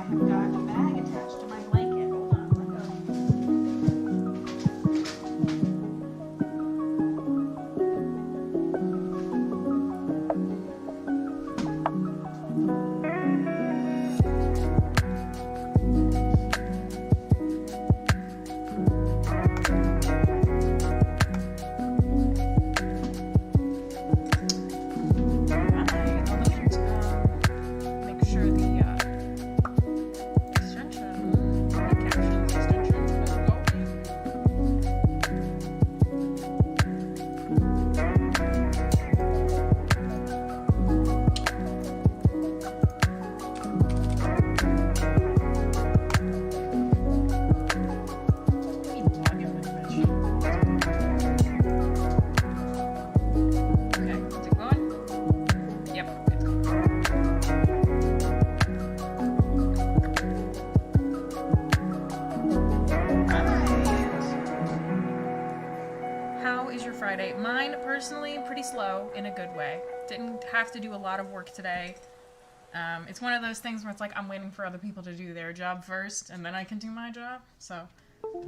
I've got a bag attached to my blanket. Hold on, let go. Friday. Mine, personally, pretty slow in a good way. Didn't have to do a lot of work today. It's one of those things where it's like I'm waiting for other people to do their job first, and then I can do my job. So,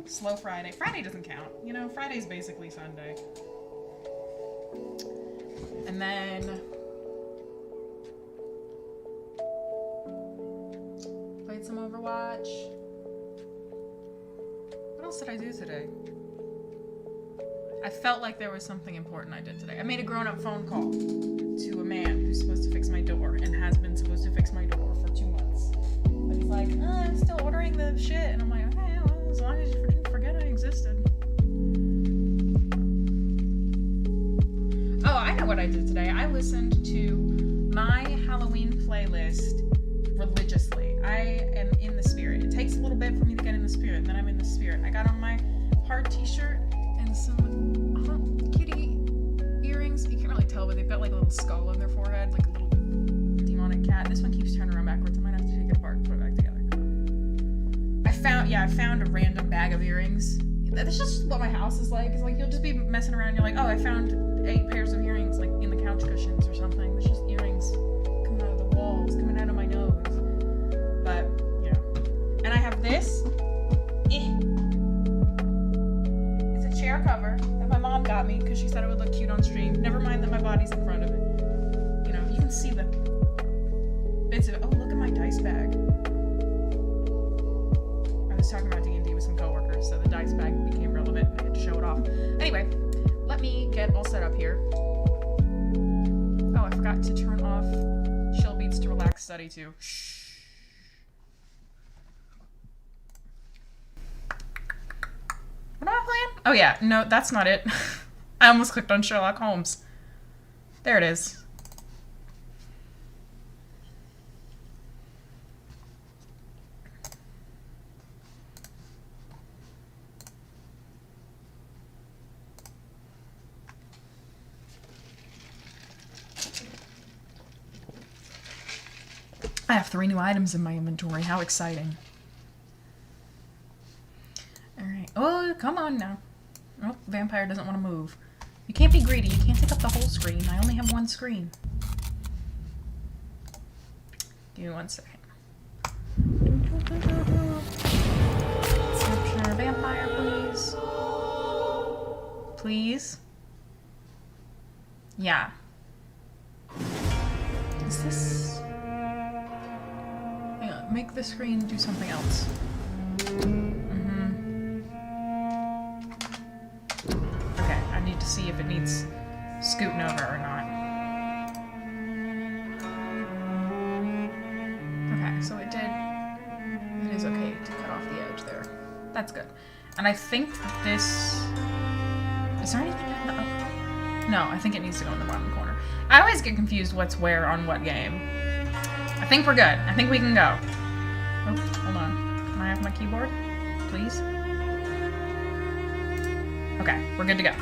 slow Friday. Friday doesn't count. You know, Friday's basically Sunday. And then played some Overwatch. What else did I do today? I felt like there was something important I did today. I made a grown-up phone call to a man who's supposed to fix my door and has been supposed to fix my door for 2 months. But he's like, I'm still ordering the shit. And I'm like, okay, well, as long as you didn't forget I existed. Oh, I know what I did today. I listened to my Halloween playlist religiously. I am in the spirit. It takes a little bit for me to get in the spirit, then I'm in the spirit. I got on my heart t-shirt and some kitty earrings. You can't really tell, but they've got like a little skull on their forehead, like a little demonic cat. This one keeps turning around backwards. I might have to take it apart and put it back together. I found a random bag of earrings. That's just what my house is like. It's like you'll just be messing around. You're like, oh, I found 8 pairs of earrings like in the couch cushions or something. There's just earrings coming out of the walls, coming out of my nose. But, you know. And I have this. Chair cover that my mom got me because she said it would look cute on stream. Never mind that my body's in front of it. You know, you can see the bits of it. Oh, look at my dice bag. I was talking about D&D with some coworkers, so the dice bag became relevant and I had to show it off. Anyway, let me get all set up here. Oh, I forgot to turn off Chill Beats to Relax Study too. Shh. What am I playing? Oh yeah, no, that's not it. I almost clicked on Sherlock Holmes. There it is. I have 3 new items in my inventory. How exciting. Alright. Oh, come on now. Oh, vampire doesn't want to move. You can't be greedy. You can't take up the whole screen. I only have 1 screen. Give me 1 second. Capture vampire, please. Please. Yeah. Is this... Hang on. Make the screen do something else. To see if it needs scooting over or not. Okay, so it is okay to cut off the edge there. That's good. And I think this... Is there anything... No, I think it needs to go in the bottom corner. I always get confused what's where on what game. I think we're good. I think we can go. Oh, hold on. Can I have my keyboard? Please? Okay, we're good to go.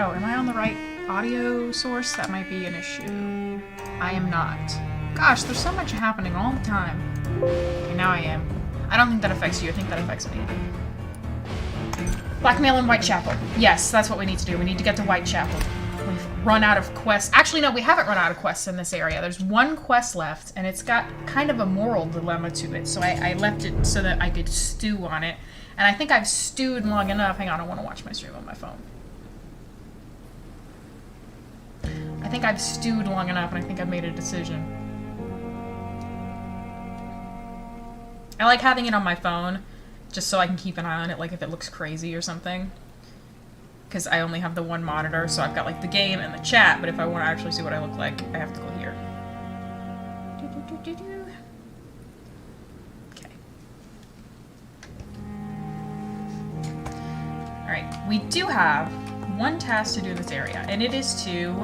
Oh, am I on the right audio source? That might be an issue. I am not. Gosh, there's so much happening all the time. Okay, now I am. I don't think that affects you. I think that affects me. Blackmail in Whitechapel. Yes, that's what we need to do. We need to get to Whitechapel. We've run out of quests. Actually, no, we haven't run out of quests in this area. There's one quest left, and it's got kind of a moral dilemma to it. So I left it so that I could stew on it. And I think I've stewed long enough. Hang on, I want to watch my stream on my phone. I think I've stewed long enough, and I think I've made a decision. I like having it on my phone, just so I can keep an eye on it, like if it looks crazy or something. Because I only have the one monitor, so I've got like the game and the chat, but if I want to actually see what I look like, I have to go here. Okay. Alright, we do have one task to do in this area, and it is to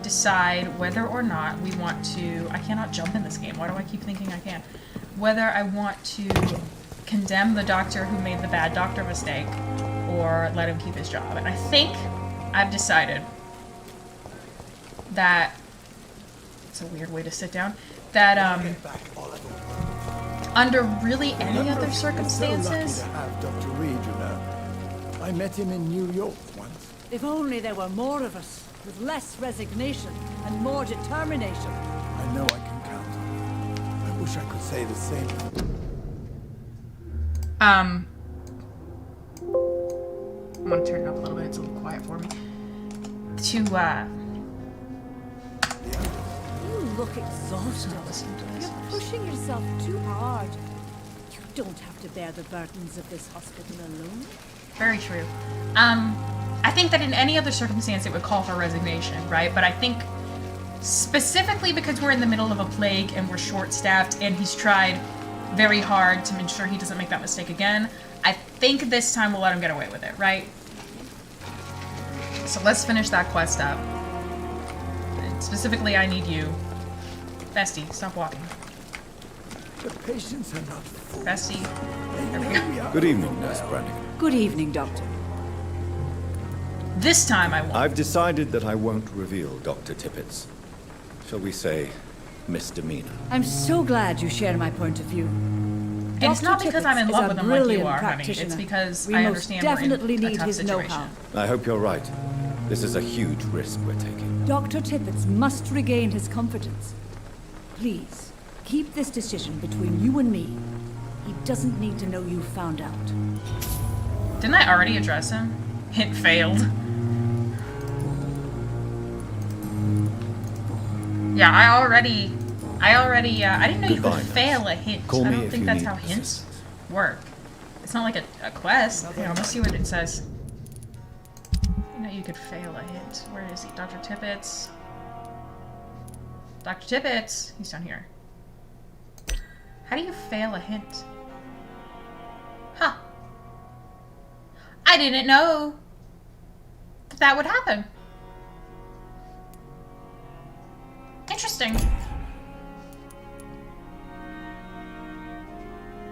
decide whether or not we want to... I cannot jump in this game. Why do I keep thinking I can? Whether I want to condemn the doctor who made the bad doctor mistake, or let him keep his job. And I think I've decided that... It's a weird way to sit down. That, under really any other circumstances... Dr. Reed, you know. I met him in New York once. If only there were more of us, with less resignation and more determination. I know I can count on you. I wish I could say the same. I'm gonna turn it up a little bit, it's a little quiet for me. You look exhausted. You're pushing yourself too hard. You don't have to bear the burdens of this hospital alone. Very true. I think that in any other circumstance it would call for resignation, right? But I think specifically because we're in the middle of a plague and we're short-staffed and he's tried very hard to ensure he doesn't make that mistake again, I think this time we'll let him get away with it, right? So let's finish that quest up. Specifically, I need you. Bestie, stop walking. The patients are not full. Bestie. There we go. Good evening, Nurse Brannigan. Good evening, Doctor. This time I won't. I've decided that I won't reveal Dr. Tippett's, shall we say, misdemeanor. I'm so glad you share my point of view. And it's not because I'm in love with him like you are, honey. It's because I understand we're in a tough situation. I hope you're right. This is a huge risk we're taking. Dr. Tippett must regain his confidence. Please, keep this decision between you and me. He doesn't need to know you found out. Didn't I already address him? Hint failed. Yeah, I didn't know you could fail a hint. Call I me don't if think you that's need how hints assistance. work. It's not like a quest. Here, let's see what it says. You know you could fail a hint. Where is he? Dr. Tippett's. Dr. Tippett's. He's down here. How do you fail a hint? Huh. I didn't know that would happen. Interesting.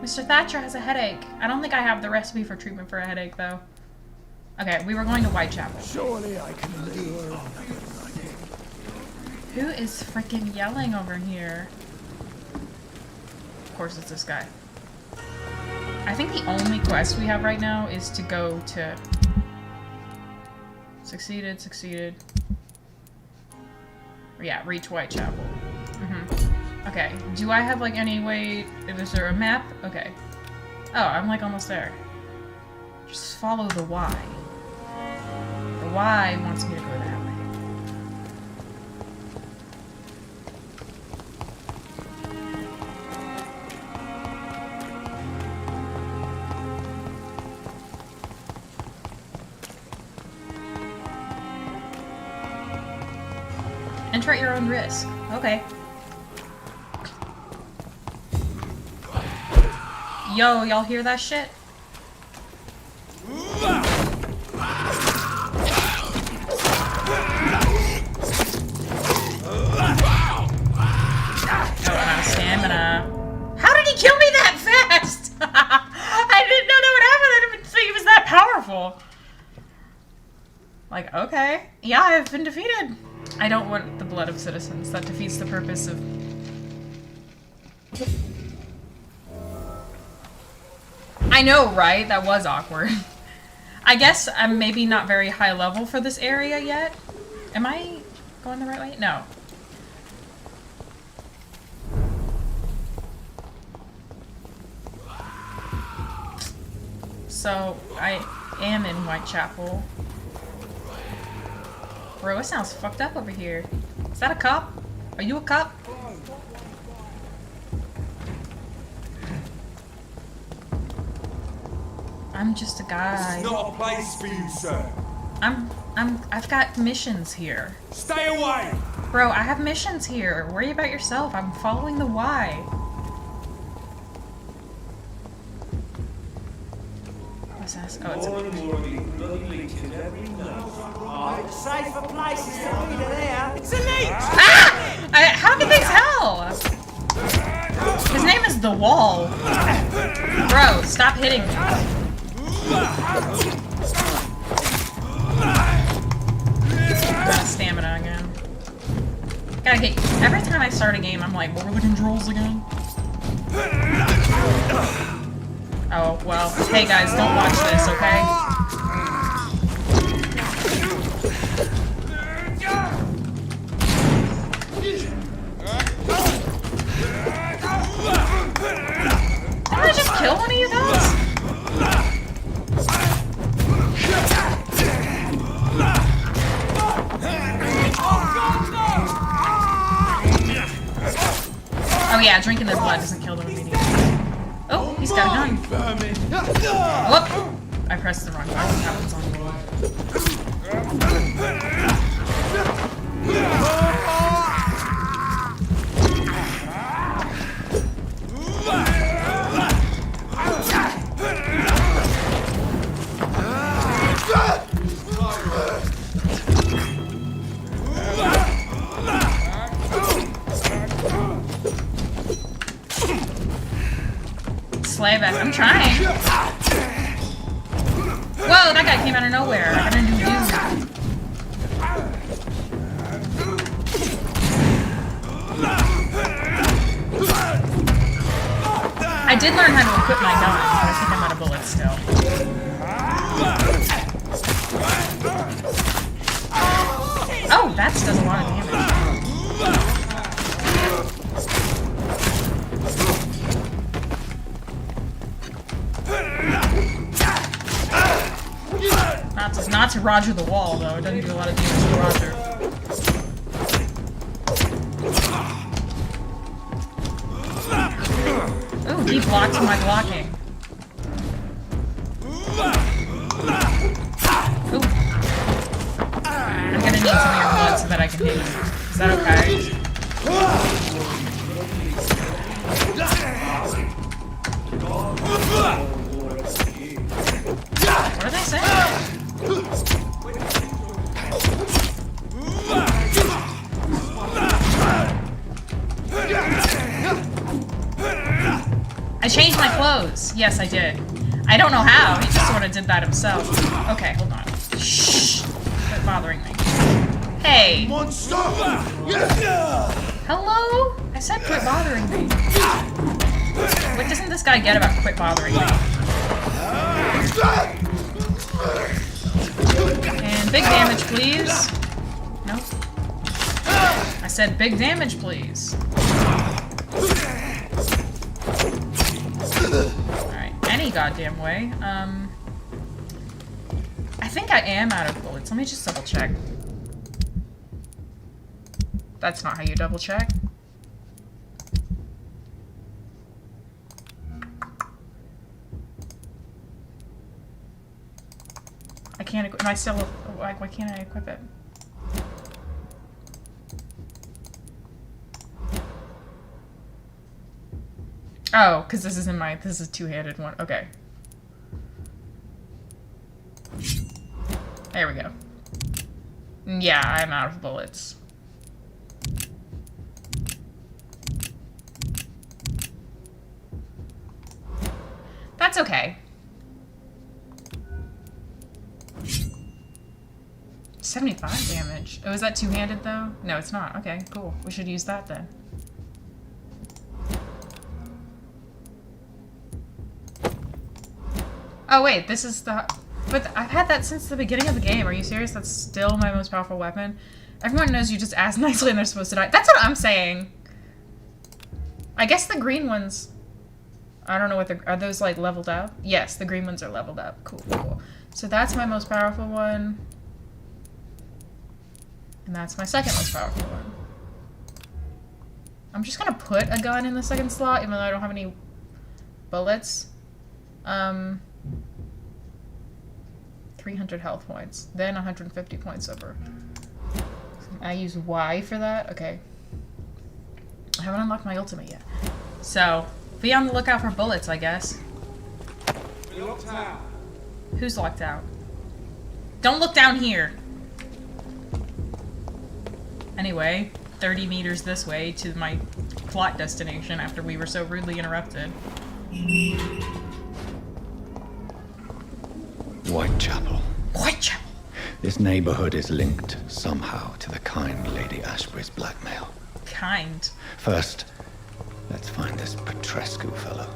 Mr. Thatcher has a headache. I don't think I have the recipe for treatment for a headache, though. Okay, we were going to Whitechapel. Surely I can endure. Who is freaking yelling over here? Of course it's this guy. I think the only quest we have right now is to go to... Succeeded. Yeah, reach Whitechapel. Okay, do I have, like, any way... Is there a map? Okay. Oh, I'm, like, almost there. Just follow the Y. The Y wants me to go that way. Enter at your own risk. Okay. Yo, y'all hear that shit? Stamina. How did he kill me that fast? I didn't know that would happen. I didn't think he was that powerful. Like, okay. Yeah, I've been defeated. I don't want the blood of citizens. That defeats the purpose of... I know, right? That was awkward. I guess I'm maybe not very high level for this area yet. Am I going the right way? No. So, I am in Whitechapel. Bro, it sounds fucked up over here. Is that a cop? Are you a cop? I'm just a guy. It's not a place for you, sir. I've got missions here. Stay away! Bro, I have missions here. Worry about yourself. I'm following the why. What's that? Oh, it's a... Safer places to be than here. It's a leech! Ah! How can they tell? His name is The Wall. Bro, stop hitting me. Stamina again. Gotta get. Every time I start a game, I'm like, what were the controls again? Oh, well. Hey guys, don't watch this, okay? Did I just kill one of you guys? Oh yeah, drinking their blood doesn't kill them immediately. Oh, he's got a gun. Whoop! I pressed the wrong button. That one's on the wall. Slay back. I'm trying. Whoa, that guy came out of nowhere. I didn't even do that. I did learn how to equip my gun, but I think I'm out of bullets still. Oh, that does a lot of damage. Not to Roger the Wall, though. It doesn't do a lot of damage to Roger. Oh, he blocked my blocking. Ooh. I'm gonna need some of your blood so that I can hit you. Is that okay? What are they saying? I changed my clothes. Yes, I did. I don't know how. He just sort of did that himself. Okay, hold on. Shh. Quit bothering me. Hey. Hello? I said quit bothering me. What doesn't this guy get about quit bothering me? And big damage, please. Nope. I said big damage, please. Alright, any goddamn way. I think I am out of bullets. Let me just double check. That's not how you double check. I can't equip. Am I still? Like, why can't I equip it? Oh, because this is in my. This is a two-handed one. Okay. There we go. Yeah, I'm out of bullets. That's okay. 75 damage. Oh, is that two-handed though? No, it's not. Okay, cool. We should use that then. Oh wait, this is the... But I've had that since the beginning of the game. Are you serious? That's still my most powerful weapon? Everyone knows you just ask nicely and they're supposed to die. That's what I'm saying. I guess the green ones... I don't know what are those like leveled up? Yes, the green ones are leveled up. Cool, cool. So that's my most powerful one. And that's my second most powerful one. I'm just gonna put a gun in the second slot, even though I don't have any bullets. 300 health points. Then 150 points over. I use Y for that? Okay. I haven't unlocked my ultimate yet. So, be on the lookout for bullets, I guess. We're locked out. Who's locked out? Don't look down here! Anyway, 30 meters this way to my plot destination after we were so rudely interrupted. Whitechapel. Whitechapel! This neighborhood is linked somehow to the kind Lady Ashbury's blackmail. Kind. First, let's find this Petrescu fellow.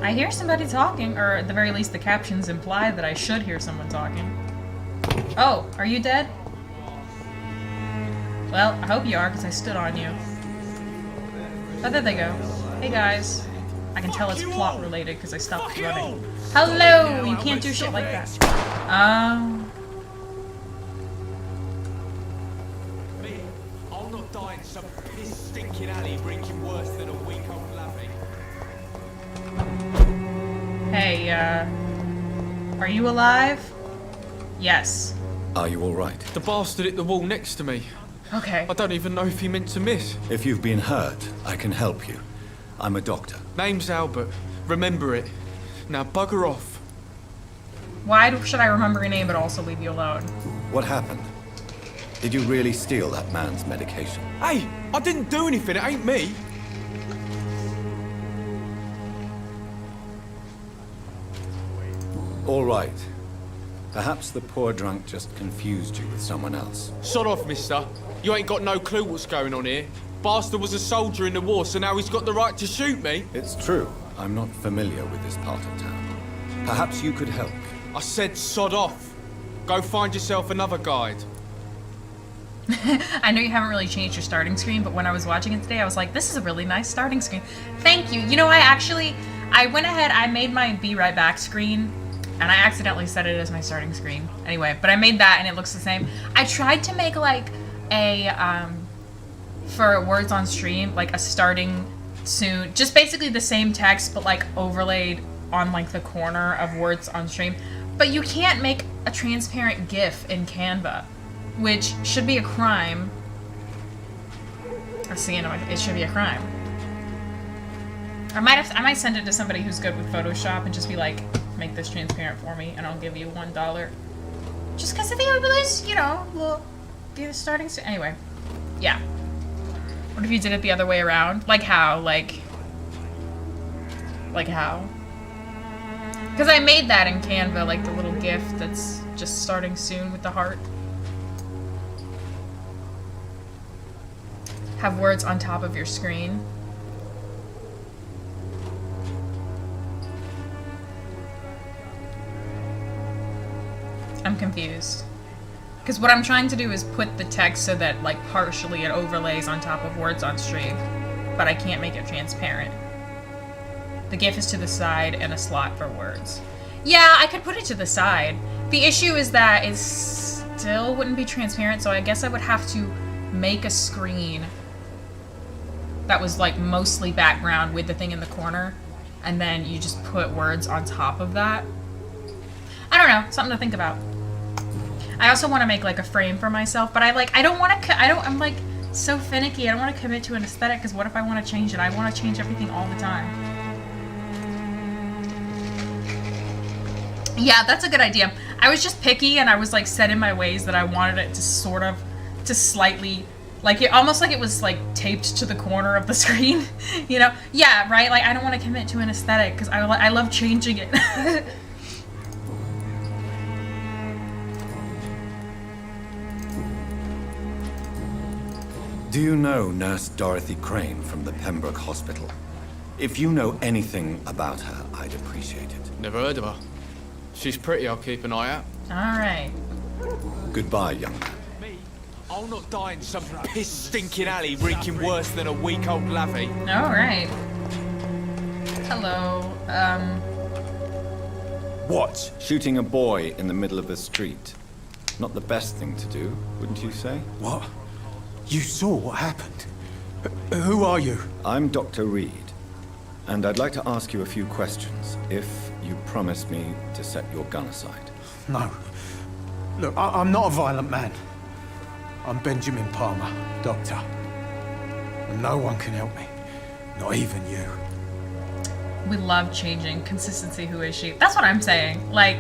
I hear somebody talking, or at the very least the captions imply that I should hear someone talking. Oh, are you dead? Well, I hope you are, because I stood on you. Oh, there they go. Hey guys. I can tell it's plot related because I stopped running. Hello! You can't do shit like that. Me, I'll not die in some piss stinking alley drinking worse than a week old lappy. Hey, are you alive? Yes. Are you all right? The bastard hit the wall next to me. Okay. I don't even know if he meant to miss. If you've been hurt, I can help you. I'm a doctor. Name's Albert. Remember it. Now bugger off. Why should I remember your name but also leave you alone? What happened? Did you really steal that man's medication? Hey, I didn't do anything. It ain't me. All right. Perhaps the poor drunk just confused you with someone else. Sod off, mister. You ain't got no clue what's going on here. Bastard was a soldier in the war, so now he's got the right to shoot me. It's true. I'm not familiar with this part of town. Perhaps you could help. I said sod off. Go find yourself another guide. I know you haven't really changed your starting screen, but when I was watching it today, I was like, this is a really nice starting screen. Thank you. You know, I went ahead, I made my Be Right Back screen, and I accidentally set it as my starting screen. Anyway, but I made that and it looks the same. I tried to make like a, for words on stream, like a starting soon, just basically the same text, but like overlaid on like the corner of words on stream. But you can't make a transparent GIF in Canva, which should be a crime. See, you know, it should be a crime. I might send it to somebody who's good with Photoshop and just be like, make this transparent for me, and I'll give you $1. Just because of the, you know, we'll do the starting. Anyway, yeah. What if you did it the other way around? Like how? Like how? Because I made that in Canva, like the little GIF that's just starting soon with the heart. Have words on top of your screen. I'm confused. Because what I'm trying to do is put the text so that, like, partially it overlays on top of words on stream. But I can't make it transparent. The GIF is to the side and a slot for words. Yeah, I could put it to the side. The issue is that it still wouldn't be transparent, so I guess I would have to make a screen that was, like, mostly background with the thing in the corner. And then you just put words on top of that. I don't know, something to think about. I also want to make like a frame for myself, but I'm like so finicky. I don't want to commit to an aesthetic because what if I want to change it? I want to change everything all the time. Yeah, that's a good idea. I was just picky and I was like set in my ways that I wanted it to slightly, like it almost like it was like taped to the corner of the screen, you know? Yeah, right? Like I don't want to commit to an aesthetic because I love changing it. Do you know Nurse Dorothy Crane from the Pembroke Hospital? If you know anything about her, I'd appreciate it. Never heard of her. She's pretty, I'll keep an eye out. Alright. Goodbye, young man. Me, I'll not die in some piss-stinking alley reeking worse than a week-old lavvy. Alright. Hello. What? Shooting a boy in the middle of the street. Not the best thing to do, wouldn't you say? What? You saw what happened? Who are you? I'm Dr. Reed, and I'd like to ask you a few questions, if you promise me to set your gun aside. No. Look, I'm not a violent man. I'm Benjamin Palmer, doctor. And no one can help me. Not even you. We love changing consistency. Who is she? That's what I'm saying. Like,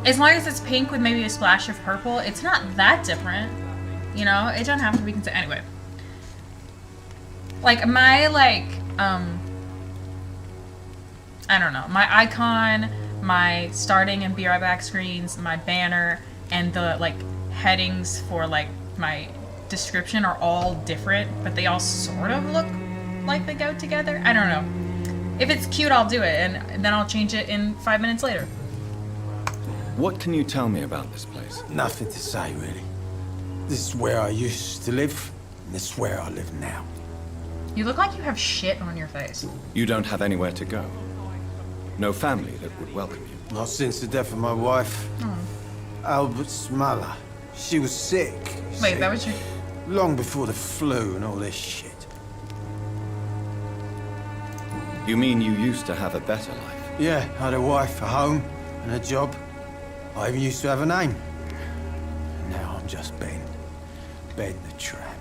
as long as it's pink with maybe a splash of purple, it's not that different. You know, it doesn't have to be consistent. Anyway. Like, my, I don't know. My icon, my starting and be right back screens, my banner, and the, headings for, my description are all different, but they all sort of look like they go together. I don't know. If it's cute, I'll do it, and then I'll change it in 5 minutes later. What can you tell me about this place? Nothing to say, really. This is where I used to live, and this is where I live now. You look like you have shit on your face. You don't have anywhere to go. No family that would welcome you. Not since the death of my wife. Albert's mother. She was sick. Wait, that was your... Long before the flu and all this shit. You mean you used to have a better life? Yeah, I had a wife, a home, and a job. I even used to have a name. Now I'm just Ben. Ben the Tramp.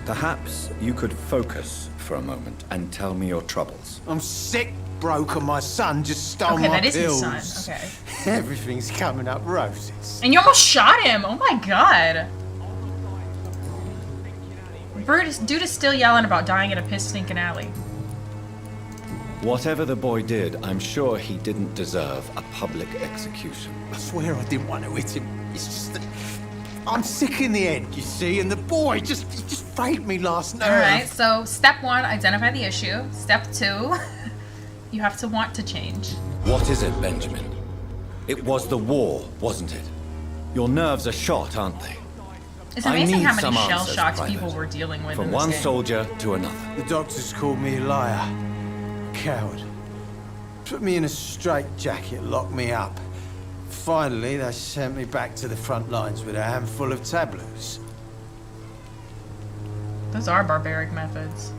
Perhaps you could focus for a moment and tell me your troubles. I'm sick, broke, and my son just stole Okay, my that is his pills. son. Okay. Everything's coming up roses. And you almost shot him! Oh my god! Brutus, dude is still yelling about dying in a piss-stinking alley. Whatever the boy did, I'm sure he didn't deserve a public execution. I swear I didn't want to hit him. It's just that I'm sick in the head, you see, and the boy just failed me last night. Alright, so step 1, identify the issue. Step 2, you have to want to change. What is it, Benjamin? It was the war, wasn't it? Your nerves are shot, aren't they? It's I amazing need how some many answers, shell-shocked Private. people we're dealing with in From this one game. soldier to another. The doctors called me a liar. Coward. Put me in a straitjacket, locked me up. Finally, they sent me back to the front lines with a handful of tabloos. Those are barbaric methods.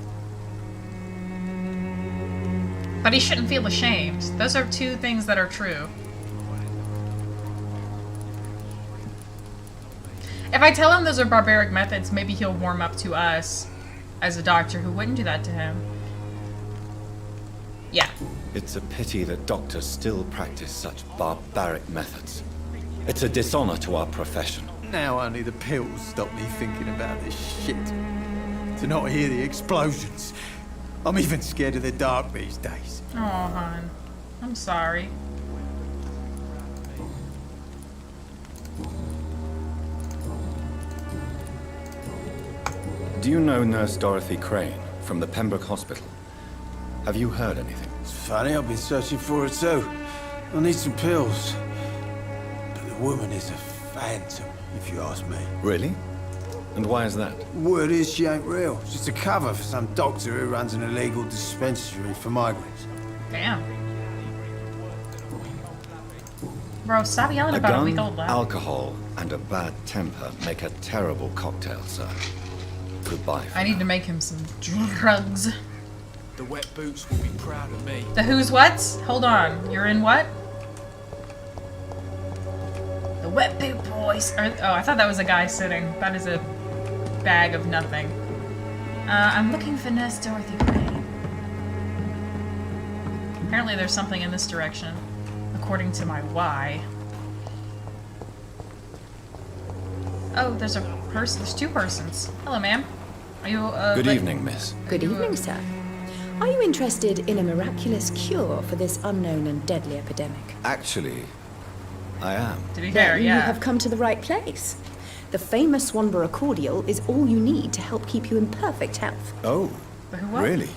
But he shouldn't feel ashamed. Those are two things that are true. If I tell him those are barbaric methods, maybe he'll warm up to us as a doctor who wouldn't do that to him. Yeah. It's a pity that doctors still practice such barbaric methods. It's a dishonor to our profession. Now only the pills stop me thinking about this shit. To not hear the explosions. I'm even scared of the dark these days. Oh, hon. I'm sorry. Do you know Nurse Dorothy Crane from the Pembroke Hospital? Have you heard anything? It's funny, I've been searching for her too. I need some pills. But the woman is a phantom, if you ask me. Really? And why is that? Word is she ain't real. She's just a cover for some doctor who runs an illegal dispensary for migrants. Damn. Bro, stop yelling A about a gun, week-old lad. alcohol, and a bad temper make a terrible cocktail, sir. Goodbye. I need to make him some drugs. The wet boots will be proud of me. The who's what's? Hold on. You're in what? The wet boot boys. Oh, I thought that was a guy sitting. That is a bag of nothing. I'm looking for Nurse Dorothy Crane. Apparently there's something in this direction, according to my Y. Oh, there's a person. There's two persons. Hello, ma'am. Are you, Good evening, miss. Good evening, sir. Are you interested in a miraculous cure for this unknown and deadly epidemic? Actually, I am. To be fair, Then yeah. you have come to the right place. The famous Swanborough cordial is all you need to help keep you in perfect health. Oh, But who was? really?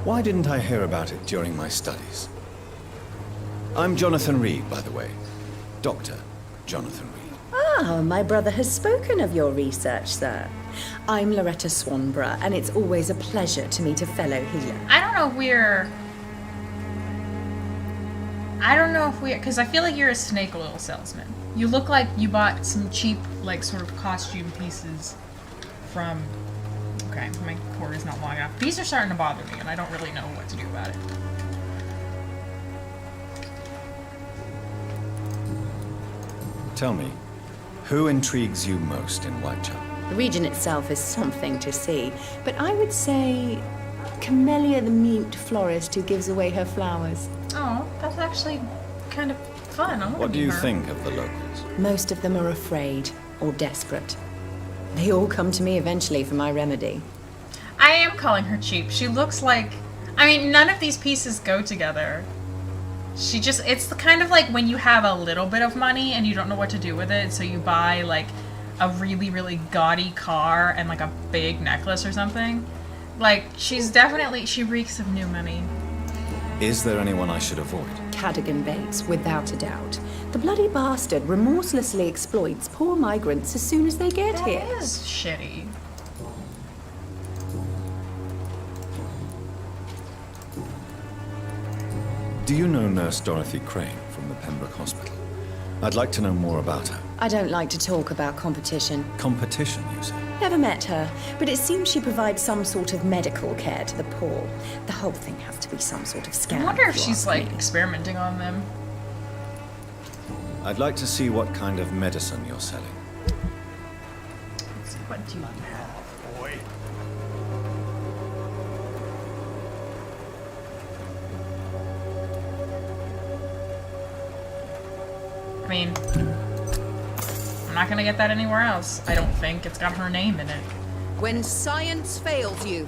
Why didn't I hear about it during my studies? I'm Jonathan Reed, by the way. Dr. Jonathan Reed. Ah, my brother has spoken of your research, sir. I'm Loretta Swanborough, and it's always a pleasure to meet a fellow healer. I don't know if we're, because I feel like you're a snake oil salesman. You look like you bought some cheap, like, sort of costume pieces from, okay, my cord is not long enough. These are starting to bother me, and I don't really know what to do about it. Tell me, who intrigues you most in Whitechapel? The region itself is something to see, but I would say Camellia the mute florist who gives away her flowers. Oh, that's actually kind of fun. I want to What do meet you her. think of the locals? Most of them are afraid or desperate. They all come to me eventually for my remedy. I am calling her cheap. She looks like, I mean, none of these pieces go together. She just, it's the kind of like when you have a little bit of money and you don't know what to do with it, so you buy like a really, really gaudy car and like a big necklace or something. Like, she's definitely, she reeks of new money. Is there anyone I should avoid? Cadogan Bates, without a doubt. The bloody bastard remorselessly exploits poor migrants as soon as they get That here. is shitty. Do you know Nurse Dorothy Crane from the Pembroke Hospital? I'd like to know more about her. I don't like to talk about competition. Competition, you say? Never met her, but it seems she provides some sort of medical care to the poor. The whole thing has to be some sort of scam. I wonder if you she's ask like me. experimenting on them. I'd like to see what kind of medicine you're selling. Let's see, what do you have? Boy. I mean, I'm not gonna get that anywhere else. I don't think it's got her name in it. When science fails you,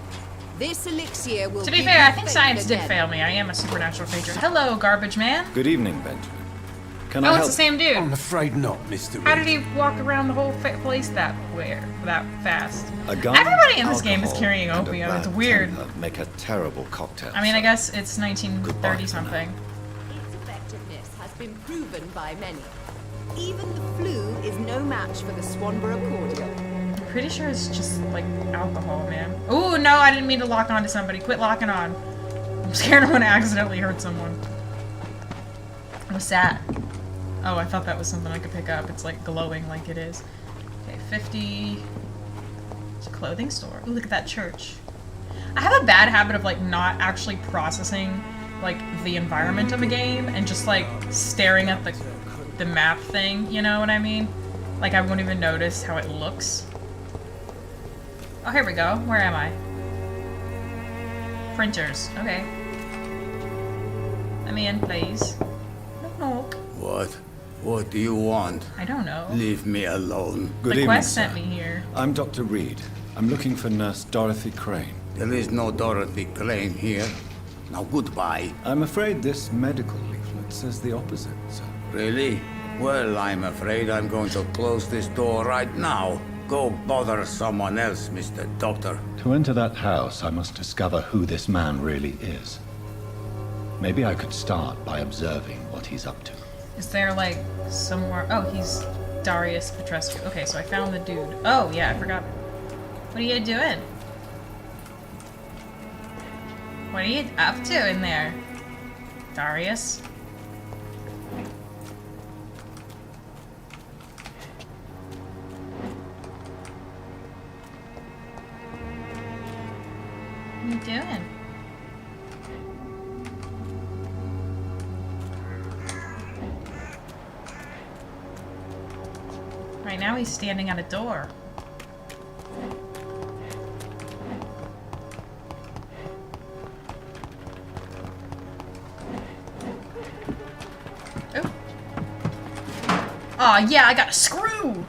this elixir will To be give fair, you I think faith science did again. fail me. I am a supernatural creature. Hello, garbage man. Good evening, Benjamin. Can Oh, I it's help? the same dude. I'm afraid not, Mr. Reed. How did he walk around the whole place that fast? A gun, Everybody in this game is alcohol, carrying and a opium. It's bad weird. temper make a terrible cocktail. I mean, I so guess it's 1930 Goodbye for something. Its effectiveness has been proven by many. Even the flu is no match for the Swanborough cordial. I'm pretty sure it's just like alcohol, man. Oh no, I didn't mean to lock on to somebody. Quit locking on. I'm scared I'm gonna accidentally hurt someone. What's that? Oh, I thought that was something I could pick up. It's like glowing like it is. Okay, 50. It's a clothing store. Ooh, look at that church. I have a bad habit of like not actually processing like the environment of a game and just like staring at the map thing, you know what I mean? Like I won't even notice how it looks. Oh, here we go. Where am I? Printers. Okay. Let me in, please. No. What? What do you want? I don't know. Leave me alone. Good The evening, quest sir. sent me here. I'm Dr. Reed. I'm looking for Nurse Dorothy Crane. There is no Dorothy Crane here. Now goodbye. I'm afraid this medical leaflet says the opposite, sir. Really? Well, I'm afraid I'm going to close this door right now. Go bother someone else, Mr. Doctor. To enter that house, I must discover who this man really is. Maybe I could start by observing what he's up to. Is there like somewhere? Oh, he's Darius Petrescu. Okay, so I found the dude. Oh yeah, I forgot. What are you doing? What are you up to in there, Darius? What are you doing? Right now he's standing at a door. Oh. Aw, yeah, I got a screw!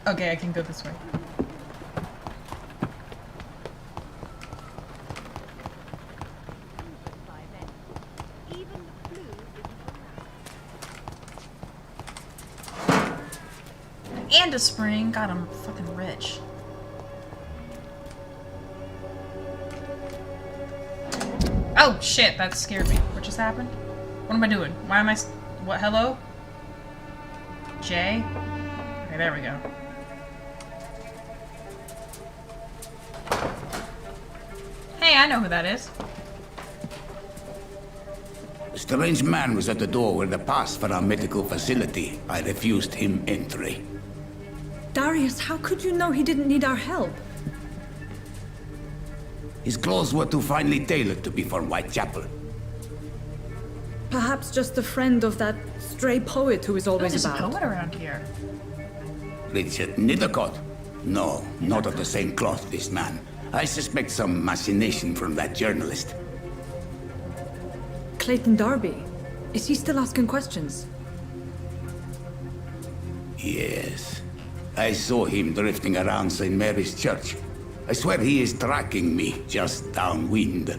Okay, I can go this way. By many. Even the flu is no match. And a spring. God, I'm fucking rich. Oh, shit, that scared me. What just happened? What am I doing? Why am I... What, hello? J? Okay, there we go. Hey, I know who that is. A strange man was at the door with a pass for our medical facility. I refused him entry. Darius, how could you know he didn't need our help? His clothes were too finely tailored to be for Whitechapel. Perhaps just a friend of that stray poet who is Oh, always there's a about. poet around here. Richard Nethercott? No, not of the same cloth, this man. I suspect some machination from that journalist. Clayton Darby. Is he still asking questions? Yes. I saw him drifting around St. Mary's Church. I swear he is tracking me just downwind.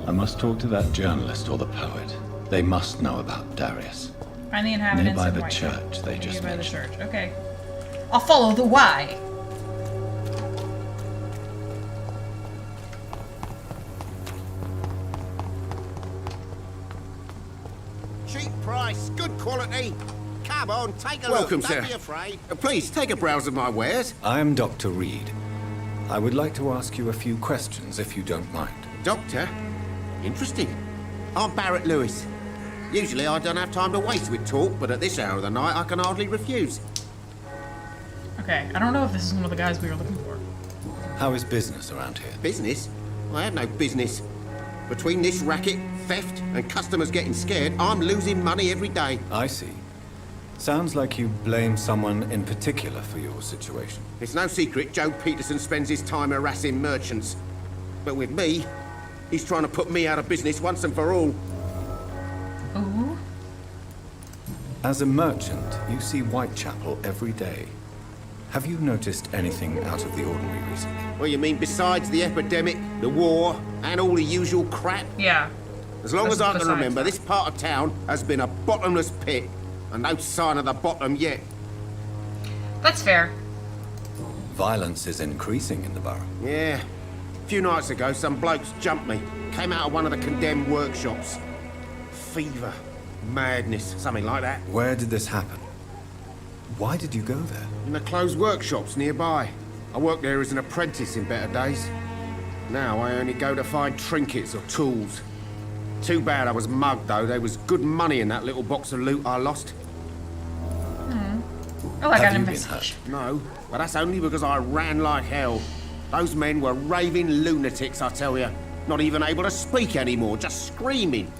I must talk to that journalist or the poet. They must know about Darius. Find the inhabitants Nearby of the Whitechapel. church they just Nearby the mentioned. church. Okay. I'll follow the why. Cheap price, good quality. Come on, take a Welcome, look. sir. Don't be afraid. Please, take a browse of my wares. I am Dr. Reed. I would like to ask you a few questions, if you don't mind. Doctor? Interesting. I'm Barrett Lewis. Usually I don't have time to waste with talk, but at this hour of the night I can hardly refuse. Okay, I don't know if this is one of the guys we were looking for. How is business around here? Business? I have no business. Between this racket, theft, and customers getting scared, I'm losing money every day. I see. Sounds like you blame someone in particular for your situation. It's no secret Joe Peterson spends his time harassing merchants. But with me, he's trying to put me out of business once and for all. Ooh. As a merchant, you see Whitechapel every day. Have you noticed anything out of the ordinary recently? Well, you mean besides the epidemic, the war, and all the usual crap? Yeah. As long as I can Besides remember, that. this part of town has been a bottomless pit, and no sign of the bottom yet. That's fair. Violence is increasing in the borough. Yeah. A few nights ago, some blokes jumped me. Came out of one of the condemned workshops. Fever, madness, something like that. Where did this happen? Why did you go there? In the closed workshops nearby. I worked there as an apprentice in better days. Now I only go to find trinkets or tools. Too bad I was mugged, though. There was good money in that little box of loot I lost. Oh, I got Have a you been message. hurt? No, but that's only because I ran like hell. Those men were raving lunatics, I tell you. Not even able to speak anymore, just screaming.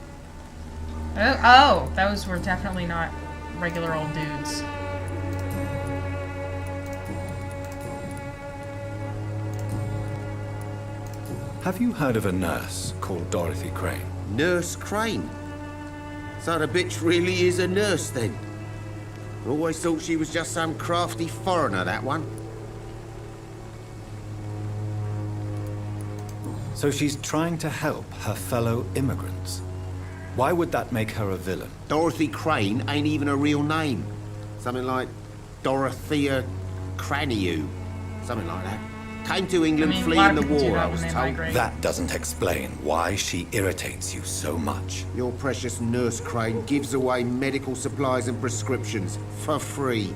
Oh, those were definitely not regular old dudes. Have you heard of a nurse called Dorothy Crane? Nurse Crane? So the bitch really is a nurse, then? I always thought she was just some crafty foreigner, that one. So she's trying to help her fellow immigrants. Why would that make her a villain? Dorothy Crane ain't even a real name. Something like Dorothea Craniu. Something like that. Came to England I mean, a fleeing lot the of people do war, that I when was they told. migrate. That doesn't explain why she irritates you so much. Your precious Nurse Crane gives away medical supplies and prescriptions for free.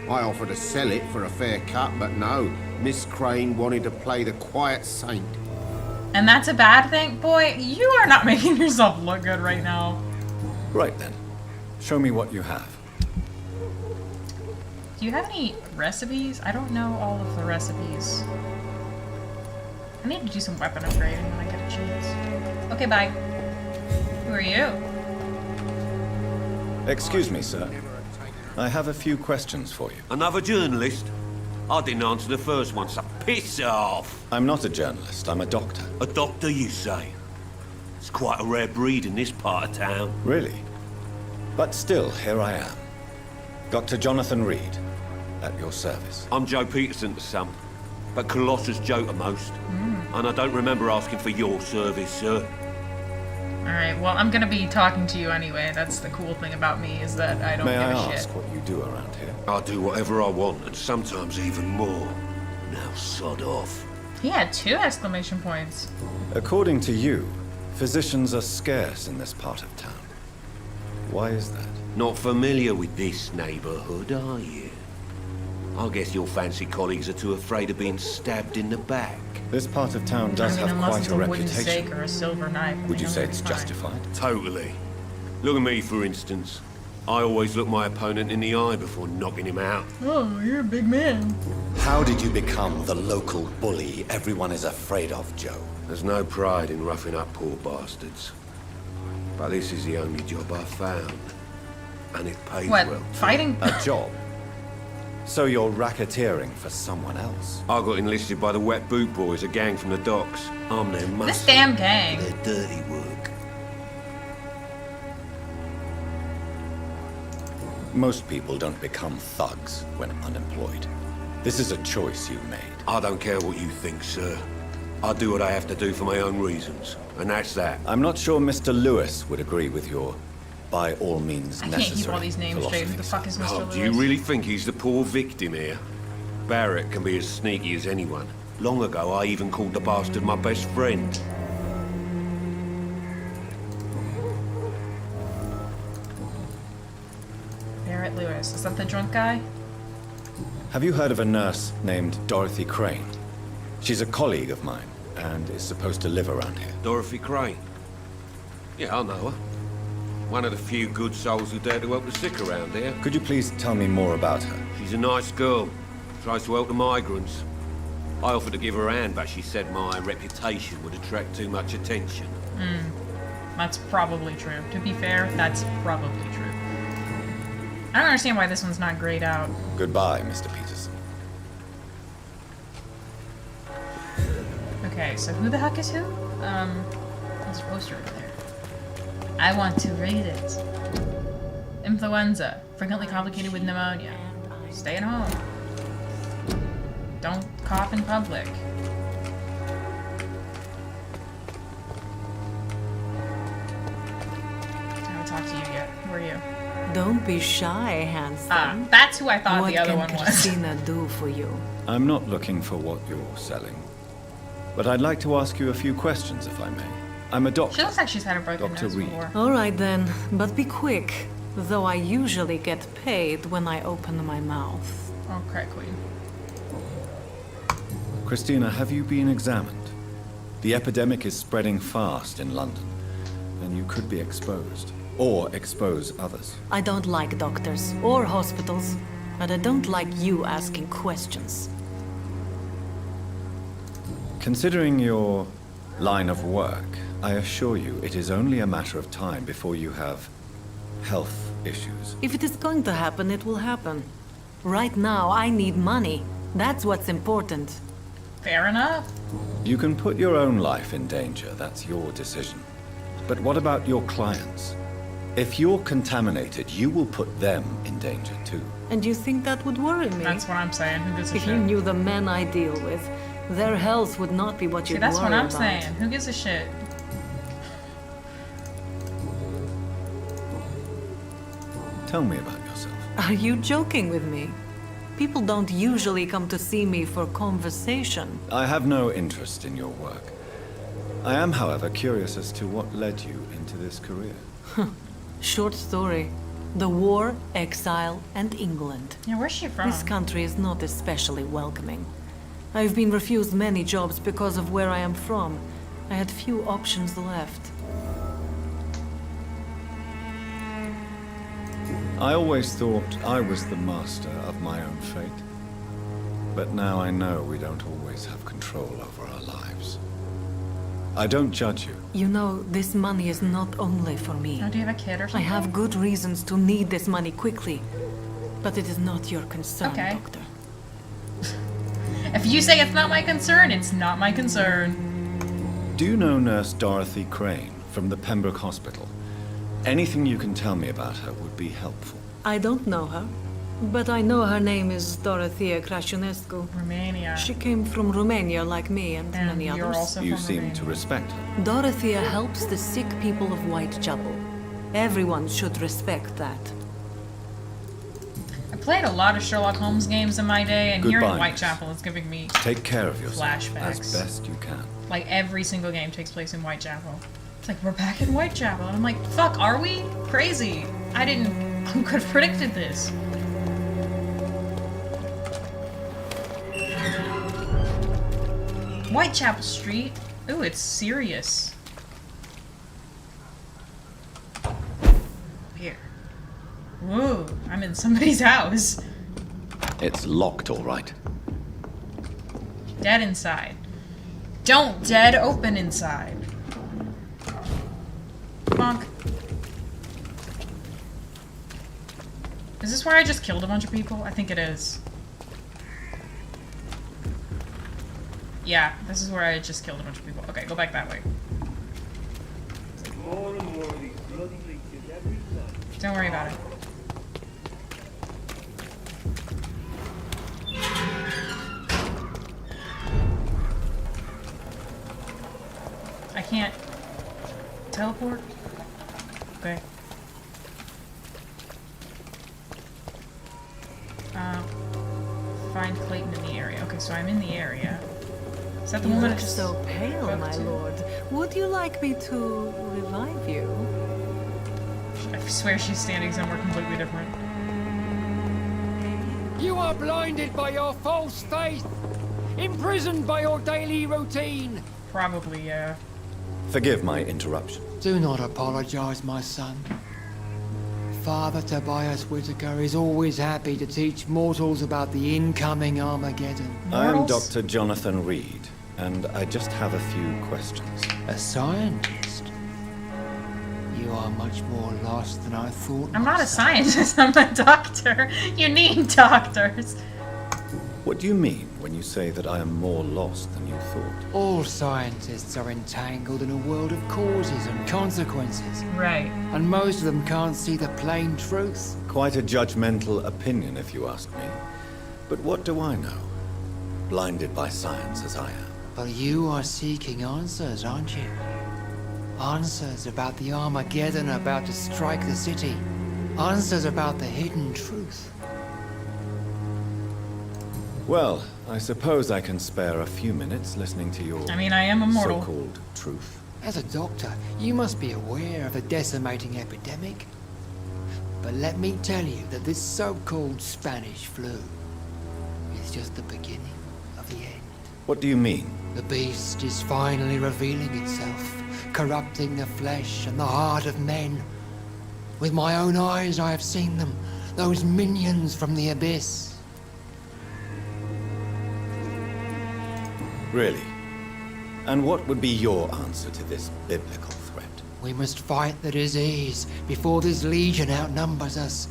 I offered to sell it for a fair cut, but no. Miss Crane wanted to play the quiet saint. And that's a bad thing? Boy, you are not making yourself look good right now. Right then. Show me what you have. Do you have any recipes? I don't know all of the recipes. I need to do some weapon upgrading when I get a chance. Okay, bye. Who are you? Excuse me, sir. I have a few questions for you. Another journalist? I didn't answer the first one, so piss off! I'm not a journalist, I'm a doctor. A doctor, you say? It's quite a rare breed in this part of town. Really? But still, here I am. Dr. Jonathan Reed, at your service. I'm Joe Peterson to some, but Colossus Joe to most. And I don't remember asking for your service, sir. Alright, well, I'm gonna be talking to you anyway. That's the cool thing about me, is that I don't May give I a ask shit. what you do around here? I do whatever I want, and sometimes even more. Now sod off. He had 2 exclamation points. According to you, physicians are scarce in this part of town. Why is that? Not familiar with this neighborhood, are you? I guess your fancy colleagues are too afraid of being stabbed in the back. This part of town does have unless quite it's a wooden reputation. stake or a silver knife. Would you then say it'll it's be fine. justified? Totally. Look at me, for instance. I always look my opponent in the eye before knocking him out. Oh, you're a big man. How did you become the local bully everyone is afraid of, Joe? There's no pride in roughing up poor bastards. But this is the only job I've found. And it pays What, well. fighting? A job? So you're racketeering for someone else? I got enlisted by the Wet Boot Boys, a gang from the docks. I'm their muscle. This damn gang. Their dirty work. Most people don't become thugs when unemployed. This is a choice you made. I don't care what you think, sir. I do what I have to do for my own reasons. And that's that. I'm not sure Mr. Lewis would agree with your by all means I necessary can't keep all these names straight. Who the fuck is Mr. Oh, Lewis? do you really think he's the poor victim here? Barrett can be as sneaky as anyone. Long ago, I even called the bastard my best friend. Barrett Lewis. Is that the drunk guy? Have you heard of a nurse named Dorothy Crane? She's a colleague of mine and is supposed to live around here. Dorothy Crane? Yeah, I know her. One of the few good souls who dare to help the sick around here. Could you please tell me more about her? She's a nice girl. Tries to help the migrants. I offered to give her a hand, but she said my reputation would attract too much attention. That's probably true. To be fair, that's probably true. I don't understand why this one's not grayed out. Goodbye, Mr. Peterson. Okay, so who the heck is who? There's a poster over there. I want to read it. Influenza. Frequently complicated with pneumonia. Stay at home. Don't cough in public. I haven't talked to you yet. Who are you? Don't be shy, handsome. That's who I thought what the other one can was. Christina do for you? I'm not looking for what you're selling, but I'd like to ask you a few questions, if I may. I'm a doctor. She looks like she's had a broken Dr. nose Reed. before. All right then, but be quick. Though I usually get paid when I open my mouth. Okay, Queen. Christina, have you been examined? The epidemic is spreading fast in London, and you could be exposed, or expose others. I don't like doctors or hospitals, but I don't like you asking questions. Considering your line of work, I assure you it is only a matter of time before you have health issues. If it is going to happen, it will happen. Right now, I need money. That's what's important. Fair enough. You can put your own life in danger, that's your decision. But what about your clients? If you're contaminated, you will put them in danger too. And you think that would worry me? That's what I'm saying. Who gives a If shit? you knew the men I deal with, their health would not be what See, you'd that's what worry I'm about. saying. Who gives a shit? Tell me about yourself. Are you joking with me? People don't usually come to see me for conversation. I have no interest in your work. I am, however, curious as to what led you into this career. Short story. The war, exile, and England. Yeah, where's she from? This country is not especially welcoming. I've been refused many jobs because of where I am from. I had few options left. I always thought I was the master of my own fate. But now I know we don't always have control over our lives. I don't judge you. You know, this money is not only for me. Oh, do you have a kid or I something? have good reasons to need this money quickly. But it is not your concern, Okay. Doctor. If you say it's not my concern, it's not my concern. Do you know Nurse Dorothy Crane from the Pembroke Hospital? Anything you can tell me about her would be helpful. I don't know her. But I know her name is Dorothea Crasionescu. Romania. She came from Romania like me and many you're others. also You from seem Romania. to respect her. Dorothea helps the sick people of Whitechapel. Everyone should respect that. I played a lot of Sherlock Holmes games in my day, and here in Goodbye. Whitechapel is giving me Take care of yourself flashbacks. as best you can. Like every single game takes place in Whitechapel. It's like we're back in Whitechapel, and I'm like, fuck, are we? Crazy. Who could have predicted this? Whitechapel Street. Ooh, it's serious. Here. Whoa, I'm in somebody's house. It's locked, all right. Dead inside. Don't dead open inside. Bonk. Is this where I just killed a bunch of people? I think it is. Yeah, this is where I just killed a bunch of people. Okay, go back that way. Don't worry about it. I can't teleport? Okay. Find Clayton in the area. Okay, so I'm in the area. Is that the You woman I look just so pale, spoke my to? lord. Would you like me to revive you? I swear she's standing somewhere completely different. You are blinded by your false faith, imprisoned by your daily routine. Probably, yeah. Forgive my interruption. Do not apologize, my son. Father Tobias Whitaker is always happy to teach mortals about the incoming Armageddon. I am Dr. Jonathan Reed, and I just have a few questions. A scientist? You are much more lost than I thought. I'm not a scientist, I'm a doctor. You need doctors. What do you mean when you say that I am more lost than you thought? All scientists are entangled in a world of causes and consequences. Right. And most of them can't see the plain truth. Quite a judgmental opinion, if you ask me. But what do I know? Blinded by science as I am. But you are seeking answers, aren't you? Answers about the Armageddon about to strike the city. Answers about the hidden truth. Well, I suppose I can spare a few minutes listening to your I mean, I am immortal. so-called truth. As a doctor, you must be aware of the decimating epidemic. But let me tell you that this so-called Spanish flu is just the beginning of the end. What do you mean? The beast is finally revealing itself, corrupting the flesh and the heart of men. With my own eyes I have seen them, those minions from the abyss. Really? And what would be your answer to this biblical threat? We must fight the disease before this legion outnumbers us.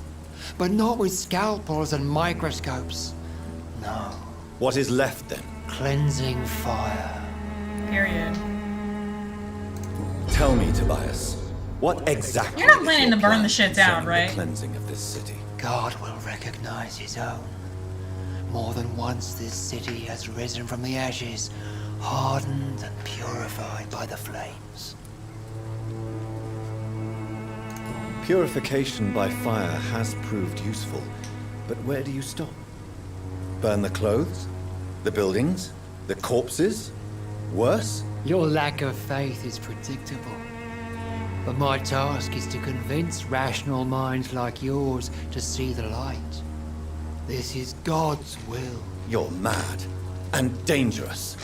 But not with scalpels and microscopes. No. What is left then? Cleansing fire. Period. Tell me, Tobias, what exactly You're not is planning your to burn plan the shit down, concerning right? the cleansing of this city? God will recognize his own. More than once this city has risen from the ashes, hardened and purified by the flames. Purification by fire has proved useful, but where do you stop? Burn the clothes? The buildings? The corpses? Worse? Your lack of faith is predictable. But my task is to convince rational minds like yours to see the light. This is God's will. You're mad and dangerous.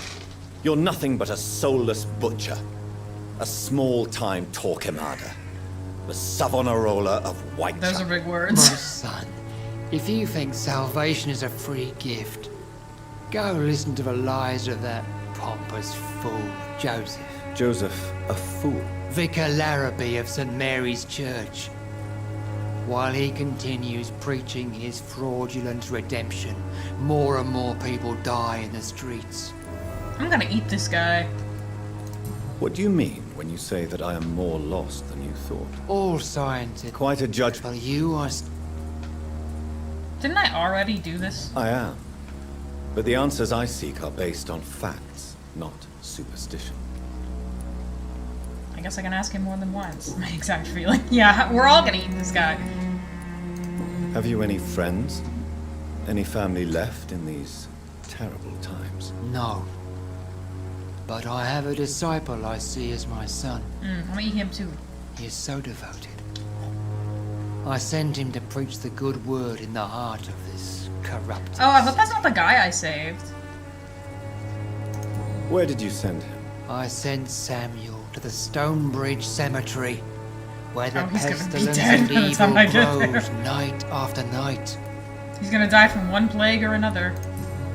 You're nothing but a soulless butcher. A small-time Torquemada. The Savonarola of Whitechapel. Those are big My words. son, if you think salvation is a free gift, go listen to the lies of that pompous fool, Joseph. Joseph, a fool. Vicar Larrabee of St. Mary's Church. While he continues preaching his fraudulent redemption, more and more people die in the streets. I'm gonna eat this guy. What do you mean when you say that I am more lost than you thought? All scientists. Quite a judgment. But you are... Didn't I already do this? I am. But the answers I seek are based on facts, not superstition. I guess I can ask him more than once. My exact feeling. Yeah, we're all gonna eat this guy. Have you any friends? Any family left in these terrible times? No. But I have a disciple I see as my son. I'm gonna eat him too. He is so devoted. I send him to preach the good word in the heart of this corrupt. Oh, I hope that's not the guy I saved. Where did you send him? I sent Samuel to the Stonebridge Cemetery, where the he's gonna be pestilence dead and by the time evil I get there. grows night after night. He's gonna die from one plague or another.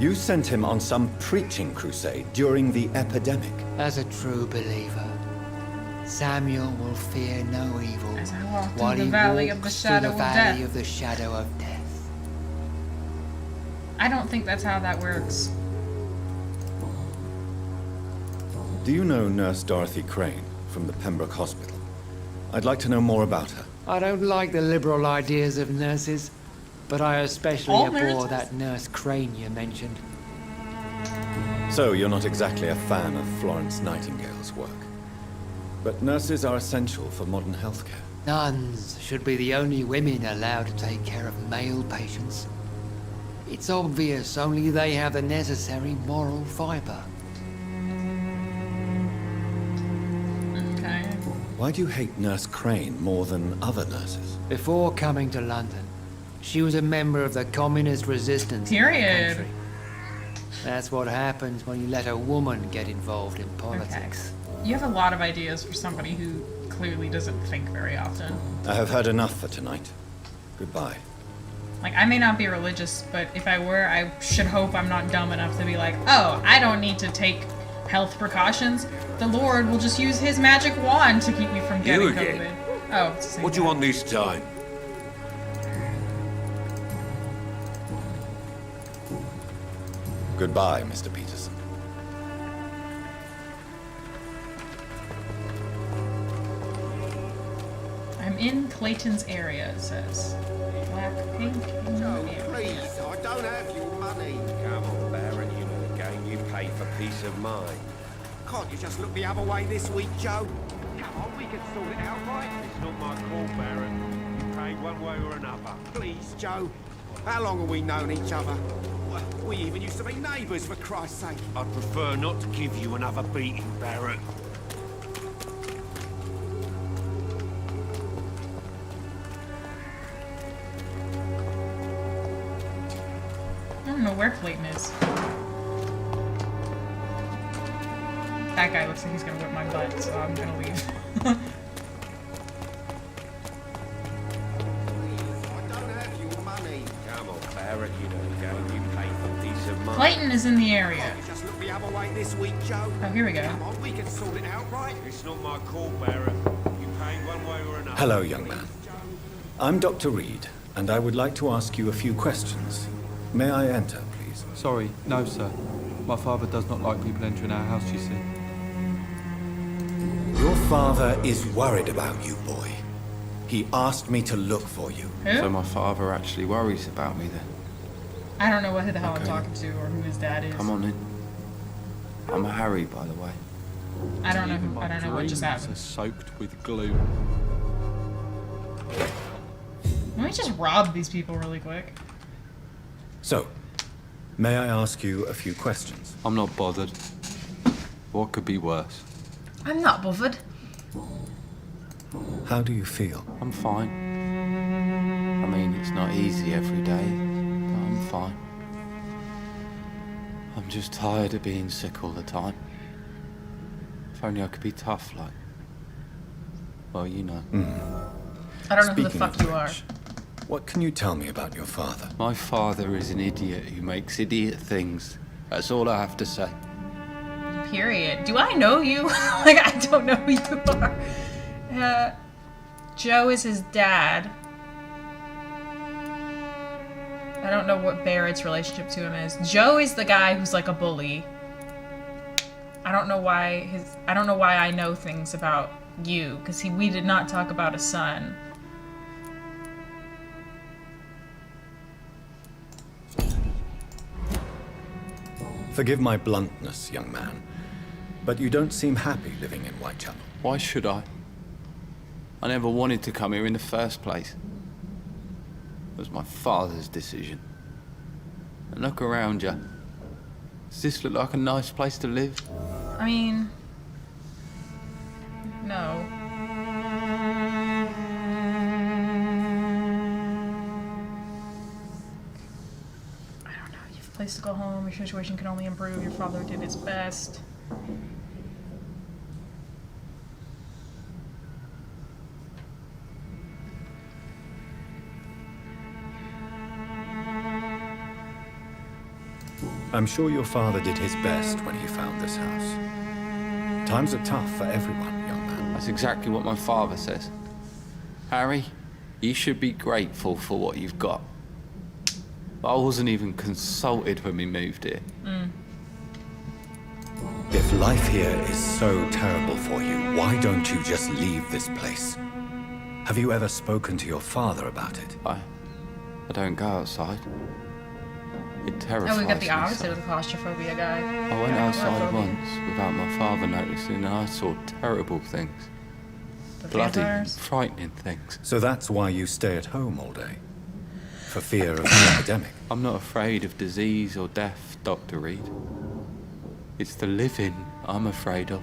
You sent him on some preaching crusade during the epidemic. As a true believer, Samuel will fear no evil As I walk while through he the valley of the walks through shadow the of valley death. of the shadow of death. I don't think that's how that works. Do you know Nurse Dorothy Crane from the Pembroke Hospital? I'd like to know more about her. I don't like the liberal ideas of nurses, but I especially All abhor nurses? that Nurse Crane you mentioned. So you're not exactly a fan of Florence Nightingale's work. But nurses are essential for modern healthcare. Nuns should be the only women allowed to take care of male patients. It's obvious only they have the necessary moral fiber. Okay. Why do you hate Nurse Crane more than other nurses? Before coming to London, she was a member of the communist resistance in the Period. country. That's what happens when you let a woman get involved in politics. Okay. You have a lot of ideas for somebody who clearly doesn't think very often. I have heard enough for tonight. Goodbye. Like, I may not be religious, but if I were, I should hope I'm not dumb enough to be like, oh, I don't need to take health precautions. The Lord will just use his magic wand to keep me from getting again? COVID. Oh, it's the same What do you guy. want this time? Goodbye, Mr. Peterson. I'm in Clayton's area, it says. Black, pink, Joe, area. please, I don't have your money. Come on, Baron, you know the game. You pay for peace of mind. Can't you just look the other way this week, Joe? Come on, we can sort it out, right? It's not my call, Baron. You pay one way or another. Please, Joe. How long have we known each other? Well, we even used to be neighbours, for Christ's sake. I'd prefer not to give you another beating, Baron. I don't know where Clayton is. That guy looks like he's gonna whip my butt, so I'm gonna leave. I don't have your money. Come on, Baron, you know the game. You pay for peace of mind. Clayton is in the area. Can't you just look the other way this week, Joe? Oh, here we go. Come on, we can sort it out, right? It's not my call, Baron. You pay one way or another. Hello, young man. I'm Dr. Reed, and I would like to ask you a few questions. May I enter, please? Sorry, no, sir. My father does not like people entering our house, you see. Your father is worried about you, boy. He asked me to look for you. Who? So my father actually worries about me then. I don't know what the hell I'm Okay. talking to or who his dad is. Come on in. I'm a Harry, by the way. I don't know Even who. my I don't know what just dreams happened. are soaked with glue. Let me just rob these people really quick. So, may I ask you a few questions? I'm not bothered. What could be worse? I'm not bothered. How do you feel? I'm fine. I mean, it's not easy every day, but I'm fine. I'm just tired of being sick all the time. If only I could be tough, like... Well, you know. I don't know who the Speaking fuck of you are. which, what can you tell me about your father? My father is an idiot who makes idiot things. That's all I have to say. Period. Do I know you? Like, I don't know who you are. Joe is his dad. I don't know what Barrett's relationship to him is. Joe is the guy who's like a bully. I don't know why I know things about you, because we did not talk about a son. Forgive my bluntness, young man, but you don't seem happy living in Whitechapel. Why should I? I never wanted to come here in the first place. It was my father's decision. And look around you. Does this look like a nice place to live? I mean, no. I don't know. You have a place to go home. Your situation can only improve. Your father did his best. I'm sure your father did his best when he found this house. Times are tough for everyone, young man. That's exactly what my father says. Harry, you should be grateful for what you've got. But I wasn't even consulted when we moved here. If life here is so terrible for you, why don't you just leave this place? Have you ever spoken to your father about it? I don't go outside. It terrifies Oh, we got the me, opposite so. of the claustrophobia guy. I went outside once without my father noticing, and I saw terrible things. The Bloody, vampires? frightening things. So that's why you stay at home all day? For fear of the epidemic? I'm not afraid of disease or death, Dr. Reed. It's the living I'm afraid of.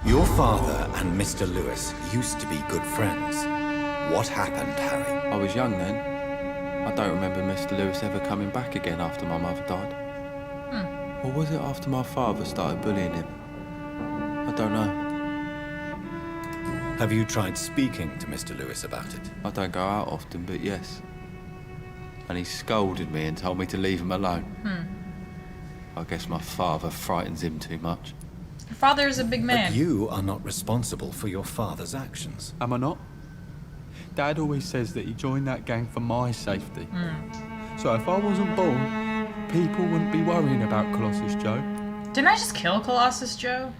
Your father and Mr. Lewis used to be good friends. What happened, Harry? I was young then. I don't remember Mr. Lewis ever coming back again after my mother died. Or was it after my father started bullying him? I don't know. Have you tried speaking to Mr. Lewis about it? I don't go out often, but yes. And he scolded me and told me to leave him alone. I guess my father frightens him too much. Your father is a big man. But you are not responsible for your father's actions. Am I not? Dad always says that he joined that gang for my safety. So if I wasn't born, people wouldn't be worrying about Colossus Joe. Didn't I just kill Colossus Joe?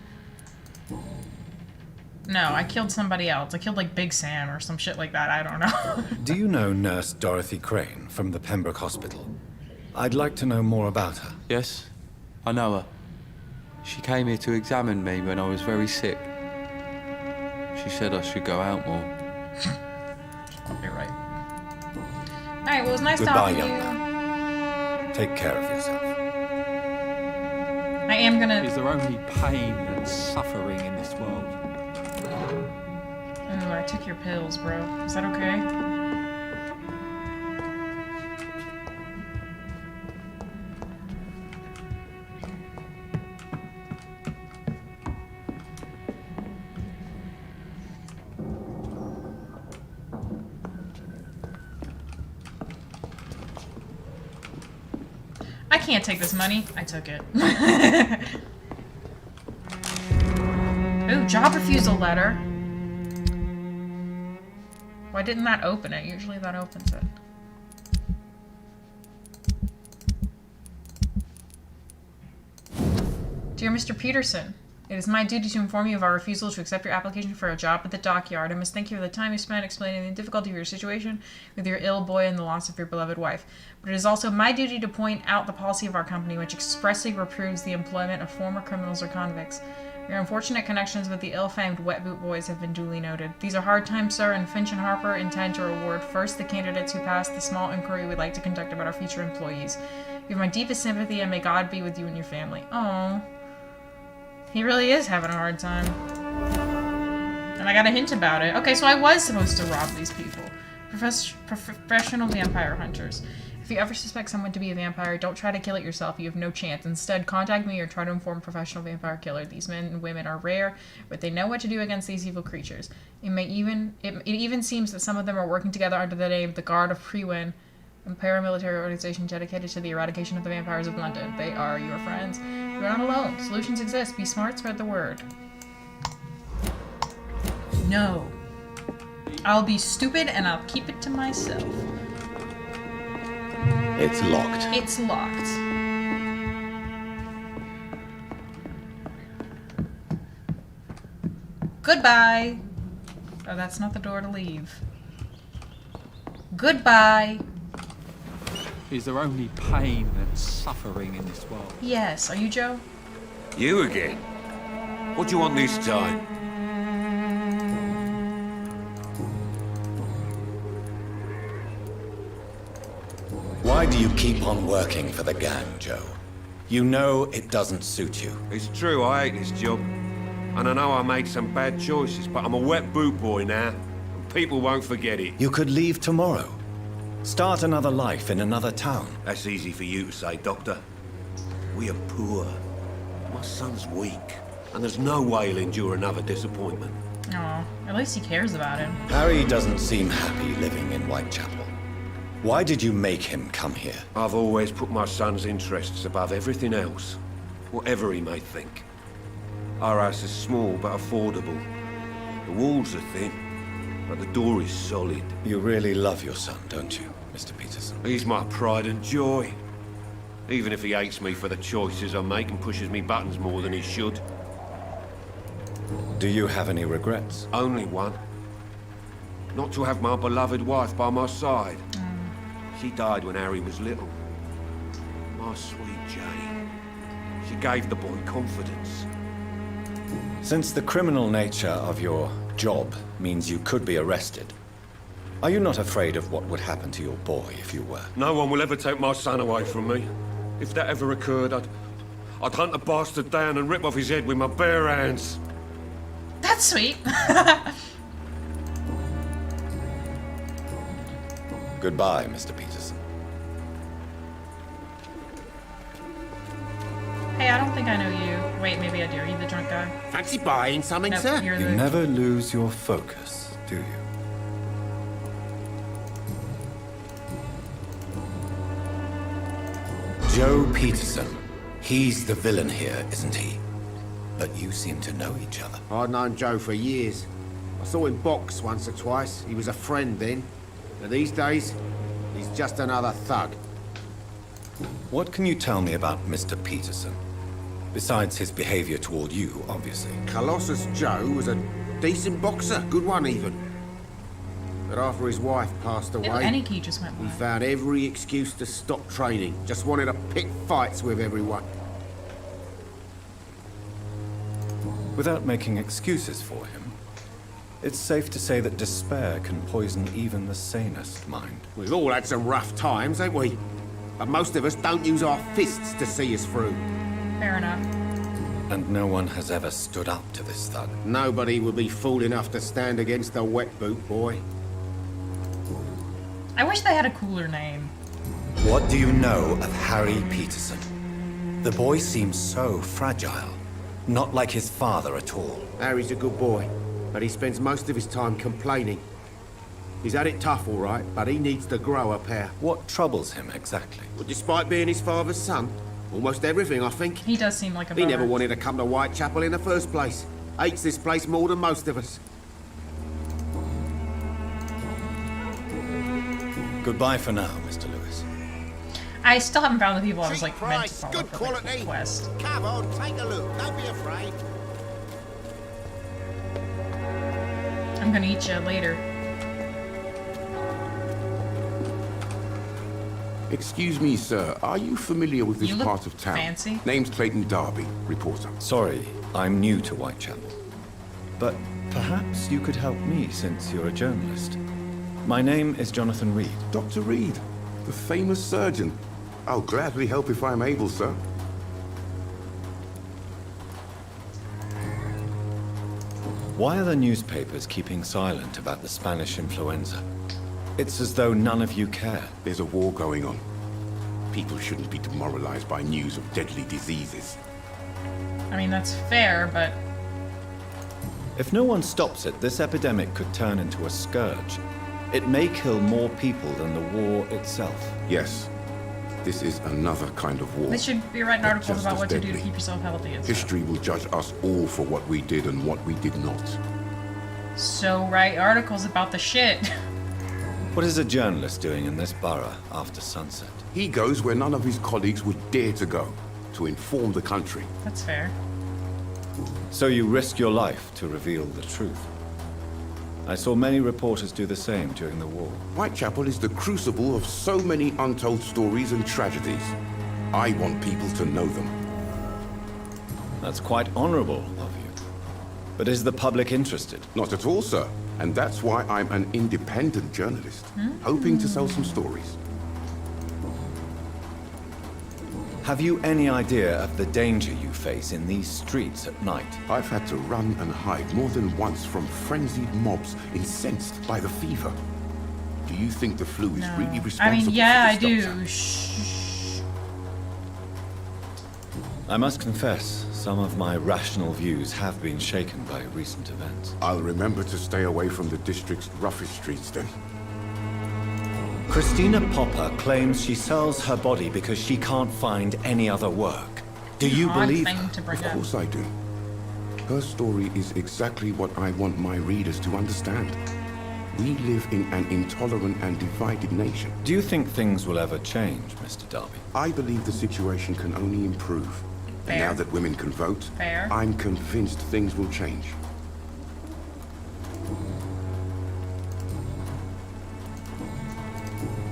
No, I killed somebody else. I killed like Big Sam or some shit like that. I don't know. Do you know Nurse Dorothy Crane from the Pembroke Hospital? I'd like to know more about her. Yes, I know her. She came here to examine me when I was very sick. She said I should go out more. You're right. Alright, well, it was nice Goodbye, talking to young you. man. Take care of yourself. I am gonna... Is there only pain and suffering in this world? Ooh, I took your pills, bro. Is that okay? I can't take this money. I took it. Ooh, job refusal letter. Why didn't that open it? Usually that opens it. Dear Mr. Peterson, it is my duty to inform you of our refusal to accept your application for a job at the dockyard. I must thank you for the time you spent explaining the difficulty of your situation with your ill boy and the loss of your beloved wife. But it is also my duty to point out the policy of our company, which expressly reproves the employment of former criminals or convicts. Your unfortunate connections with the ill-famed Wet Boot Boys have been duly noted. These are hard times, sir, and Finch and Harper intend to reward first the candidates who pass the small inquiry we'd like to conduct about our future employees. You have my deepest sympathy, and may God be with you and your family. Oh, he really is having a hard time. And I got a hint about it. Okay, so I was supposed to rob these people. Professional vampire hunters. If you ever suspect someone to be a vampire, don't try to kill it yourself. You have no chance. Instead, contact me or try to inform a professional vampire killer. These men and women are rare, but they know what to do against these evil creatures. It even seems that some of them are working together under the name the Guard of Prewin, a paramilitary organization dedicated to the eradication of the vampires of London. They are your friends. You're not alone. Solutions exist. Be smart, spread the word. No. I'll be stupid and I'll keep it to myself. It's locked. It's locked. Goodbye. Oh, that's not the door to leave. Goodbye. Is there only pain and suffering in this world? Yes. Are you Joe? You again? What do you want this time? Why do you keep on working for the gang, Joe? You know it doesn't suit you. It's true, I hate this job. And I know I made some bad choices, but I'm a wet boot boy now, and people won't forget it. You could leave tomorrow. Start another life in another town. That's easy for you to say, Doctor. We are poor. My son's weak, and there's no way he'll endure another disappointment. Oh, at least he cares about him. Harry doesn't seem happy living in Whitechapel. Why did you make him come here? I've always put my son's interests above everything else, whatever he may think. Our house is small but affordable. The walls are thin, but the door is solid. You really love your son, don't you, Mr. Peterson? He's my pride and joy. Even if he hates me for the choices I make and pushes me buttons more than he should. Do you have any regrets? Only one. Not to have my beloved wife by my side. She died when Harry was little. My sweet Jane. She gave the boy confidence. Since the criminal nature of your job means you could be arrested, are you not afraid of what would happen to your boy if you were? No one will ever take my son away from me. If that ever occurred, I'd hunt the bastard down and rip off his head with my bare hands. That's sweet. Goodbye, Mr. Peterson. Hey, I don't think I know you. Wait, maybe I do. Are you the drunk guy? Fancy buying something, Nope, sir? you're You the... never lose your focus, do you? Joe Peterson. He's the villain here, isn't he? But you seem to know each other. I'd known Joe for years. I saw him box once or twice. He was a friend then. But these days, he's just another thug. What can you tell me about Mr. Peterson? Besides his behavior toward you, obviously. Colossus Joe was a decent boxer, good one even. But after his wife passed away, Any key just went he by. found every excuse to stop training. Just wanted to pick fights with everyone. Without making excuses for him, it's safe to say that despair can poison even the sanest mind. We've all had some rough times, ain't we? But most of us don't use our fists to see us through. Fair enough. And no one has ever stood up to this thug. Nobody would be fool enough to stand against a wet boot boy. I wish they had a cooler name. What do you know of Harry Peterson? The boy seems so fragile. Not like his father at all. Harry's a good boy, but he spends most of his time complaining. He's had it tough, all right, but he needs to grow a pair. What troubles him exactly? Well, despite being his father's son, almost everything, I think. He does seem like a He bummer. never wanted to come to Whitechapel in the first place. Hates this place more than most of us. Goodbye for now, Mr. Lewis. I still haven't found the people I was like meant to Price, follow good for like, the quality. quest. Come on, take a look. Don't be afraid. I'm gonna eat you later. Excuse me, sir. Are you familiar with this You look part of town? fancy. Name's Clayton Darby, reporter. Sorry, I'm new to Whitechapel. But perhaps you could help me since you're a journalist. My name is Jonathan Reed. Dr. Reed, the famous surgeon. I'll gladly help if I'm able, sir. Why are the newspapers keeping silent about the Spanish influenza? It's as though none of you care. There's a war going on. People shouldn't be demoralized by news of deadly diseases. I mean, that's fair, but If no one stops it, this epidemic could turn into a scourge. It may kill more people than the war itself. Yes, this is another kind of war. they should be writing but articles just about as what to do to deadly. keep yourself healthy and stuff. History will judge us all for what we did and what we did not. So write articles about the shit. What is a journalist doing in this borough after sunset? He goes where none of his colleagues would dare to go, to inform the country. That's fair. So you risk your life to reveal the truth. I saw many reporters do the same during the war. Whitechapel is the crucible of so many untold stories and tragedies. I want people to know them. That's quite honorable of you. But is the public interested? Not at all, sir. And that's why I'm an independent journalist, hoping to sell some stories. Have you any idea of the danger you face in these streets at night? I've had to run and hide more than once from frenzied mobs incensed by the fever. Do you think the flu is really responsible? I mean, yeah, I for this, Doctor? do. Shh. I must confess, some of my rational views have been shaken by recent events. I'll remember to stay away from the district's roughest streets then. Christina Popper claims she sells her body because she can't find any other work. Do you believe her? Of course I do. Her story is exactly what I want my readers to understand. We live in an intolerant and divided nation. Do you think things will ever change, Mr. Darby? I believe the situation can only improve. And now that women can vote, I'm convinced things will change.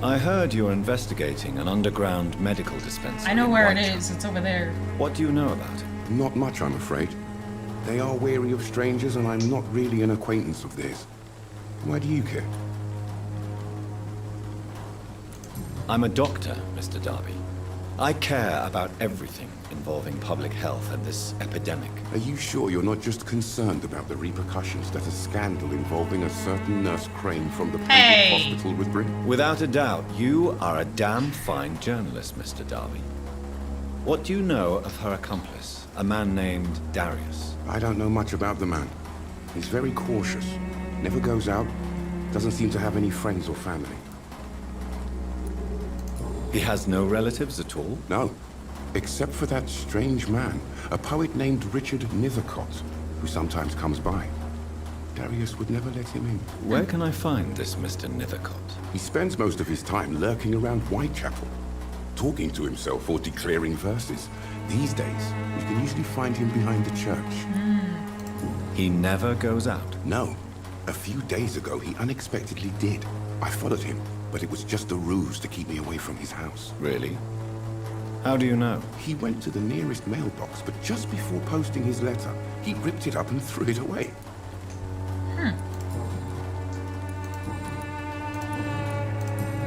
I heard you're investigating an underground medical dispensary. I know in where it Whitechapel. is. It's over there. What do you know about it? Not much, I'm afraid. They are wary of strangers, and I'm not really an acquaintance of theirs. Why do you care? I'm a doctor, Mr. Darby. I care about everything involving public health and this epidemic. Are you sure you're not just concerned about the repercussions that a scandal involving a certain Nurse Crane from the public hospital would bring? Without a doubt, you are a damn fine journalist, Mr. Darby. What do you know of her accomplice, a man named Darius? I don't know much about the man. He's very cautious, never goes out, doesn't seem to have any friends or family. He has no relatives at all? No, except for that strange man, a poet named Richard Nethercott, who sometimes comes by. Darius would never let him in. Where can I find this Mr. Nethercott? He spends most of his time lurking around Whitechapel, talking to himself or declaring verses. These days, you can usually find him behind the church. He never goes out? No. A few days ago, he unexpectedly did. I followed him, but it was just a ruse to keep me away from his house. Really? How do you know? He went to the nearest mailbox, but just before posting his letter, he ripped it up and threw it away.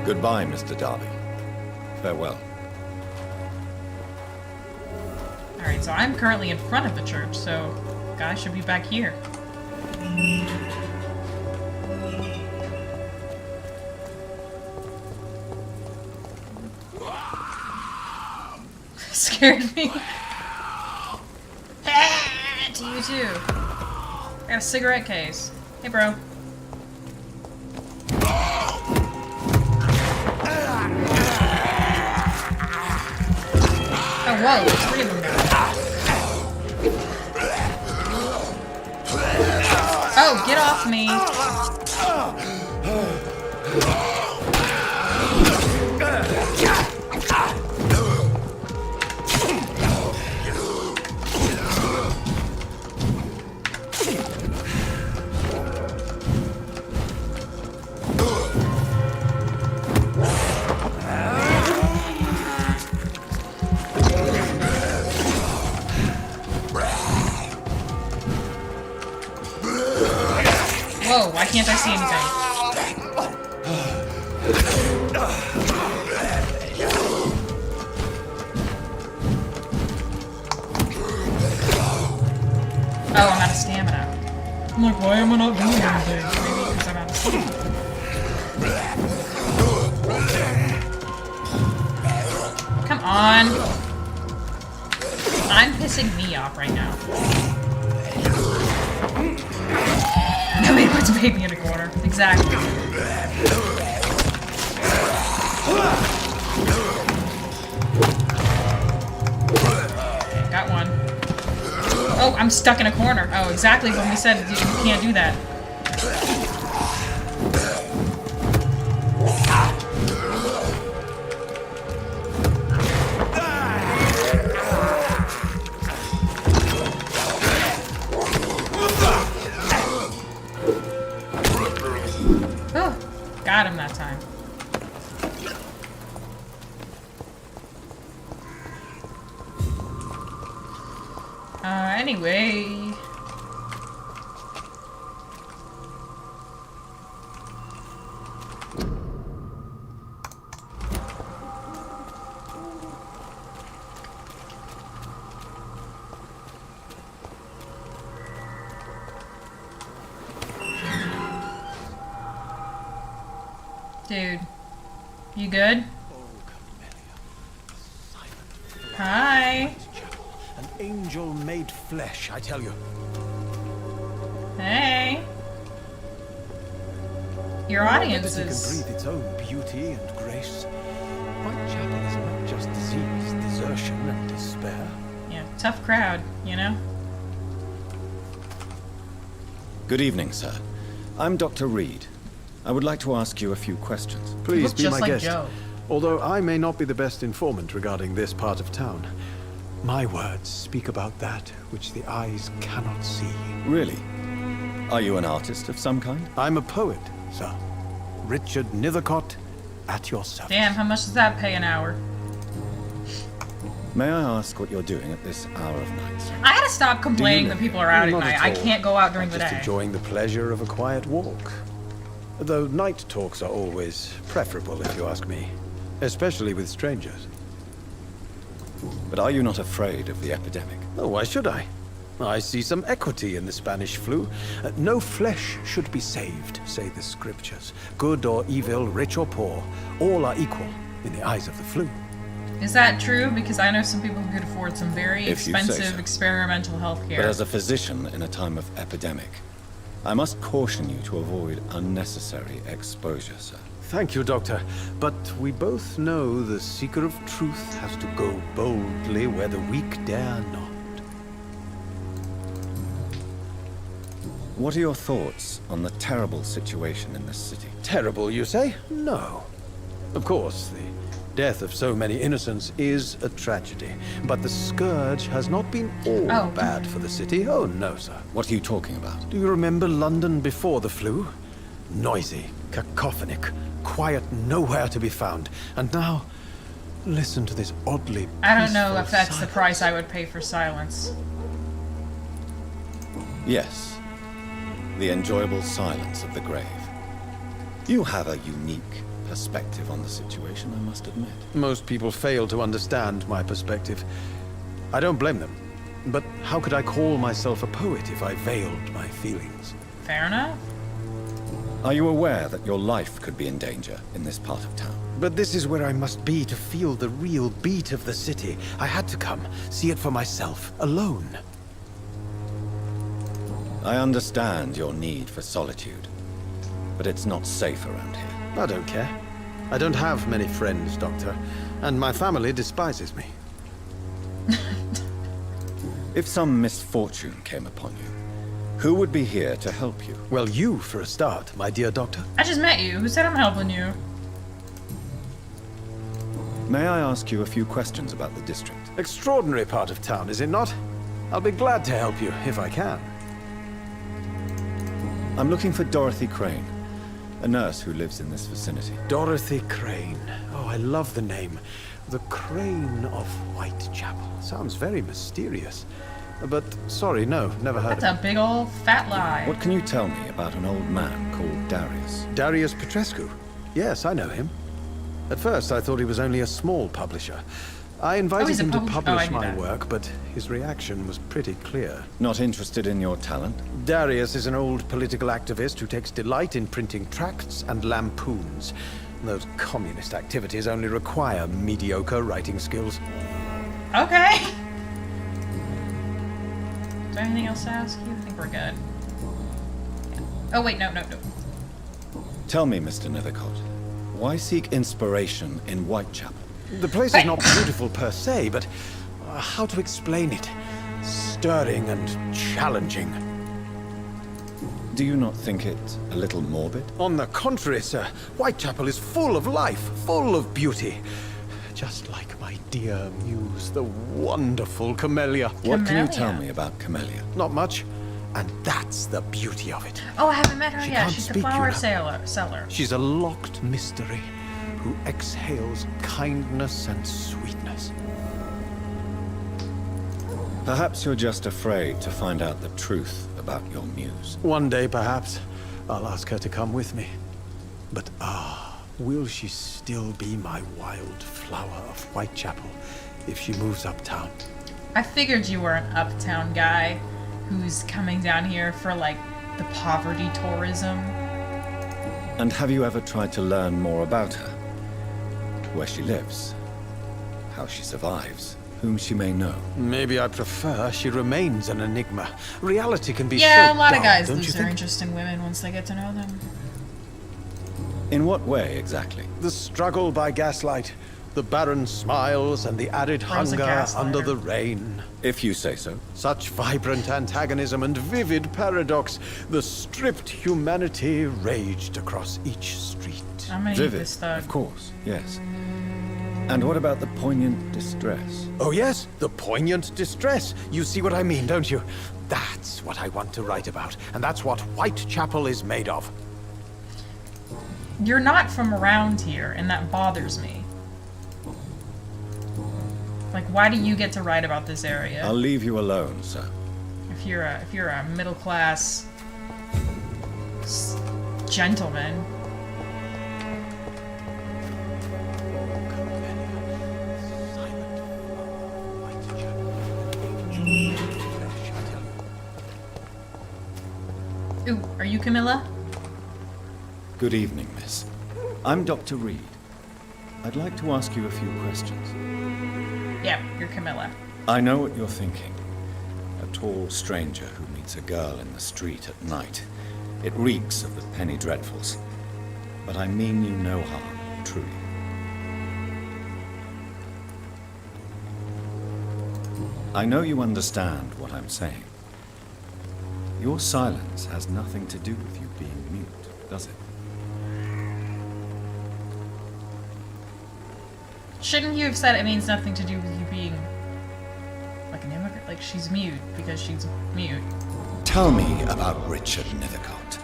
Goodbye, Mr. Darby. Farewell. Alright, so I'm currently in front of the church, so guy should be back here. Scared me. To you too. I got a cigarette case. Hey, bro. Oh, whoa, there's 3 of them now. Oh, get off me. Whoa, why can't I see anything? Oh, I'm out of stamina. I'm like, why am I not doing anything? Maybe because I'm out of stamina. Come on. I'm pissing me off right now. Nobody puts a baby in a corner. Exactly. Got one. Oh, I'm stuck in a corner. Oh, exactly when we said you can't do that. Got him that time. Anyway. Dude, you good? Hi. An angel made flesh, I tell you. Hey. Your audience Can is... breathe its own beauty and grace. Whitechapel is not just disease, desertion, and despair. Yeah, tough crowd, you know? Good evening, sir. I'm Dr. Reed. I would like to ask you a few questions. Please be just my like guest. Joe. Although I may not be the best informant regarding this part of town, my words speak about that which the eyes cannot see. Really? Are you an artist of some kind? I'm a poet, sir. Richard Nethercott, at your service. Damn, how much does that pay an hour? May I ask what you're doing at this hour of night, sir? I gotta stop complaining that people are out at Not night. at I all. can't go out during I'm the just day. enjoying the pleasure of a quiet walk. Though night talks are always preferable, if you ask me. Especially with strangers. But are you not afraid of the epidemic? Oh, why should I? I see some equity in the Spanish flu. No flesh should be saved, say the scriptures. Good or evil, rich or poor, all are equal in the eyes of the flu. Is that true? Because I know some people who could afford some very If you say expensive so. experimental health But care. as a physician in a time of epidemic, I must caution you to avoid unnecessary exposure, sir. Thank you, Doctor. But we both know the seeker of truth has to go boldly where the weak dare not. What are your thoughts on the terrible situation in this city? Terrible, you say? No. Of course, the death of so many innocents is a tragedy. But the scourge has not been all bad for the city. Oh, no, sir. What are you talking about? Do you remember London before the flu? Noisy, cacophonic, quiet, nowhere to be found. And now, listen to this oddly I don't know peaceful if that's the silence. price I would pay for silence. Yes. The enjoyable silence of the grave. You have a unique perspective on the situation, I must admit. Most people fail to understand my perspective. I don't blame them. But how could I call myself a poet if I veiled my feelings? Fair enough. Are you aware that your life could be in danger in this part of town? But this is where I must be to feel the real beat of the city. I had to come, see it for myself, alone. I understand your need for solitude, but it's not safe around here. I don't care. I don't have many friends, Doctor, and my family despises me. If some misfortune came upon you, who would be here to help you? Well, you, for a start, my dear Doctor. I just met you. Who said I'm helping you? May I ask you a few questions about the district? Extraordinary part of town, is it not? I'll be glad to help you, if I can. I'm looking for Dorothy Crane, a nurse who lives in this vicinity. Dorothy Crane. Oh, I love the name. The Crane of Whitechapel. Sounds very mysterious. But, sorry, no, never heard That's of a big old fat lie. What can you tell me about an old man called Darius? Darius Petrescu. Yes, I know him. At first, I thought he was only a small publisher. I invited he's a him to publisher. publish I knew my that. work, but his reaction was pretty clear. Not interested in your talent? Darius is an old political activist who takes delight in printing tracts and lampoons. Those communist activities only require mediocre writing skills. Okay. Is there anything else to ask you? I think we're good. Yeah. Oh, wait, no. Tell me, Mr. Nethercott, why seek inspiration in Whitechapel? The place is not beautiful per se, but how to explain it? Stirring and challenging. Do you not think it a little morbid? On the contrary, sir. Whitechapel is full of life, full of beauty. Just like my dear muse, the wonderful Camellia. What can you tell me about Camellia? Not much. And that's the beauty of it. Oh, I haven't met her She yet. can't She's the speak, you flower know. seller. She's a locked mystery who exhales kindness and sweetness. Perhaps you're just afraid to find out the truth about your muse. One day, perhaps, I'll ask her to come with me. But will she still be my wild flower of Whitechapel if she moves uptown? I figured you were an uptown guy who's coming down here for, like, the poverty tourism. And have you ever tried to learn more about her? Where she lives, how she survives, whom she may know? Maybe I prefer she remains an enigma. Reality can be Yeah, so a lot dull, of guys don't lose you their think? interest in women once they get to know them. In what way, exactly? The struggle by gaslight, the barren smiles and the added Rose a hunger gaslighter. under the rain. If you say so. Such vibrant antagonism and vivid paradox. The stripped humanity raged across each street. I'm gonna eat Vivid, this thug. of course, yes. And what about the poignant distress? Oh yes, the poignant distress. You see what I mean, don't you? That's what I want to write about, and that's what Whitechapel is made of. You're not from around here, and that bothers me. Like, why do you get to write about this area? I'll leave you alone, sir. If you're a middle class gentleman. Ooh, are you Camilla? Good evening, miss. I'm Dr. Reed. I'd like to ask you a few questions. Yeah, you're Camilla. I know what you're thinking. A tall stranger who meets a girl in the street at night. It reeks of the penny dreadfuls. But I mean you no harm, truly. I know you understand what I'm saying. Your silence has nothing to do with you being mute, does it? Shouldn't you have said it means nothing to do with you being like an immigrant? Like, she's mute because she's mute. Tell me about Richard Nethercott.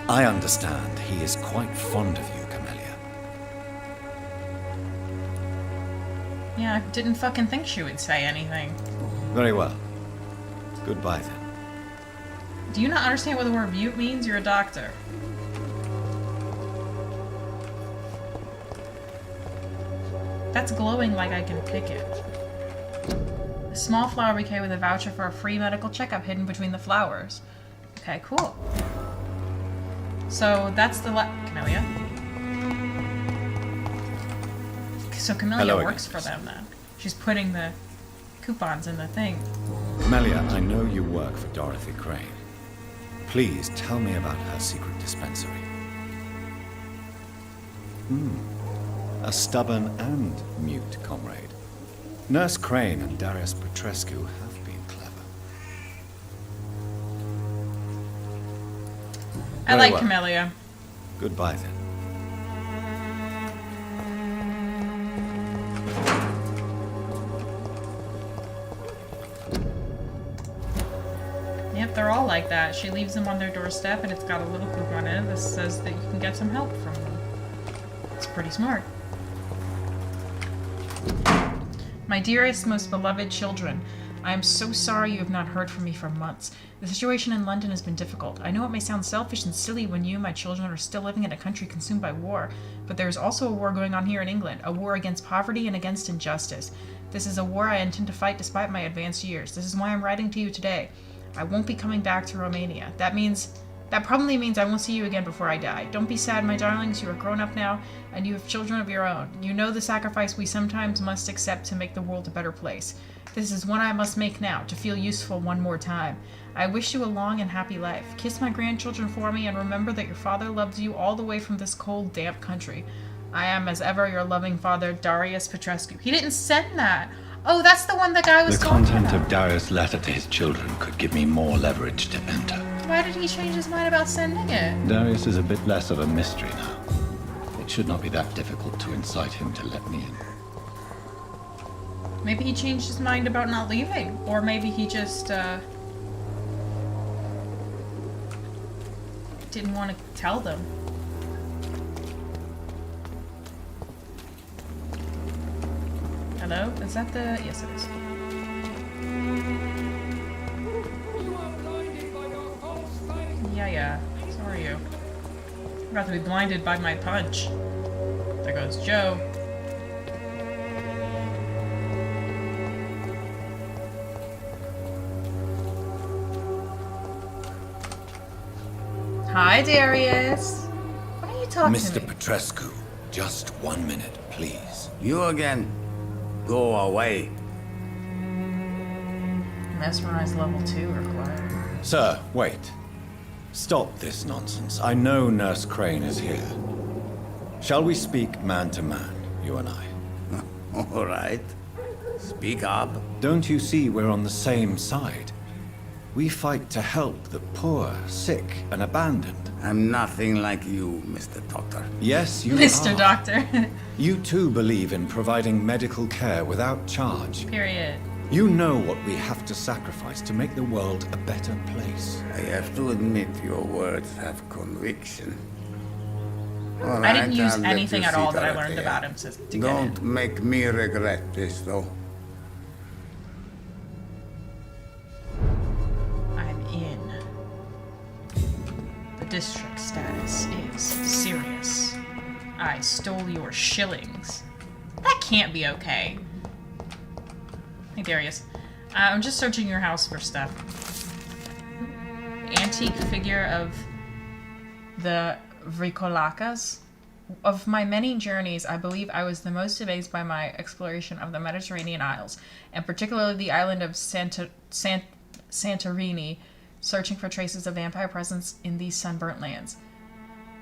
I understand he is quite fond of you, Camellia. Yeah, I didn't fucking think she would say anything. Very well. Goodbye then. Do you not understand what the word mute means? You're a doctor. That's glowing like I can pick it. A small flower bouquet with a voucher for a free medical checkup hidden between the flowers. Okay, cool. So that's the Camellia. So Camellia Hello works again, for them then. She's putting the coupons in the thing. Camellia, I know you work for Dorothy Crane. Please tell me about her secret dispensary. A stubborn and mute comrade. Nurse Crane and Darius Petrescu have been clever. I Very like well. Camellia. Goodbye then. Yep, they're all like that. She leaves them on their doorstep and it's got a little coupon in it that says that you can get some help from them. It's pretty smart. My dearest, most beloved children, I am so sorry you have not heard from me for months. The situation in London has been difficult. I know it may sound selfish and silly when you, my children, are still living in a country consumed by war, but there is also a war going on here in England, a war against poverty and against injustice. This is a war I intend to fight despite my advanced years. This is why I'm writing to you today. I won't be coming back to Romania. That probably means I won't see you again before I die. Don't be sad, my darlings. You are grown up now, and you have children of your own. You know the sacrifice we sometimes must accept to make the world a better place. This is one I must make now, to feel useful one more time. I wish you a long and happy life. Kiss my grandchildren for me, and remember that your father loves you all the way from this cold, damp country. I am, as ever, your loving father, Darius Petrescu. He didn't send that. Oh, that's the one the guy was The talking content about. of Darius' letter to his children could give me more leverage to enter. Why did he change his mind about sending it? Darius is a bit less of a mystery now. It should not be that difficult to incite him to let me in. Maybe he changed his mind about not leaving. Or maybe he just, didn't want to tell them. Hello? Is that the... Yes, it is. Yeah. So are you. I'm about to be blinded by my punch. There goes Joe. Hi, Darius. What are you talking Mr. to me? Petrescu, just 1 minute, please. You again? Go away. Mesmerize level 2 required. Sir, wait. Stop this nonsense. I know Nurse Crane is here. Shall we speak man to man, you and I? All right. Speak up. Don't you see we're on the same side? We fight to help the poor, sick, and abandoned. I'm nothing like you, Mr. Doctor. Yes, you Mr. are. Doctor. You too believe in providing medical care without charge. Period. You know what we have to sacrifice to make the world a better place. I have to admit your words have conviction. All I didn't right, use I'll let anything you at all sit that I right learned there. about him to get Don't in. make me regret this, though. I'm in. The district status is serious. I stole your shillings. That can't be okay. Hey, Darius. I'm just searching your house for stuff. Antique figure of the Vrikolacas. Of my many journeys, I believe I was the most amazed by my exploration of the Mediterranean Isles, and particularly the island of Santorini, searching for traces of vampire presence in these sunburnt lands.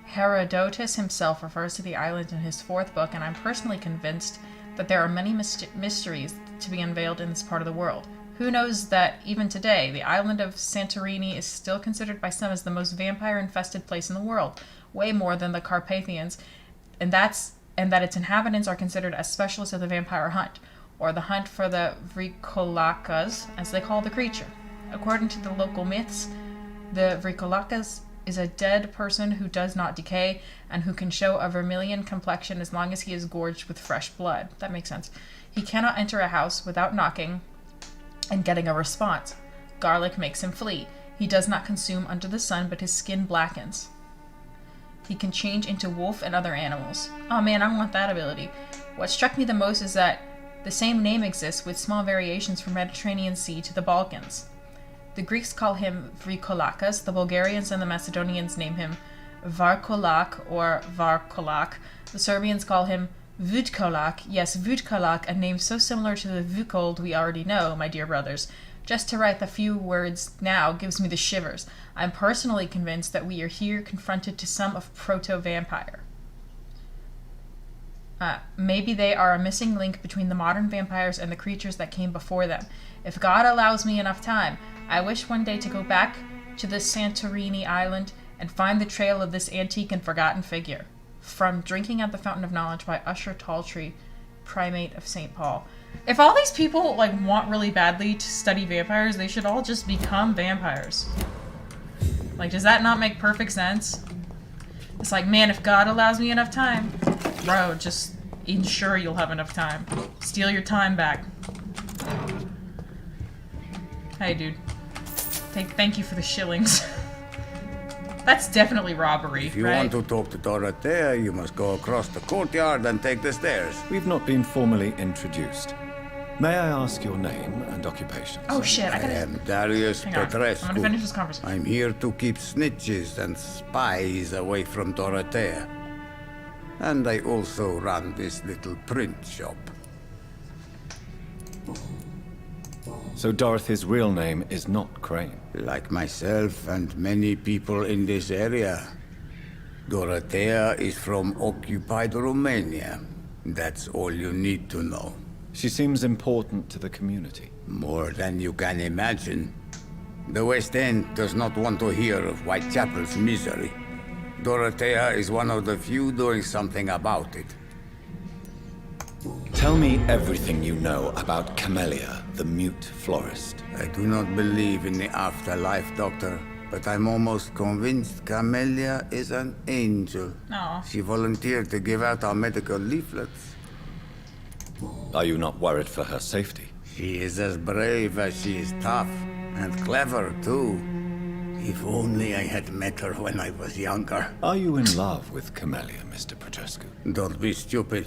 Herodotus himself refers to the island in his 4th book, and I'm personally convinced that there are many mysteries to be unveiled in this part of the world. Who knows that even today, the island of Santorini is still considered by some as the most vampire-infested place in the world, way more than the Carpathians, and that its inhabitants are considered as specialists of the vampire hunt, or the hunt for the Vrikolacas, as they call the creature. According to the local myths, the Vrikolacas is a dead person who does not decay, and who can show a vermilion complexion as long as he is gorged with fresh blood. That makes sense. He cannot enter a house without knocking and getting a response. Garlic makes him flee. He does not consume under the sun, but his skin blackens. He can change into wolf and other animals. Oh man, I want that ability. What struck me the most is that the same name exists with small variations from Mediterranean Sea to the Balkans. The Greeks call him Vrikolacas, the Bulgarians and the Macedonians name him Varkolak or Varkolak. The Serbians call him Vudkolak. Yes, Vudkolak, a name so similar to the Vukold we already know, my dear brothers. Just to write the few words now gives me the shivers. I'm personally convinced that we are here confronted to some of proto-vampire. Maybe they are a missing link between the modern vampires and the creatures that came before them. If God allows me enough time, I wish one day to go back to the Santorini island and find the trail of this antique and forgotten figure. From Drinking at the Fountain of Knowledge by Usher Talltree, Primate of St. Paul. If all these people want really badly to study vampires, they should all just become vampires. Does that not make perfect sense? It's like, man, if God allows me enough time, bro, just ensure you'll have enough time. Steal your time back. Hey, dude. Thank you for the shillings. That's definitely robbery, If you right? want to talk to Dorothea, you must go across the courtyard and take the stairs. We've not been formally introduced. May I ask your name and occupation? Oh shit, I I gotta... am Darius Hang on, Petrescu. I'm gonna finish this conversation. I'm here to keep snitches and spies away from Dorothea. And I also run this little print shop. So Dorothy's real name is not Crane? Like myself and many people in this area. Dorothea is from occupied Romania. That's all you need to know. She seems important to the community. More than you can imagine. The West End does not want to hear of Whitechapel's misery. Dorothea is one of the few doing something about it. Tell me everything you know about Camellia, the mute florist. I do not believe in the afterlife, Doctor. But I'm almost convinced Camellia is an angel. Aw. She volunteered to give out our medical leaflets. Are you not worried for her safety? She is as brave as she is tough, and clever too. If only I had met her when I was younger. Are you in love with Camellia, Mr. Petrescu? Don't be stupid.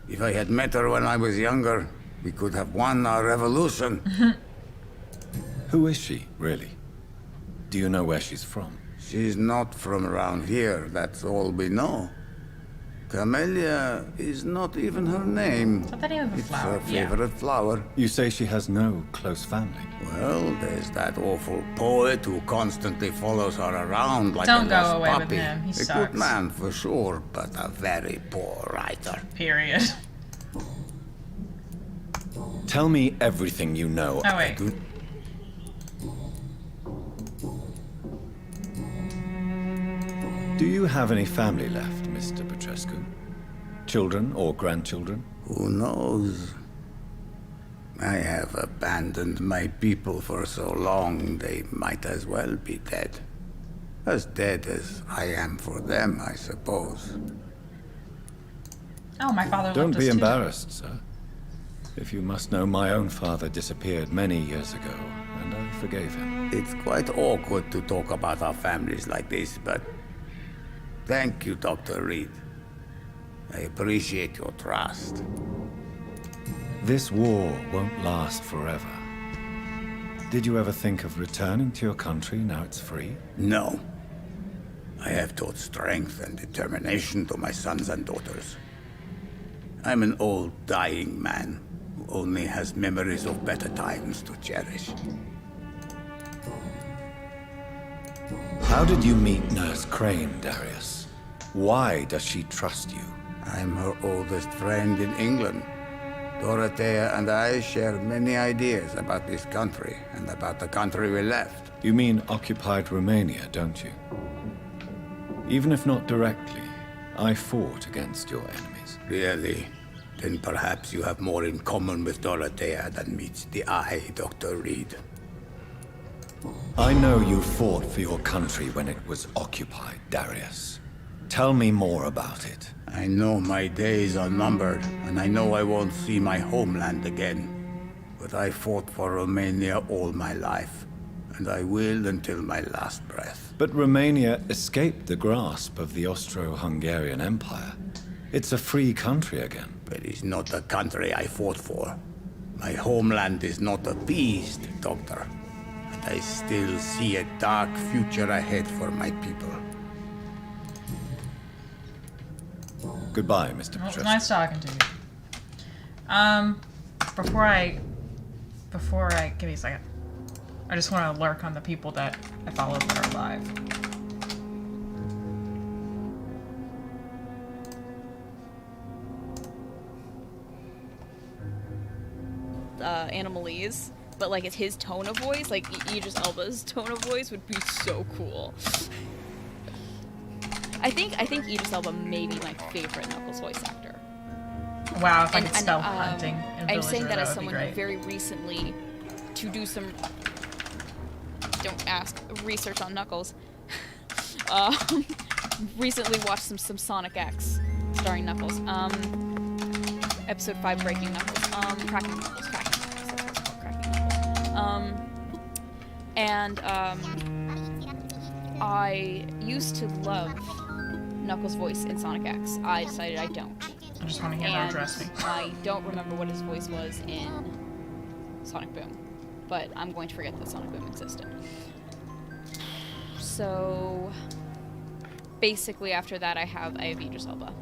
If I had met her when I was younger, we could have won our revolution. Who is she, really? Do you know where she's from? She's not from around here, that's all we know. Camellia is not even her name. Is that the name of a It's flower? her favorite flower. You say she has no close family? Well, there's that awful poet who constantly follows her around like Don't a go lost away with puppy. him. He a sucks. good man for sure, but a very poor writer. Period. Tell me everything you know. Oh, wait. Do you have any family left, Mr. Petrescu? Children or grandchildren? Who knows? I have abandoned my people for so long, they might as well be dead. As dead as I am for them, I suppose. Oh, my father Don't loved be us too. embarrassed, sir. If you must know, my own father disappeared many years ago, and I forgave him. It's quite awkward to talk about our families like this, but thank you, Dr. Reed. I appreciate your trust. This war won't last forever. Did you ever think of returning to your country now it's free? No. I have taught strength and determination to my sons and daughters. I'm an old, dying man who only has memories of better times to cherish. How did you meet Nurse Crane, Darius? Why does she trust you? I'm her oldest friend in England. Dorothea and I share many ideas about this country and about the country we left. You mean occupied Romania, don't you? Even if not directly, I fought against your enemies. Really? Then perhaps you have more in common with Dorothea than meets the eye, Dr. Reed. I know you fought for your country when it was occupied, Darius. Tell me more about it. I know my days are numbered, and I know I won't see my homeland again. But I fought for Romania all my life, and I will until my last breath. But Romania escaped the grasp of the Austro-Hungarian Empire. It's a free country again. But it's not the country I fought for. My homeland is not appeased, Doctor. And I still see a dark future ahead for my people. Goodbye, Mr. Well, Petrescu. nice talking to you. Before I give me a second. I just want to lurk on the people that I follow that are alive. Animalese, but like it's his tone of voice, like Idris Elba's tone of voice would be so cool. I think Idris Elba may be my favorite Knuckles voice actor. Wow, if I could spell hunting in I'm saying Villager, that as would be someone who great. very recently, to do some, don't ask, research on Knuckles, recently watched some Sonic X starring Knuckles. Episode 5, Breaking Knuckles. Cracking Knuckles. That's what it's called, Cracking Knuckles. I used to love Knuckles' voice in Sonic X. I decided I don't. I just want to hear her address me. I don't remember what his voice was in Sonic Boom, but I'm going to forget that Sonic Boom existed. So basically, after that, I have Idris Elba.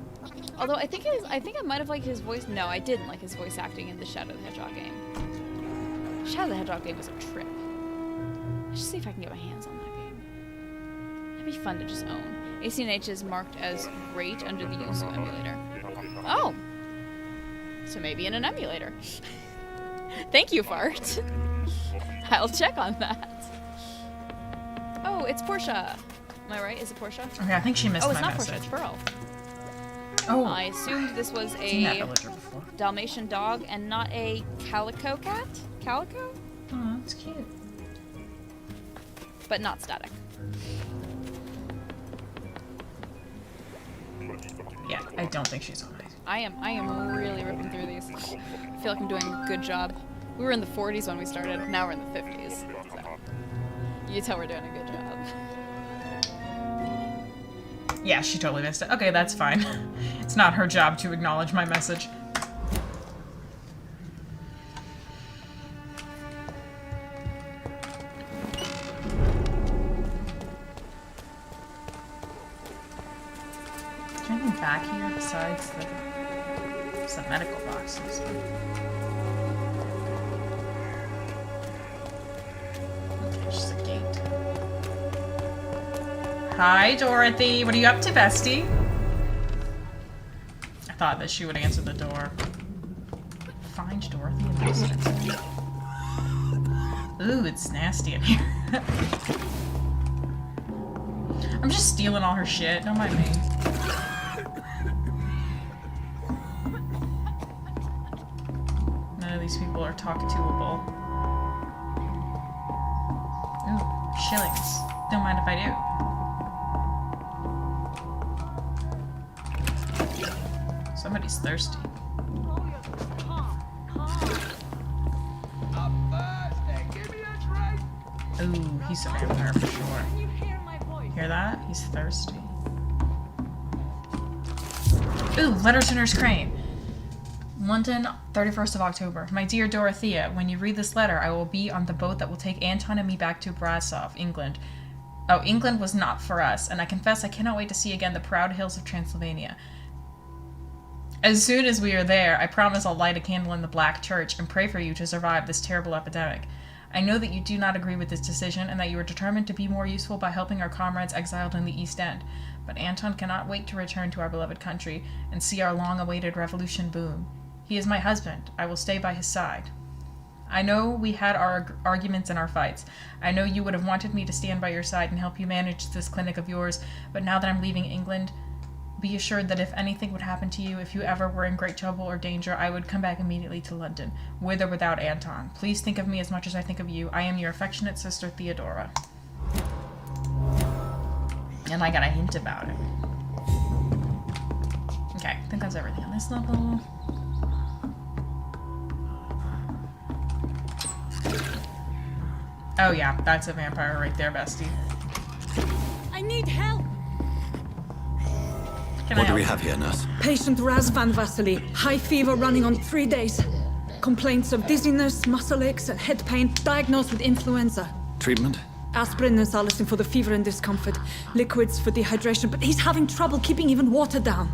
Although I think I might have liked his voice. No, I didn't like his voice acting in the Shadow the Hedgehog game. Shadow the Hedgehog game was a trip. I should see if I can get my hands on that game. That'd be fun to just own. ACNH is marked as great under the Yuzu emulator. Oh! So maybe in an emulator. Thank you, Fart. I'll check on that. Oh, it's Portia. Am I right? Is it Portia? Okay, I think she missed oh, it's my not message. Portia, it's Pearl. Oh. I assumed this was Seen that a villager before. Dalmatian dog and not a calico cat? Calico? Oh, that's cute. but not static. Yeah, I don't think she's on it. I am really ripping through these. I feel like I'm doing a good job. We were in the 40s when we started, now we're in the 50s. So you can tell we're doing a good job. Yeah, she totally missed it. Okay, that's fine. It's not her job to acknowledge my message. Is there anything back here besides some medical boxes? Okay, just a gate. Hi, Dorothy. What are you up to, bestie? I thought that she would answer the door. Find Dorothy in this. Ooh, it's nasty in here. I'm just stealing all her shit. Don't mind me. None of these people are talk-to-able. Ooh, shillings. Don't mind if I do. Somebody's thirsty. Ooh, he's a vampire for sure. Hear that? He's thirsty. Ooh, letter to Nurse Crane. London, 31st of October. My dear Dorothea, when you read this letter, I will be on the boat that will take Anton and me back to Brasov, England. Oh, England was not for us, and I confess I cannot wait to see again the proud hills of Transylvania. As soon as we are there, I promise I'll light a candle in the Black Church and pray for you to survive this terrible epidemic. I know that you do not agree with this decision and that you are determined to be more useful by helping our comrades exiled in the East End. But Anton cannot wait to return to our beloved country and see our long-awaited revolution boom. He is my husband. I will stay by his side. I know we had our arguments and our fights. I know you would have wanted me to stand by your side and help you manage this clinic of yours, but now that I'm leaving England, be assured that if anything would happen to you, if you ever were in great trouble or danger, I would come back immediately to London, with or without Anton. Please think of me as much as I think of you. I am your affectionate sister, Theodora. And I got a hint about it. Okay, I think that's everything on this level. Oh yeah, that's a vampire right there, bestie. I need help! What do we have here, nurse? Patient Raz Van Vasily. High fever running on 3 days. Complaints of dizziness, muscle aches, and head pain. Diagnosed with influenza. Treatment? Aspirin and salicin for the fever and discomfort. Liquids for dehydration, but he's having trouble keeping even water down.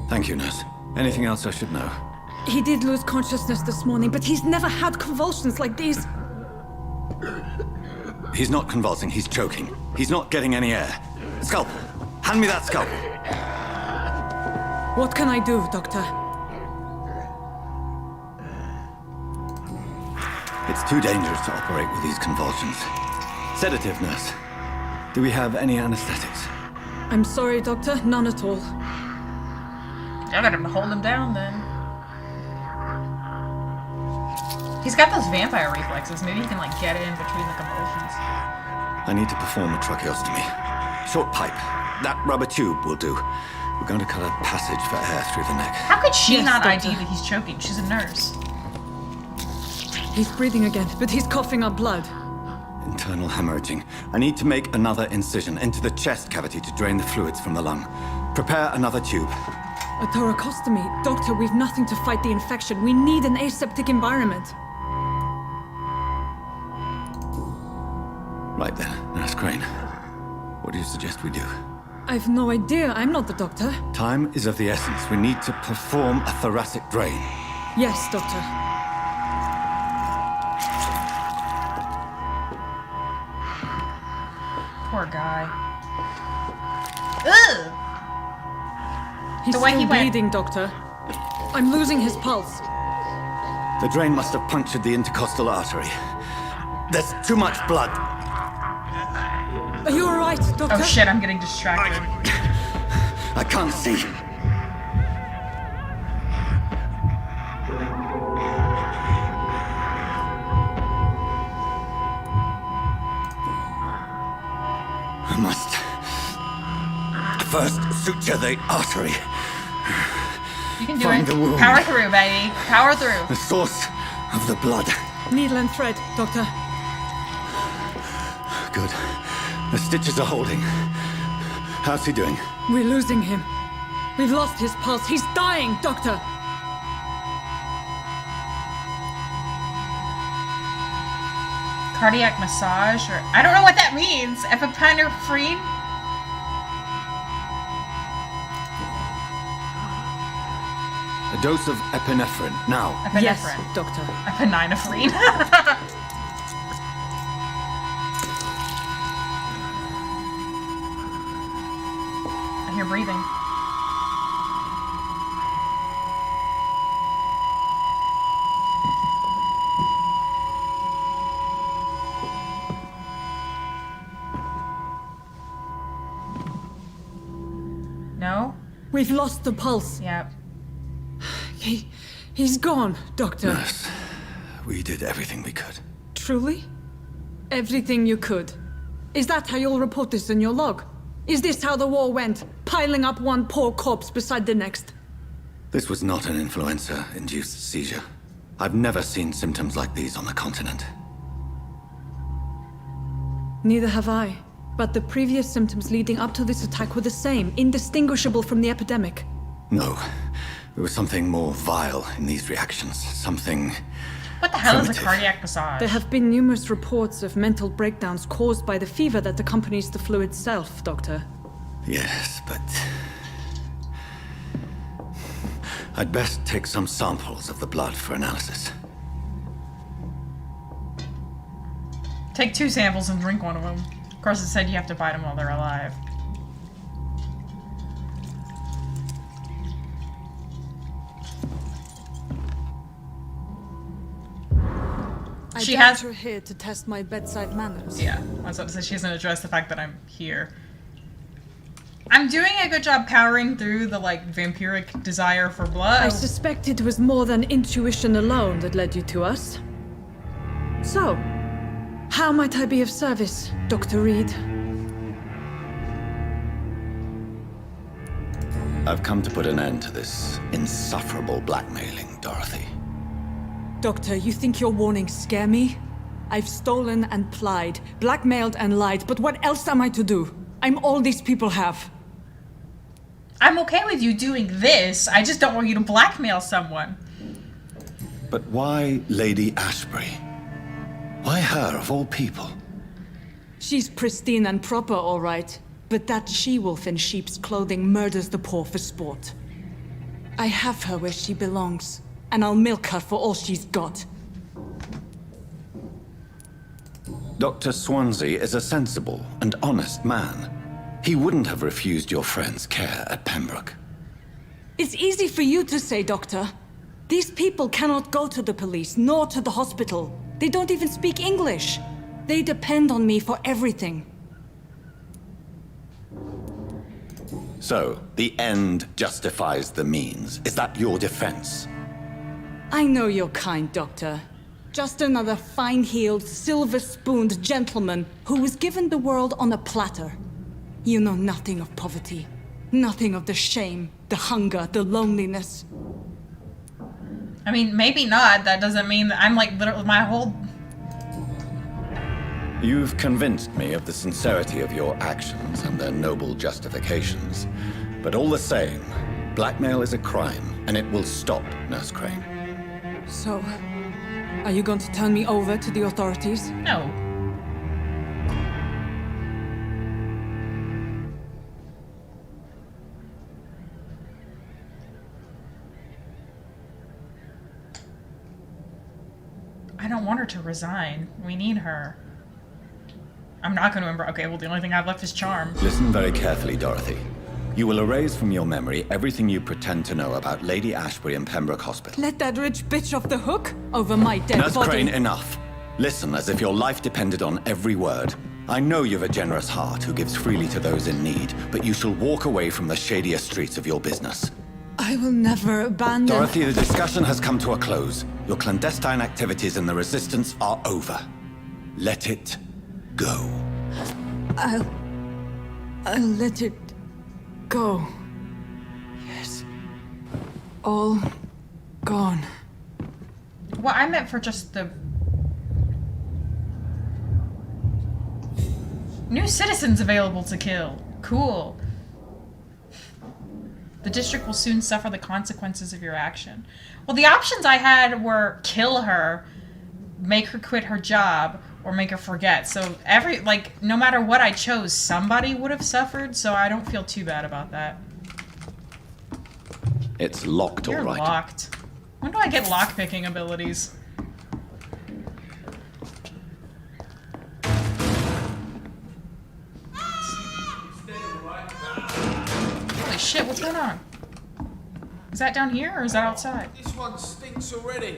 Thank you, nurse. Anything else I should know? He did lose consciousness this morning, but he's never had convulsions like these. He's not convulsing, he's choking. He's not getting any air. Scalpel! Hand me that scalpel! What can I do, Doctor? It's too dangerous to operate with these convulsions. Sedative, nurse. Do we have any anesthetics? I'm sorry, Doctor. None at all. I gotta hold him down then. He's got those vampire reflexes. Maybe he can like get in between the convulsions. I need to perform a tracheostomy. Short pipe. That rubber tube will do. We're going to cut a passage for air through the neck. How could she Yes, not Doctor. ID that he's choking? She's a nurse. He's breathing again, but he's coughing up blood. Internal hemorrhaging. I need to make another incision into the chest cavity to drain the fluids from the lung. Prepare another tube. A thoracostomy. Doctor, we've nothing to fight the infection. We need an aseptic environment. Right then, Nurse Crane. What do you suggest we do? I've no idea. I'm not the doctor. Time is of the essence. We need to perform a thoracic drain. Yes, Doctor. Poor guy. Ugh! He's The way still he went- bleeding, Doctor. I'm losing his pulse. The drain must have punctured the intercostal artery. There's too much blood. Are you all right, Doctor? Oh shit, I'm getting distracted. I can't see. I must first suture the artery. You can do Find it. the wound. Power through, baby. Power through. The source of the blood. Needle and thread, Doctor. Good. The stitches are holding. How's he doing? We're losing him. We've lost his pulse. He's dying, Doctor. Cardiac massage, or I don't know what that means. Epinephrine? A dose of epinephrine, now. Epinephrine. Yes, Doctor. Epinephrine. I hear breathing. No? We've lost the pulse. Yep. He's gone, Doctor. Nurse, we did everything we could. Truly? Everything you could. Is that how you'll report this in your log? Is this how the war went? Piling up one poor corpse beside the next? This was not an influenza-induced seizure. I've never seen symptoms like these on the continent. Neither have I. But the previous symptoms leading up to this attack were the same, indistinguishable from the epidemic. No. There was something more vile in these reactions. Something... What the hell is a primitive. cardiac massage? There have been numerous reports of mental breakdowns caused by the fever that accompanies the flu itself, Doctor. Yes, but... I'd best take some samples of the blood for analysis. Take 2 samples and drink one of them. Of course, it said you have to bite them while they're alive. She has her here to test my bedside manners. Yeah, I was about to say she hasn't addressed the fact that I'm here. I'm doing a good job powering through the, like, vampiric desire for blood. I suspect it was more than intuition alone that led you to us. So, how might I be of service, Dr. Reed? I've come to put an end to this insufferable blackmailing, Dorothy. Doctor, you think your warnings scare me? I've stolen and plied, blackmailed and lied, but what else am I to do? I'm all these people have. I'm okay with you doing this. I just don't want you to blackmail someone. But why Lady Ashbury? Why her, of all people? She's pristine and proper, all right. But that she-wolf in sheep's clothing murders the poor for sport. I have her where she belongs, and I'll milk her for all she's got. Dr. Swansea is a sensible and honest man. He wouldn't have refused your friend's care at Pembroke. It's easy for you to say, Doctor. These people cannot go to the police, nor to the hospital. They don't even speak English. They depend on me for everything. So, the end justifies the means. Is that your defense? I know you're kind, Doctor. Just another fine-heeled, silver-spooned gentleman who was given the world on a platter. You know nothing of poverty. Nothing of the shame, the hunger, the loneliness. I mean, maybe not. That doesn't mean that I'm like literally my whole... You've convinced me of the sincerity of your actions and their noble justifications. But all the same, blackmail is a crime, and it will stop, Nurse Crane. So, are you going to turn me over to the authorities? No. I don't want her to resign. We need her. I'm not going to remember. Okay, well, the only thing I've left is charm. Listen very carefully, Dorothy. You will erase from your memory everything you pretend to know about Lady Ashbury and Pembroke Hospital. Let that rich bitch off the hook over my dead Nurse body. Crane, enough. Listen as if your life depended on every word. I know you've a generous heart who gives freely to those in need, but you shall walk away from the shadier streets of your business. I will never abandon... Dorothy, the discussion has come to a close. Your clandestine activities in the Resistance are over. Let it go. I'll let it go. Yes. All gone. Well, I meant for just the... New citizens available to kill. Cool. The district will soon suffer the consequences of your action. Well, the options I had were kill her, make her quit her job, or make her forget. So no matter what I chose, somebody would have suffered, so I don't feel too bad about that. It's locked, You're all right. locked. When do I get lockpicking abilities? Holy shit, what's going on? Is that down here or is that outside? This one stinks already.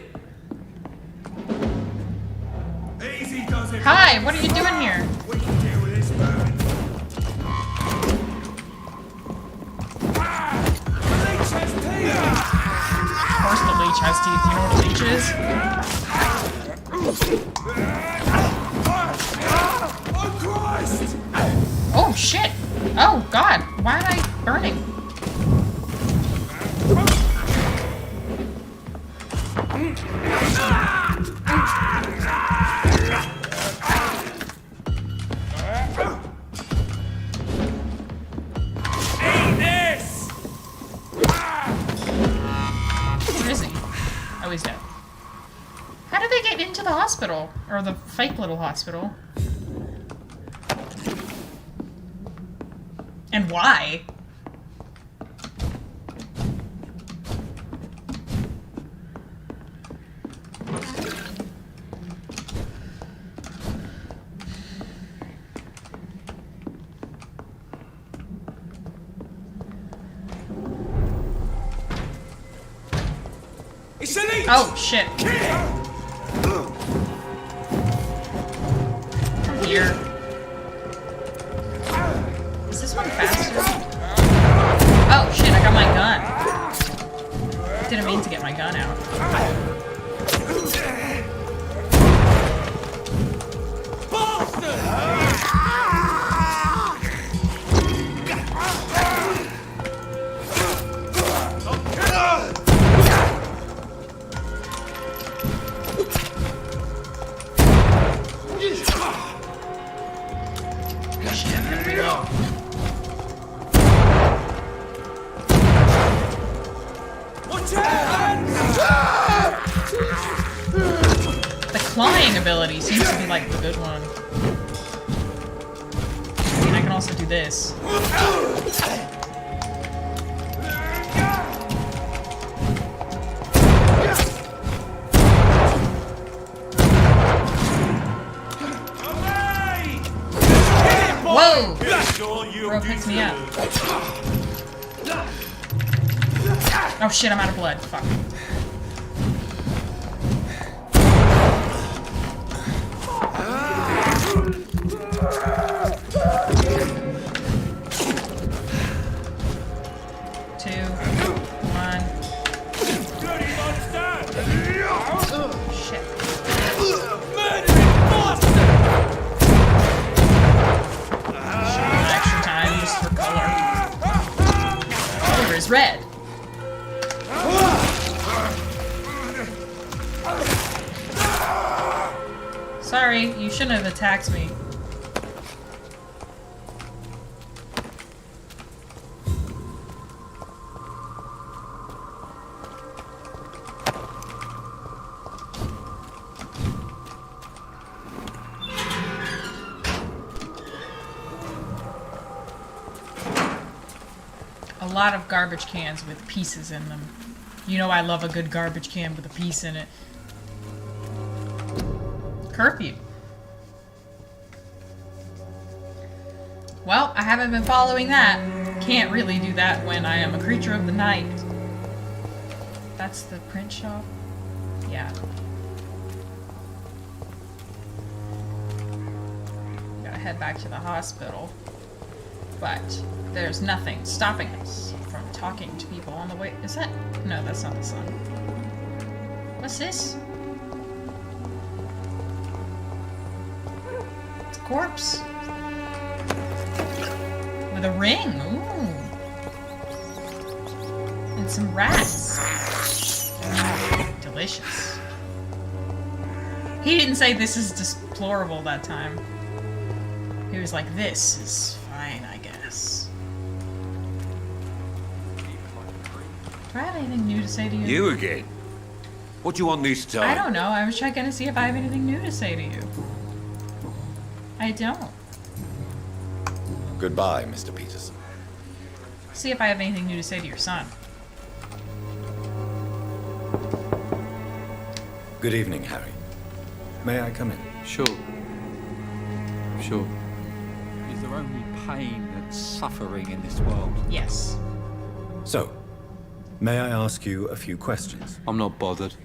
Easy does it. Hi, what are you doing here? We can deal with this bird. Leech has teeth. Of course the leech has teeth. You know what a leech is? Oh Christ! Oh shit! Oh god! Why am I burning? Where is he? Oh, he's dead. How did they get into the hospital? Or the fake little hospital? And why? It's a leech! Oh, shit. Come here. Is this one faster? Oh, shit, I got my gun. Didn't mean to get my gun out. The clawing ability seems to be like the good one. I mean, I can also do this. Whoa! Bro picks me up. Oh shit, I'm out of blood. Fuck. Red. Sorry, you shouldn't have attacked me. A lot of garbage cans with pieces in them. You know I love a good garbage can with a piece in it. Curfew. Well, I haven't been following that. Can't really do that when I am a creature of the night. That's the print shop? Yeah. Gotta head back to the hospital. But there's nothing stopping us from talking to people on the way. Is that? No, that's not the sun. What's this? It's a corpse. With a ring. Ooh. And some rats. Delicious. He didn't say this is deplorable that time. He was like, this is fine, I guess. Do I have anything new to say to you? You again? What do you want this time? I don't know. I was checking to see if I have anything new to say to you. I don't. Goodbye, Mr. Peterson. See if I have anything new to say to your son. Good evening, Harry. May I come in? Sure. Sure. Is there only pain and suffering in this world? Yes. So, may I ask you a few questions? I'm not bothered.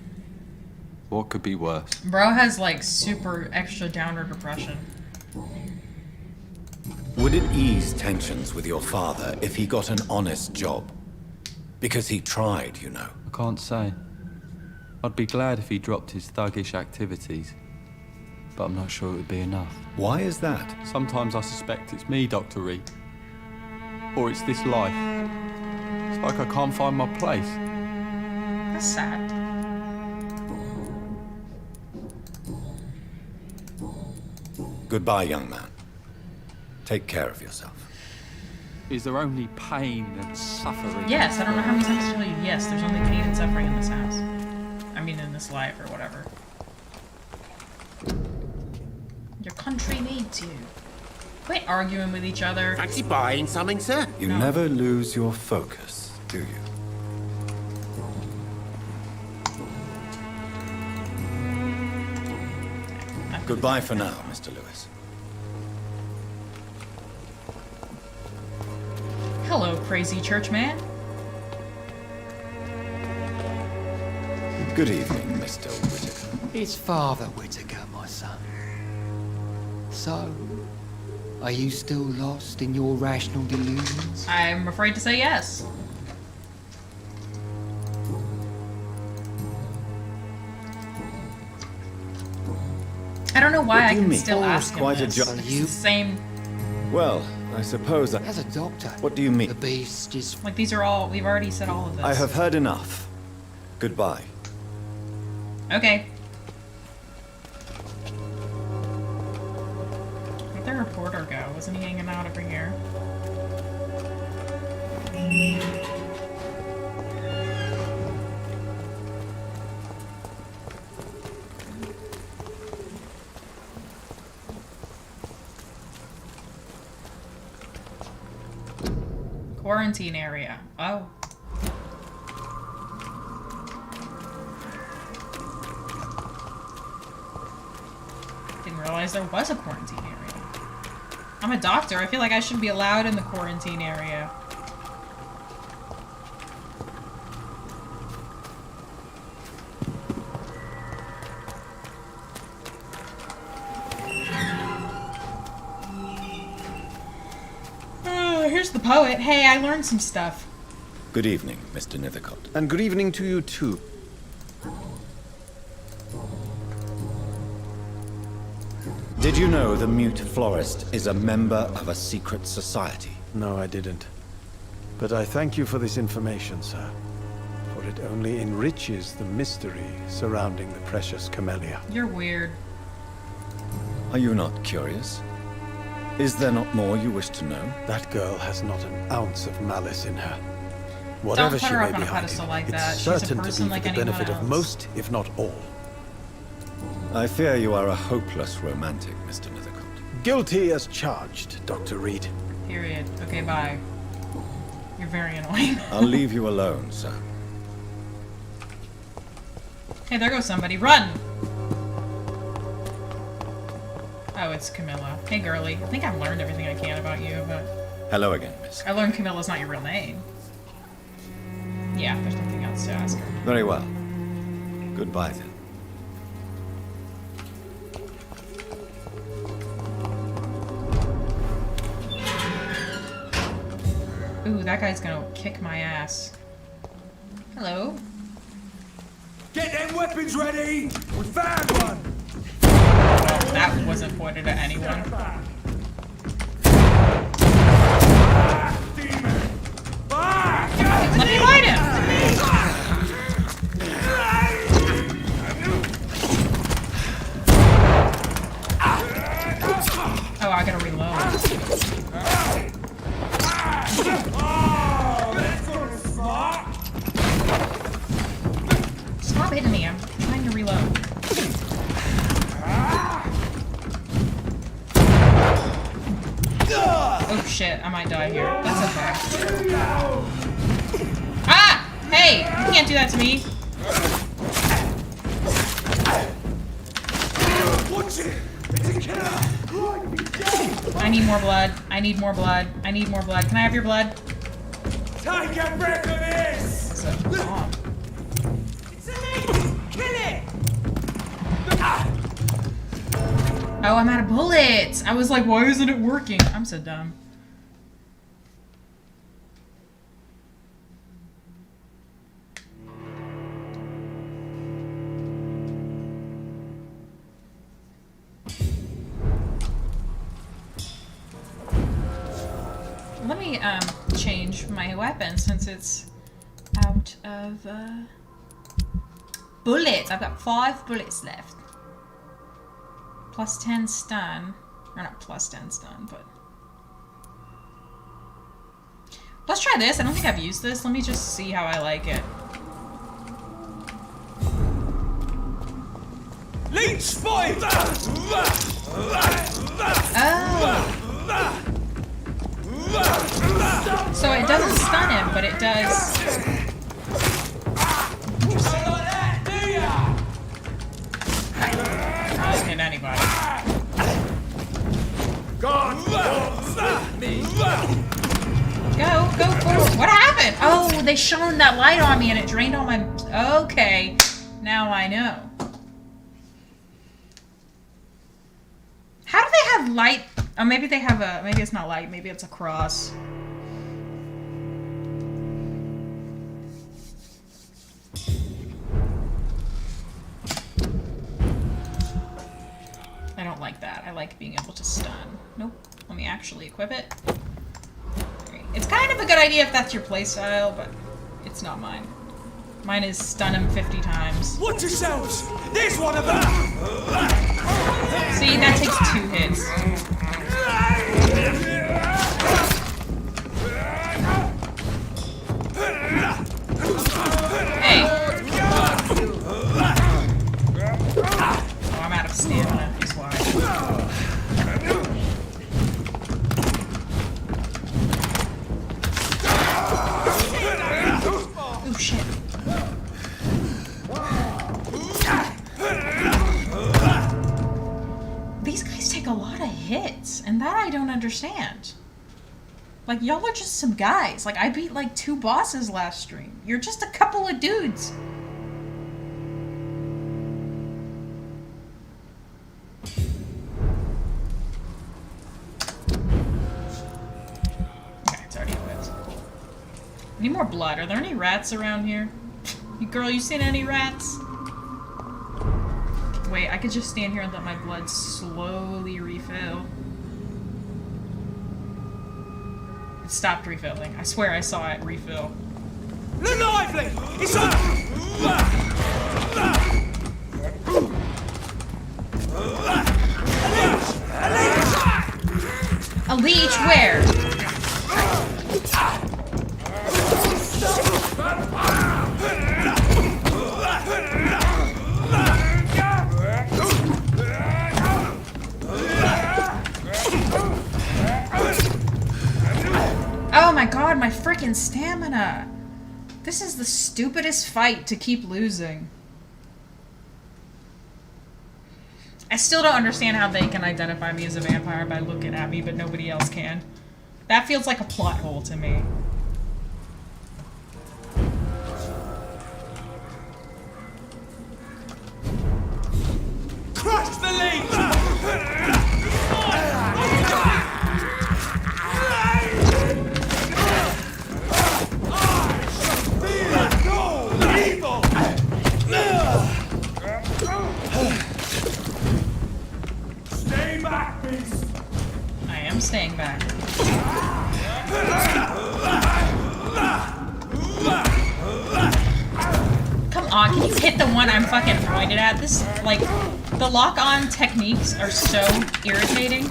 What could be worse? Bro has like super extra downer depression. Would it ease tensions with your father if he got an honest job? Because he tried, you know. I can't say. I'd be glad if he dropped his thuggish activities, but I'm not sure it would be enough. Why is that? Sometimes I suspect it's me, Dr. Reed. Or it's this life. It's like I can't find my place. That's sad. Goodbye, young man. Take care of yourself. Is there only pain and suffering? Yes, I don't know how many times to tell you. Yes, there's only pain and suffering in this house. I mean, in this life or whatever. Your country needs you. Quit arguing with each other. Fancy buying something, sir? You never lose your focus, do you? Goodbye for now, Mr. Lewis. Hello, crazy church man. Good evening, Mr. Whittaker. It's Father Whittaker, my son. So, are you still lost in your rational delusions? I'm afraid to say yes. I don't know why I can still ask him Quite this. a job. It's the same. Well, I suppose that... As a doctor. What do you mean? The beast is... Like, these are all... We've already said all of this. I have heard enough. Goodbye. Okay. Where'd the reporter go? Wasn't he hanging out over here? Quarantine area. Oh. Didn't realize there was a quarantine area. I'm a doctor. I feel like I should be allowed in the quarantine area. Here's the poet. Hey, I learned some stuff. Good evening, Mr. Nethercott. And good evening to you too. Did you know the mute florist is a member of a secret society? No, I didn't. But I thank you for this information, sir. For it only enriches the mystery surrounding the precious camellia. You're weird. Are you not curious? Is there not more you wish to know? That girl has not an ounce of malice in her. Whatever Don't put she her may up on be a pedestal hiding, like that. it's She's a certain to person be like for the anyone benefit of else. most, if not all. I fear you are a hopeless romantic, Mr. Nethercott. Guilty as charged, Dr. Reed. Period. Okay, bye. You're very annoying. I'll leave you alone, sir. Hey, there goes somebody. Run! Oh, it's Camilla. Hey, girly. I think I've learned everything I can about you, but... Hello again, miss. I learned Camilla's not your real name. Yeah, there's nothing else to ask her. Very well. Goodbye, then. Ooh, that guy's gonna kick my ass. Hello? Get them weapons ready! We found one! Well, that wasn't pointed at anyone. Stop hitting me. I'm trying to reload. Oh shit, I might die here. That's okay. Ah! Hey! You can't do that to me. I need more blood. I need more blood. I need more blood. Can I have your blood? Take a breath of this! It's a bomb. It's illegal! Kill it! Oh, I'm out of bullets. I was like, why isn't it working? I'm so dumb. Let me change my weapon since it's out of bullets. I've got 5 bullets left. Plus 10 stun. Or not plus 10 stun, but... Let's try this. I don't think I've used this. Let me just see how I like it. Leech spotted! Oh! So it doesn't stun him, but it does... I don't hit anybody. Go forward. What happened? Oh, they shone that light on me and it drained all my... Okay. Now I know. How do they have light? Oh, maybe they have a... Maybe it's not light. Maybe it's a cross. I don't like that. I like being able to stun. Nope. Let me actually equip it. It's kind of a good idea if that's your playstyle, but it's not mine. Mine is stun him 50 times. Watch yourselves! There's one of them! See, that takes 2 hits. Hey. Oh, I'm out of stamina, is why. Oh, shit. These guys take a lot of hits, and that I don't understand. Like, y'all are just some guys. Like, I beat, like, 2 bosses last stream. You're just a couple of dudes. Okay, it's already equipped. I need more blood. Are there any rats around here? Girl, you seen any rats? Wait, I could just stand here and let my blood slowly refill. It stopped refilling. I swear I saw it refill. Look lively! It's up! A leech where? Oh my god, my freaking stamina! This is the stupidest fight to keep losing. I still don't understand how they can identify me as a vampire by looking at me, but nobody else can. That feels like a plot hole to me. Crush the leech! Stay back, beast! I am staying back. Come on, can you hit the one I'm fucking pointed at? This, like, the lock-on techniques are so irritating.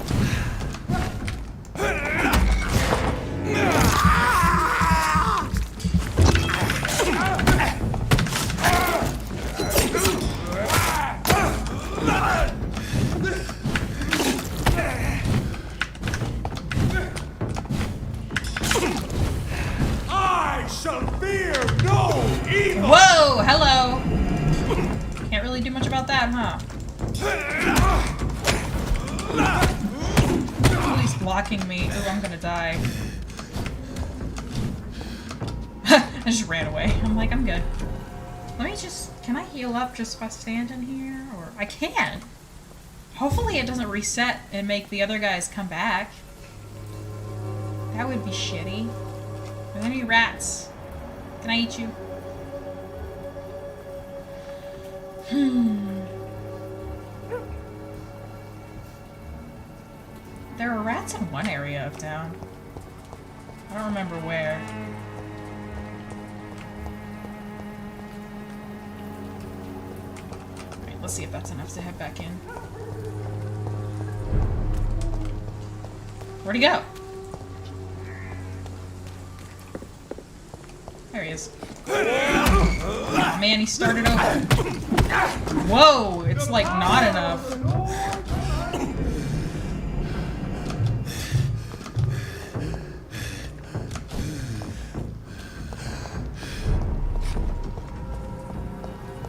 shall fear no evil! Whoa! Hello! Can't really do much about that, huh? He's blocking me. Ooh, I'm gonna die. I just ran away. I'm like, I'm good. Let me just... Can I heal up just by standing here? Or... I can! Hopefully it doesn't reset and make the other guys come back. That would be shitty. Are there any rats? Can I eat you? There are rats in one area of town. I don't remember where. Alright, let's see if that's enough to head back in. Where'd he go? There he is. Oh man, he started over. Whoa, it's like not enough.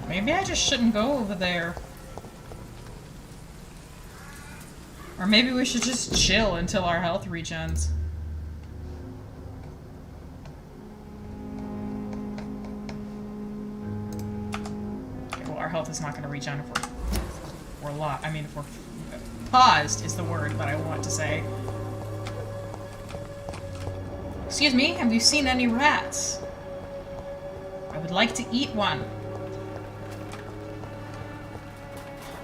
Maybe I just shouldn't go over there. Or maybe we should just chill until our health regens. Okay, well, our health is not going to regen if we're locked. I mean, if we're paused is the word that I want to say. Excuse me, have you seen any rats? I would like to eat one.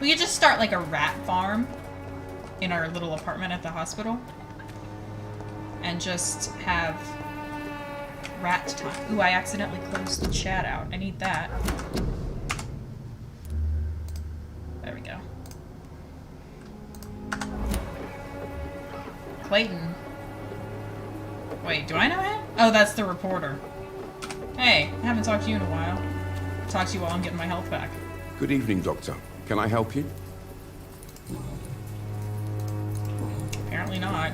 We could just start like a rat farm in our little apartment at the hospital and just have rat time. Ooh, I accidentally closed the chat out. I need that. There we go. Clayton. Wait, do I know him? Oh, that's the reporter. Hey, I haven't talked to you in a while. I'll talk to you while I'm getting my health back. Good evening, Doctor. Can I help you? Apparently not.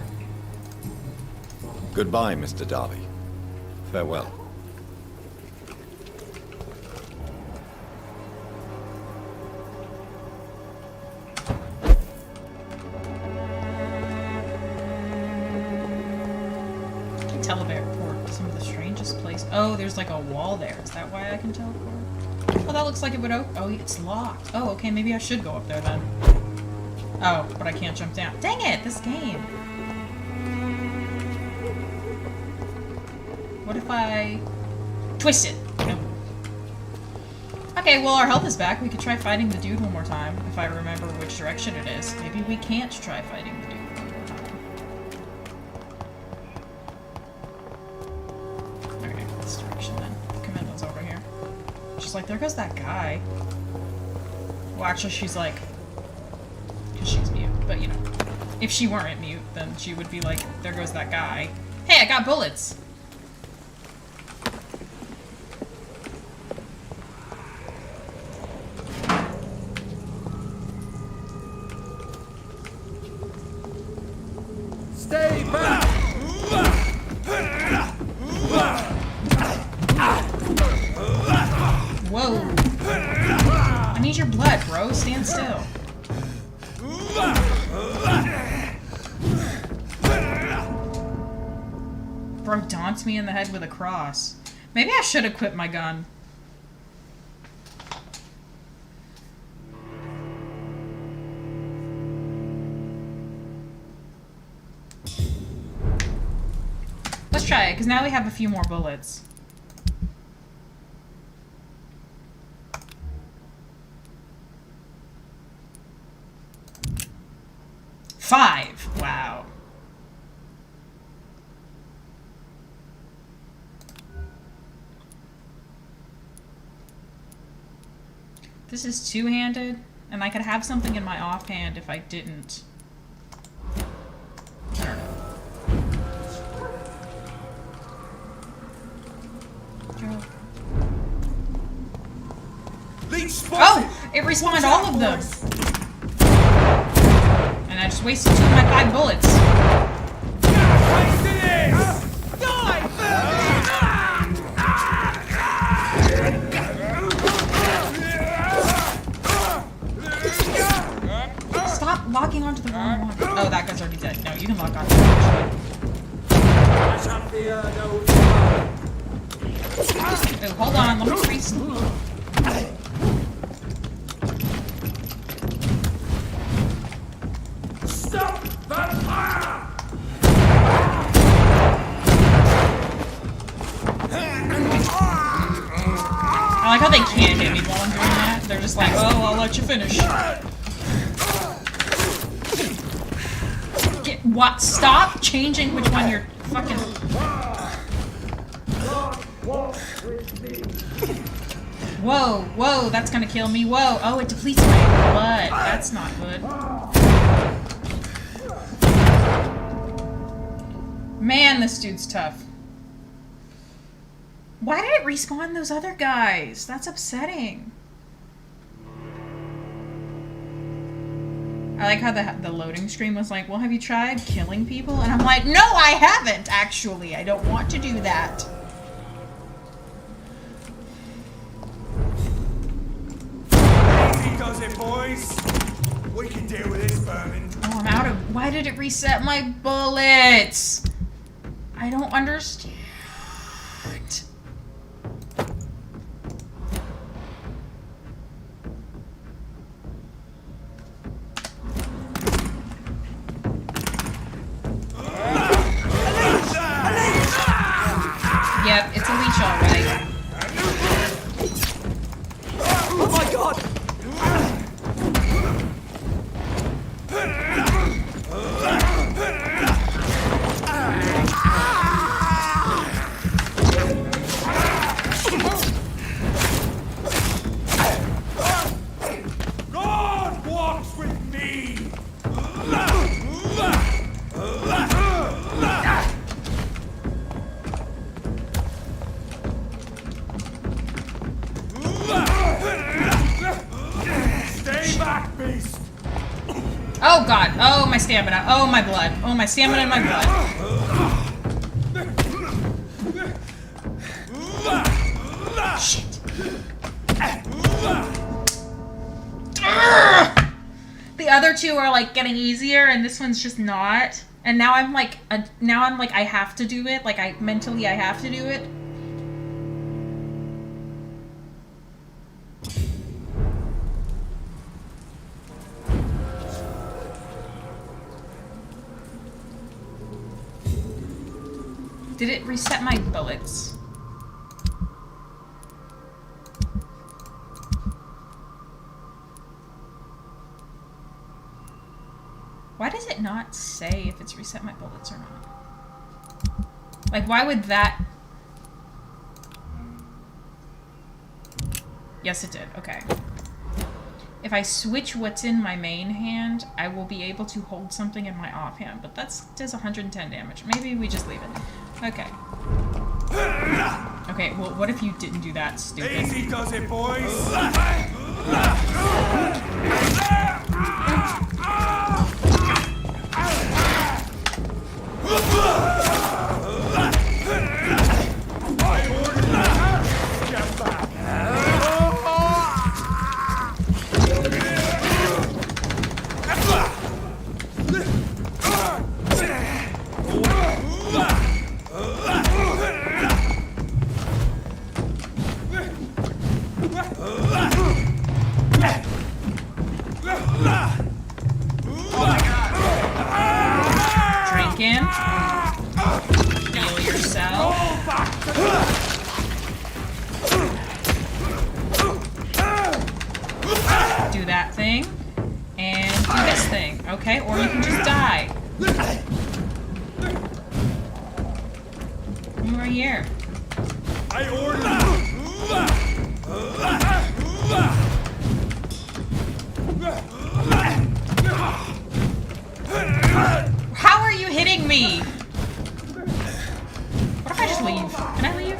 Goodbye, Mr. Darby. Farewell. I can teleport to some of the strangest places. Oh, there's like a wall there. Is that why I can teleport? Oh, that looks like it would open. Oh, it's locked. Oh, okay, maybe I should go up there then. Oh, but I can't jump down. Dang it, this game. What if I twist it? Nope. Okay, well, our health is back. We could try fighting the dude one more time, if I remember which direction it is. Maybe we can't try fighting the dude one more time. Okay, this direction then. Commando's over here. She's like, there goes that guy. Well, actually, she's like... Because she's mute, but you know. If she weren't mute, then she would be like, there goes that guy. Hey, I got bullets! Stay back! Whoa. I need your blood, bro. Stand still. Bro daunts me in the head with a cross. Maybe I should equip my gun. Let's try it, because now we have a few more bullets. Five. Wow. This is two-handed, and I could have something in my offhand if I didn't. I don't know. Oh! It respawned all of them! And I just wasted 2 of my 5 bullets. Oh, hold on, let me freeze. Stop that fire! I like how they can't hit me while I'm doing that. They're just like, oh, I'll let you finish. What? Stop changing which one you're fucking... Whoa, whoa, that's gonna kill me. Whoa, oh, it depletes my blood. That's not good. Man, this dude's tough. Why did it respawn those other guys? That's upsetting. I like how the loading screen was like, well, have you tried killing people? And I'm like, no, I haven't, actually. I don't want to do that. Easy does it, boys. We can deal with this vermin. Oh, I'm out of... Why did it reset my bullets? I don't understand. Yep, it's a leech alright. Oh my god! God walks with me! Stay back, beast! Oh god, oh my stamina, oh my blood, oh my stamina and my blood. Shit. The other two are like getting easier and this one's just not. And now I'm like, I have to do it, like I have to do it. Did it reset my bullets? Why does it not say if it's reset my bullets or not? Like, why would that... Yes, it did. Okay. If I switch what's in my main hand, I will be able to hold something in my offhand, but that does 110 damage. Maybe we just leave it. Okay. Okay, well, what if you didn't do that, stupid? Easy does it, boys! Drink in. Heal yourself. Do that thing. And do this thing. Okay, or you can just die. Come right here. I order How are you hitting me? What if I just leave? Can I leave?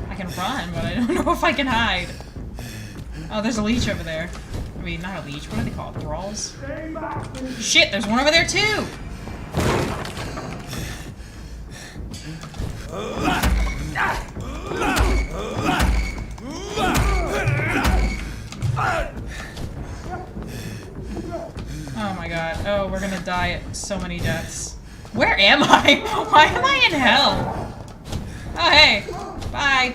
I can run, but I don't know if I can hide. Oh, there's a leech over there. I mean, not a leech. What do they call it? Thralls? Shit, there's one over there too! Oh my god. Oh, we're gonna die at so many deaths. Where am I? Why am I in hell? Oh, hey. Bye.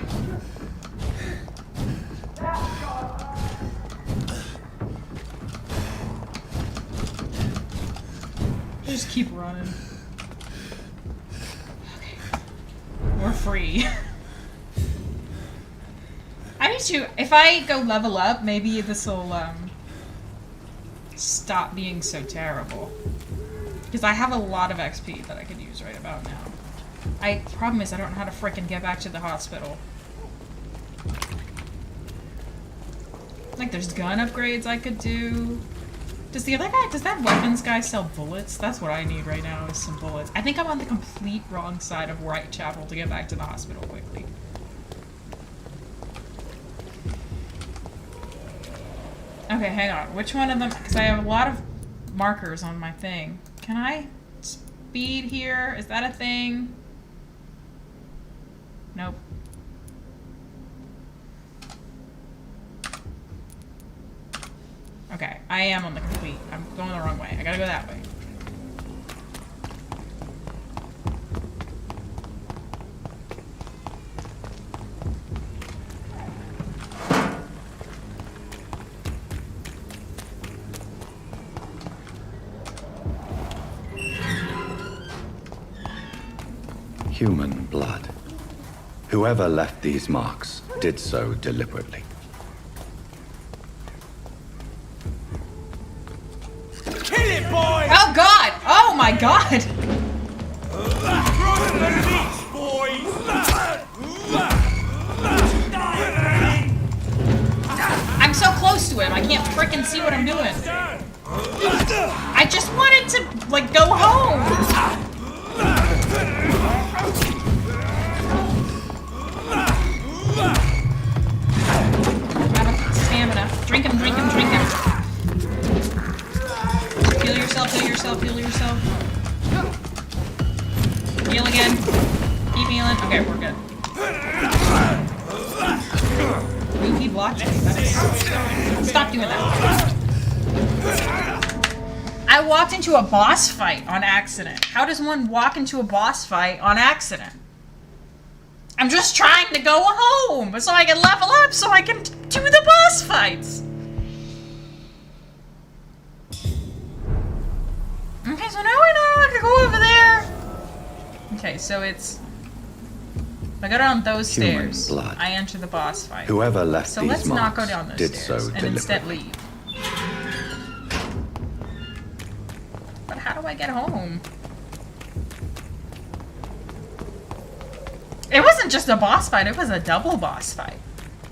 Just keep running. Okay. We're free. I need to, if I go level up, maybe this'll, stop being so terrible. Because I have a lot of XP that I could use right about now. Problem is I don't know how to frickin' get back to the hospital. Like, there's gun upgrades I could do. Does that weapons guy sell bullets? That's what I need right now, is some bullets. I think I'm on the complete wrong side of Whitechapel to get back to the hospital quickly. Okay, hang on. Which one of them? Because I have a lot of markers on my thing. Can I speed here? Is that a thing? Nope. Okay, I am on the complete. I'm going the wrong way. I gotta go that way. Human blood. Whoever left these marks did so deliberately. Kill him, boy! Oh god! Oh my god! I'm so close to him, I can't frickin' see what I'm doing. I just wanted to, like, go home! Stamina. Drink him, drink him, drink him. Heal yourself, heal yourself, heal yourself. Heal again. Keep healing. Okay, we're good. Ooh, he blocked me. Stop doing that. I walked into a boss fight on accident. How does one walk into a boss fight on accident? I'm just trying to go home so I can level up so I can do the boss fights. Okay, so now I know I can go over there. Okay, so it's... If I go down those Human stairs, blood. I enter the boss fight. Whoever left so these let's not go marks down those did stairs so and instead deliberately. leave. But how do I get home? It wasn't just a boss fight, it was a double boss fight.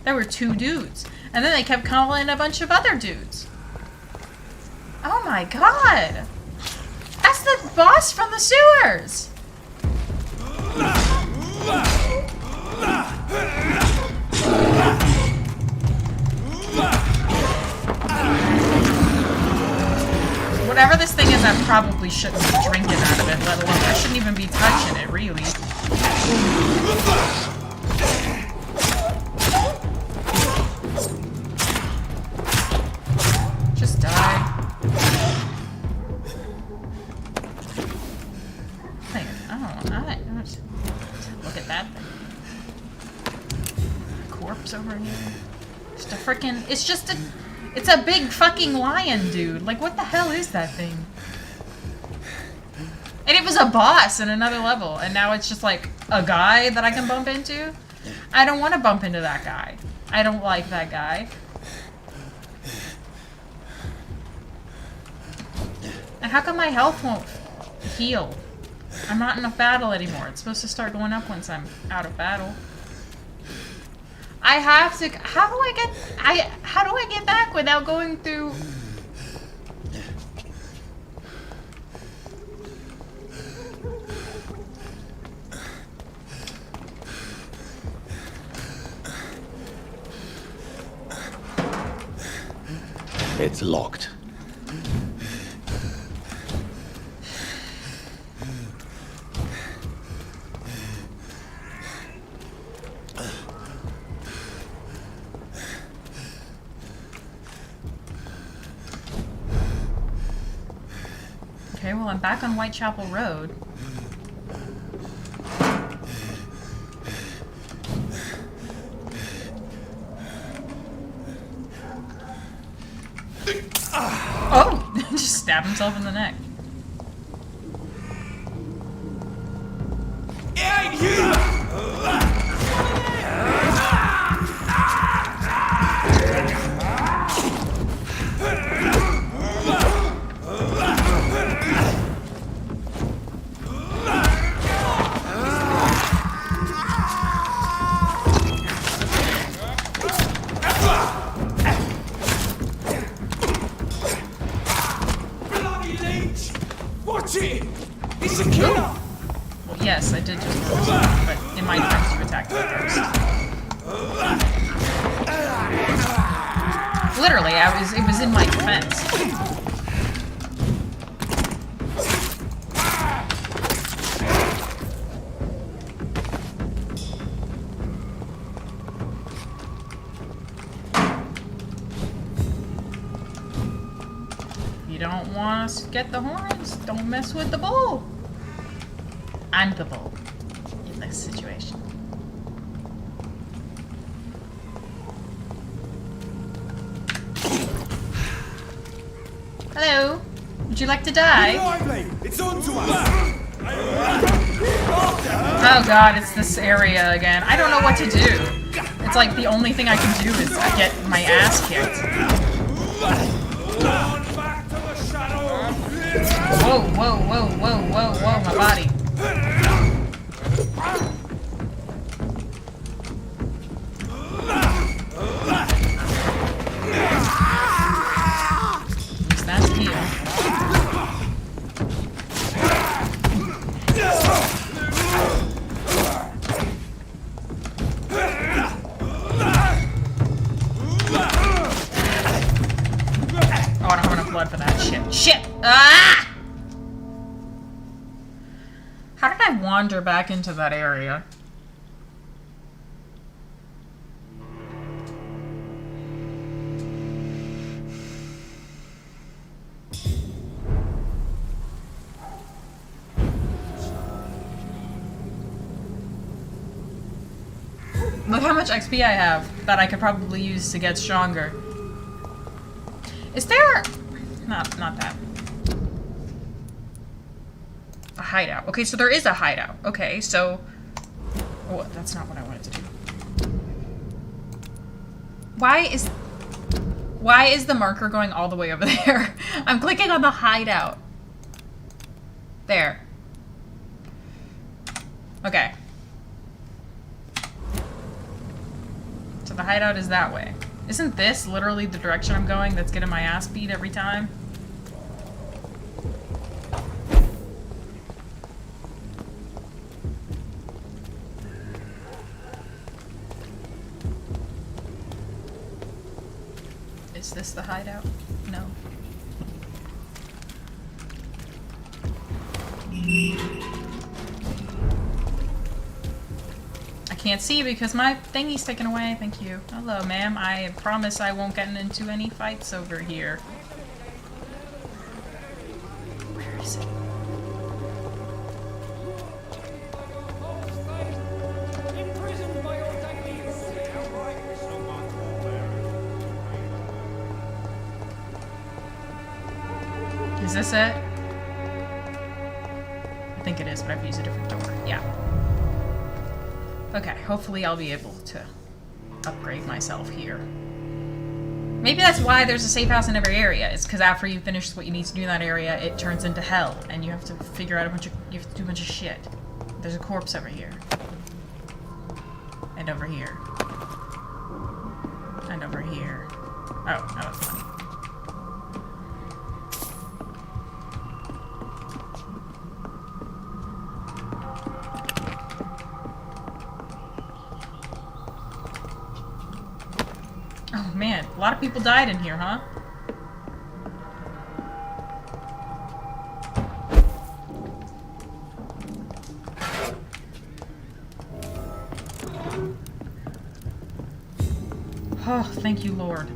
There were 2 dudes. And then they kept calling a bunch of other dudes. Oh my god! That's the boss from the sewers! Whatever this thing is, I probably shouldn't be drinking out of it, let alone I shouldn't even be touching it, really. Just die. Look at that thing. Corpse over here. Just a frickin'. It's just a. It's a big fucking lion, dude. Like, what the hell is that thing? And it was a boss in another level, and now it's just like a guy that I can bump into? I don't want to bump into that guy. I don't like that guy. And how come my health won't heal? I'm not in a battle anymore. It's supposed to start going up once I'm out of battle. I have to. How do I get back without going through? It's locked. Okay, well, I'm back on Whitechapel Road. Oh! Just stab himself in the neck. Well, yes, I did just murder someone, but in my defense, you attacked me first. Literally, it was in my defense. You don't want to get the horns? Don't mess with the bull. I'm the bull in this situation. Hello. Would you like to die? It's on to us. Oh god, it's this area again. I don't know what to do. It's like the only thing I can do is get my ass kicked. Whoa, whoa, whoa, whoa, whoa, whoa, my body. At least that's heal. Oh, I don't have enough blood for that shit. Shit! Ah! How did I wander back into that area? Look how much XP I have that I could probably use to get stronger. Is there... Not that. A hideout. Okay, so there is a hideout. Okay, so... Oh, that's not what I wanted to do. Why is the marker going all the way over there? I'm clicking on the hideout. There. Okay. So the hideout is that way. Isn't this literally the direction I'm going that's getting my ass beat every time? Is this the hideout? No. I can't see because my thingy's taken away. Thank you. Hello, ma'am. I promise I won't get into any fights over here. Where is it? Is this it? I think it is, but I've used a different door. Yeah. Okay, hopefully I'll be able to upgrade myself here. Maybe that's why there's a safe house in every area. It's because after you finish what you need to do in that area, it turns into hell, and you have to figure out you have to do a bunch of shit. There's a corpse over here. And over here. And over here. Oh, that was funny. Oh man, a lot of people died in here, huh? Oh, thank you, Lord.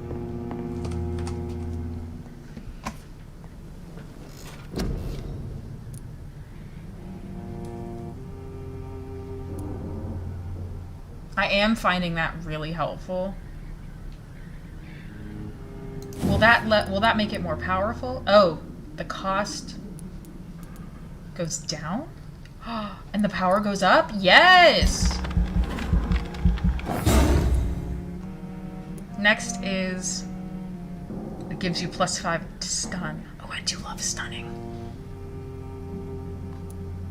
am finding that really helpful. Will that make it more powerful? Oh, the cost goes down? And the power goes up? Yes! Next is... It gives you +5 to stun. Oh, I do love stunning.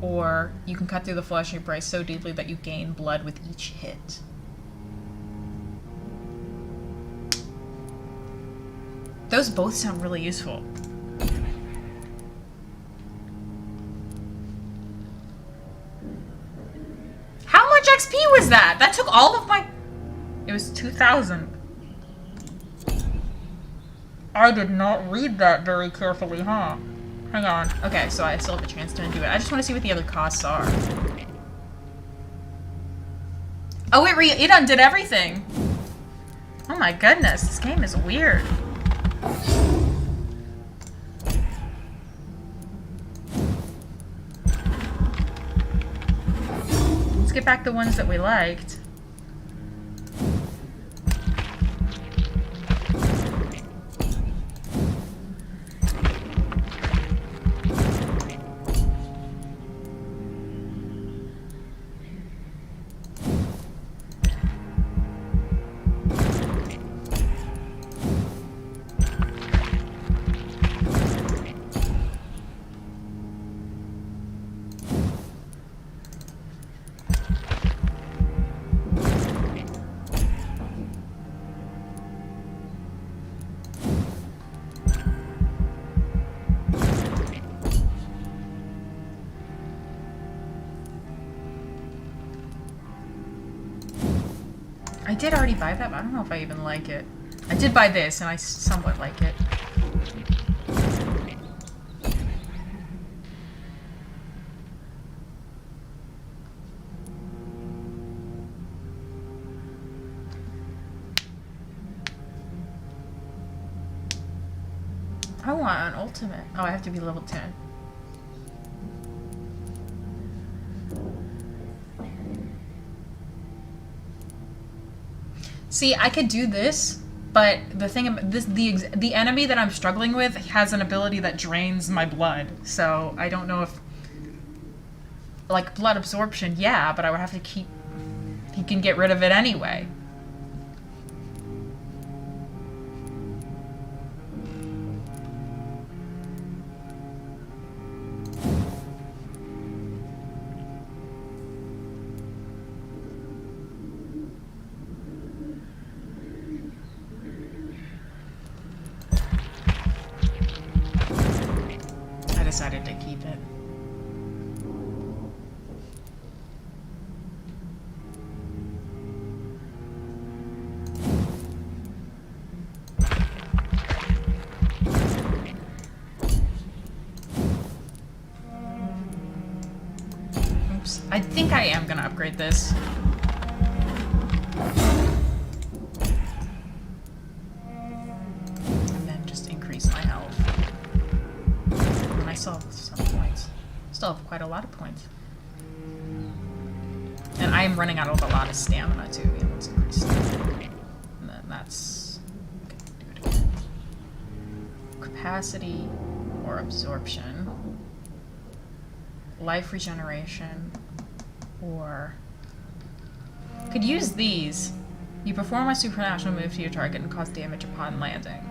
Or you can cut through the flesh and embrace so deeply that you gain blood with each hit. Those both sound really useful. How much XP was that? That took all of my... It was 2,000. I did not read that very carefully, huh? Hang on. Okay, so I still have a chance to undo it. I just want to see what the other costs are. Oh, it undid everything. Oh my goodness, this game is weird. Let's get back the ones that we liked. I did already buy that, but I don't know if I even like it. I did buy this, and I somewhat like it. I want an ultimate. Oh, I have to be level 10. See, I could do this, but the thing about this, the enemy that I'm struggling with has an ability that drains my blood. So I don't know if, like, blood absorption, yeah, but I would have to keep. He can get rid of it anyway. Decided to keep it. Oops. I think I am gonna upgrade this. And then just increase my health. I still have some points. Still have quite a lot of points. And I am running out of a lot of stamina too. Yeah, let's increase stamina. And then that's... Okay, do it again. Capacity or absorption. Life regeneration. Or... Could use these. You perform a supernatural move to your target and cause damage upon landing.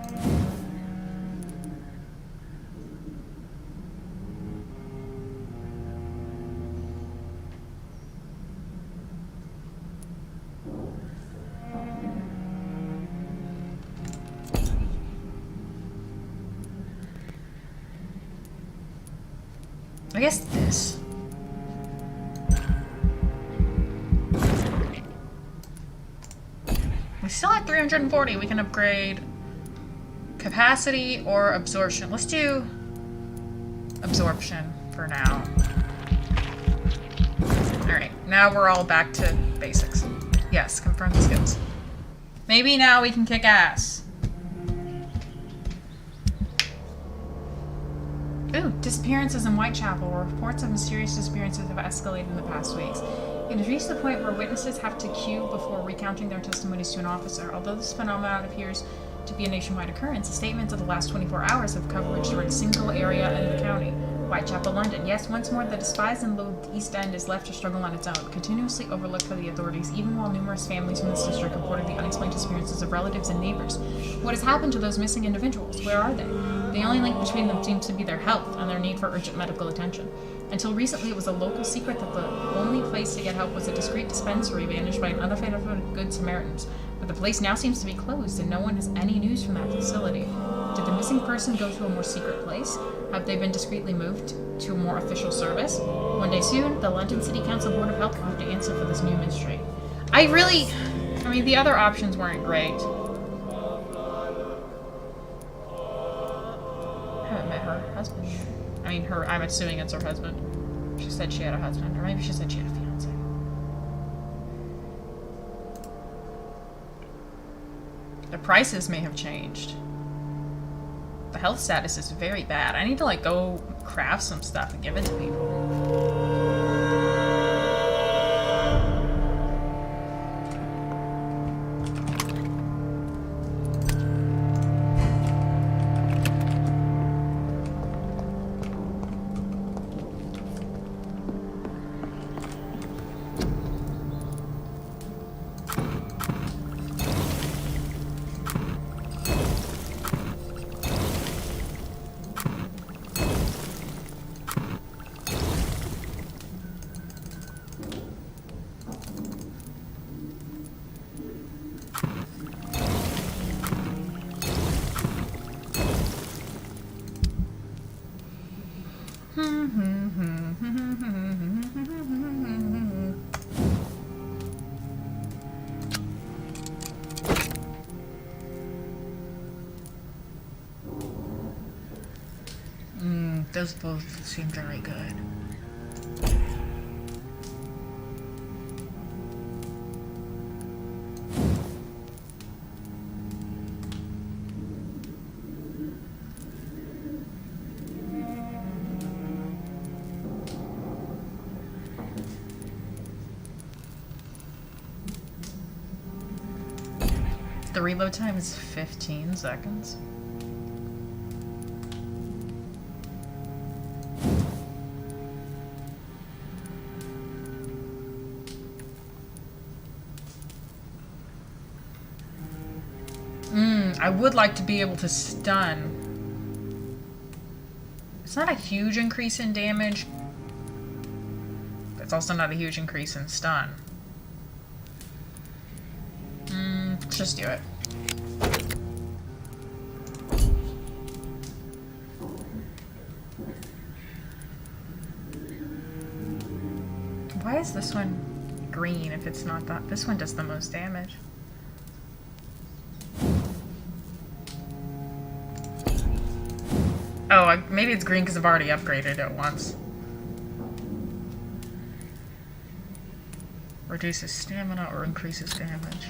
I guess this. We still have 340. We can upgrade capacity or absorption. Let's do absorption for now. Alright, now we're all back to basics. Yes, confirm the skills. Maybe now we can kick ass. Ooh, disappearances in Whitechapel. Reports of mysterious disappearances have escalated in the past weeks. It has reached the point where witnesses have to queue before recounting their testimonies to an officer. Although this phenomenon appears to be a nationwide occurrence, the statements of the last 24 hours have coverage during a single area in the county. Whitechapel, London. Yes, once more, the despised and loathed East End is left to struggle on its own, continuously overlooked by the authorities, even while numerous families from this district reported the unexplained disappearances of relatives and neighbors. What has happened to those missing individuals? Where are they? The only link between them seems to be their health and their need for urgent medical attention. Until recently, it was a local secret that the only place to get help was a discreet dispensary managed by an unaffiliated Good Samaritans. But the place now seems to be closed, and no one has any news from that facility. Did the missing person go to a more secret place? Have they been discreetly moved to a more official service? One day soon, the London City Council Board of Health will have to answer for this new mystery. I mean, the other options weren't great. I haven't met her husband yet. I mean, I'm assuming it's her husband. She said she had a husband, or maybe she said she had a fiance. The prices may have changed. The health status is very bad. I need to, like, go craft some stuff and give it to people. Those both seem very good. The reload time is 15 seconds. I would like to be able to stun. It's not a huge increase in damage, but it's also not a huge increase in stun. Let's just do it. Why is this one green if it's not that? This one does the most damage. Oh, maybe it's green because I've already upgraded it once. Reduces stamina or increases damage.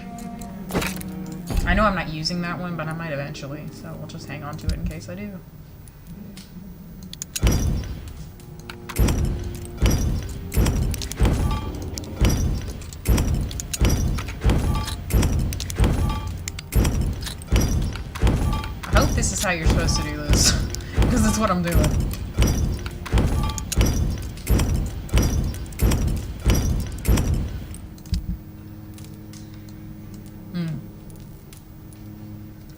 I know I'm not using that one, but I might eventually, so we'll just hang on to it in case I do. I hope this is how you're supposed to do this. Because that's what I'm doing.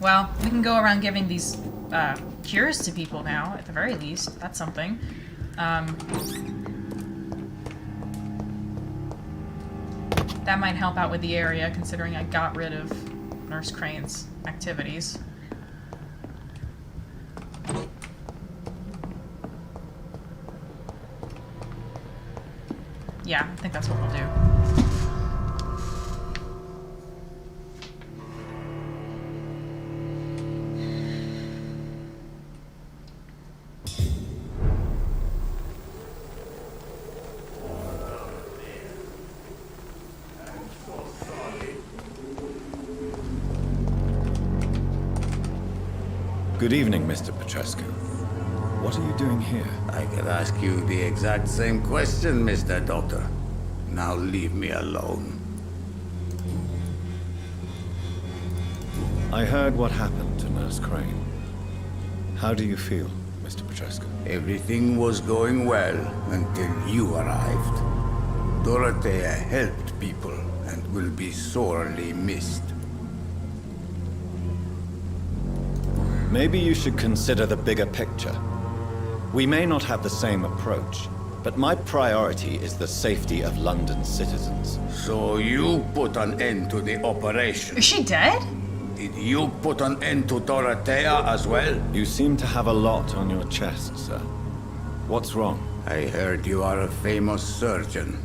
Well, we can go around giving these cures to people now, at the very least. That's something. That might help out with the area, considering I got rid of Nurse Crane's activities. Yeah, I think that's what we'll do. Good evening, Mr. Petrescu. What are you doing here? I could ask you the exact same question, Mr. Doctor. Now leave me alone. I heard what happened to Nurse Crane. How do you feel, Mr. Petrescu? Everything was going well until you arrived. Dorothea helped people and will be sorely missed. Maybe you should consider the bigger picture. We may not have the same approach, but my priority is the safety of London's citizens. So you put an end to the operation? Is she dead? Did you put an end to Dorothea as well? You seem to have a lot on your chest, sir. What's wrong? I heard you are a famous surgeon.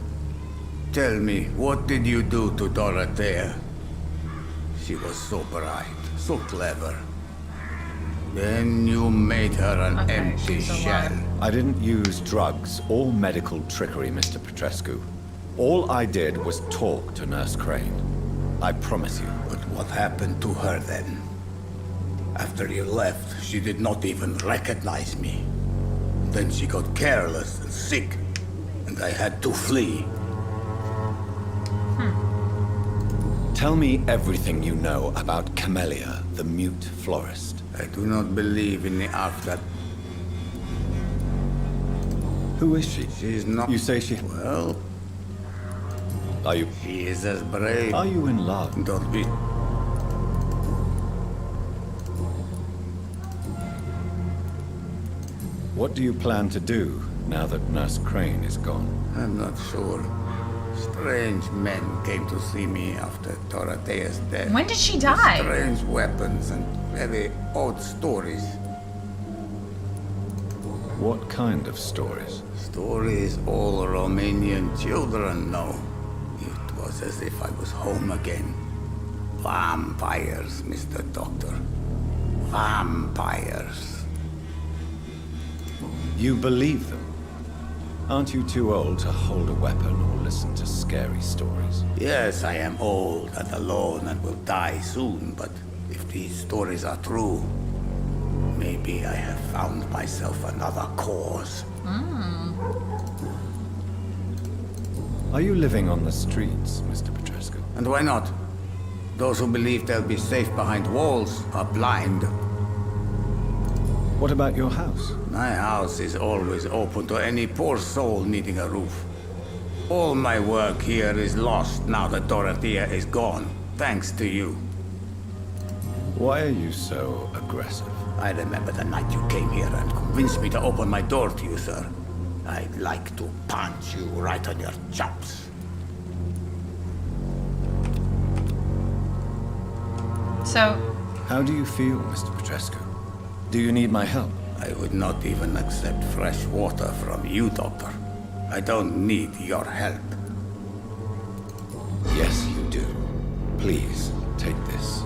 Tell me, what did you do to Dorothea? She was so bright, so clever. Then you made her an empty shell. I didn't use drugs or medical trickery, Mr. Petrescu. All I did was talk to Nurse Crane. I promise you. But what happened to her then? After you left, she did not even recognize me. Then she got careless and sick, and I had to flee. Tell me everything you know about Camellia, the mute florist. I do not believe in the after. Who is she? She is not... You say she... Well... Are you... She is as brave... Are you in love? Don't be... What do you plan to do now that Nurse Crane is gone? I'm not sure. Strange men came to see me after Dorothea's death. When did she die? Strange weapons and very odd stories. What kind of stories? Stories all Romanian children know. It was as if I was home again. Vampires, Mr. Doctor. Vampires. You believe them? Aren't you too old to hold a weapon or listen to scary stories? Yes, I am old and alone and will die soon, but if these stories are true, maybe I have found myself another cause. Are you living on the streets, Mr. Petrescu? And why not? Those who believe they'll be safe behind walls are blind. What about your house? My house is always open to any poor soul needing a roof. All my work here is lost now that Dorothea is gone, thanks to you. Why are you so aggressive? I remember the night you came here and convinced me to open my door to you, sir. I'd like to punch you right on your chops. So... How do you feel, Mr. Petrescu? Do you need my help? I would not even accept fresh water from you, Doctor. I don't need your help. Yes, you do. Please, take this.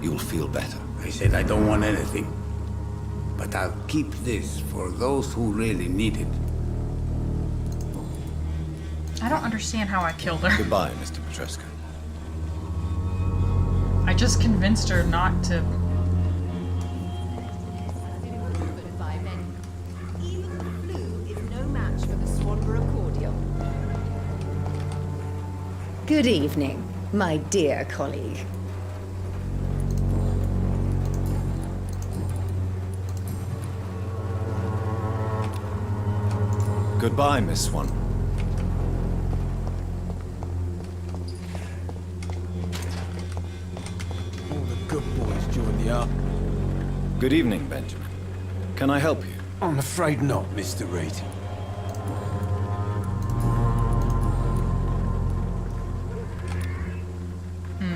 You'll feel better. I said I don't want anything. But I'll keep this for those who really need it. I don't understand how I killed her. Goodbye, Mr. Petrescu. I just convinced her not to... Good evening, my dear colleague. Goodbye, Miss Swan. All the good boys join the army. Good evening, Benjamin. Can I help you? I'm afraid not, Mr. Reed.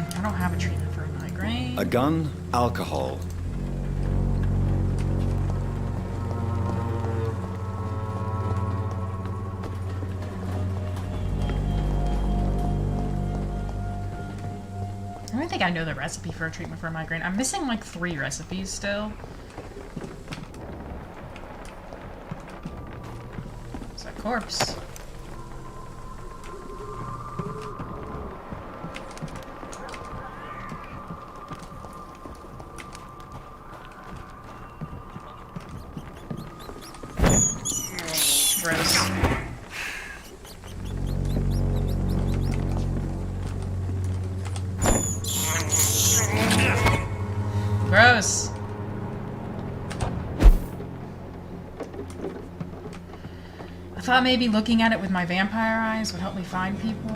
I don't have a treatment for a migraine. A gun, alcohol. I don't think I know the recipe for a treatment for a migraine. I'm missing like 3 recipes still. It's a corpse. Gross. I thought maybe looking at it with my vampire eyes would help me find people.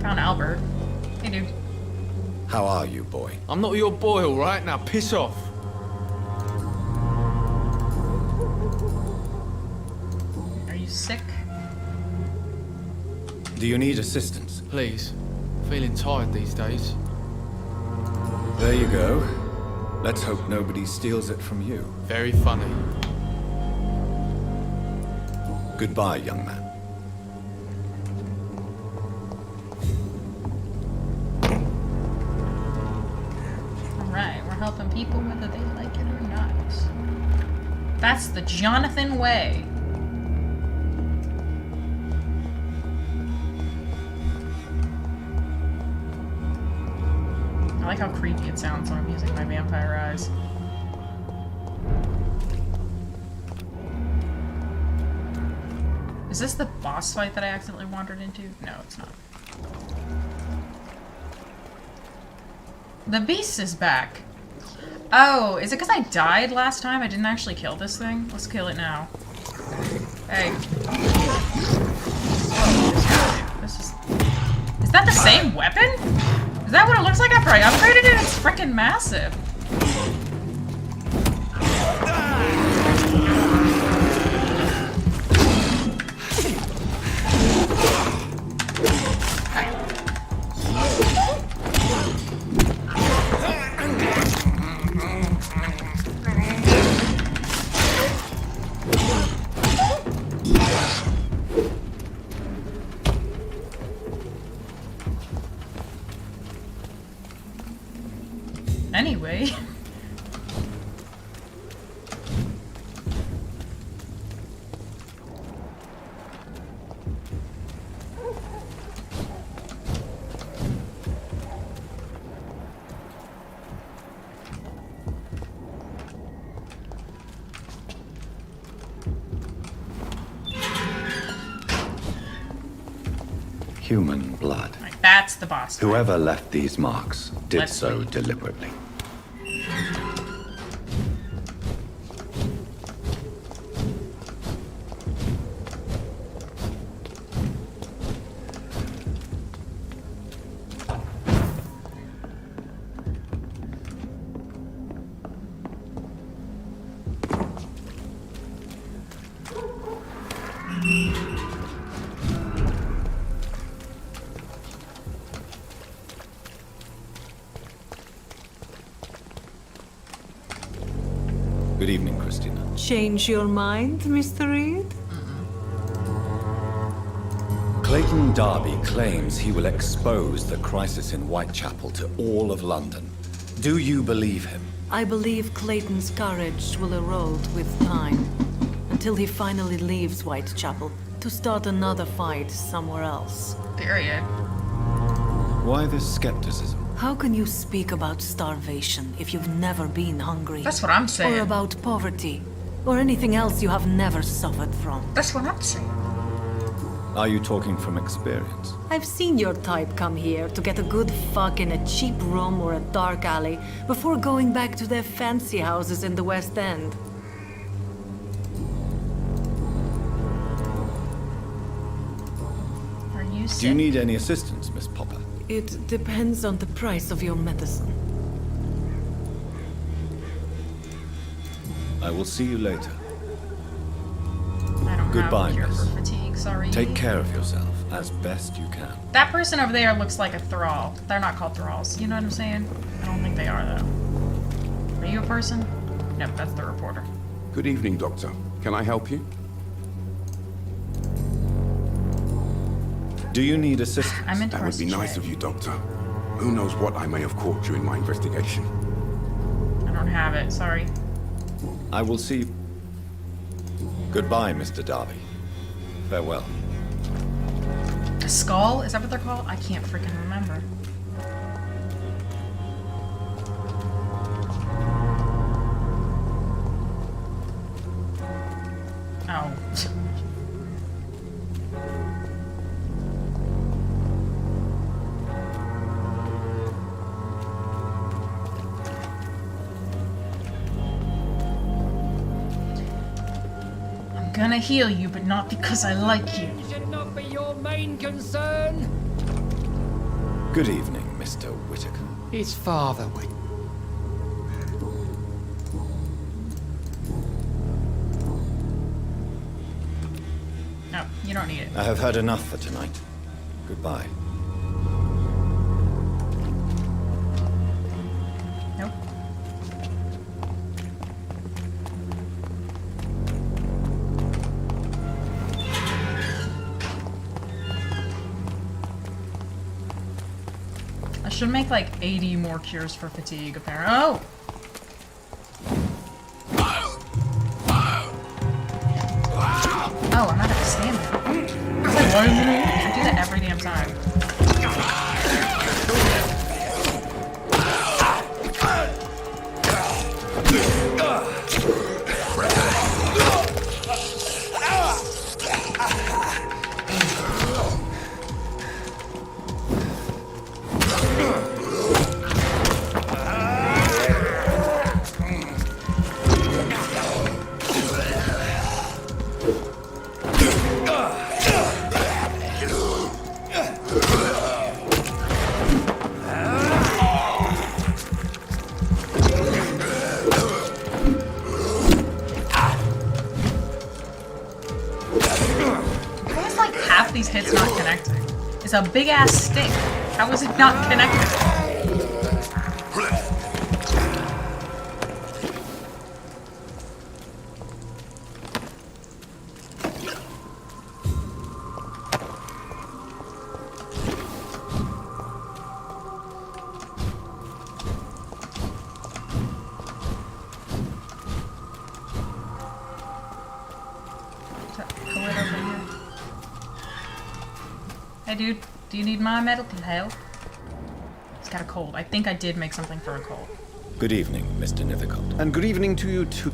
Found Albert. Hey, dude. How are you, boy? I'm not your boy, all right? Now piss off. Are you sick? Do you need assistance? Please. Feeling tired these days. There you go. Let's hope nobody steals it from you. Very funny. Goodbye, young man. Alright, we're helping people whether they like it or not. That's the Jonathan way. I like how creepy it sounds when I'm using my vampire eyes. Is this the boss fight that I accidentally wandered into? No, it's not. The beast is back. Oh, is it because I died last time? I didn't actually kill this thing? Let's kill it now. Hey. Whoa, is that the same weapon? Is that what it looks like after I upgraded it? It's freaking massive. Anyway. Human blood. Right, that's the boss. Whoever left these marks did Let's so wait. deliberately. Good evening, Christina. Change your mind, Mr. Reed? Clayton Darby claims he will expose the crisis in Whitechapel to all of London. Do you believe him? I believe Clayton's courage will erode with time, until he finally leaves Whitechapel to start another fight somewhere else. Period. Why this skepticism? How can you speak about starvation if you've never been hungry? That's what I'm saying. Or about poverty, or anything else you have never suffered from? That's what I'm saying. Are you talking from experience? I've seen your type come here to get a good fuck in a cheap room or a dark alley before going back to their fancy houses in the West End. Are you sick? Do you need any assistance, Miss Popper? It depends on the price of your medicine. I will see you later. I don't Goodbye, have a cure miss. for fatigue, sorry. Take care of yourself as best you can. That person over there looks like a thrall. They're not called thralls. You know what I'm saying? I don't think they are, though. Are you a person? Nope, that's the reporter. Good evening, Doctor. Can I help you? Do you need assistance? I'm That would be nice of you, Doctor. Who knows what I may have caught during my investigation. I don't have it, sorry. I will see you. Goodbye, Mr. Darby. Farewell. A skull? Is that what they're called? I can't freaking remember. Oh. gonna heal you, but not because I like you. Should not be your main concern. Good evening, Mr. Whitaker. It's Father Whit. No, you don't need it. I have heard enough for tonight. Goodbye. Nope. I should make like 80 more cures for fatigue, apparently. Oh! Oh, I'm not gonna stand there. I was like, why isn't it? I do that every damn time. These hits not connecting. It's a big ass stick. How is it not connected? Hey dude, do you need my medical help? He's got a cold. I think I did make something for a cold. Good evening, Mr. Nithicott. And good evening to you too.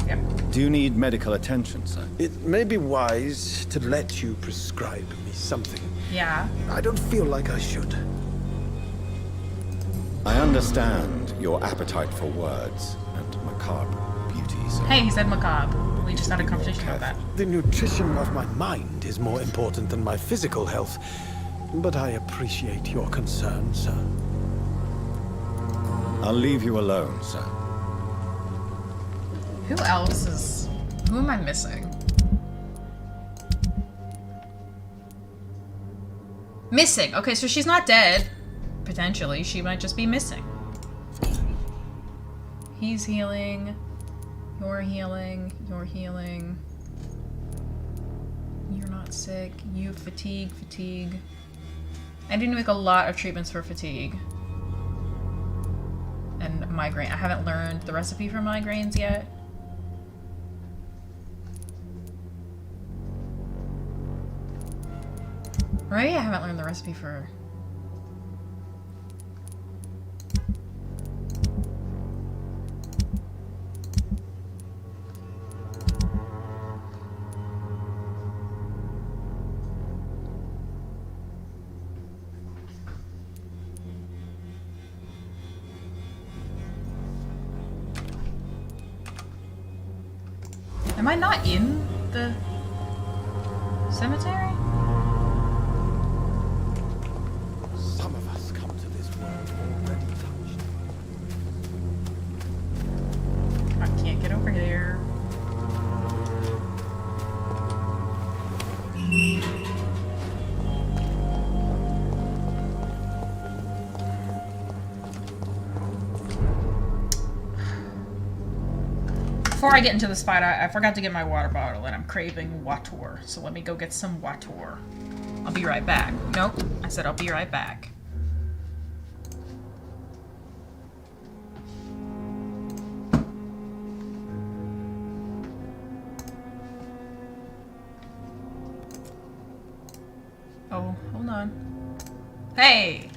Yep. Do you need medical attention, sir? It may be wise to let you prescribe me something. Yeah. I don't feel like I should. I understand your appetite for words and macabre beauties. Hey, he said macabre. We just had a conversation about that. The nutrition of my mind is more important than my physical health. But I appreciate your concern, sir. I'll leave you alone, sir. Who else is... Who am I missing? Missing! Okay, so she's not dead. Potentially. She might just be missing. He's healing. You're healing. You're healing. You're not sick. You fatigue. Fatigue. I need to make a lot of treatments for fatigue. And migraine. I haven't learned the recipe for migraines yet. Right? I haven't learned the recipe for... Am I not in the cemetery? Some of us come to this world already touched. I can't get over there. Before I get into this fight, I forgot to get my water bottle, and I'm craving water. So let me go get some water. I'll be right back. Nope, I said I'll be right back. Oh, hold on. Hey!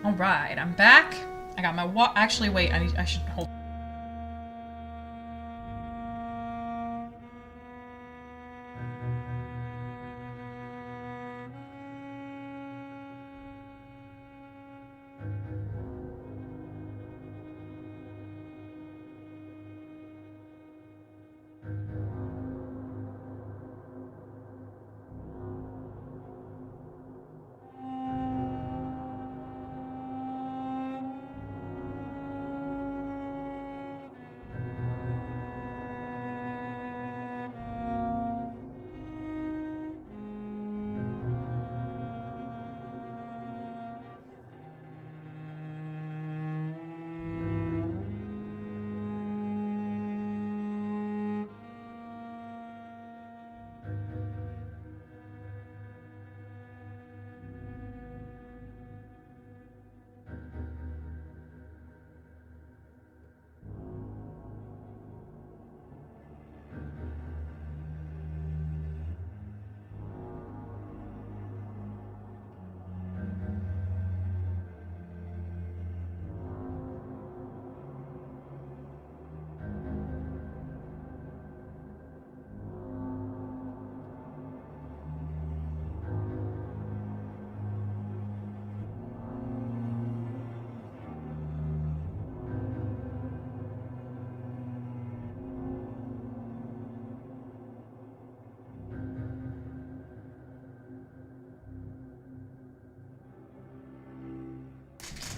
All right, I'm back. I got my actually, wait, I should hold.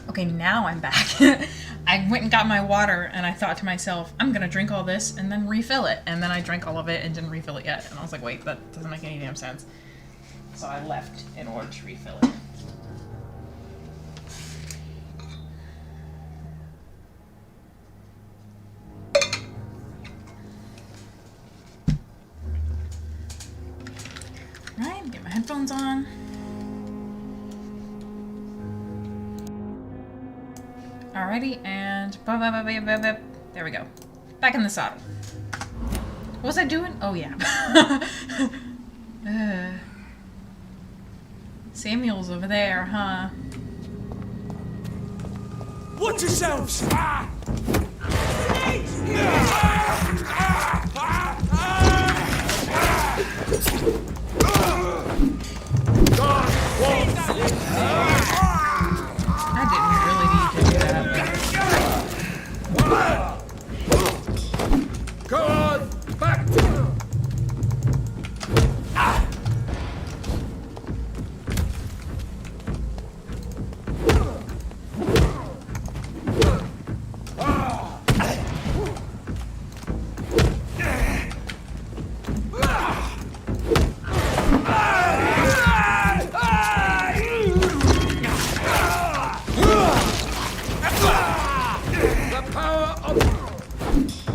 Okay, now I'm back. I went and got my water, and I thought to myself, I'm gonna drink all this and then refill it. And then I drank all of it and didn't refill it yet. And I was like, wait, that doesn't make any damn sense. So I left in order to refill it. Right, get my headphones on. Alrighty, and there we go. Back in the saddle. What was I doing? Oh yeah. Samuel's over there, huh? Watch yourselves! I didn't really need to do that. Go on! Back!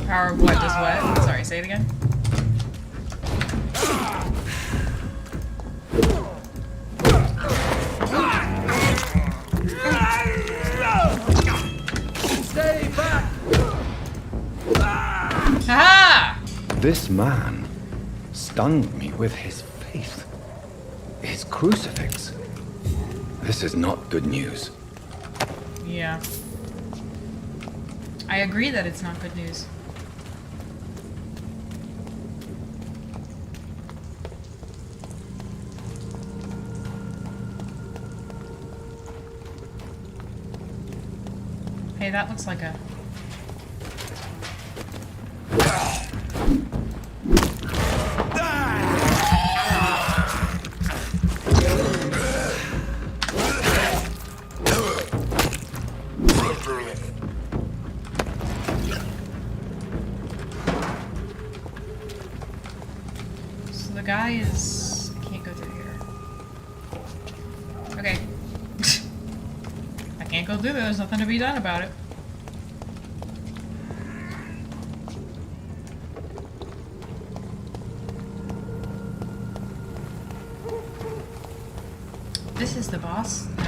Power of what does what? Sorry, say it again. Stay back! Ha! This man stunned me with his faith. His crucifix. This is not good news. Yeah. I agree that it's not good news. Hey, that looks like a... So the guy is... I can't go through here. Okay. I can't go through there. There's nothing to be done about it. This is the boss? No.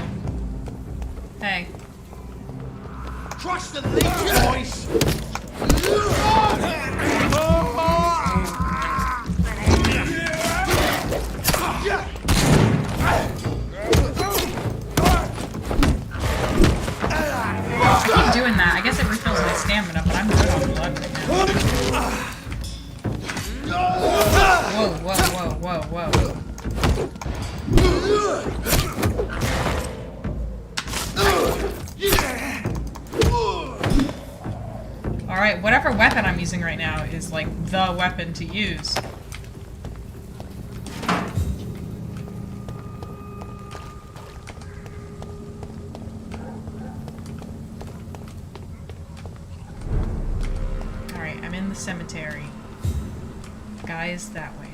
Hey. Trust the lead, boys! whoa. Alright, whatever weapon I'm using right now is like the weapon to use. Alright, I'm in the cemetery. Guy is that way.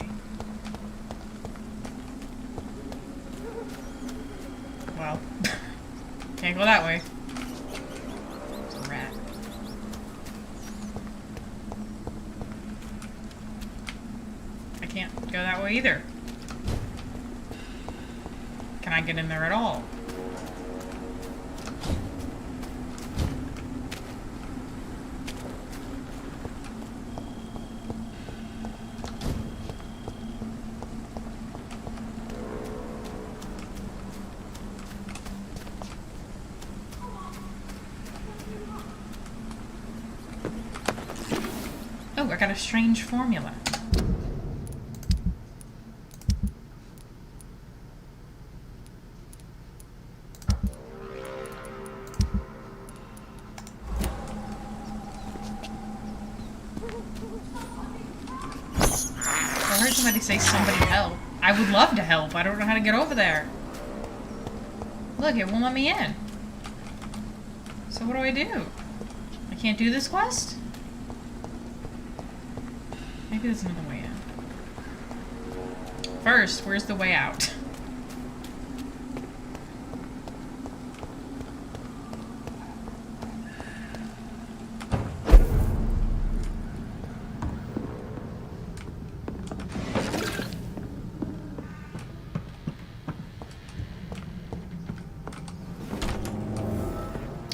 Well, can't go that way. There's a rat. I can't go that way either. Can I get in there at all? Oh, I got a strange formula. I heard somebody say somebody help. I would love to help. I don't know how to get over there. Look, it won't let me in. So what do I do? I can't do this quest? Maybe there's another way in. First, where's the way out?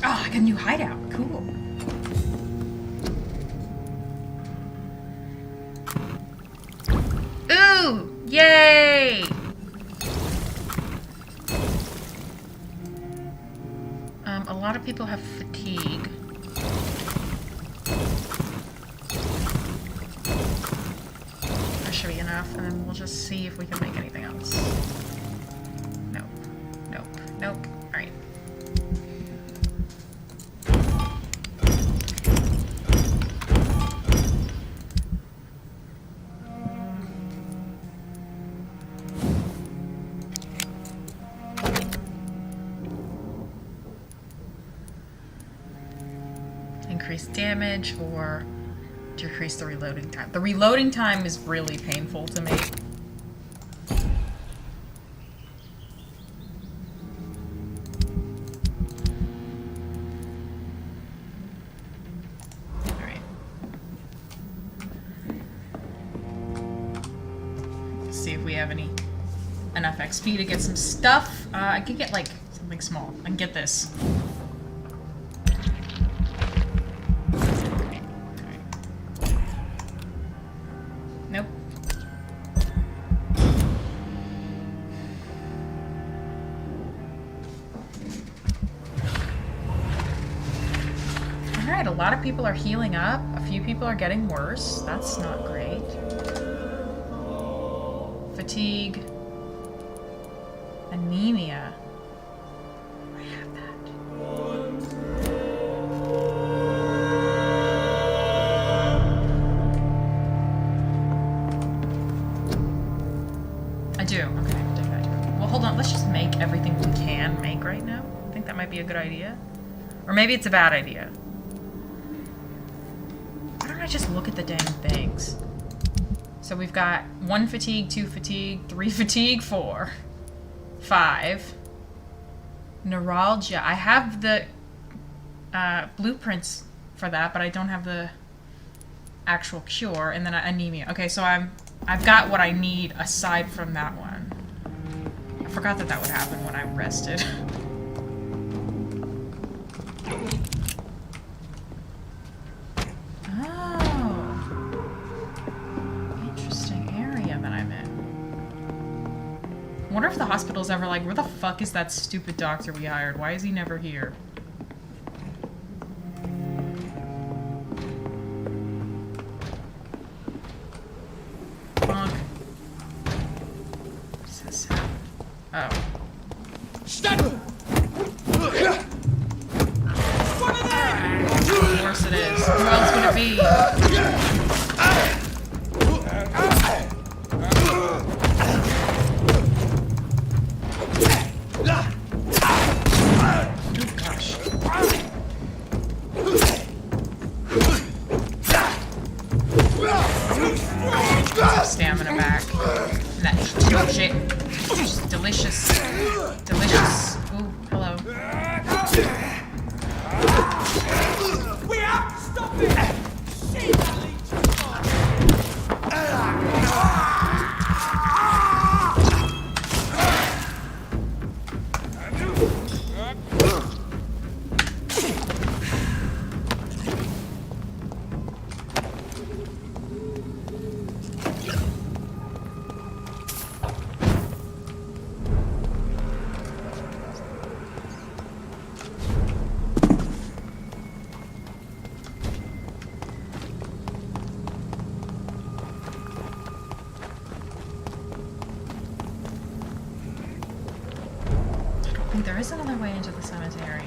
Oh, I got a new hideout. Cool. Ooh! Yay! A lot of people have fatigue. That should be enough, and then we'll just see if we can make anything else. Nope. Nope. Nope. Alright. Increase damage or decrease the reloading time. The reloading time is really painful to me. Alright. Let's see if we have enough XP to get some stuff. I could get like something small. I can get this. Nope. Alright, a lot of people are healing up. A few people are getting worse. That's not great. Fatigue. Anemia. I have that. I do. Okay, I take that. Well, hold on. Let's just make everything we can make right now. I think that might be a good idea. Or maybe it's a bad idea. Why don't I just look at the dang things? So we've got 1 fatigue, 2 fatigue, 3 fatigue, 4, 5. Neuralgia. I have the blueprints for that, but I don't have the actual cure. And then anemia. Okay, so I've got what I need aside from that one. I forgot that would happen when I rested. I wonder if the hospital's ever like, where the fuck is that stupid doctor we hired? Why is he never here? Bonk. Who else would it be? Stamina back. And that shit. Just delicious. Delicious. Ooh, hello. We have to stop it! Shit, that leads too far. There is another way into the cemetery.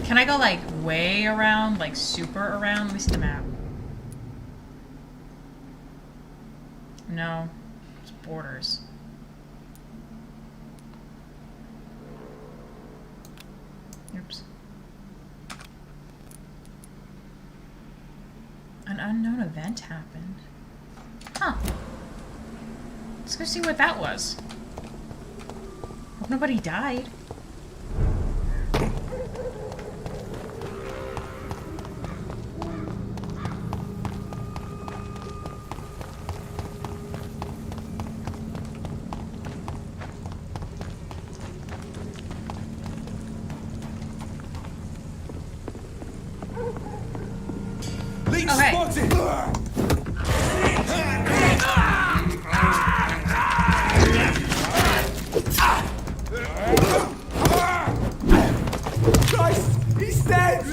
Can I go like way around, like super around? Let me see the map. No, it's borders. Oops. An unknown event happened. Huh. Let's go see what that was. Hope nobody died. Okay. Christ, he's dead!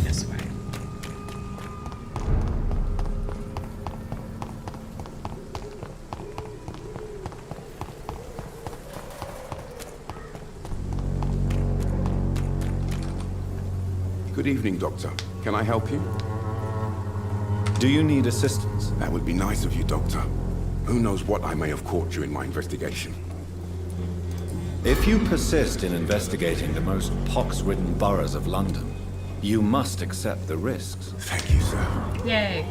This way. Good evening, Doctor. Can I help you? Do you need assistance? That would be nice of you, Doctor. Who knows what I may have caught during my investigation. If you persist in investigating the most pox-ridden boroughs of London, you must accept the risks. Thank you, sir. Yay.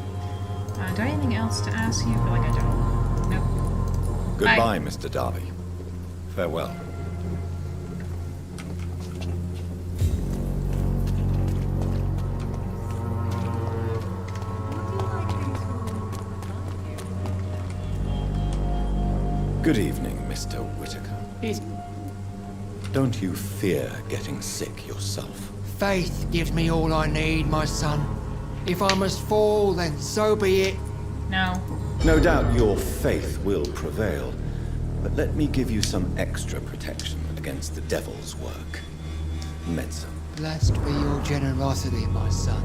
Do I have anything else to ask you? I feel like I don't. Nope. Goodbye, Bye. Mr. Darby. Farewell. Good evening, Mr. Whitaker. Don't you fear getting sick yourself? Faith gives me all I need, my son. If I must fall, then so be it. No. No doubt your faith will prevail, but let me give you some extra protection against the devil's work. Medicine. Blessed be your generosity, my son.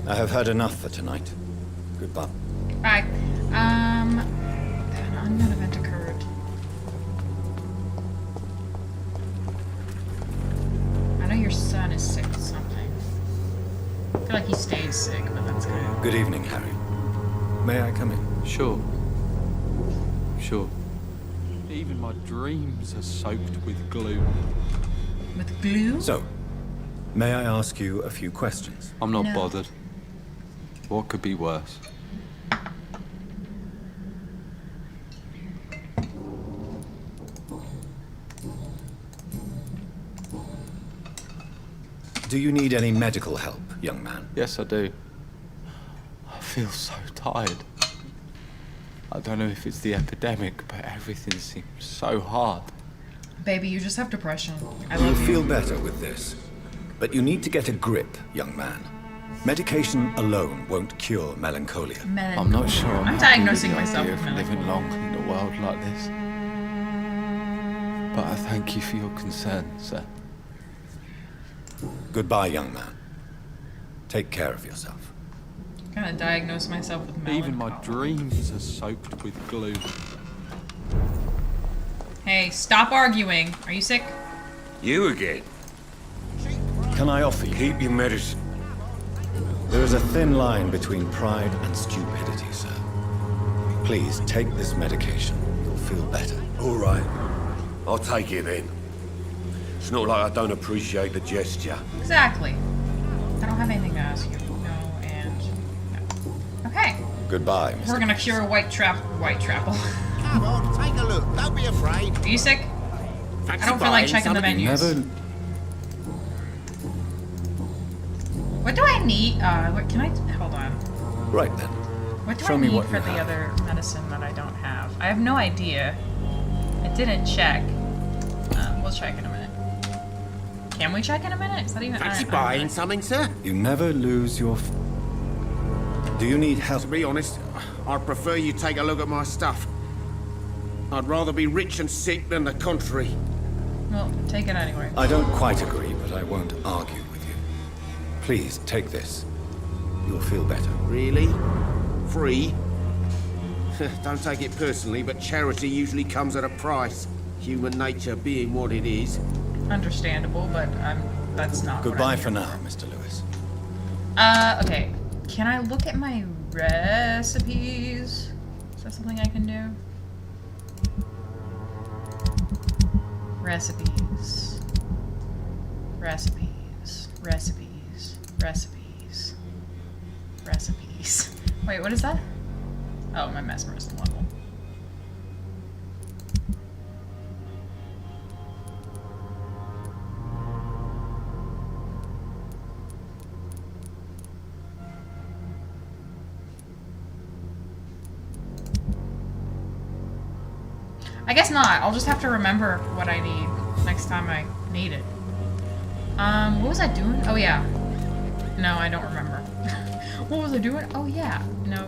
I have heard enough for tonight. Goodbye. Bye. An unknown event occurred. I know your son is sick with something. I feel like he stayed sick, but that's kind of... Good evening, Harry. May I come in? Sure. Sure. Even my dreams are soaked with glue. With glue? So, may I ask you a few questions? I'm not No. bothered. What could be worse? Do you need any medical help, young man? Yes, I do. I feel so tired. I don't know if it's the epidemic, but everything seems so hard. Baby, you just have depression. I You'll love you. feel better with this. But you need to get a grip, young man. Medication alone won't cure melancholia. I'm not sure I'm happy diagnosing with the myself idea with of living long in a world like this. But I thank you for your concern, sir. Goodbye, young man. Take care of yourself. I'm gonna diagnose myself with melancholy. Even my dreams are soaked with glue. Hey, stop arguing. Are you sick? You again? Can I offer you? Keep your medicine. There is a thin line between pride and stupidity, sir. Please take this medication. You'll feel better. All right. I'll take it then. It's not like I don't appreciate the gesture. Exactly. I don't have anything to ask you. No, and no. Okay. Goodbye, Mr. We're gonna cure white trapple. Come on, take a look. Don't be afraid. Are you sick? I don't feel like checking the menus. What do I need? What can I? Hold on. Right then. What do Show I me need what for you the have. other medicine that I don't have? I have no idea. I didn't check. We'll check in a minute. Can we check in a minute? Is that even? Fancy buying something, sir? You never lose your... Do you need help? To be honest, I'd prefer you take a look at my stuff. I'd rather be rich and sick than the contrary. Well, take it anyway. I don't quite agree, but I won't argue with you. Please, take this. You'll feel better. Really? Free? Don't take it personally, but charity usually comes at a price. Human nature being what it is. Understandable, but that's not. Goodbye for now, Mr. Lewis. Okay. Can I look at my recipes? Is that something I can do? Recipes. Recipes. Recipes. Recipes. Recipes. Wait, what is that? Oh, my mesmerism level. I guess not. I'll just have to remember what I need next time I need it. What was I doing? Oh, yeah. No, I don't remember. What was I doing? Oh, yeah. No.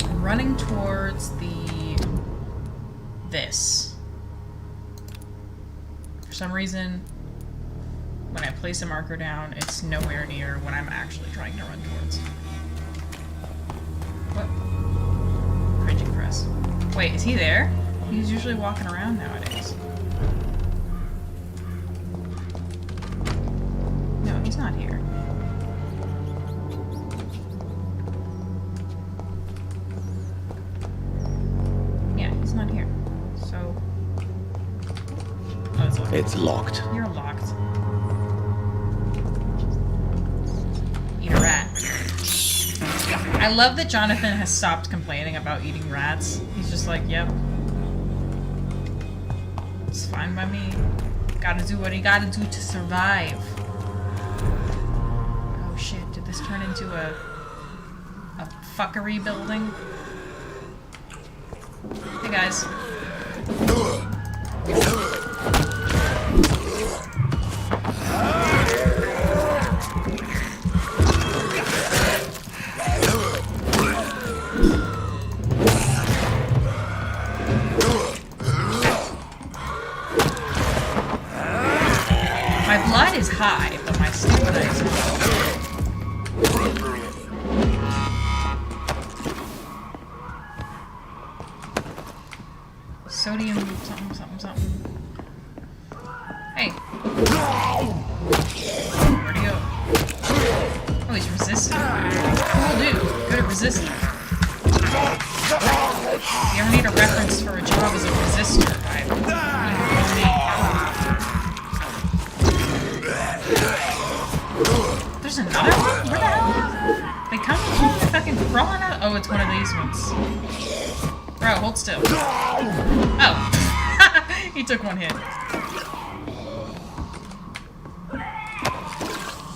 I'm running towards this. For some reason, when I place a marker down, it's nowhere near what I'm actually trying to run towards. What? Printing press. Wait, is he there? He's usually walking around nowadays. No, he's not here. Yeah, he's not here. So... Oh, it's locked. It's locked. You're locked. Eat a rat. I love that Jonathan has stopped complaining about eating rats. He's just like, yep. It's fine by me. Gotta do what he gotta do to survive. Oh shit, did this turn into a fuckery building? Hey guys. My blood is high, but my stamina is low. Sodium something something something. Hey. Where'd he go? Oh, he's resisting. Cool dude. Good at resisting. If you ever need a reference for a job as a resistor, There's another one? Where the hell? They come fucking crawling out. Oh, it's one of these ones. Bro, hold still. Oh. He took one hit.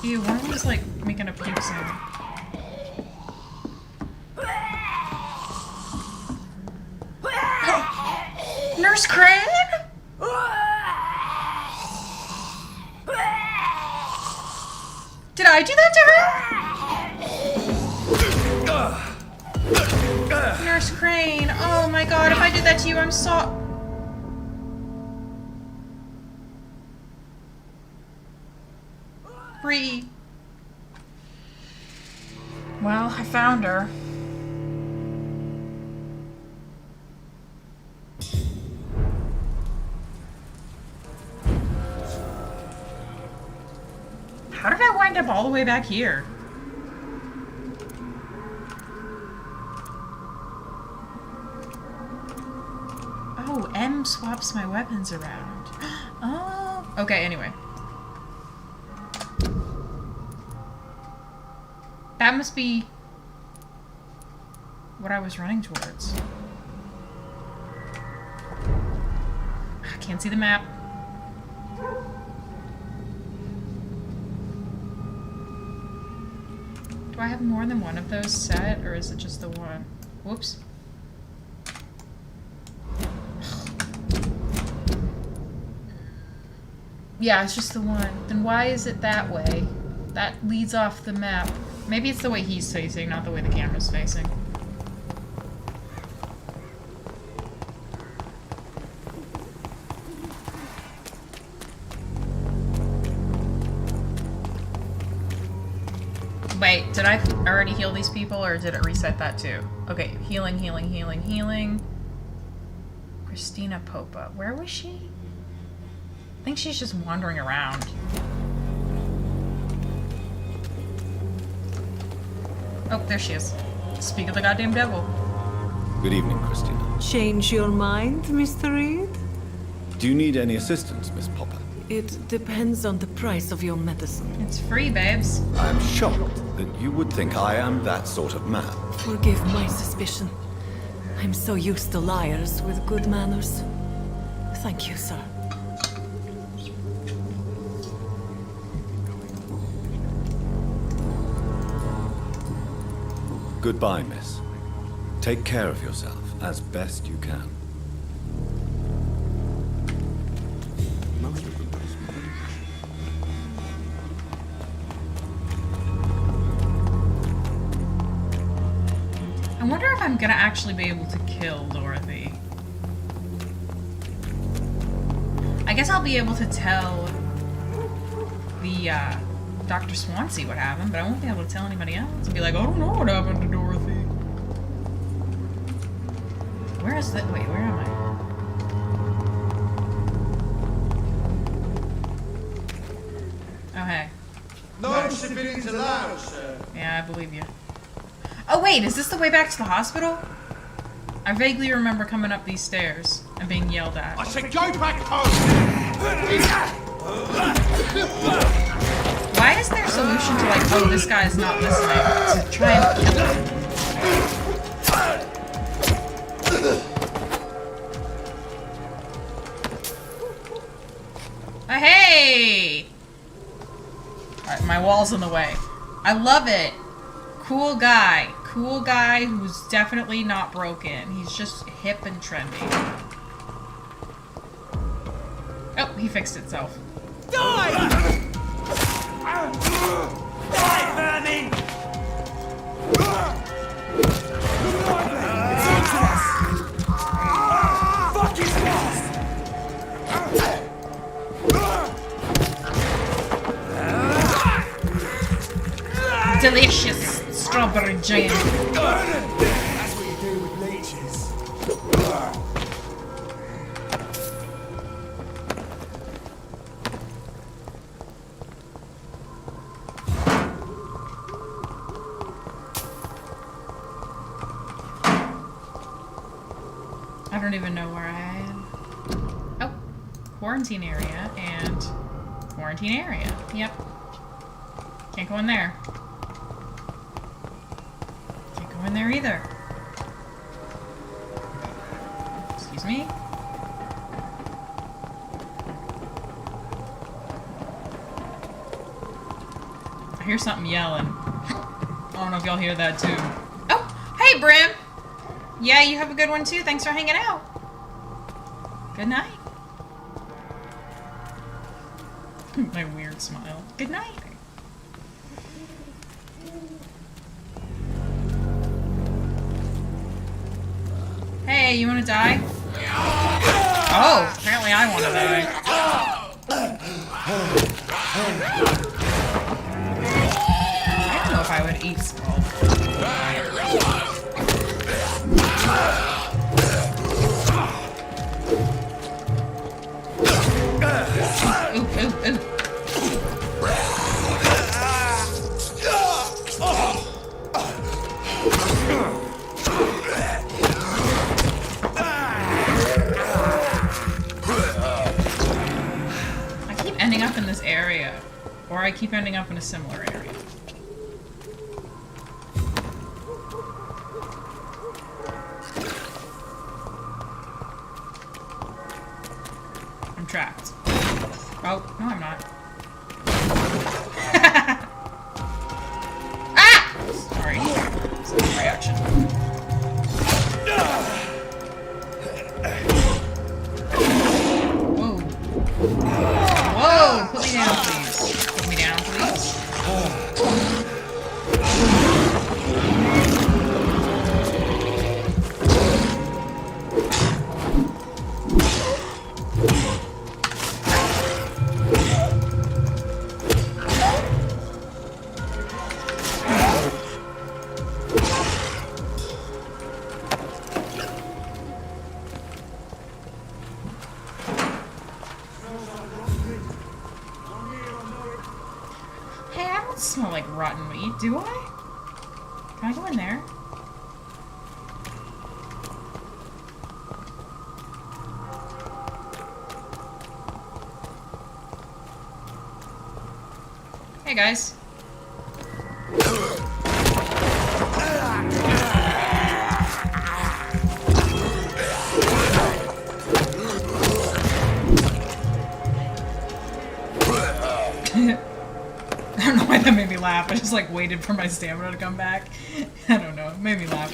Ew, one of them's like making a puke sound. Nurse Crane? Did I do that to her? Nurse Crane. Oh my god, if I did that to you, I'm so... Bree. Well, I found her. How did I wind up all the way back here? Oh, M swaps my weapons around. Oh, okay, anyway. That must be what I was running towards. I can't see the map. Do I have more than one of those set, or is it just the one? Whoops. Yeah, it's just the one. Then why is it that way? That leads off the map. Maybe it's the way he's facing, not the way the camera's facing. Wait, did I already heal these people, or did it reset that too? Okay, healing, healing, healing, healing. Christina Popa. Where was she? I think she's just wandering around. Oh, there she is. Speak of the goddamn devil. Good evening, Christina. Change your mind, Mr. Reed? Do you need any assistance, Miss Popper? It depends on the price of your medicine. It's free, babes. I'm shocked that you would think I am that sort of man. Forgive my suspicion. I'm so used to liars with good manners. Thank you, sir. Goodbye, miss. Take care of yourself as best you can. I wonder if I'm gonna actually be able to kill Dorothy. I guess I'll be able to tell the, Dr. Swansea what happened, but I won't be able to tell anybody else. I'll be like, I don't know what happened to Dorothy. Where is that? Wait, where am I? Oh, hey. No civilians allowed, sir. Yeah, I believe you. Oh, wait, is this the way back to the hospital? I vaguely remember coming up these stairs and being yelled at. I said go back home! Why is their solution to, like, oh, this guy is not listening, to try and kill him? Hey! Alright, my wall's in the way. I love it. Cool guy. Cool guy who's definitely not broken. He's just hip and trendy. Oh, he fixed itself. Die! Die, vermin! Fuck his lost! Delicious strawberry jam. That's what you do with leeches. I don't even know where I am. Oh, quarantine area and quarantine area. Yep. Can't go in there. Can't go in there either. Excuse me? I hear something yelling. I don't know if y'all hear that too. Oh, hey Brim! Yeah, you have a good one too. Thanks for hanging out. Good night. My weird smile. Good night. Hey, you wanna die? Oh, apparently I wanna die. I don't know if I would eat skull. Ooh, ooh, ooh. I keep ending up in this area, or I keep ending up in a similar area. I'm trapped. Oh, no I'm not. Ah! Sorry. It's a reaction. Whoa. Whoa! Put me down, please. Put me down, please. Hey, I don't smell like rotten meat, do I? Can I go in there? Hey guys. I don't know why that made me laugh. I just like waited for my stamina to come back. I don't know. It made me laugh.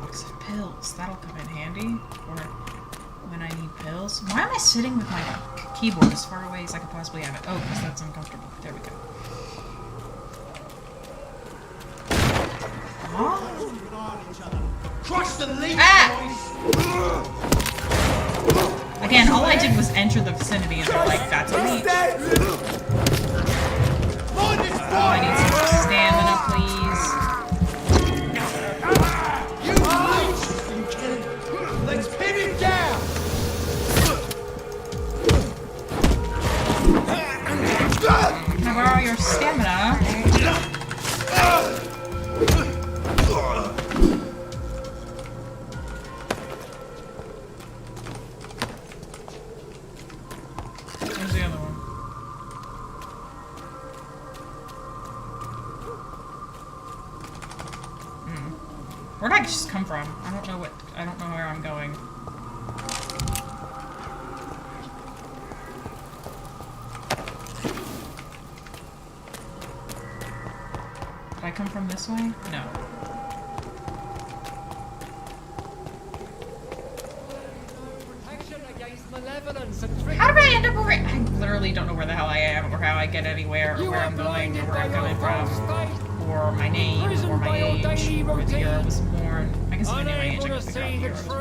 Box of pills. That'll come in handy. Or when I need pills. Why am I sitting with my keyboard as far away as I could possibly have it? Oh, because that's uncomfortable. There we go. Crush the leaf, Again, all I did was enter the vicinity and they're like, that's a leech. Oh, I need some stamina, please. Let's pin him down. Can I borrow your stamina? Where's the other one? Where'd I just come from? I don't know where I'm going. Did I come from this way? No. How did I end up over here? I literally don't know where the hell I am, or how I get anywhere, or where I'm going, or where I'm coming from, or my name, or my age, or the year I was born. I guess if I knew my age, I could figure out the year I was born.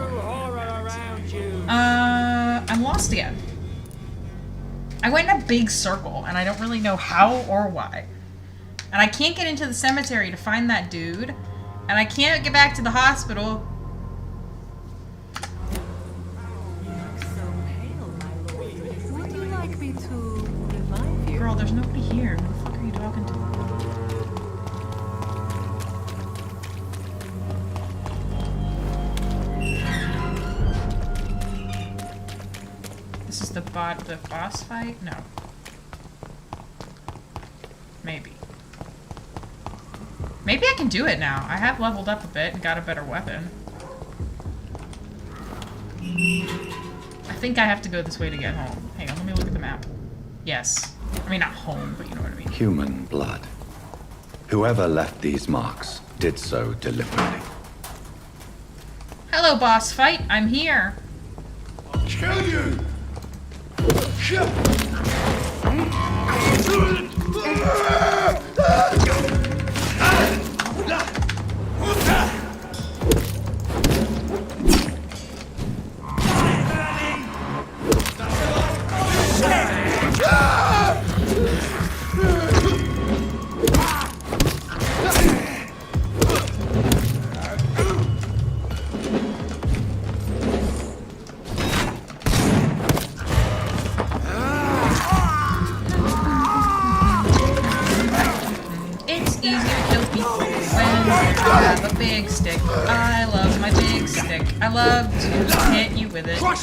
I'm lost again. I went in a big circle, and I don't really know how or why. And I can't get into the cemetery to find that dude, and I can't get back to the hospital. Would you like me to revive you? Girl, there's nobody here. Who the fuck are you talking to? This is the boss fight? No. Maybe. Maybe I can do it now. I have leveled up a bit and got a better weapon. I think I have to go this way to get home. Hang on, let me look at the map. Yes. I mean, not home, but you know what I mean. Human blood. Whoever left these marks did so deliberately. Hello, boss fight. I'm here. Kill you! It's easier to kill people when you have a big stick. I love my big stick. I love to hit you with it. It's my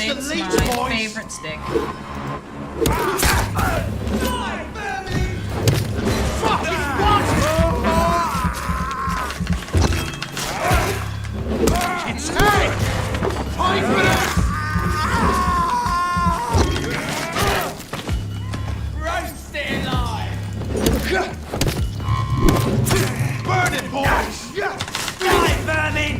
favorite stick. It's time! Time for this! Roast it alive! Burn it, boys! Die, vermin!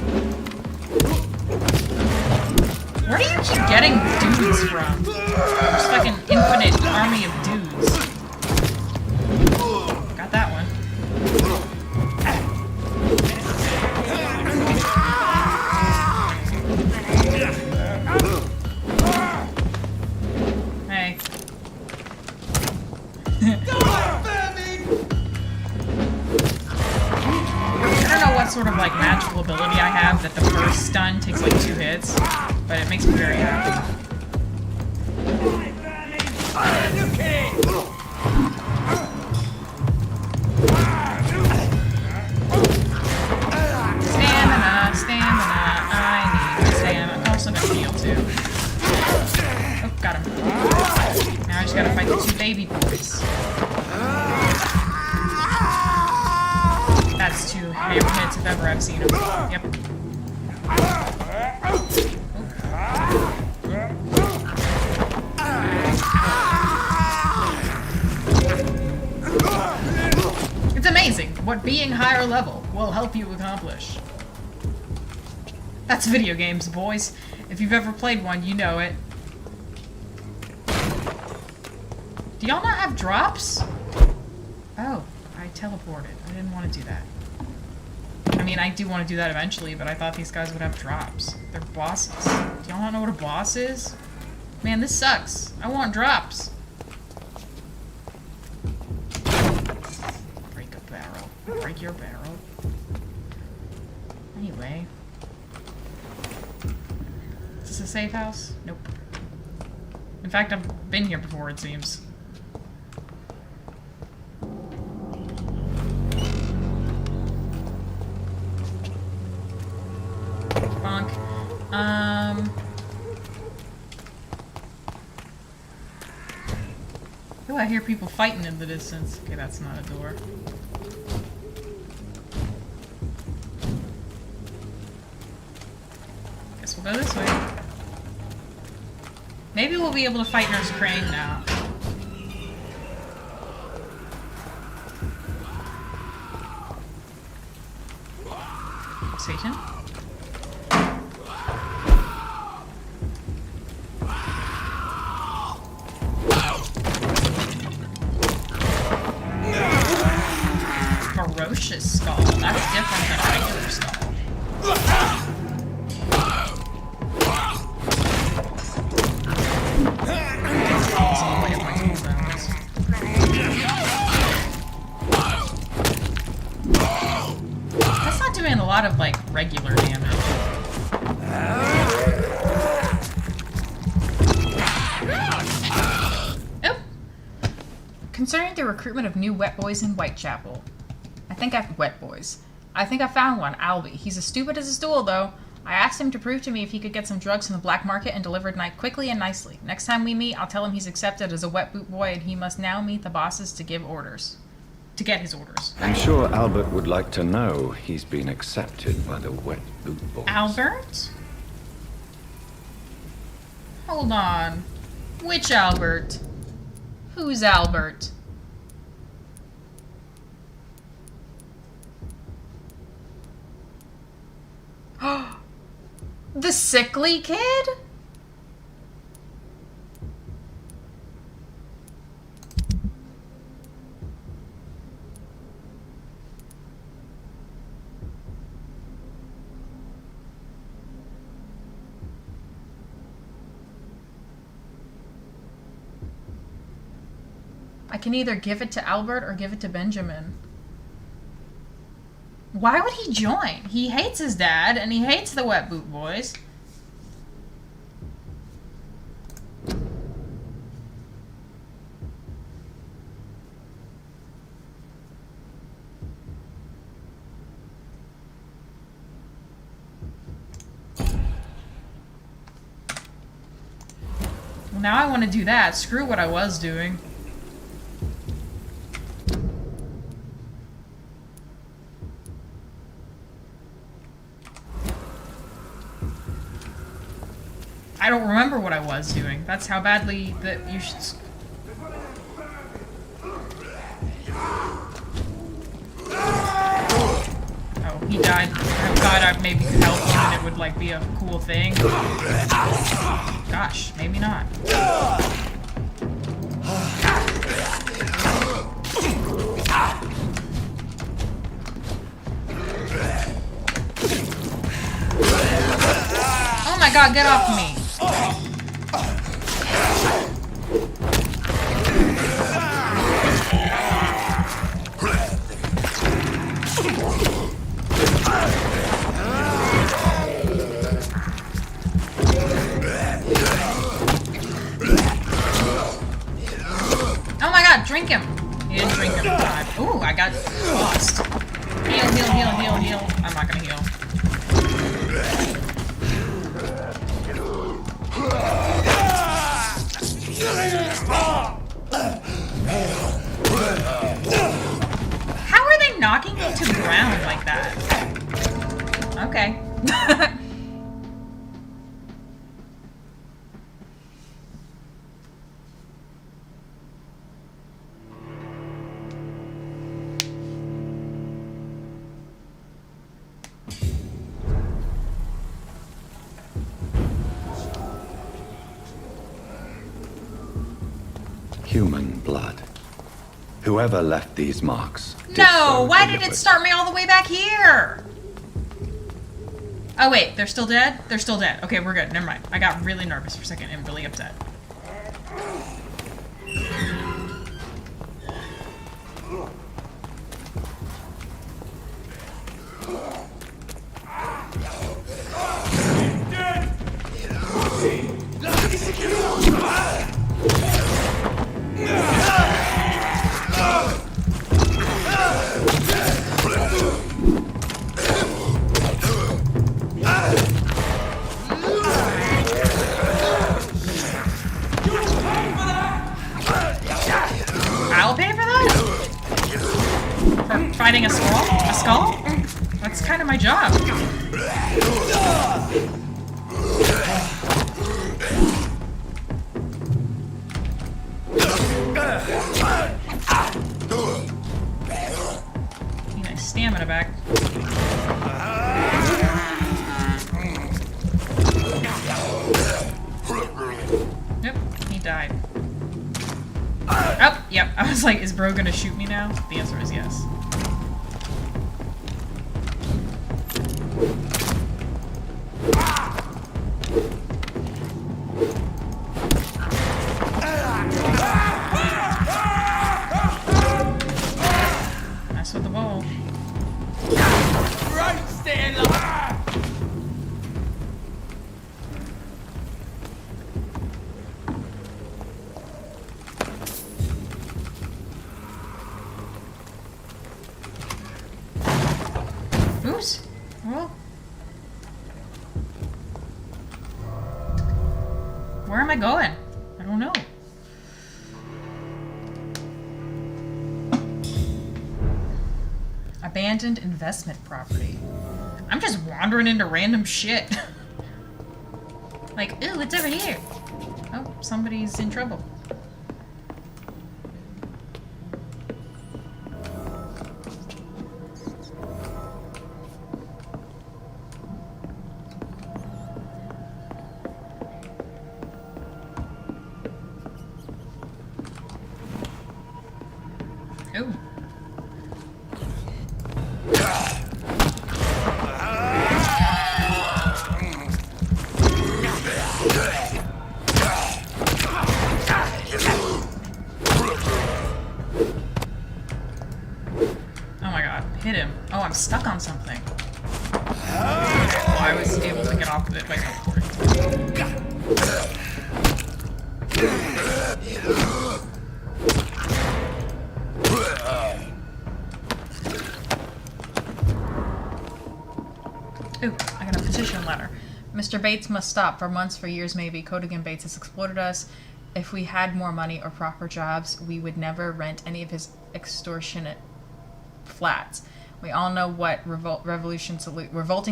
Where do you keep getting dudes from? There's like an infinite army of dudes. Got that one. Hey. I don't know what sort of like magical ability I have that the first stun takes like 2 hits, but it makes me very happy. Stamina, stamina, I need stamina. I'm also gonna heal too. Oh, got him. Now I just gotta fight the 2 baby boys. That's 2 hammer hits if ever I've seen them. Yep. It's amazing what being higher level will help you accomplish. That's video games, boys. If you've ever played one, you know it. Do y'all not have drops? Oh, I teleported. I didn't want to do that. I mean, I do want to do that eventually, but I thought these guys would have drops. They're bosses. Do y'all not know what a boss is? Man, this sucks. I want drops. Break a barrel. Break your barrel. Anyway. Is this a safe house? Nope. In fact, I've been here before, it seems. Bonk. Oh, I hear people fighting in the distance. Okay, that's not a door. Guess we'll go this way. Maybe we'll be able to fight Nurse Crane now. Satan? Ferocious skull. That's different than a regular skull. That's not doing a lot of like regular damage. Oh. Concerning the recruitment of new wet boys in Whitechapel. I think I found one, Albie. He's as stupid as a stool, though. I asked him to prove to me if he could get some drugs from the black market and delivered quickly and nicely. Next time we meet, I'll tell him he's accepted as a wet boot boy and he must now meet the bosses to give orders. To get his orders. I'm sure Albert would like to know he's been accepted by the wet boot boys. Albert? Hold on. Which Albert? Who's Albert? The sickly kid? I can either give it to Albert or give it to Benjamin. Why would he join? He hates his dad and he hates the Wet Boot Boys. Well, now I want to do that. Screw what I was doing. I don't remember what I was doing. That's how badly that you should... Oh, he died. I thought I maybe could help him and it would, like, be a cool thing. Gosh, maybe not. Oh my god, get off me! Oh my god, drink him! He didn't drink him. God. Ooh, I got lost. Heal, heal, heal, heal, heal. I'm not gonna heal. How are they knocking me to the ground like that? Okay. Human blood. Whoever left these marks. No, why did it start me all the way back here? Oh wait, they're still dead? They're still dead. Okay, we're good. Never mind. I got really nervous for a second and really upset. I'll pay for that? For fighting a skull? A skull? That's kind of my job. Need my stamina back. Yep, he died. Oh, yep. I was like, is bro gonna shoot me now? The answer is yes. Mess with the ball. Right, stay alive! Oops. Well. Where am I going? I don't know. Abandoned investment property. I'm just wandering into random shit. Like, ooh, it's over here. Oh, somebody's in trouble. I'm stuck on something. Oh, I was able to get off of it by teleporting. Ooh, I got a petition letter. Mr. Bates must stop. For months, for years maybe, Codigan Bates has exploited us. If we had more money or proper jobs, we would never rent any of his extortionate flats. We all know what revolting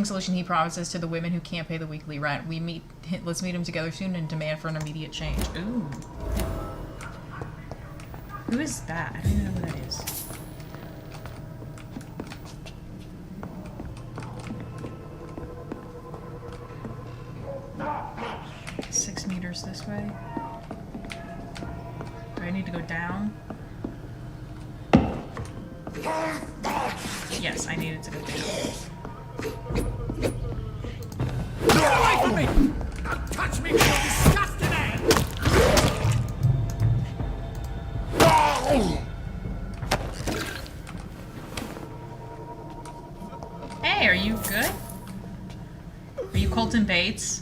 solution he promises to the women who can't pay the weekly rent. Let's meet him together soon and demand for an immediate change. Ooh. Who is that? I don't even know who that is. Six meters this way. Do I need to go down? Yes, I needed to go down. Get away from me! Don't touch me with your disgusting hand! Hey, are you good? Are you Colton Bates?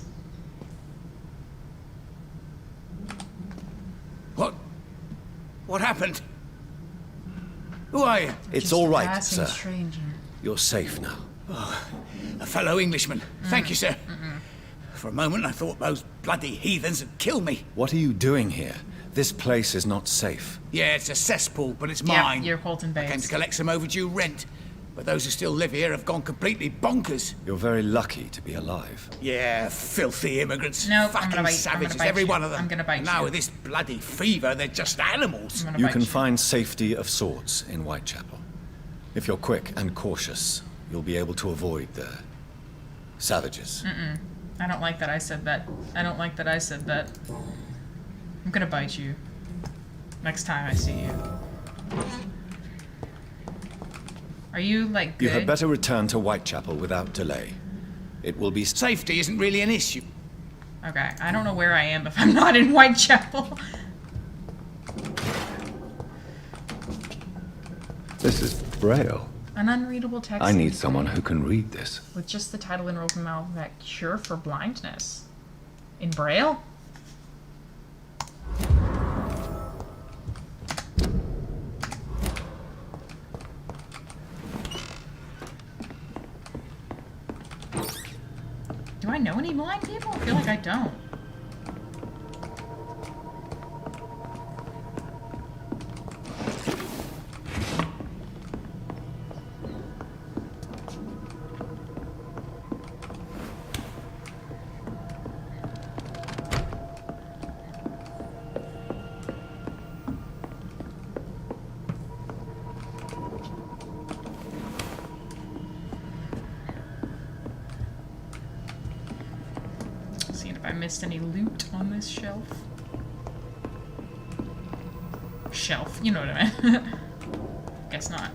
What happened? Who are you? It's all right, sir. Stranger. You're safe now. Oh, a fellow Englishman. Thank you, sir. For a moment, I thought those bloody heathens had killed me. What are you doing here? This place is not safe. Yeah, it's a cesspool, but it's Yeah, mine. you're Colton Bates. I came to collect some overdue rent, but those who still live here have gone completely bonkers. You're very lucky to be alive. Yeah, filthy immigrants. Nope, I'm Fucking gonna bite- I'm savages, gonna bite every you. one of them. I'm gonna bite now you. with this bloody fever, they're just animals. You can find safety of sorts in Whitechapel. If you're quick and cautious, you'll be able to avoid the savages. I don't like that I said that. I don't like that I said that. I'm gonna bite you. Next time I see you. Are you, like, good? You had better return to Whitechapel without delay. It will be... Safety isn't really an issue. Okay, I don't know where I am if I'm not in Whitechapel. This is Braille. An unreadable text. I need someone who can read this. With just the title in open mouth, that cure for blindness. In Braille? Do I know any blind people? I feel like I don't. Seeing if I missed any loot on this shelf. Shelf, you know what I meant. Guess not.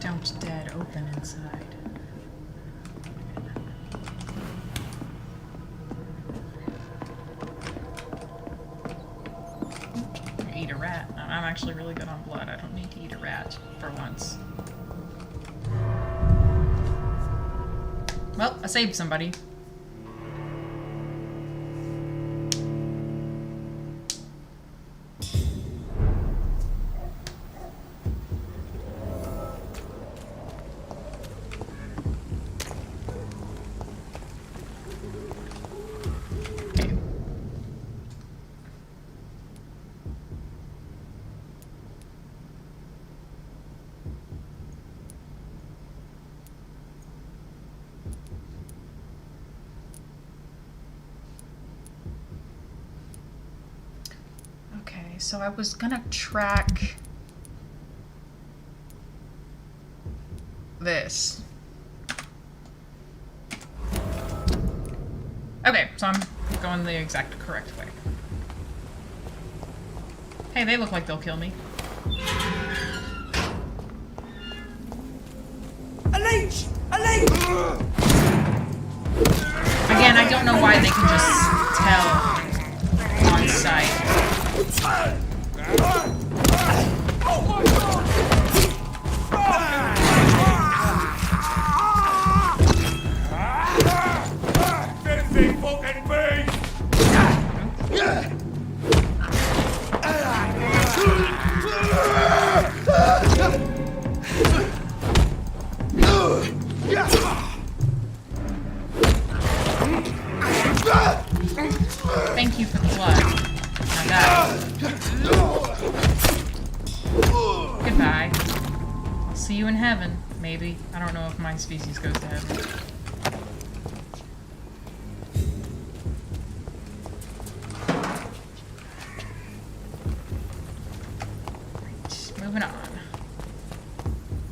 Don't dead open inside. Eat a rat. I'm actually really good on blood. I don't need to eat a rat for once. Well, I saved somebody. Okay, so I was gonna track this. Okay, so I'm going the exact correct way. Hey, they look like they'll kill me. A leech! A leech! Again, again, I don't know why they can just tell on sight. Thank you for the blood. Now that. Goodbye. I'll see you in heaven, maybe. I don't know if my species goes to heaven. Moving on.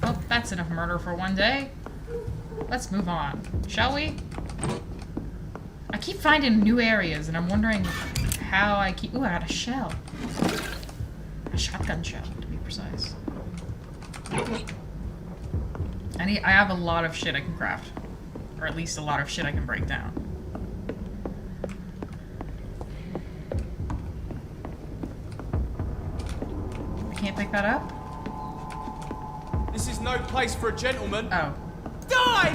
Oh, that's enough murder for one day. Let's move on, shall we? I keep finding new areas, and I'm wondering how I keep... Ooh, I got a shell. A shotgun shell, to be precise. I have a lot of shit I can craft. Or at least a lot of shit I can break down. I can't pick that up? This is no place for a gentleman. Oh. Die!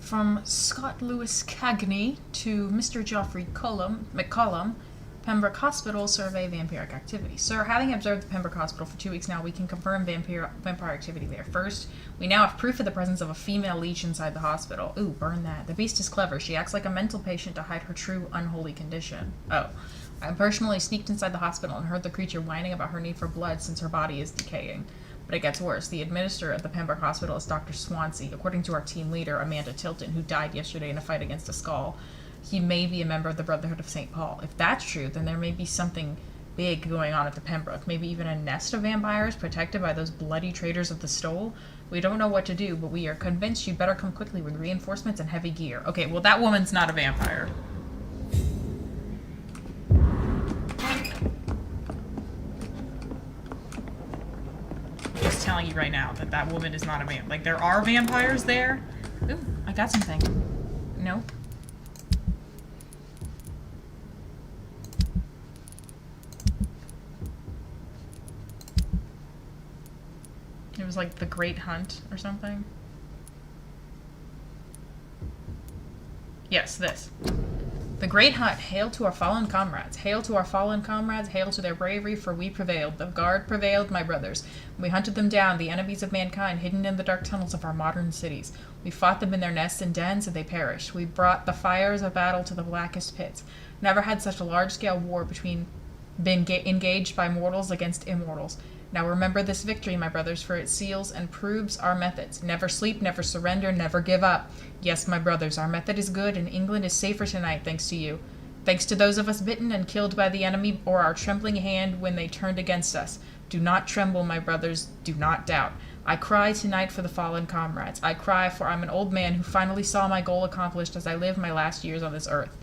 From Scott Lewis Cagney to Mr. Geoffrey McCollum, Pembroke Hospital survey vampiric activity. Sir, having observed the Pembroke Hospital for 2 weeks now, we can confirm vampire activity there. First, we now have proof of the presence of a female leech inside the hospital. Ooh, burn that. The beast is clever. She acts like a mental patient to hide her true unholy condition. Oh. I personally sneaked inside the hospital and heard the creature whining about her need for blood since her body is decaying. But it gets worse. The administrator at the Pembroke Hospital is Dr. Swansea, according to our team leader, Amanda Tilton, who died yesterday in a fight against a skull. He may be a member of the Brotherhood of St. Paul. If that's true, then there may be something big going on at the Pembroke. Maybe even a nest of vampires protected by those bloody traitors of the Stole. We don't know what to do, but we are convinced you'd better come quickly with reinforcements and heavy gear. Okay, well that woman's not a vampire. Just telling you right now that that woman is not a vampire. Like, there are vampires there. Ooh, I got something. Nope. It was like the Great Hunt or something. Yes, this. The Great Hunt, hail to our fallen comrades. Hail to our fallen comrades, hail to their bravery, for we prevailed. The Guard prevailed, my brothers. We hunted them down, the enemies of mankind, hidden in the dark tunnels of our modern cities. We fought them in their nests and dens, and they perished. We brought the fires of battle to the blackest pits. Never had such a large-scale war been engaged by mortals against immortals. Now remember this victory, my brothers, for it seals and proves our methods. Never sleep, never surrender, never give up. Yes, my brothers, our method is good, and England is safer tonight, thanks to you. Thanks to those of us bitten and killed by the enemy, or our trembling hand when they turned against us. Do not tremble, my brothers, do not doubt. I cry tonight for the fallen comrades. I cry, for I'm an old man who finally saw my goal accomplished as I live my last years on this earth.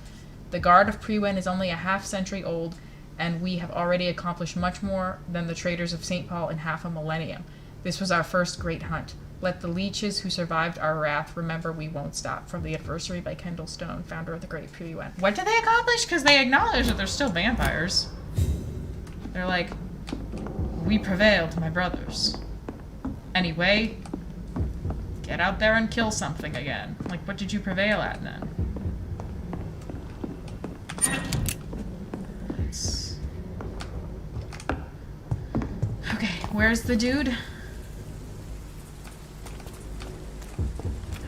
The Guard of Prewen is only a half-century old, and we have already accomplished much more than the traitors of St. Paul in half a millennium. This was our first great hunt. Let the leeches who survived our wrath remember we won't stop. From The Adversary by Kendall Stone, founder of the Great Prewen. What did they accomplish? Because they acknowledge that they're still vampires. They're like, we prevailed, my brothers. Anyway, get out there and kill something again. Like, what did you prevail at then? Okay, where's the dude?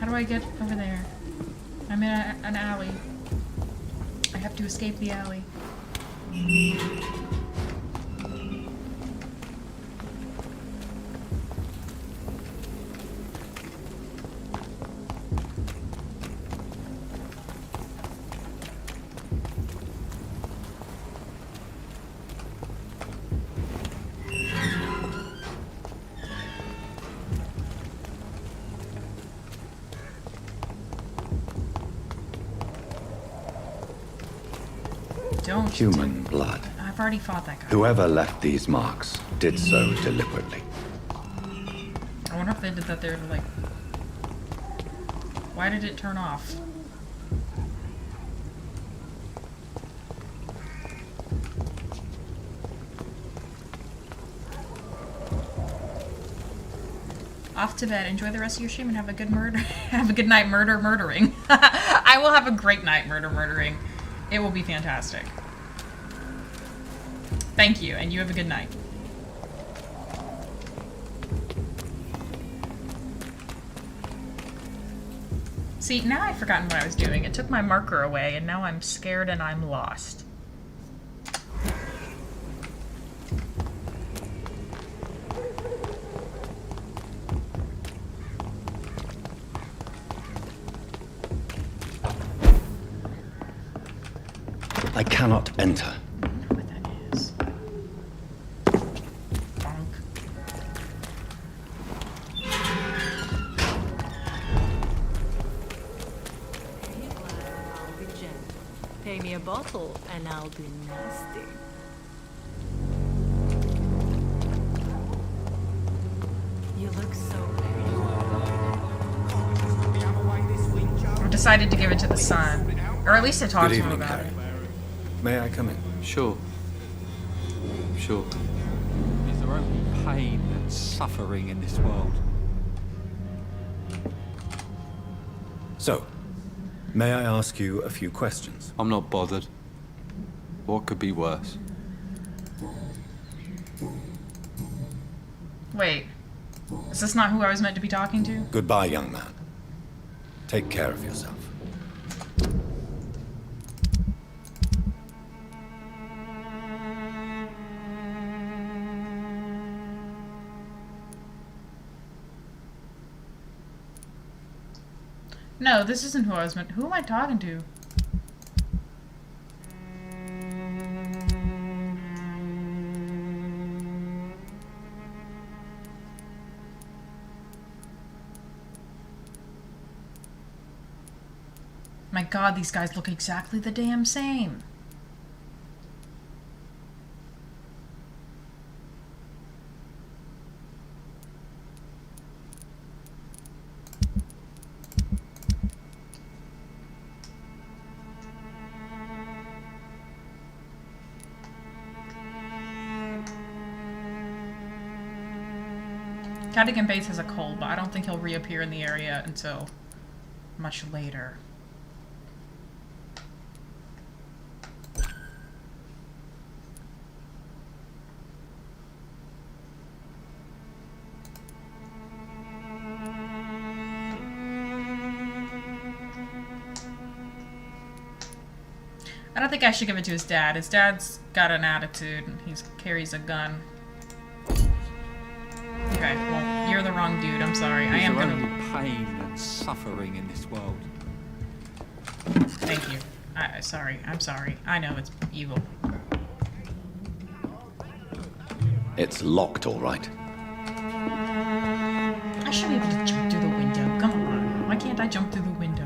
How do I get over there? I'm in an alley. I have to escape the alley. Don't. Human blood. I've already fought that guy. Whoever left these marks did so deliberately. I wonder if they did that there to, like... Why did it turn off? Off to bed. Enjoy the rest of your stream and have a good have a good night murdering. I will have a great night murdering. It will be fantastic. Thank you, and you have a good night. See, now I've forgotten what I was doing. It took my marker away, and now I'm scared and I'm lost. I cannot enter. Pay me a bottle and I'll be nasty. You look so I've decided to give it to the son. Or at least to talk Good to him evening, about Harry. it. May I come in? Sure. Sure. Is there only pain and suffering in this world? So, may I ask you a few questions? I'm not bothered. What could be worse? Wait. Is this not who I was meant to be talking to? Goodbye, young man. Take care of yourself. No, this isn't who I was meant. Who am I talking to? My God, these guys look exactly the damn same. Cadigan Bates has a cold, but I don't think he'll reappear in the area until much later. I don't think I should give it to his dad. His dad's got an attitude and he carries a gun. Okay, well, you're the wrong dude. I'm sorry. I am gonna... only pain and suffering in this world? Thank you. Sorry. I'm sorry. I know it's evil. It's locked, all right. I should be able to jump through the window. Come on. Why can't I jump through the window?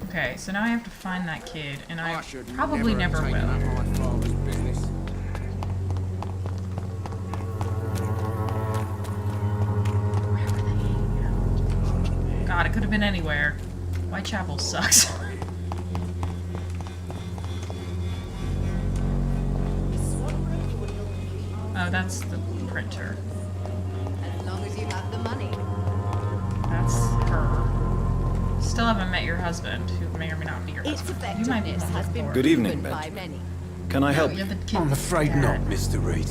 Okay, so now I have to find that kid, and I probably never will. God, it could have been anywhere. Whitechapel sucks. Oh, that's the printer. As long as you have the money. That's her. Still haven't met your husband, who may or may not be your husband. You might be one has been Good evening, proven by Benjamin. many. Can I help No, you? you're the kid. I'm afraid not, Mr. Reed.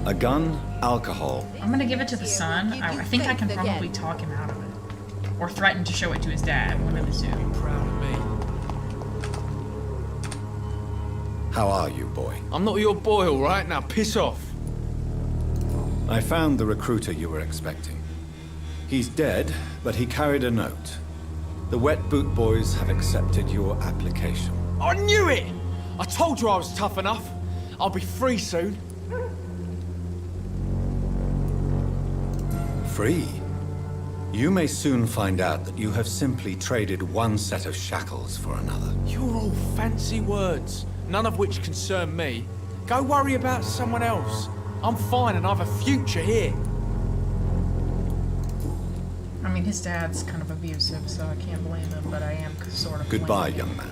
A gun, alcohol. I'm gonna give it to the son. I think I can probably talk him out of it. Or threaten to show it to his dad, one of the two. Proud of me. How are you, boy? I'm not your boy, all right? Now piss off. I found the recruiter you were expecting. He's dead, but he carried a note. The Wet Boot Boys have accepted your application. I knew it! I told you I was tough enough. I'll be free soon. Free? You may soon find out that you have simply traded one set of shackles for another. You're all fancy words, none of which concern me. Go worry about someone else. I'm fine and I have a future here. I mean, his dad's kind of abusive, so I can't blame him, but I am sort of Goodbye, young man.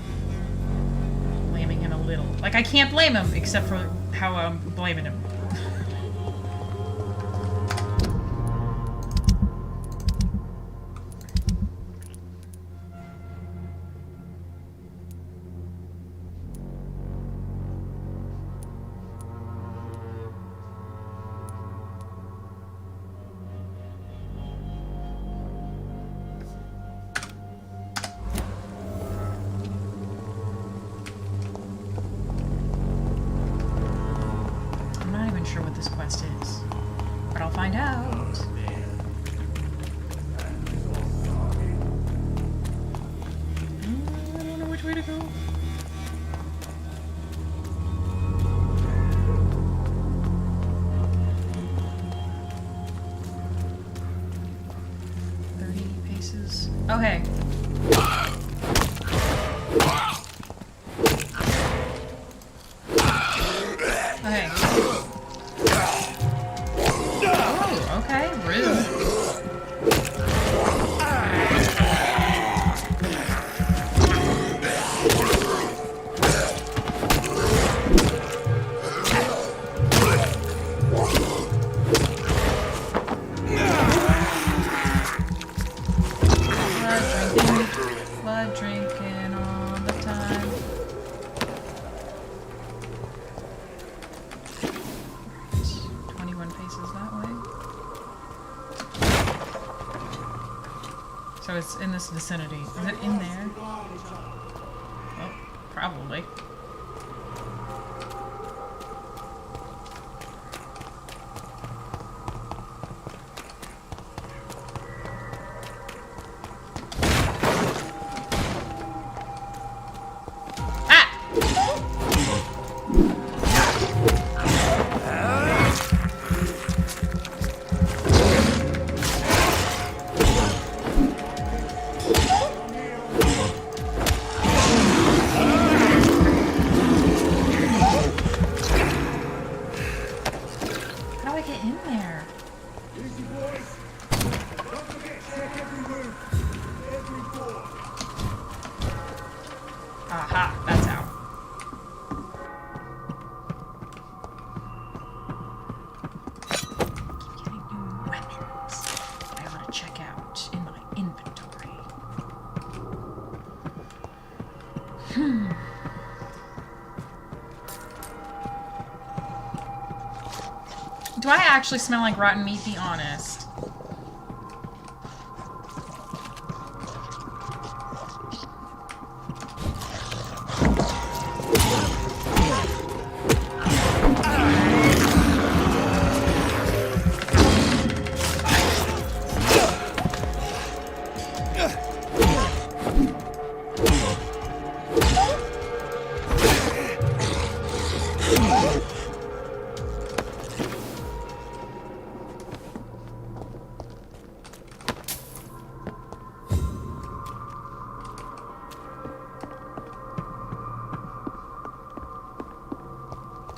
blaming him a little. Like, I can't blame him, except for how I'm blaming him. Sure what this quest is, but I'll find out. I don't know which way to go. Paces. Oh hey. Okay, rude. Blood drinking all the time. It's 21 paces that way. So it's in this vicinity. Is it in there? Well, probably. Aha, that's how. Keep getting new weapons. I ought to check out in my inventory. Do I actually smell like rotten meat? Be honest.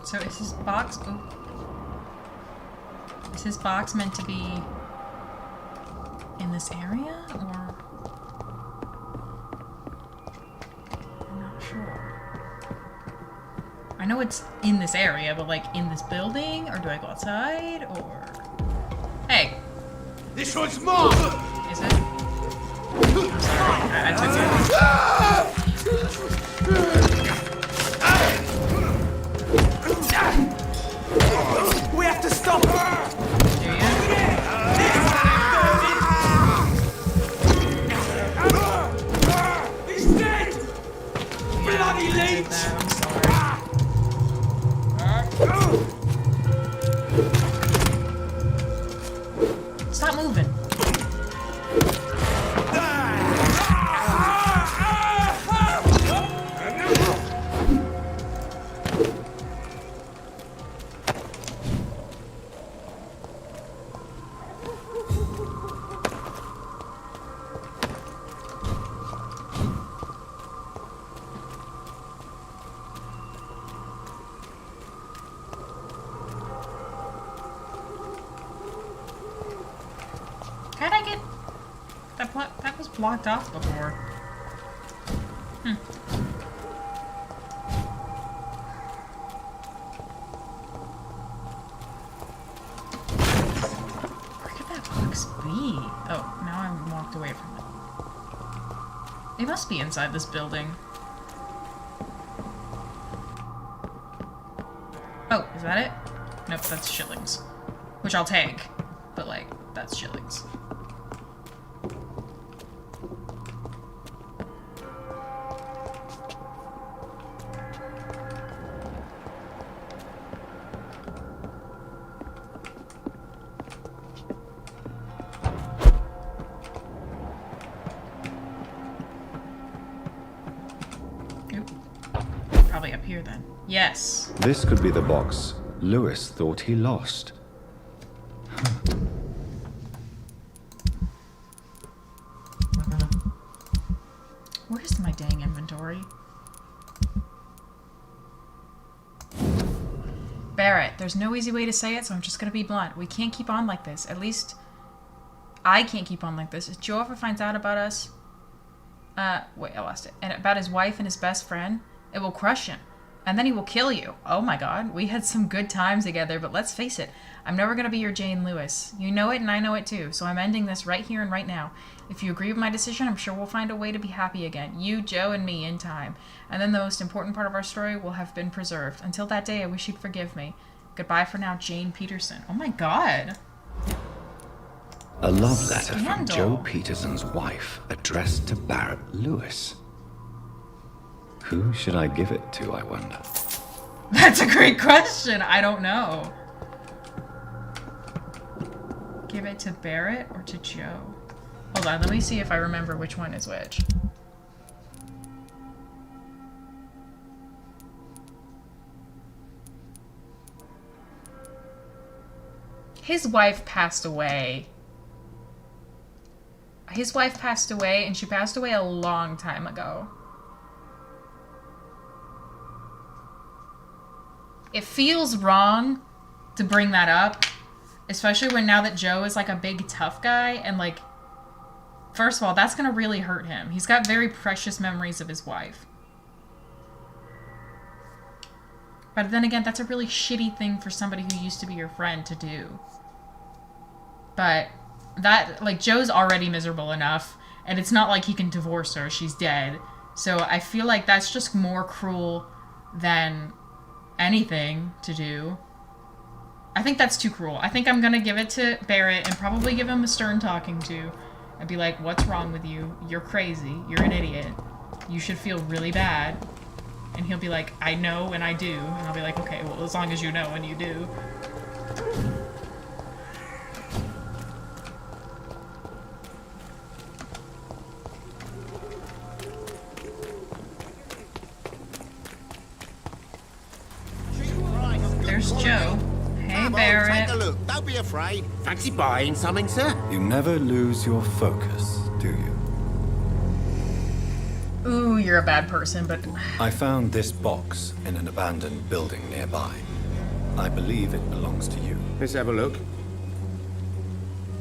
So is his box... Oh. Is his box meant to be in this area, or... I'm not sure. I know it's in this area, but like in this building, or do I go outside, or... Hey! This one's mine! Is it? I'm sorry, I took it. We have to stop her! He's dead! Bloody leech! Stop moving. blocked off before. Hmm. Where could that box be? Oh, now I'm walked away from it. It must be inside this building. Oh, is that it? Nope, that's shillings. Which I'll take. But, like, that's shillings. Oop. Probably up here then. Yes. This could be the box Lewis thought he lost. Where's my dang inventory? Barrett, there's no easy way to say it, so I'm just gonna be blunt. We can't keep on like this. At least, I can't keep on like this. If Joe ever finds out about us, wait, I lost it. And about his wife and his best friend, it will crush him. And then he will kill you. Oh my god, we had some good times together, but let's face it, I'm never gonna be your Jane Lewis. You know it and I know it too, so I'm ending this right here and right now. If you agree with my decision, I'm sure we'll find a way to be happy again. You, Joe, and me in time. And then the most important part of our story will have been preserved. Until that day, I wish you'd forgive me. Goodbye for now, Jane Peterson. Oh my god. A love letter from Scandal. Joe Peterson's wife, addressed to Barrett Lewis. Who should I give it to, I wonder? That's a great question. I don't know. Give it to Barrett or to Joe? Hold on, let me see if I remember which one is which. His wife passed away. His wife passed away, and she passed away a long time ago. It feels wrong to bring that up, especially when now that Joe is like a big tough guy, and like, first of all, that's gonna really hurt him. He's got very precious memories of his wife. But then again, that's a really shitty thing for somebody who used to be your friend to do. But that, like, Joe's already miserable enough, and it's not like he can divorce her. She's dead. So I feel like that's just more cruel than anything to do. I think that's too cruel. I think I'm gonna give it to Barrett and probably give him a stern talking to and be like, what's wrong with you? You're crazy. You're an idiot. You should feel really bad. And he'll be like, I know and I do. And I'll be like, okay, well, as long as you know and you do. There's Joe. Hey, Come on, Barrett. take a look. Don't be afraid. Fancy buying something, sir? You never lose your focus, do you? Ooh, you're a bad person, but... I found this box in an abandoned building nearby. I believe it belongs to you. Let's have a look.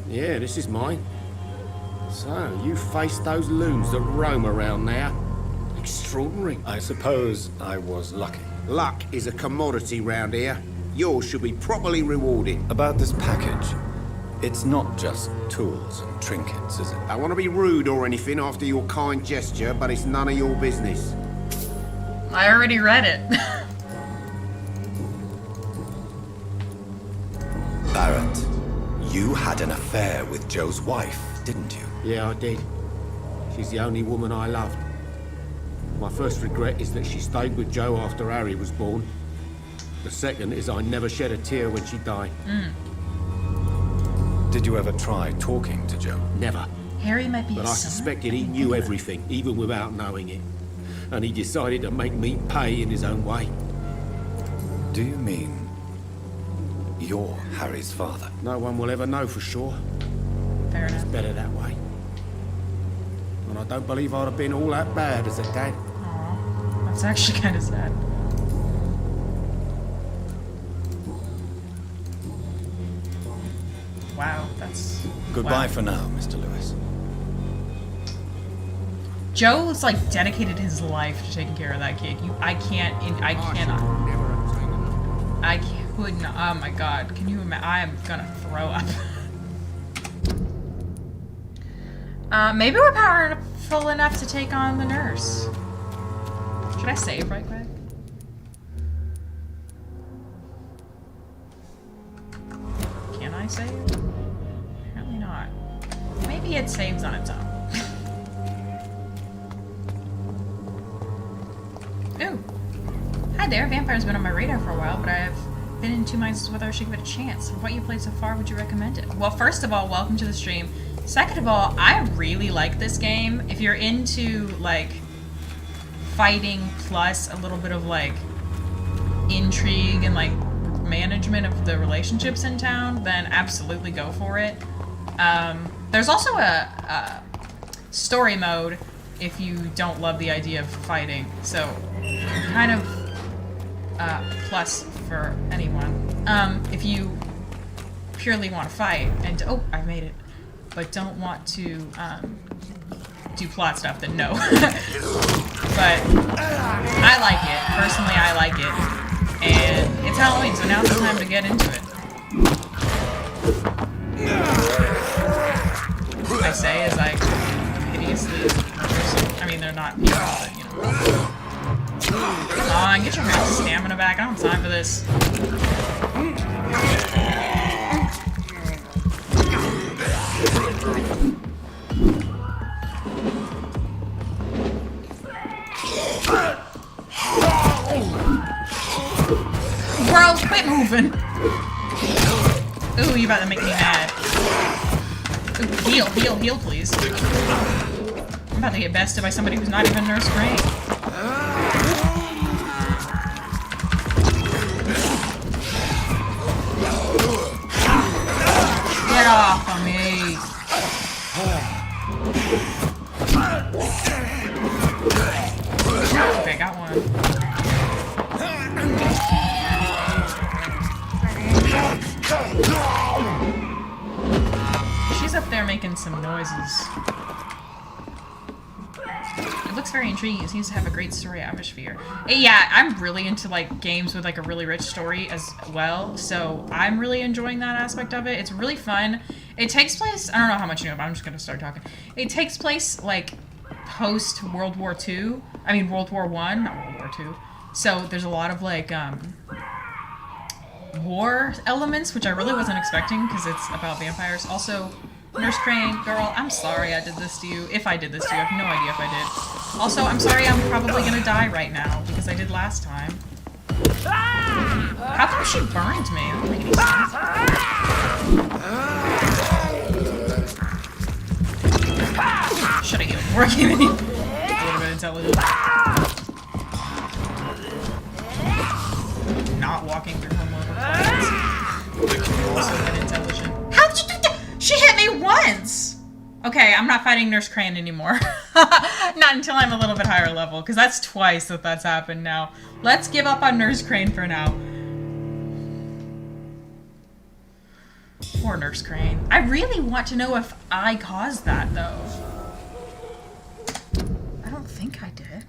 Yeah, this is mine. So, you faced those loons that roam around there. Extraordinary. I suppose I was lucky. Luck is a commodity round here. Yours should be properly rewarded. About this package, it's not just tools and trinkets, is it? I want to be rude or anything after your kind gesture, but it's none of your business. I already read it. Barrett, you had an affair with Joe's wife, didn't you? Yeah, I did. She's the only woman I loved. My first regret is that she stayed with Joe after Harry was born. The second is I never shed a tear when she died. Did you ever try talking to Joe? Never. Harry might be But his I son? suspected he knew everything, even without knowing it. And he decided to make me pay in his own way. Do you mean you're Harry's father? No one will ever know for sure. Fair It's enough. better that way. And I don't believe I'd have been all that bad as a dad. Aw, that's actually kind of sad. Wow, that's... Goodbye wow. for now, Mr. Lewis. Joe's like dedicated his life to taking care of that kid. I cannot. I could not. Oh my god. Can you imagine? I am gonna throw up. Maybe we're powerful enough to take on the nurse. Should I save right quick? Can I save? Apparently not. Maybe it saves on its own. Ooh. Hi there. Vampire's been on my radar for a while, but I have been in two minds as to whether I should give it a chance. From what you played so far, would you recommend it? Well, first of all, welcome to the stream. Second of all, I really like this game. If you're into, like, fighting plus a little bit of, like, intrigue and, like, management of the relationships in town, then absolutely go for it. There's also a story mode if you don't love the idea of fighting. So, kind of plus for anyone. If you purely want to fight and oh, I made it, but don't want to do plot stuff, then no. But I like it. Personally, I like it. And it's Halloween, so now's the time to get into it. I say as I hideously... I mean, they're not people, but, you know. Come on, get your stamina back. I don't have time for this. Bro, quit moving! Ooh, you about to make me mad. Ooh, heal, heal, heal, please. I'm about to get bested by somebody who's not even nurse trained. Get off of me! Okay, got one. She's up there making some noises. It looks very intriguing. It seems to have a great story atmosphere. Yeah, I'm really into like games with like a really rich story as well, so I'm really enjoying that aspect of it. It's really fun. It takes place, I don't know how much you know, but I'm just gonna start talking. It takes place like post World War II. I mean World War I, not World War II. So there's a lot of like war elements, which I really wasn't expecting because it's about vampires. Also, Nurse Crane, girl, I'm sorry I did this to you. If I did this to you, I have no idea if I did. Also, I'm sorry I'm probably gonna die right now because I did last time. How come she burned me? That doesn't make any sense. Should I give it more? Give me a little bit of intelligence. Not walking through homework requirements. Also been intelligent. How did you do that? She hit me once! Okay, I'm not fighting Nurse Crane anymore. Not until I'm a little bit higher level, because that's twice that that's happened now. Let's give up on Nurse Crane for now. Poor Nurse Crane. I really want to know if I caused that, though. I don't think I did.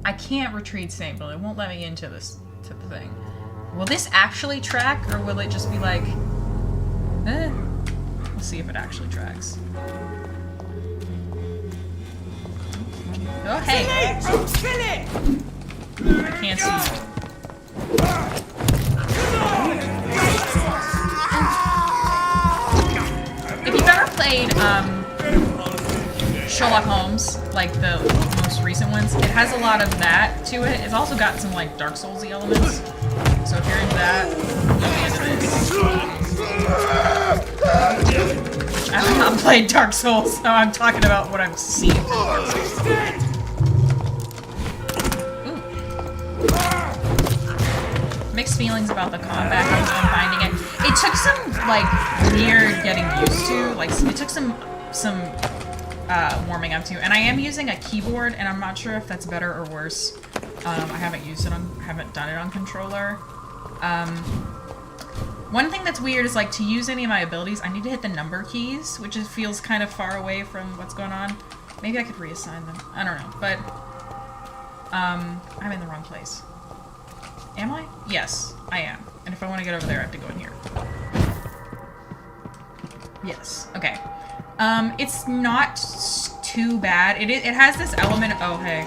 I can't retrieve sample. It won't let me into this to the thing. Will this actually track, or will it just be like, eh? We'll see if it actually tracks. Oh, hey! Kill it! I can't see it. If you've ever played, Sherlock Holmes, like the most recent ones, it has a lot of that to it. It's also got some, like, Dark Souls-y elements. So if you're into that, you'll be into this. I have not played Dark Souls, so I'm talking about what I've seen from Dark Souls. Ooh. Mixed feelings about the combat, how I'm finding it. It took some, like, weird getting used to. Like, it took some warming up to. And I am using a keyboard, and I'm not sure if that's better or worse. I haven't used it on, haven't done it on controller. One thing that's weird is, like, to use any of my abilities, I need to hit the number keys, which feels kind of far away from what's going on. Maybe I could reassign them. I don't know, but... I'm in the wrong place. Am I? Yes, I am. And if I want to get over there, I have to go in here. Yes. Okay. It's not too bad. It has this element, oh hey,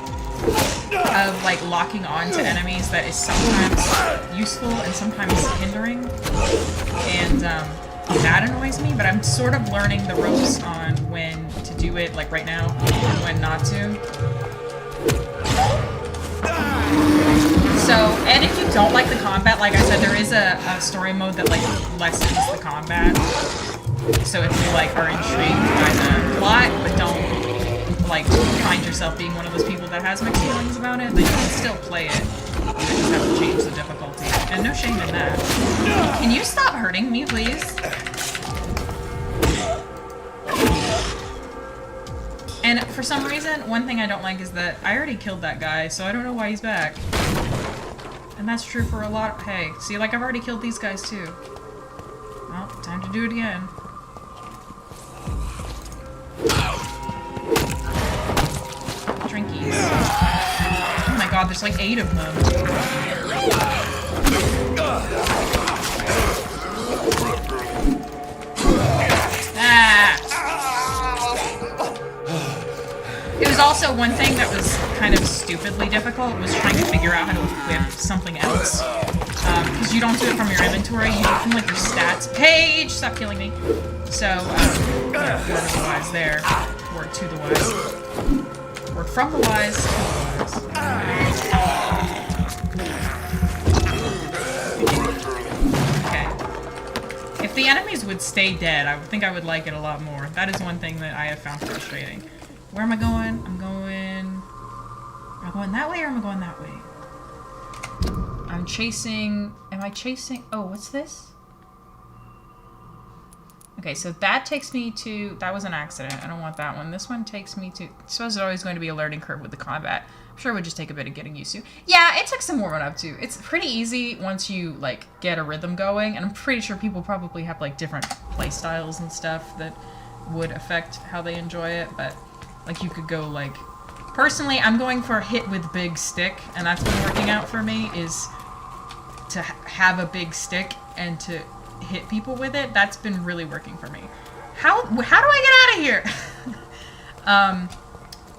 of like locking on to enemies that is sometimes useful and sometimes hindering. And that annoys me, but I'm sort of learning the ropes on when to do it, like right now, and when not to. So, and if you don't like the combat, like I said, there is a story mode that like lessens the combat. So if you like are intrigued by the plot, but don't like find yourself being one of those people that has mixed feelings about it, then you can still play it. You just have to change the difficulty. And no shame in that. Can you stop hurting me, please? And for some reason, one thing I don't like is that I already killed that guy, so I don't know why he's back. And that's true for a lot. Hey, see, like I've already killed these guys too. Well, time to do it again. Drinkies. Oh my god, there's like 8 of them. Ah! It was also one thing that was kind of stupidly difficult was trying to figure out how to equip something else. Because you don't do it from your inventory, you do it from like your stats page. Stop killing me. So, yeah, word of the wise there. Word to the wise. Word from the wise to the wise. Okay. If the enemies would stay dead, I would think I would like it a lot more. That is one thing that I have found frustrating. Where am I going? Am I going that way or am I going that way? I'm chasing... Am I chasing... Oh, what's this? Okay, so that takes me to... That was an accident. I don't want that one. This one takes me to... I suppose there's always going to be a learning curve with the combat. I'm sure it would just take a bit of getting used to. Yeah, it took some warming up too. It's pretty easy once you, like, get a rhythm going. And I'm pretty sure people probably have, like, different play styles and stuff that would affect how they enjoy it. But, like, you could go, like... Personally, I'm going for hit with big stick. And that's been working out for me, is... to have a big stick and to hit people with it. That's been really working for me. How do I get out of here?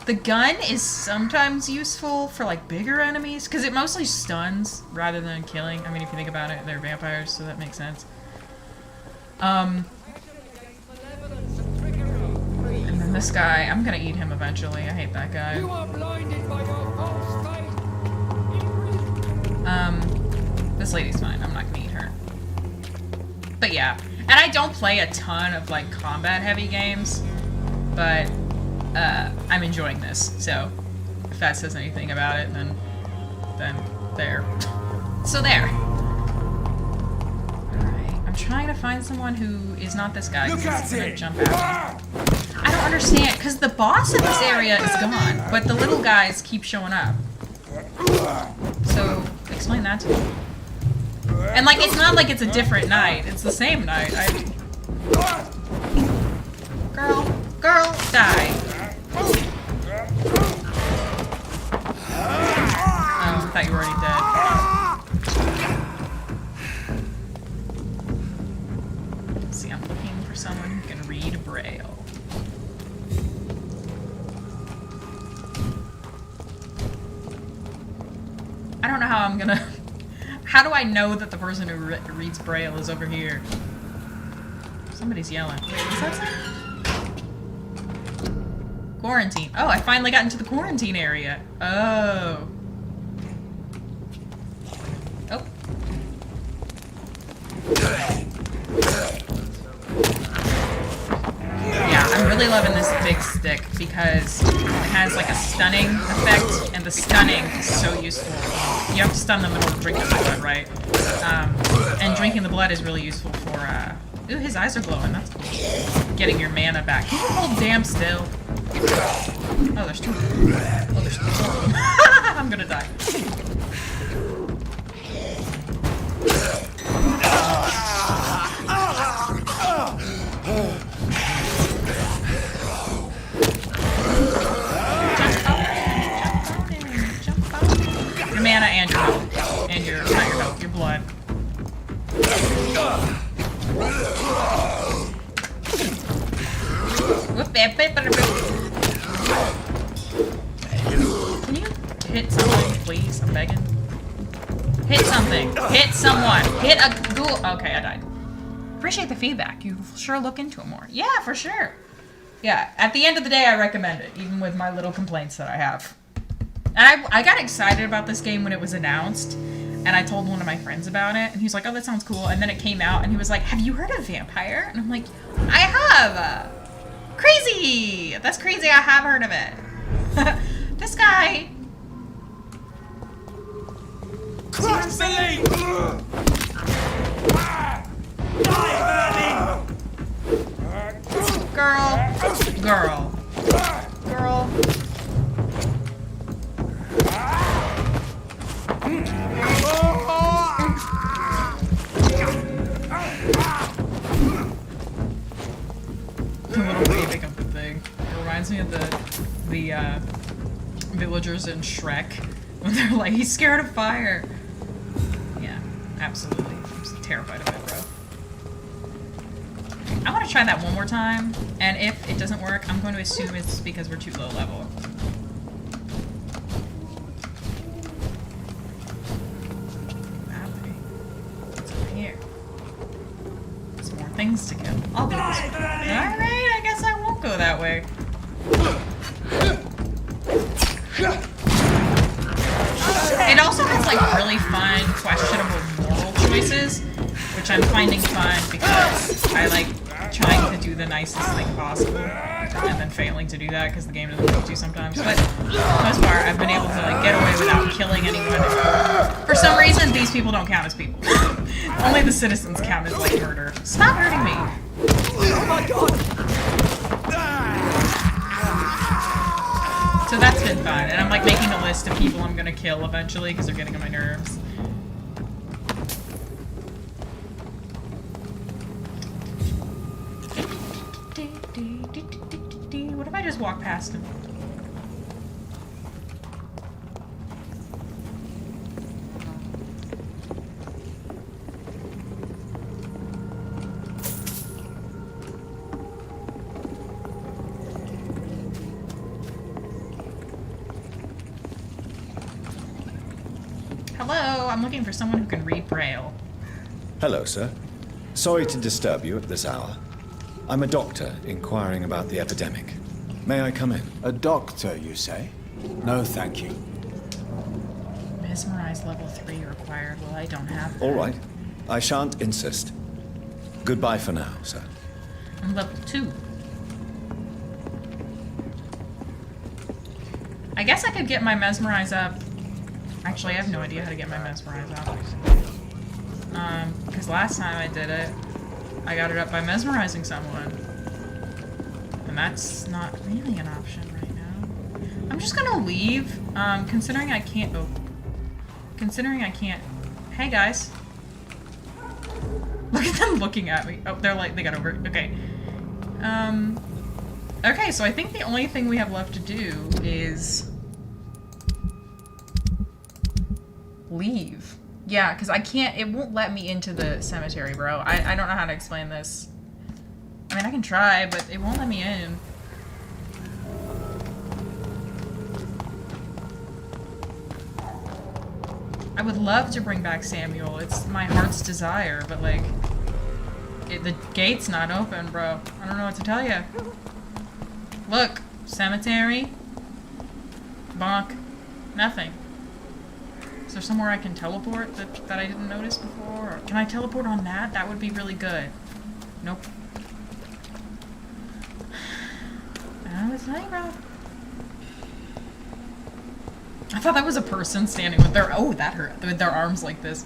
The gun is sometimes useful for like bigger enemies because it mostly stuns rather than killing. I mean, if you think about it, they're vampires, so that makes sense. And then this guy, I'm gonna eat him eventually. I hate that guy. You are blinded by your false faith. This lady's fine. I'm not gonna eat her. But yeah. And I don't play a ton of, like, combat-heavy games. But, I'm enjoying this. So, if that says anything about it, then there. So there. Alright. I'm trying to find someone who is not this guy. Look at it! Jump at me. I don't understand, because the boss in this area is gone. But the little guys keep showing up. So, explain that to me. And, like, it's not like it's a different night. It's the same night. Girl, die. Oh, I thought you were already dead. Let's see, I'm looking for someone who can read Braille. I don't know how I'm gonna... How do I know that the person who reads Braille is over here? Somebody's yelling. Wait, what's that say? Quarantine. Oh, I finally got into the quarantine area. Oh. Oh. Yeah, I'm really loving this big stick because it has like a stunning effect, and the stunning is so useful. You have to stun them in order to drink the blood, right? And drinking the blood is really useful for, ooh, his eyes are glowing, that's cool. Getting your mana back. Can you hold damn still? Oh, there's 2 of them. Oh, there's 4 of them. I'm gonna die. mana and your health. And your, not your health, your blood. Can you hit something, please? I'm begging. Hit something. Hit someone. Hit a ghoul. Okay, I died. Appreciate the feedback. You sure look into it more. Yeah, for sure. Yeah, at the end of the day, I recommend it, even with my little complaints that I have. And I got excited about this game when it was announced, and I told one of my friends about it, and he was like, oh, that sounds cool. And then it came out, and he was like, have you heard of Vampire? And I'm like, I have! Crazy! That's crazy, I have heard of it. This guy... Girl. The little waving of the thing. It reminds me of the villagers in Shrek when they're like, he's scared of fire. Yeah, absolutely. I'm just terrified of it, bro. I want to try that one more time, and if it doesn't work, I'm going to assume it's because we're too low level. What's over here? There's more things to kill. I'll do this one. Alright, I guess I won't go that way. It also has like really fun, questionable moral choices, which I'm finding fun because I like trying to do the nicest thing possible and then failing to do that because the game doesn't want to sometimes. But for the most part, I've been able to like get away without killing anyone. For some reason, these people don't count as people. Only the citizens count as like murder. Stop hurting me. Oh my god. So that's been fun, and I'm like making a list of people I'm gonna kill eventually because they're getting on my nerves. What if I just walk past him? Hello, I'm looking for someone who can read Braille. Hello, sir. Sorry to disturb you at this hour. I'm a doctor inquiring about the epidemic. May I come in? A doctor, you say? No, thank you. Mesmerize level 3 required. Well, I don't have that. All right. I shan't insist. Goodbye for now, sir. I'm level 2. I guess I could get my Mesmerize up. Actually, I have no idea how to get my Mesmerize up. Because last time I did it, I got it up by mesmerizing someone. And that's not really an option right now. I'm just gonna leave, considering I can't, hey guys. Look at them looking at me. Oh, they're like, they got over it, okay. Okay, so I think the only thing we have left to do is leave. Yeah, because I can't, it won't let me into the cemetery, bro. I don't know how to explain this. I mean, I can try, but it won't let me in. I would love to bring back Samuel. It's my heart's desire, but like, the gate's not open, bro. I don't know what to tell you. Look, cemetery. Bonk. Nothing. Is there somewhere I can teleport that I didn't notice before? Or can I teleport on that? That would be really good. Nope. I don't know what to tell you, bro. I thought that was a person standing with their, oh, that hurt, with their arms like this.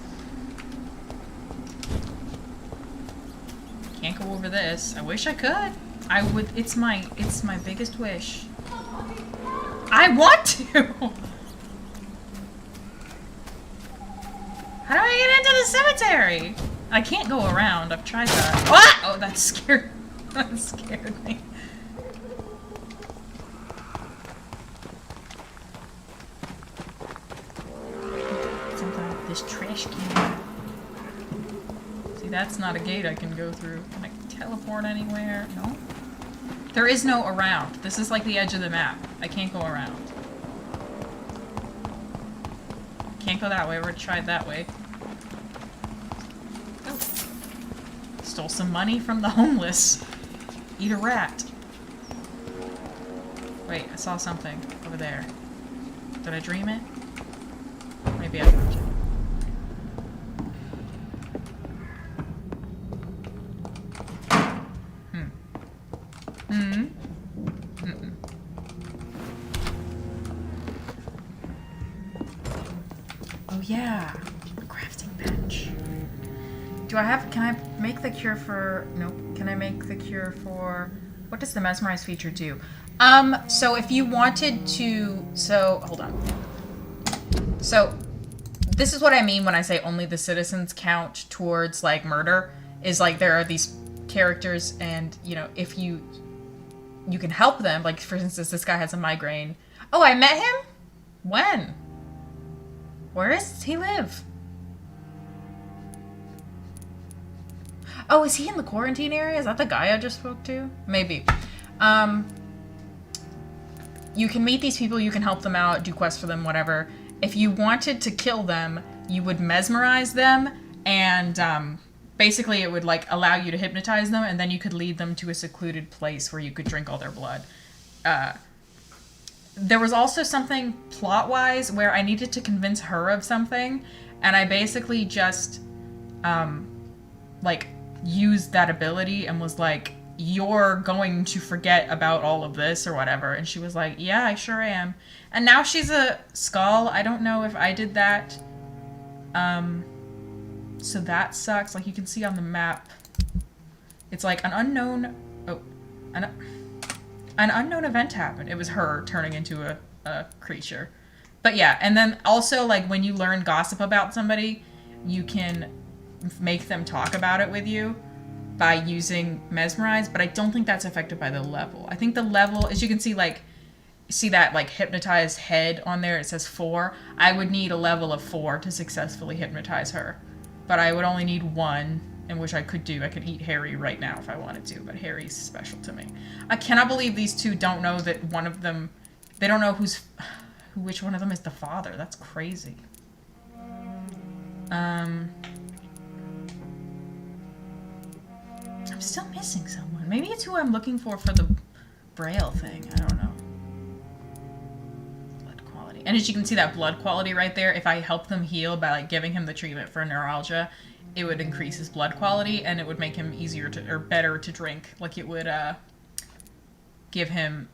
Can't go over this. I wish I could. I would, it's my biggest wish. I want to! How do I get into the cemetery? I can't go around. I've tried that. What? Oh, that scared me. this trash can. See, that's not a gate I can go through. Can I teleport anywhere? No. There is no around. This is like the edge of the map. I can't go around. Can't go that way. We're gonna try it that way. Oh. Stole some money from the homeless. Eat a rat. Wait, I saw something over there. Did I dream it? Maybe I dreamed it. Oh yeah, a crafting bench. Do I have, can I make the cure for, nope. Can I make the cure for, what does the mesmerize feature do? So if you wanted to, so, hold on. So, this is what I mean when I say only the citizens count towards, like, murder. Is, like, there are these characters and, you know, if you can help them. Like, for instance, this guy has a migraine. Oh, I met him? When? Where does he live? Oh, is he in the quarantine area? Is that the guy I just spoke to? Maybe. You can meet these people, you can help them out, do quests for them, whatever. If you wanted to kill them, you would mesmerize them, and basically it would like allow you to hypnotize them, and then you could lead them to a secluded place where you could drink all their blood. There was also something plot-wise where I needed to convince her of something, and I basically just like used that ability and was like, you're going to forget about all of this or whatever. And she was like, yeah, I sure am. And now she's a skull. I don't know if I did that. So that sucks. Like you can see on the map, it's like an unknown, an unknown event happened. It was her turning into a creature. But yeah, and then also like when you learn gossip about somebody, you can make them talk about it with you by using mesmerize, but I don't think that's affected by the level. I think the level, as you can see, like, see that like hypnotized head on there, it says 4. I would need a level of 4 to successfully hypnotize her. But I would only need 1, and which I could do. I could eat Harry right now if I wanted to, but Harry's special to me. I cannot believe these two don't know that one of them, they don't know which one of them is the father. That's crazy. I'm still missing someone. Maybe it's who I'm looking for the Braille thing. I don't know. Blood quality. And as you can see that blood quality right there, if I help them heal by like giving him the treatment for neuralgia, it would increase his blood quality and it would make him easier to, or better to drink. Like it would give him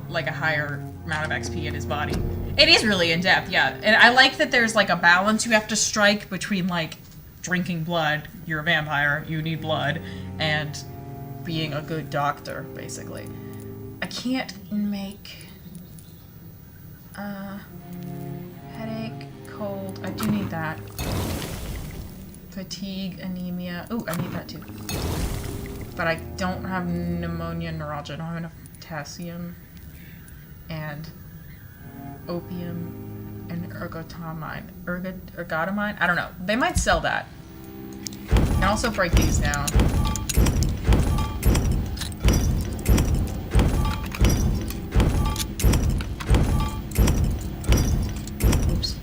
like a higher amount of XP in his body. It is really in depth, yeah. And I like that there's like a balance you have to strike between like drinking blood, you're a vampire, you need blood, and being a good doctor, basically. I can't make headache, cold, I do need that. Fatigue, anemia, oh, I need that too. But I don't have pneumonia, neuralgia, I don't have enough potassium, and opium, and ergotamine. Ergotamine? I don't know. They might sell that. You can also break these down. Oops.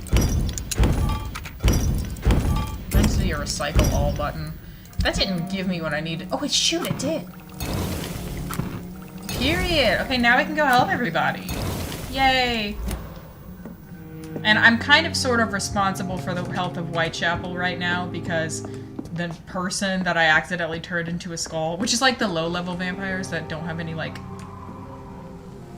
Thanks to your recycle all button. That didn't give me what I needed. Oh, wait, shoot, it did. Period. Okay, now we can go help everybody. Yay. And I'm kind of sort of responsible for the health of Whitechapel right now because the person that I accidentally turned into a skull, which is like the low-level vampires that don't have any like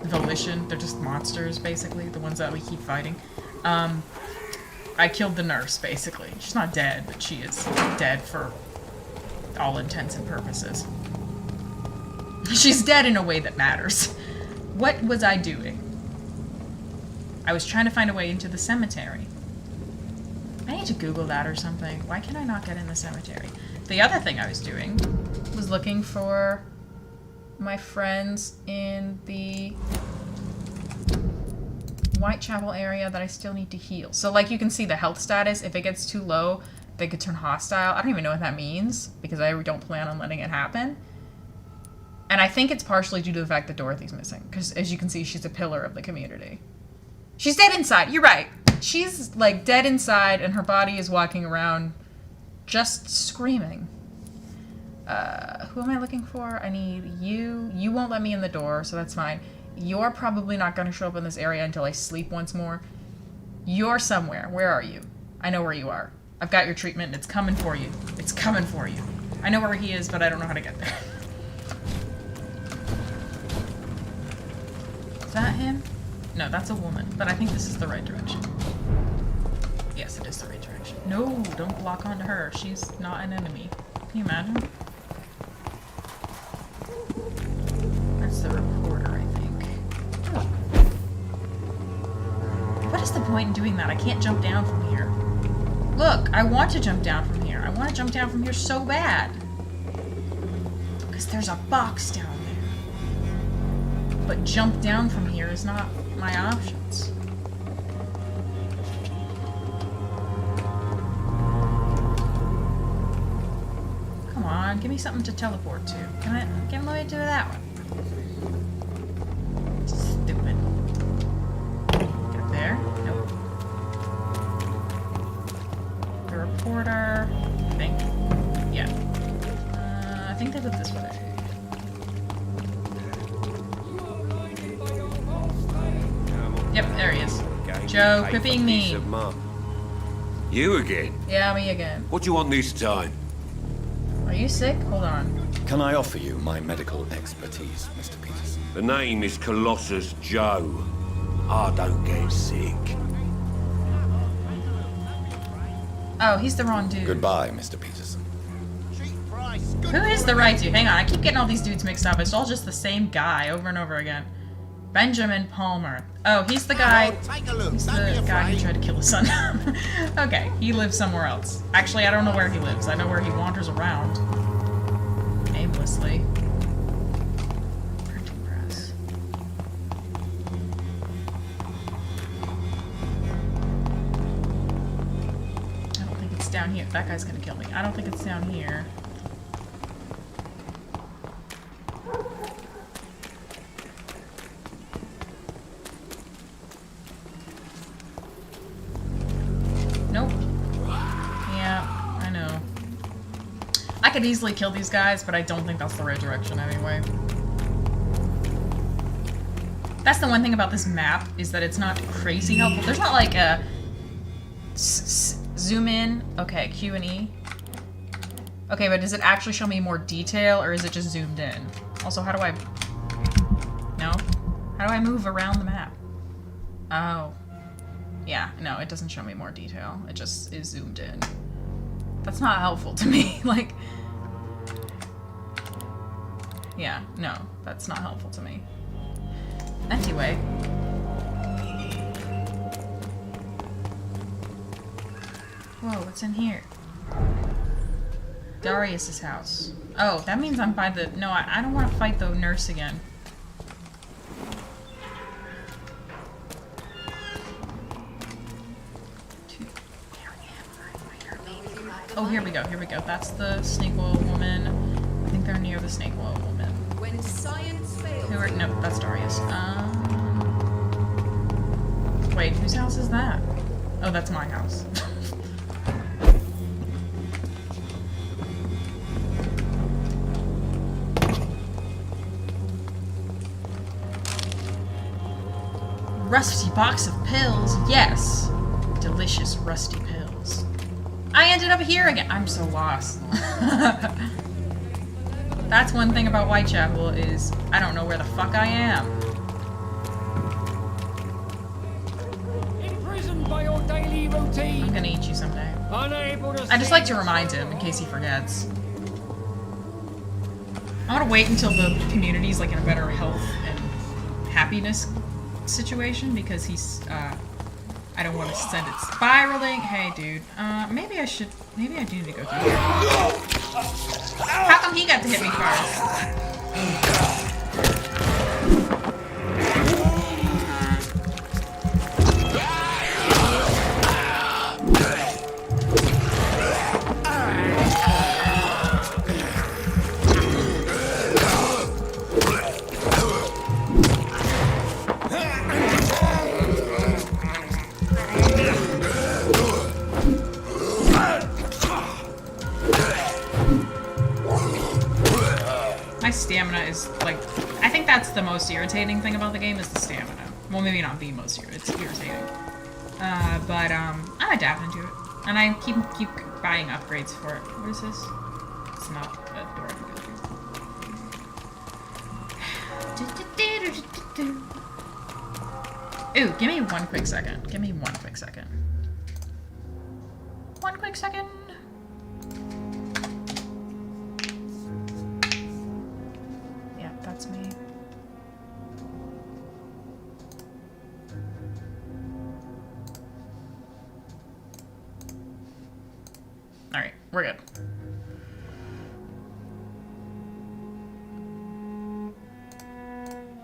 volition, they're just monsters basically, the ones that we keep fighting. I killed the nurse basically. She's not dead, but she is dead for all intents and purposes. She's dead in a way that matters. What was I doing? I was trying to find a way into the cemetery. I need to Google that or something. Why can I not get in the cemetery? The other thing I was doing was looking for my friends in the Whitechapel area that I still need to heal. So, like, you can see the health status. If it gets too low, they could turn hostile. I don't even know what that means, because I don't plan on letting it happen. And I think it's partially due to the fact that Dorothy's missing, because as you can see, she's a pillar of the community. She's dead inside. You're right. She's, like, dead inside, and her body is walking around just screaming. Who am I looking for? I need you. You won't let me in the door, so that's fine. You're probably not going to show up in this area until I sleep once more. You're somewhere. Where are you? I know where you are. I've got your treatment, and it's coming for you. It's coming for you. I know where he is, but I don't know how to get there. Is that him? No, that's a woman, but I think this is the right direction. Yes, it is the right direction. No, don't block onto her. She's not an enemy. Can you imagine? That's the reporter, I think. Oh. What is the point in doing that? I can't jump down from here. Look, I want to jump down from here. I want to jump down from here so bad. Because there's a box down there. But jump down from here is not my options. Come on, give me something to teleport to. Can I let me do that one? Stupid. Get up there? Nope. The reporter, I think. Yeah. I think they live this way. Yep, there he is. Joe, quit being me. You again? Yeah, me again. What do you want this time? Are you sick? Hold on. Can I offer you my medical expertise, Mr. Peterson? The name is Colossus Joe. I don't get sick. Oh, he's the wrong dude. Goodbye, Mr. Peterson. Who is the right dude? Hang on, I keep getting all these dudes mixed up. It's all just the same guy over and over again. Benjamin Palmer. Oh, he's the guy. He's the guy who tried to kill his son. Okay, he lives somewhere else. Actually, I don't know where he lives. I know where he wanders around aimlessly. Printing press. I don't think it's down here. That guy's gonna kill me. I don't think it's down here. Nope. Yeah, I know. I could easily kill these guys, but I don't think that's the right direction anyway. That's the one thing about this map, is that it's not crazy helpful. There's not like a zoom in. Okay, Q and E. Okay, but does it actually show me more detail, or is it just zoomed in? Also, how do I... No? How do I move around the map? Oh. Yeah, no, it doesn't show me more detail. It just is zoomed in. That's not helpful to me. Like... Yeah, no, that's not helpful to me. Anyway. Whoa, what's in here? Darius's house. Oh, that means I'm by the... No, I don't want to fight the nurse again. Oh, here we go, here we go. That's the snake oil woman. I think they're near the snake oil woman. When science fails. Who are... No, that's Darius. Wait, whose house is that? Oh, that's my house. Rusty box of pills, yes. Delicious rusty pills. I ended up here again. I'm so lost. That's one thing about Whitechapel is I don't know where the fuck I am. Imprisoned by your daily routine. I'm gonna eat you someday. Unable to I just like to remind him in case he forgets. I want to wait until the community's like in a better health and happiness situation because he's I don't want to send it spiraling. Hey dude, maybe I do need to go through here. How come he got to hit me first? My stamina is, like... I think that's the most irritating thing about the game is the stamina. Well, maybe not the most irritating. It's irritating. But I'm adapting to it. And I keep buying upgrades for it. What is this? It's not a door I can go through. Ooh, give me one quick second. Give me one quick second. One quick second. Yeah, that's me. Alright, we're good.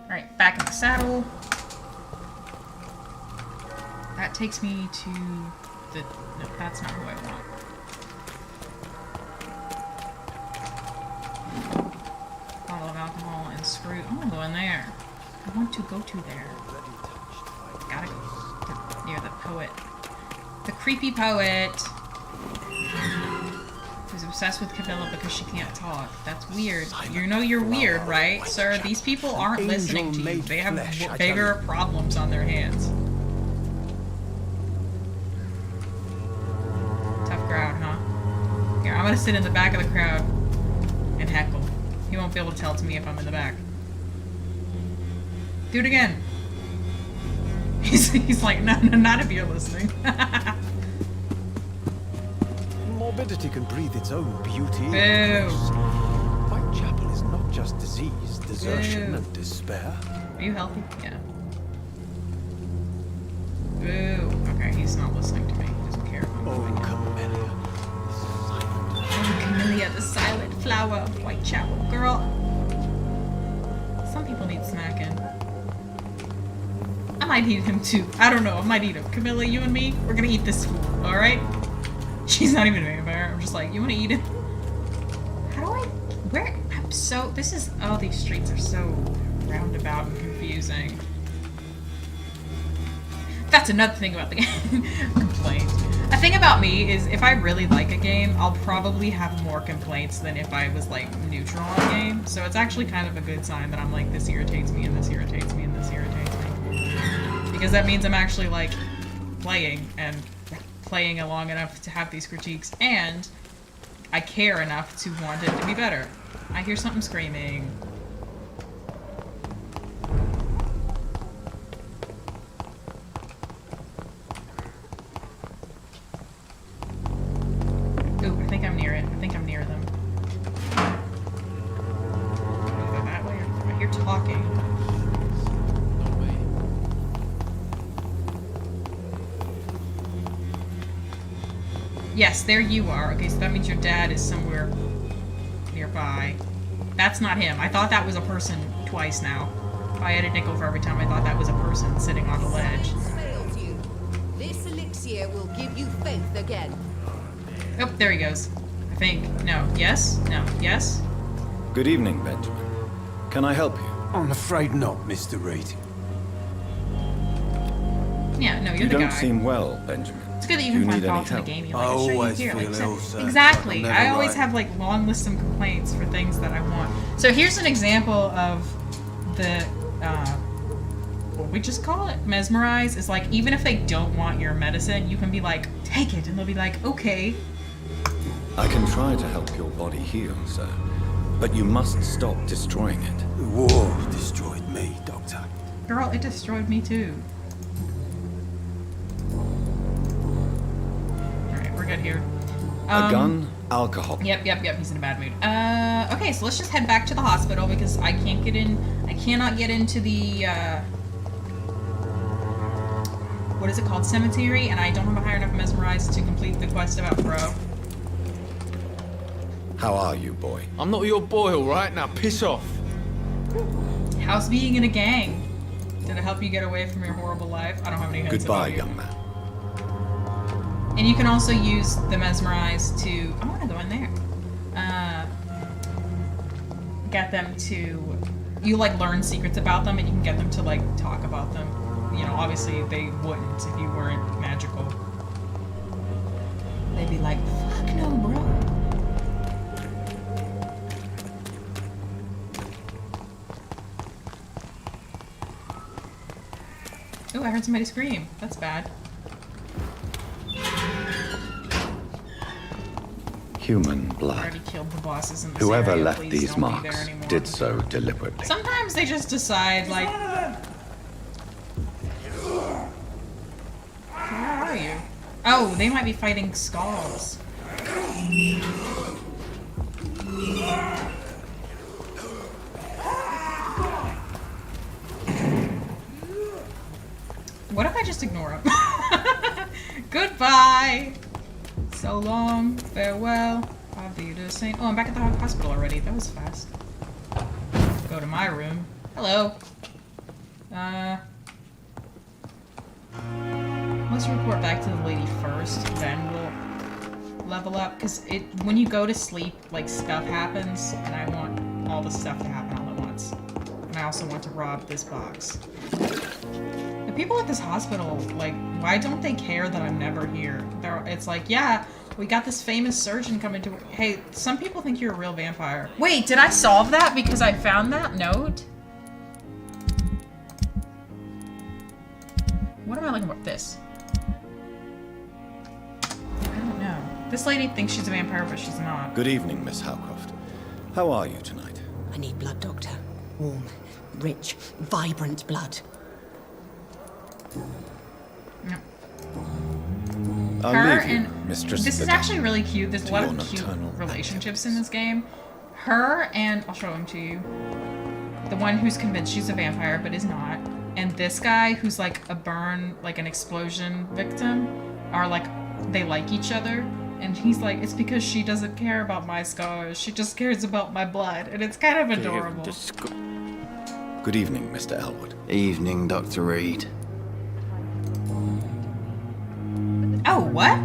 Alright, back in the saddle. That takes me to the... No, that's not who I want. Bottle of alcohol and screw... I want to go in there. I want to go to there. Gotta go near the poet. The creepy poet. Who's obsessed with Camilla because she can't talk. That's weird. You know you're weird, right, sir? These people aren't listening to you. They have bigger problems on their hands. Tough crowd, huh? Here, I'm gonna sit in the back of the crowd and heckle. He won't be able to tell to me if I'm in the back. Do it again. He's like, no, not if you're listening. Morbidity can breathe its own beauty. Boo. Whitechapel is not just disease, desertion, Boo. and despair. Are you healthy? Yeah. Boo. Okay, he's not listening to me. He doesn't care if I'm doing it. Oh, Camellia, the silent flower of Whitechapel. Girl. Some people need smacking. I might eat him too. I don't know. I might eat him. Camilla, you and me, we're gonna eat this fool, alright? She's not even a vampire. I'm just like, you wanna eat it? How do I... Where... I'm so... This is... Oh, these streets are so roundabout and confusing. That's another thing about the game. Complaints. A thing about me is if I really like a game, I'll probably have more complaints than if I was, like, neutral on a game. So it's actually kind of a good sign that I'm like, this irritates me, and this irritates me, and this irritates me. Because that means I'm actually, like, playing, and playing long enough to have these critiques, and I care enough to want it to be better. I hear something screaming. Ooh, I think I'm near it. I think I'm near them. Go that way. I hear talking. Yes, there you are. Okay, so that means your dad is somewhere nearby. That's not him. I thought that was a person twice now. I had a nickel for every time I thought that was a person sitting on the ledge. Failed you. This elixir will give you faith again. Oh, there he goes. I think. No. Yes? No. Yes? Good evening, Benjamin. Can I help you? I'm afraid not, Mr. Reed. Yeah, no, you're You the guy. don't seem well, Benjamin. It's good that you Do can you find need any faults in the help? game. You're I like, sure, always you feel ill, sir. Exactly. I'm I never always right. have like long lists of complaints for things that I want. So here's an example of the what we just call it, mesmerize. Is like even if they don't want your medicine, you can be like, take it, and they'll be like, okay. I can try to help your body heal, sir, but you must stop destroying it. The war destroyed me, Doctor. Girl, it destroyed me too. Alright, we're good here. A gun, alcohol. Yep, he's in a bad mood. Okay, so let's just head back to the hospital because I can't get in, I cannot get into the, what is it called? Cemetery, and I don't have a high enough mesmerize to complete the quest about Bro. How are you, boy? I'm not your boy, alright? Now piss off. How's being in a gang? Did it help you get away from your horrible life? I don't have any hints Goodbye, about you. young man. And you can also use the mesmerize to, I want to go in there. Get them to, you like learn secrets about them and you can get them to like talk about them. You know, obviously they wouldn't if you weren't magical. They'd be like, fuck no, bro. heard somebody scream. That's bad. Human I blood. already killed the bosses in this Whoever area. left Please these don't be there marks anymore. did so deliberately. Sometimes they just decide, like... Where are you? Oh, they might be fighting skulls. What if I just ignore him? Goodbye! So long, farewell, I'll be the same. Oh, I'm back at the hospital already. That was fast. Go to my room. Hello. Let's report back to the lady first, then we'll level up. Because when you go to sleep, like, stuff happens, and I want all the stuff to happen all at once. And I also want to rob this box. The people at this hospital, like, why don't they care that I'm never here? It's like, yeah, we got this famous surgeon coming to... Hey, some people think you're a real vampire. Wait, did I solve that because I found that note? What am I looking for? This. I don't know. This lady thinks she's a vampire, but she's not. Good evening, Miss Howcroft. How are you tonight? I need blood, Doctor. Warm, rich, vibrant blood. No. I'll Her leave you, and Mistress. this is actually really cute. There's a lot of cute nocturnal relationships in this game. Her and I'll show them to you. The one who's convinced she's a vampire but is not, and this guy who's like a burn, like an explosion victim, are like they like each other. And he's like, it's because she doesn't care about my scars. She just cares about my blood, and it's kind of adorable. Good evening, Mr. Elwood. Evening, Dr. Reed. Oh, what?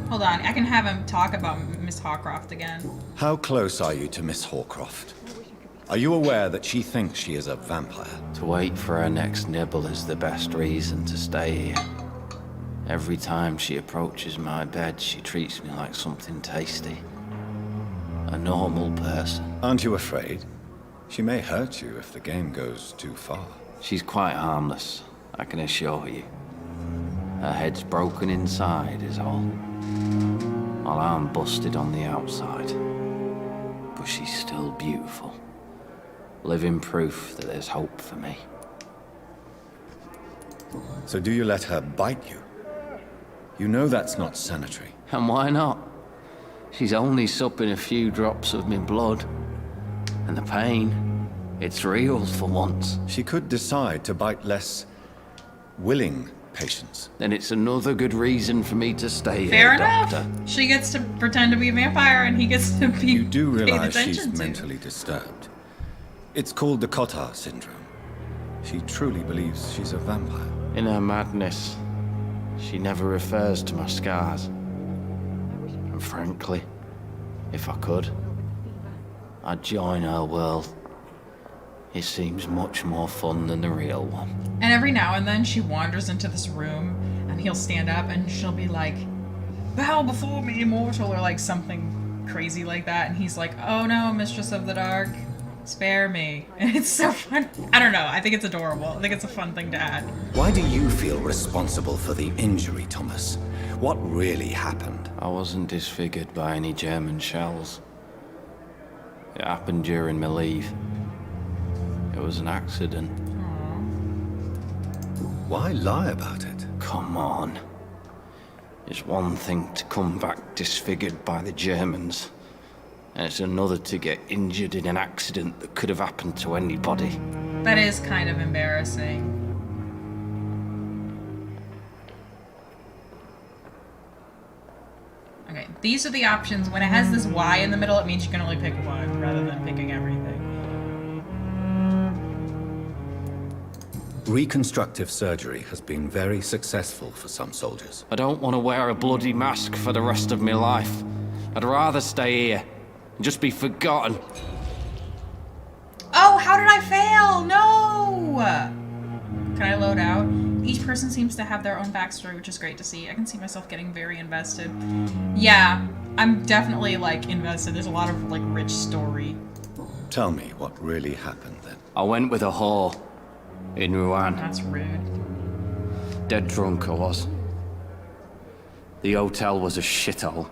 Hold on, I can have him talk about Miss Hawcroft again. How close are you to Miss Hawcroft? Are you aware that she thinks she is a vampire? To wait for her next nibble is the best reason to stay here. Every time she approaches my bed, she treats me like something tasty. A normal person. Aren't you afraid? She may hurt you if the game goes too far. She's quite harmless, I can assure you. Her head's broken inside is all. While I'm busted on the outside. But she's still beautiful. Living proof that there's hope for me. So do you let her bite you? You know that's not sanitary. And why not? She's only supping a few drops of me blood. And the pain, it's real for once. She could decide to bite less willing patients. Then it's another good reason for me to stay Fair here, enough. Doctor. She gets to pretend to be a vampire, and he gets to be You do paid realize she's attention to. mentally disturbed. It's called the Cotard syndrome. She truly believes she's a vampire. In her madness, she never refers to my scars. And frankly, if I could, I'd join her world. It seems much more fun than the real one. And every now and then she wanders into this room, and he'll stand up, and she'll be like, "Bow before me, immortal," or like something crazy like that. And he's like, "Oh no, Mistress of the Dark, spare me." And it's so fun. I don't know. I think it's adorable. I think it's a fun thing to add. Why do you feel responsible for the injury, Thomas? What really happened? I wasn't disfigured by any German shells. It happened during my leave. It was an accident. Why lie about it? Come on. It's one thing to come back disfigured by the Germans, and it's another to get injured in an accident that could have happened to anybody. That is kind of embarrassing. Okay, these are the options. When it has this Y in the middle, it means you can only pick one rather than picking everything. Reconstructive surgery has been very successful for some soldiers. I don't want to wear a bloody mask for the rest of my life. I'd rather stay here and just be forgotten. Oh, how did I fail? No! Can I load out? Each person seems to have their own backstory, which is great to see. I can see myself getting very invested. Yeah, I'm definitely, like, invested. There's a lot of, like, rich story Tell me what really happened then. I went with a whore in Rouen. That's rude. Dead drunk I was. The hotel was a shithole.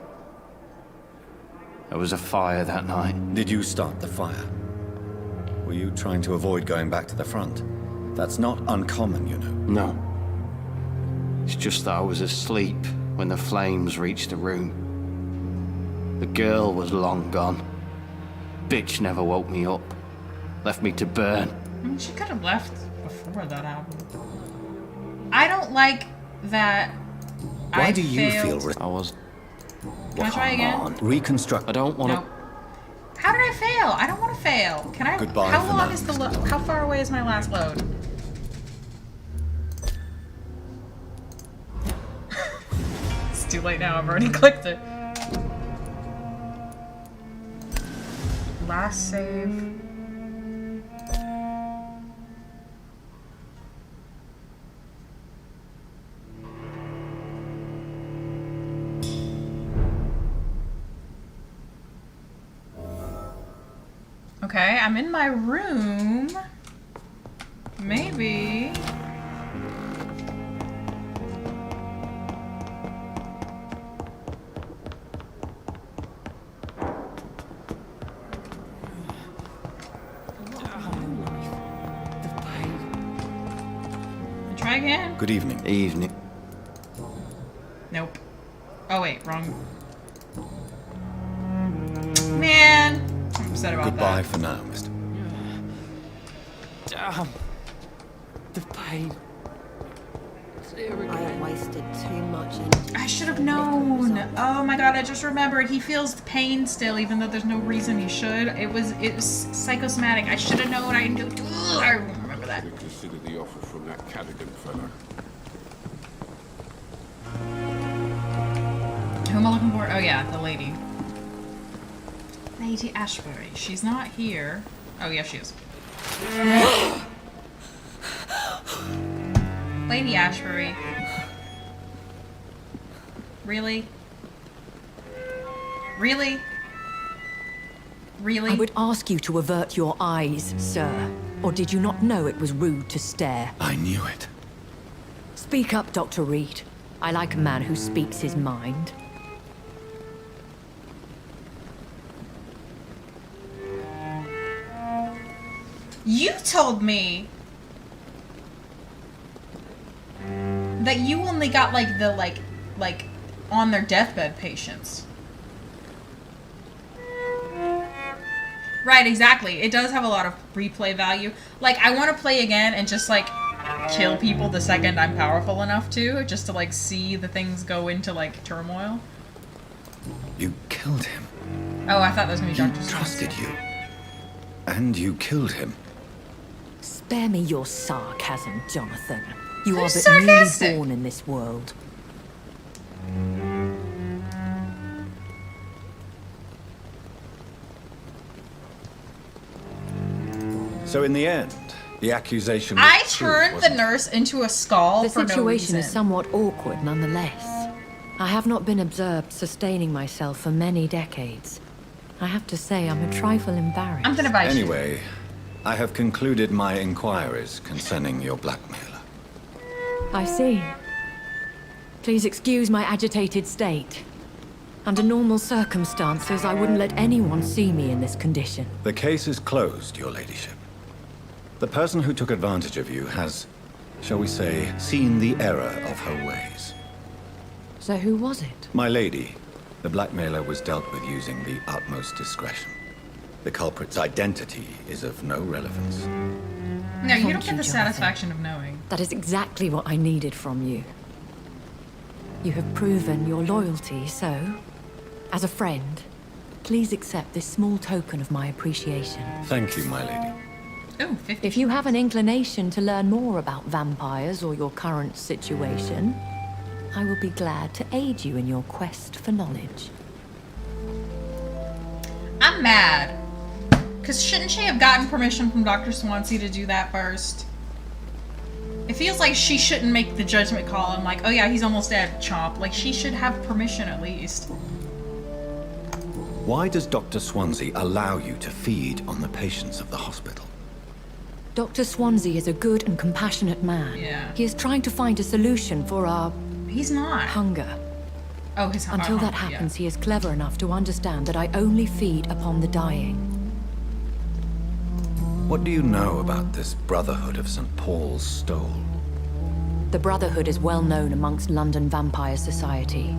There was a fire that night. Did you start the fire? Were you trying to avoid going back to the front? That's not uncommon, you know. No. It's just that I was asleep when the flames reached the room. The girl was long gone. Bitch never woke me up. Left me to burn. I mean, she could have left before that happened. I don't like that. Why do you feel... I was... Can I try again? On. Reconstruct. I don't want to... Nope. How did I fail? I don't want to fail. Can I... Goodbye how for long now, is the... How far away is my last load? It's too late now. I've already clicked it. Last save. Okay, I'm in my room. Maybe. Try again. Good evening. Evening. Nope. Oh wait, wrong. Man, I'm upset about Goodbye that. for now, mister. Damn. The pain. I wasted too much energy. I should have known. Oh my god, I just remembered. He feels the pain still, even though there's no reason he should. It was psychosomatic. I should have known. I didn't do it. I remember that. Consider the offer from that Cadigan fella. Who am I looking for? Oh yeah, the lady. Lady Ashbury. She's not here. Oh yeah, she is. Lady Ashbury. Really? Really? Really? I would ask you to avert your eyes, sir. Or did you not know it was rude to stare? I knew it. Speak up, Dr. Reed. I like a man who speaks his mind. You told me that you only got like the like on their deathbed patients. Right, exactly. It does have a lot of replay value. Like, I want to play again and just like kill people the second I'm powerful enough to, just to like see the things go into like turmoil. You killed him. Oh, I thought that was gonna be Dr. He trusted you. And you killed him. Spare me your sarcasm, Jonathan. You Who's are but newly sarcastic? born in this world. So in the end, the accusation was I true, turned the wasn't it? nurse into a skull The for no situation reason. is somewhat awkward nonetheless. I have not been observed sustaining myself for many decades. I have to say I'm a trifle embarrassed. I'm gonna buy you. Anyway, I have concluded my inquiries concerning your blackmailer. I see. Please excuse my agitated state. Under normal circumstances, I wouldn't let anyone see me in this condition. The case is closed, your ladyship. The person who took advantage of you has, shall we say, seen the error of her ways. So who was it? My lady, the blackmailer was dealt with using the utmost discretion. The culprit's identity is of no relevance. No, you Thank don't get the Jonathan. satisfaction of knowing. That is exactly what I needed from you. You have proven your loyalty, so, as a friend, please accept this small token of my appreciation. Thank you, my lady. Ooh, 50. If you have an inclination to learn more about vampires or your current situation, I will be glad to aid you in your quest for knowledge. I'm mad. Because shouldn't she have gotten permission from Dr. Swansea to do that first? It feels like she shouldn't make the judgment call and like, oh yeah, he's almost dead, chomp. Like, she should have permission at least. Why does Dr. Swansea allow you to feed on the patients of the hospital? Dr. Swansea is a good and compassionate man. Yeah. He is trying to find a solution for our... He's not. Hunger. Oh, his hunger. Until that happens, he is clever enough to understand that I only feed upon the dying. What do you know about this Brotherhood of St. Paul's Stole? The Brotherhood is well known amongst London vampire society.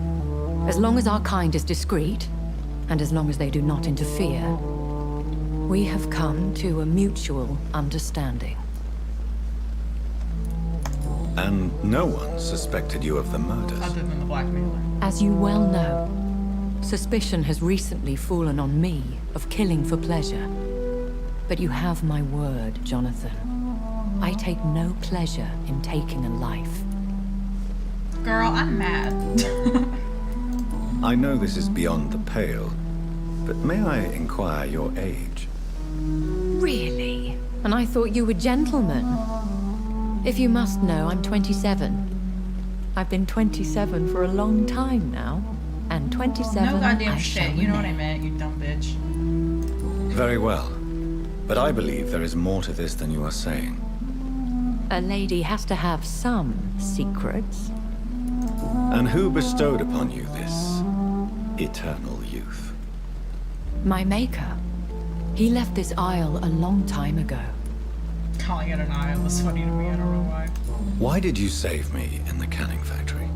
As long as our kind is discreet, and as long as they do not interfere, we have come to a mutual understanding. And no one suspected you of the murders? Other than the blackmailer. As you well know, suspicion has recently fallen on me of killing for pleasure. But you have my word, Jonathan. I take no pleasure in taking a life. Girl, I'm mad. I know this is beyond the pale, but may I inquire your age? Really? And I thought you were gentlemen. If you must know, I'm 27. I've been 27 for a long time now. And 27 No goddamn I shit. shall You know what I remain. meant, you dumb bitch. Very well. But I believe there is more to this than you are saying. A lady has to have some secrets. And who bestowed upon you this eternal youth? My maker. He left this isle a long time ago. Calling it an isle is funny to me, I don't know why. Why did you save me in the canning factory?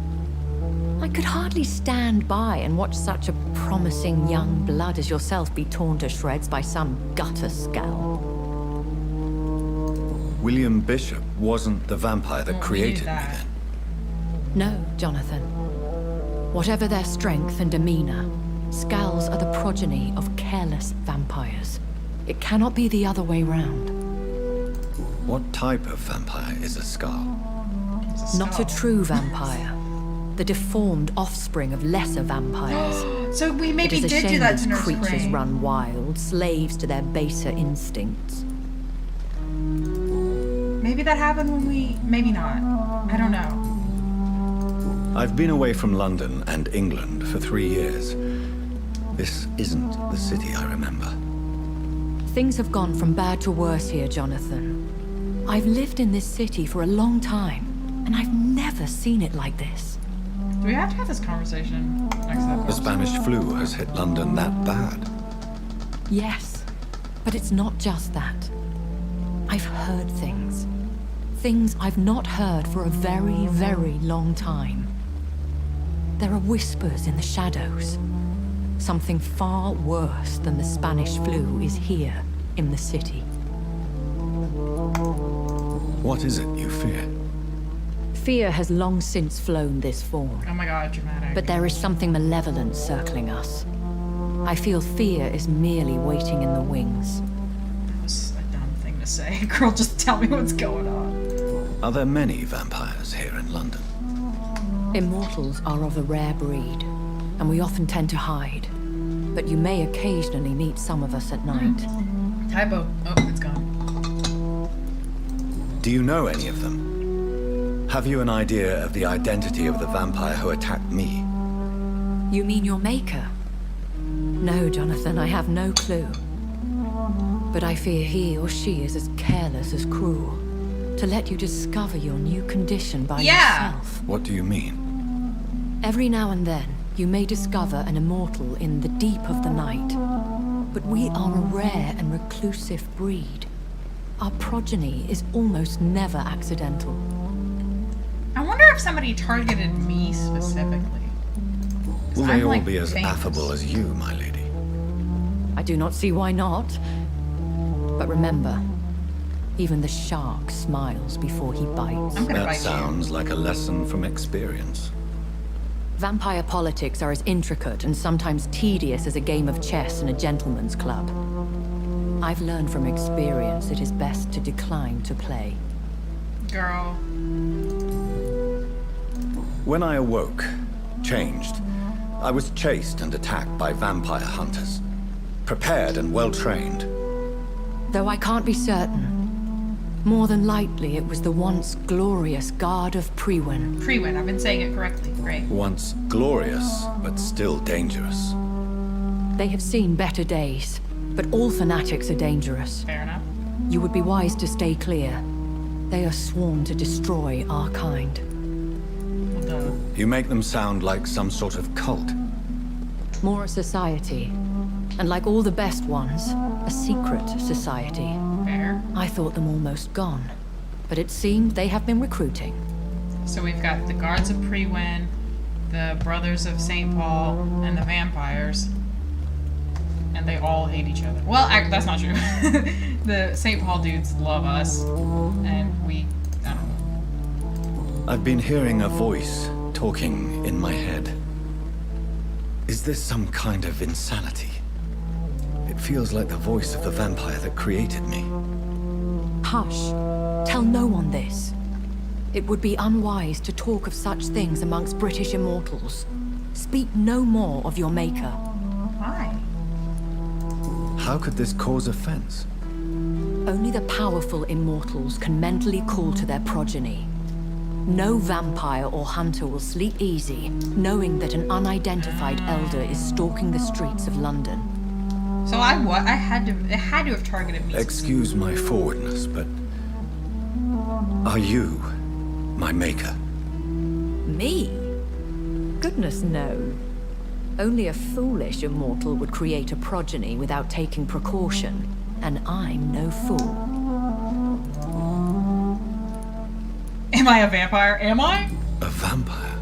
I could hardly stand by and watch such a promising young blood as yourself be torn to shreds by some gutter scowl. William Bishop wasn't the vampire that created me then. No, Jonathan. Whatever their strength and demeanor, Scowls are the progeny of careless vampires. It cannot be the other way round. What type of vampire is a Skull? Not a true vampire. The deformed offspring of lesser vampires. So we maybe It is a did do shame that these to Nurse creatures Crane. run wild, slaves to their baser instincts. Maybe that happened when we... Maybe not. I don't know. I've been away from London and England for 3 years. This isn't the city I remember. Things have gone from bad to worse here, Jonathan. I've lived in this city for a long time, and I've never seen it like this. Do we have to have this conversation next The episode? Spanish flu has hit London that bad. Yes, but it's not just that. I've heard things. Things I've not heard for a very, very long time. There are whispers in the shadows. Something far worse than the Spanish flu is here in the city. What is it you fear? Fear has long since flown this form. Oh my god, dramatic. But there is something malevolent circling us. I feel fear is merely waiting in the wings. That was a dumb thing to say. Girl, just tell me what's going on. Are there many vampires here in London? Immortals are of a rare breed, and we often tend to hide. But you may occasionally meet some of us at night. Typo. Oh, it's gone. Do you know any of them? Have you an idea of the identity of the vampire who attacked me? You mean your maker? No, Jonathan, I have no clue. But I fear he or she is as careless as cruel. To let you discover your new condition by yourself. What do you mean? Every now and then, you may discover an immortal in the deep of the night. But we are a rare and reclusive breed. Our progeny is almost never accidental. I wonder if somebody targeted me specifically. Will I'm, they all like, be as famous. affable as you, my lady? I do not see why not. But remember, even the shark smiles before he bites. That sounds like a lesson from experience. Vampire politics are as intricate and sometimes tedious as a game of chess in a gentleman's club. I've learned from experience it is best to decline to play. Girl. When I awoke, changed, I was chased and attacked by vampire hunters. Prepared and well-trained. Though I can't be certain, more than likely it was the once glorious Guard of Priwen. Priwen, I've been saying it correctly. Great. Once glorious, but still dangerous. They have seen better days, but all fanatics are dangerous. Fair enough. You would be wise to stay clear. They are sworn to destroy our kind. You make them sound like some sort of cult. More a society. And like all the best ones, a secret society. Fair. I thought them almost gone. But it seemed they have been recruiting. So we've got the Guards of Priwen, the Brothers of St. Paul, and the vampires. And they all hate each other. Well, that's not true. The St. Paul dudes love us. And we, I don't know. I've been hearing a voice talking in my head. Is this some kind of insanity? It feels like the voice of the vampire that created me. Hush. Tell no one this. It would be unwise to talk of such things amongst British immortals. Speak no more of your maker. Why? How could this cause offense? Only the powerful immortals can mentally call to their progeny. No vampire or hunter will sleep easy, knowing that an unidentified elder is stalking the streets of London. So it had to have targeted me. Excuse my forwardness, but are you my maker? Me? Goodness, no. Only a foolish immortal would create a progeny without taking precaution, and I'm no fool. Am I a vampire? Am I? A vampire?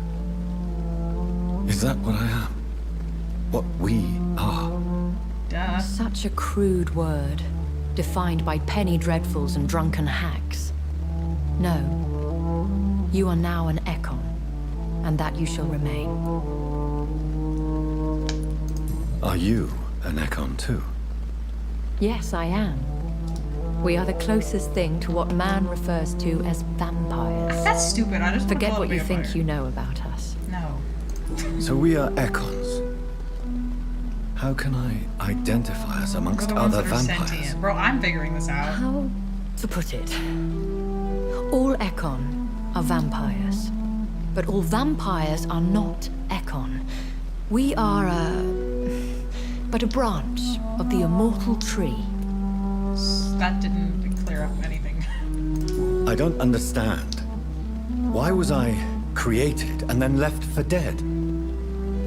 Is that what I am? What we are? Duh. Such a crude word, defined by penny dreadfuls and drunken hacks. No. You are now an Ekon, and that you shall remain. Are you an Ekon too? Yes, I am. We are the closest thing to what man refers to as vampires. That's stupid. I just forget what you vampire. think you know about us. No. So we are Ekons. How can I identify us amongst We're the ones other that are vampires? sentient. Bro, I'm figuring this out. How to put it? All Ekon are vampires. But all vampires are not Ekon. We are but a branch of the immortal tree. That didn't clear up anything. I don't understand. Why was I created and then left for dead?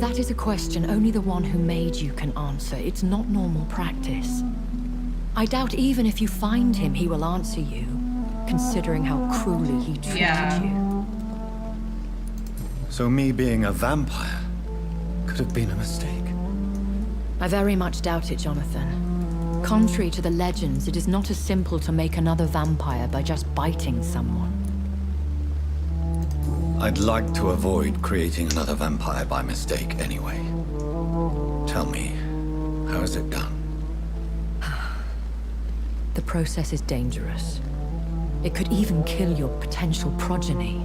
That is a question only the one who made you can answer. It's not normal practice. I doubt even if you find him, he will answer you, considering how cruelly he treated you. So me being a vampire could have been a mistake. I very much doubt it, Jonathan. Contrary to the legends, it is not as simple to make another vampire by just biting someone. I'd like to avoid creating another vampire by mistake anyway. Tell me, how is it done? The process is dangerous. It could even kill your potential progeny.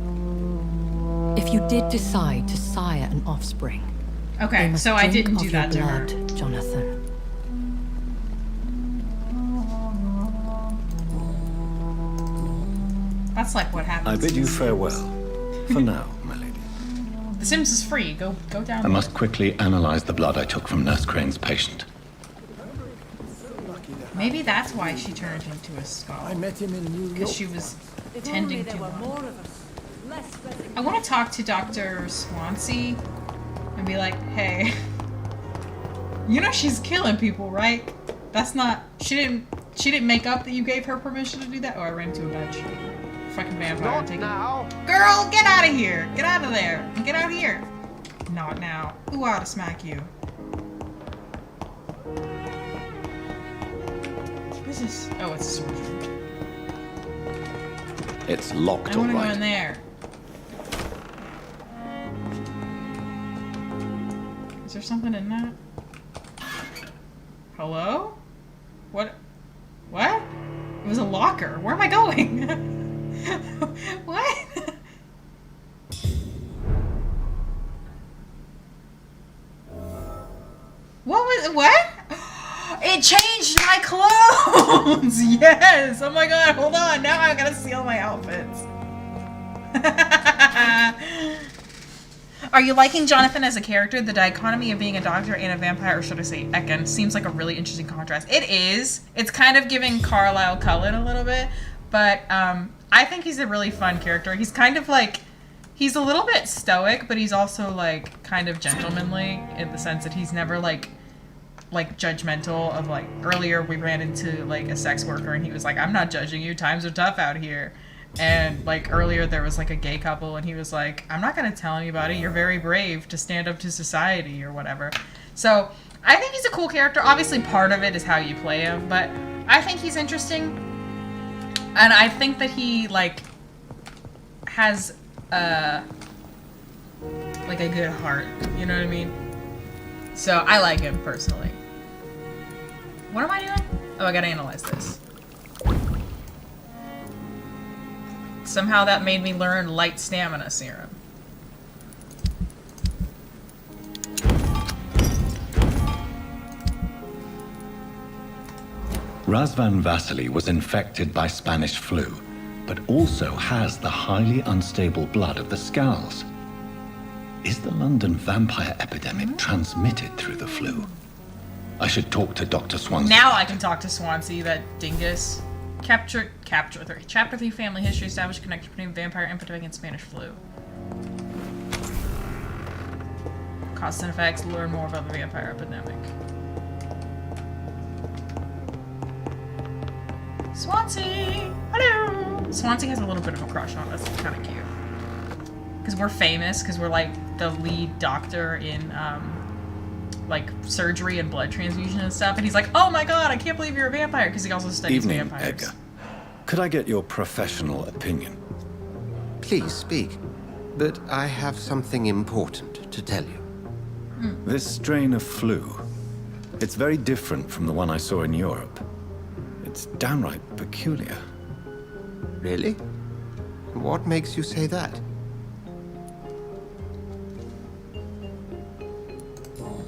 If you did decide to sire an offspring, okay, they must so I drink didn't of do your that to her. blood, Jonathan. That's like what happens. I bid you farewell. For now, my lady. The Sims is free. Go down. I must quickly analyze the blood I took from Nurse Crane's patient. Maybe that's why she turned into a skull. I met him in New York. Because she was tending to him. I want to talk to Dr. Swansea and be like, hey, you know she's killing people, right? That's not. She didn't make up that you gave her permission to do that. Oh, I ran into a bench. Fucking vampire. Not now. Girl, get out of here. Get out of there. And get out here. Not now. Ooh, I ought to smack you. What is this? Oh, it's a sword room. It's locked, I all want to go right. in there. Is there something in that? Hello? What? What? It was a locker. Where am I going? What? What? It changed my clothes! Yes! Oh my god, hold on. Now I gotta see all my outfits. Are you liking Jonathan as a character? The dichotomy of being a doctor and a vampire, or should I say Ekin, seems like a really interesting contrast. It is. It's kind of giving Carlisle Cullen a little bit, but I think he's a really fun character. He's kind of like, he's a little bit stoic, but he's also like kind of gentlemanly in the sense that he's never like judgmental of like, earlier we ran into like a sex worker and he was like, I'm not judging you, times are tough out here. And like earlier there was like a gay couple and he was like, I'm not going to tell anybody, you're very brave to stand up to society or whatever. So I think he's a cool character. Obviously part of it is how you play him, but I think he's interesting. And I think that he like has like a good heart, you know what I mean? So I like him personally. What am I doing? Oh, I gotta analyze this. Somehow that made me learn light stamina serum. Razvan Vasily was infected by Spanish flu, but also has the highly unstable blood of the Scowls. Is the London vampire epidemic transmitted through the flu? I should talk to Dr. Swansea. Now I can talk to Swansea, that dingus. Chapter 3, family history, established connection between vampire epidemic and Spanish flu. Causes and effects, learn more about the vampire epidemic. Swansea! Hello! Swansea has a little bit of a crush on us. It's kind of cute. Because we're famous, because we're like the lead doctor in like surgery and blood transfusion and stuff. And he's like, oh my god, I can't believe you're a vampire, because he also studies vampires. Edgar. Could I get your professional opinion? Please speak. But I have something important to tell you. This strain of flu, it's very different from the one I saw in Europe. It's downright peculiar. Really? What makes you say that?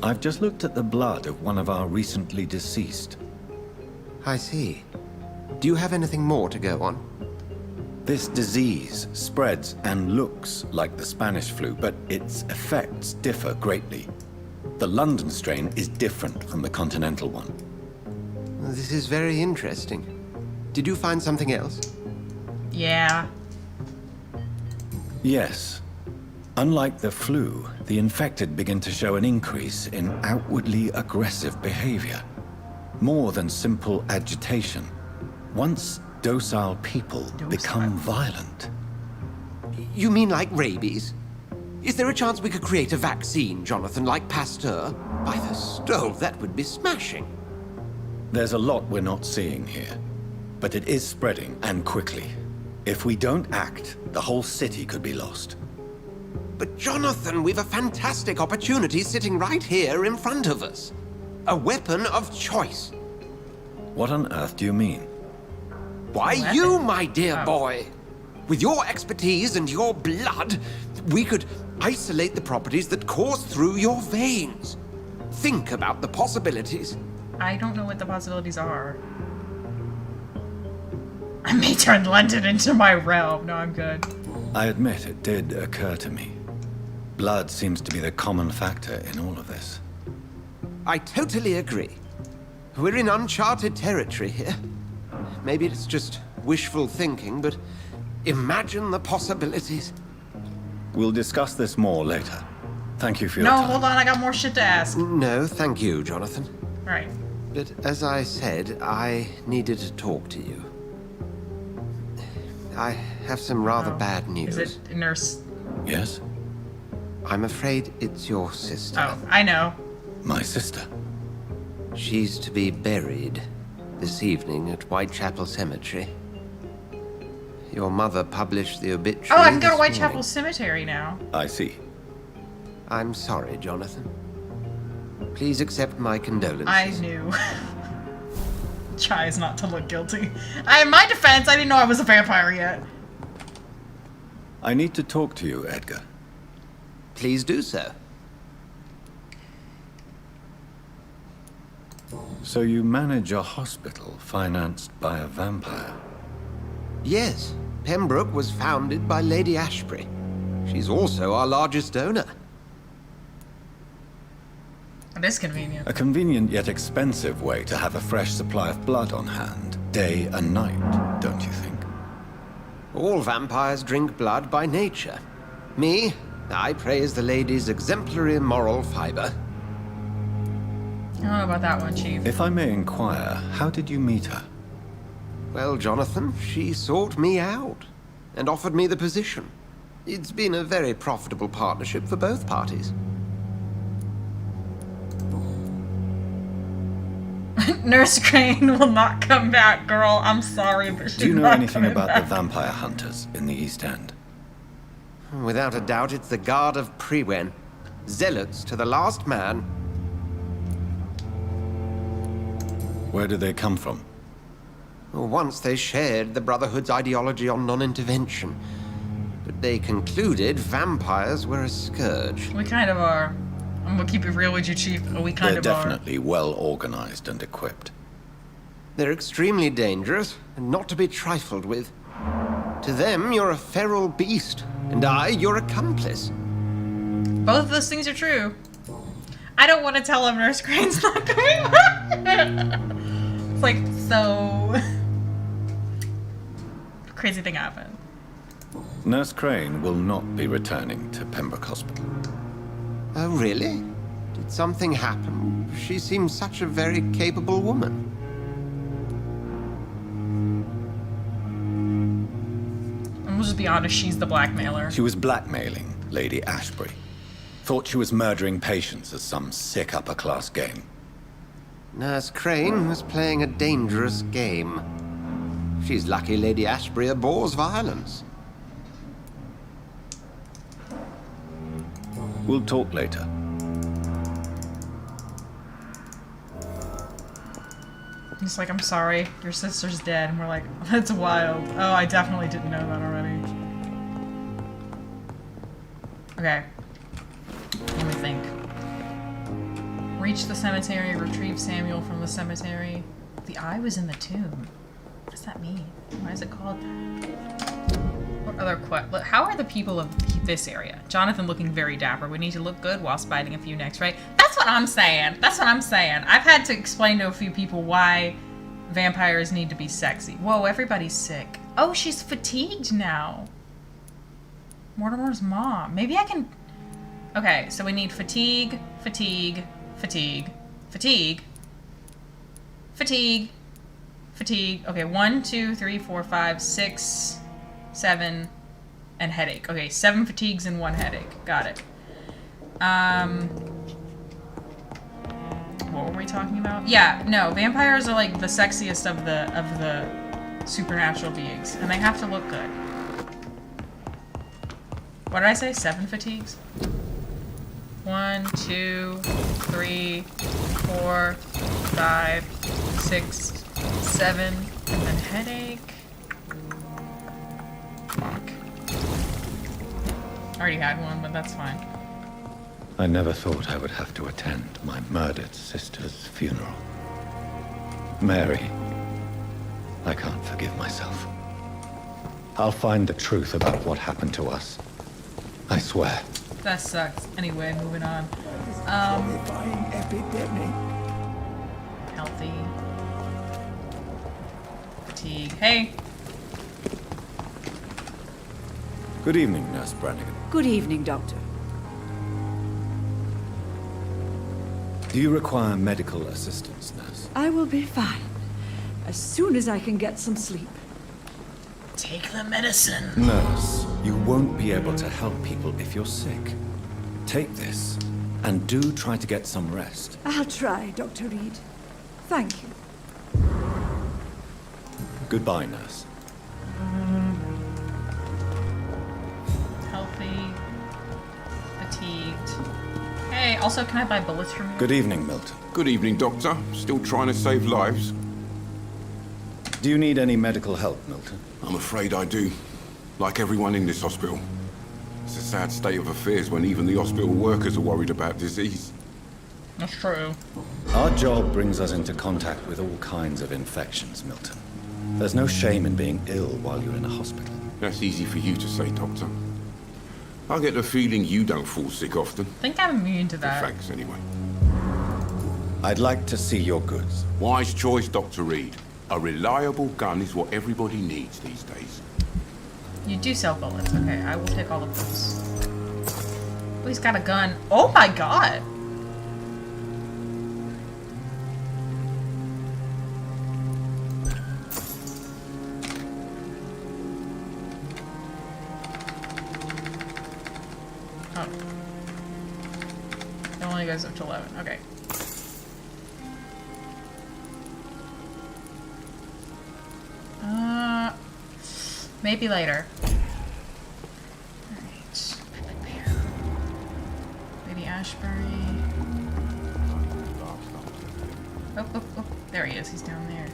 I've just looked at the blood of one of our recently deceased. I see. Do you have anything more to go on? This disease spreads and looks like the Spanish flu, but its effects differ greatly. The London strain is different from the continental one. This is very interesting. Did you find something else? Yeah. Yes. Unlike the flu, the infected begin to show an increase in outwardly aggressive behavior. More than simple agitation. Once docile people become violent. You mean like rabies? Is there a chance we could create a vaccine, Jonathan, like Pasteur? By the stove, that would be smashing. There's a lot we're not seeing here. But it is spreading, and quickly. If we don't act, the whole city could be lost. But Jonathan, we've a fantastic opportunity sitting right here in front of us. A weapon of choice. What on earth do you mean? Why, you, my dear boy. With your expertise and your blood, we could isolate the properties that course through your veins. Think about the possibilities. I don't know what the possibilities are. I may turn London into my realm. No, I'm good. I admit it did occur to me. Blood seems to be the common factor in all of this. I totally agree. We're in uncharted territory here. Maybe it's just wishful thinking, but imagine the possibilities. We'll discuss this more later. Thank you for your time. No, hold on, I got more shit to ask. No, thank you, Jonathan. Right. But as I said, I needed to talk to you. I have some rather bad news. Is it Nurse? Yes? I'm afraid it's your sister. Oh, I know. My sister? She's to be buried this evening at Whitechapel Cemetery. Your mother published the obituary. Oh, I can go to this Whitechapel morning. Cemetery now. I see. I'm sorry, Jonathan. Please accept my condolences. I knew. Tries not to look guilty. In my defense, I didn't know I was a vampire yet. I need to talk to you, Edgar. Please do so. So you manage a hospital financed by a vampire? Yes. Pembroke was founded by Lady Ashbury. She's also our largest donor. It is convenient. A convenient yet expensive way to have a fresh supply of blood on hand, day and night, don't you think? All vampires drink blood by nature. Me, I praise the lady's exemplary moral fiber. I don't know about that one, Chief. If I may inquire, how did you meet her? Well, Jonathan, she sought me out and offered me the position. It's been a very profitable partnership for both parties. Nurse Crane will not come back, girl. I'm sorry, but she's Do you know not anything coming about back. the vampire hunters in the East End? Without a doubt, it's the Guard of Priwen. Zealots to the last man. Where do they come from? Once they shared the Brotherhood's ideology on non-intervention. But they concluded vampires were a scourge. We kind of are. I'm gonna keep it real with you, Chief. We kind They're of definitely well organized and equipped. They're extremely dangerous and not to be trifled with. To them, you're a feral beast, and I, your accomplice. Both of those things are true. I don't want to tell him Nurse Crane's not coming back. It's like, so... Crazy thing happened. Nurse Crane will not be returning to Pembroke Hospital. Oh, really? Did something happen? She seems such a very capable woman. And we'll just be honest, she's the blackmailer. She was blackmailing Lady Ashbury. Thought she was murdering patients as some sick upper-class game. Nurse Crane was playing a dangerous game. She's lucky Lady Ashbury abhors violence. We'll talk later. He's like, I'm sorry, your sister's dead. And we're like, that's wild. Oh, I definitely didn't know that already. Okay. Let me think. Reach the cemetery, retrieve Samuel from the cemetery. The eye was in the tomb. What does that mean? Why is it called? What other how are the people of this area? Jonathan looking very dapper. We need to look good whilst biting a few necks, right? That's what I'm saying. That's what I'm saying. I've had to explain to a few people why vampires need to be sexy. Whoa, everybody's sick. Oh, she's fatigued now. Mortimer's mom. Maybe I can... Okay, so we need fatigue, fatigue, fatigue, fatigue, fatigue, fatigue. Okay, 1, 2, 3, 4, 5, 6, 7, and headache. Okay, 7 fatigues and 1 headache. Got it. What were we talking about? Yeah, no, vampires are like the sexiest of the supernatural beings, and they have to look good. What did I say? 7 fatigues? 1, 2, 3, 4, 5, 6, 7, and then headache. Fuck. I already had one, but that's fine. I never thought I would have to attend my murdered sister's funeral. Mary, I can't forgive myself. I'll find the truth about what happened to us. I swear. That sucks. Anyway, moving on. Epidemic. Healthy. Fatigue. Hey. Good evening, Nurse Brannigan. Good evening, Doctor. Do you require medical assistance, nurse? I will be fine. As soon as I can get some sleep. Take the medicine. Nurse, you won't be able to help people if you're sick. Take this, and do try to get some rest. I'll try, Dr. Reed. Thank you. Goodbye, nurse. Healthy. Fatigued. Hey, also, can I buy bullets from you? Good evening, Milton. Good evening, Doctor. Still trying to save lives? Do you need any medical help, Milton? I'm afraid I do. Like everyone in this hospital. It's a sad state of affairs when even the hospital workers are worried about disease. That's true. Our job brings us into contact with all kinds of infections, Milton. There's no shame in being ill while you're in a hospital. That's easy for you to say, Doctor. I get the feeling you don't fall sick often. I think I'm immune to that. Thanks, anyway. I'd like to see your goods. Wise choice, Dr. Reed. A reliable gun is what everybody needs these days. You do sell bullets. Okay, I will take all of those. Oh, he's got a gun. Oh my god! Oh. It only goes up to 11. Okay. Maybe later. Alright. Lady Ashbury. Oh. There he is. He's down there.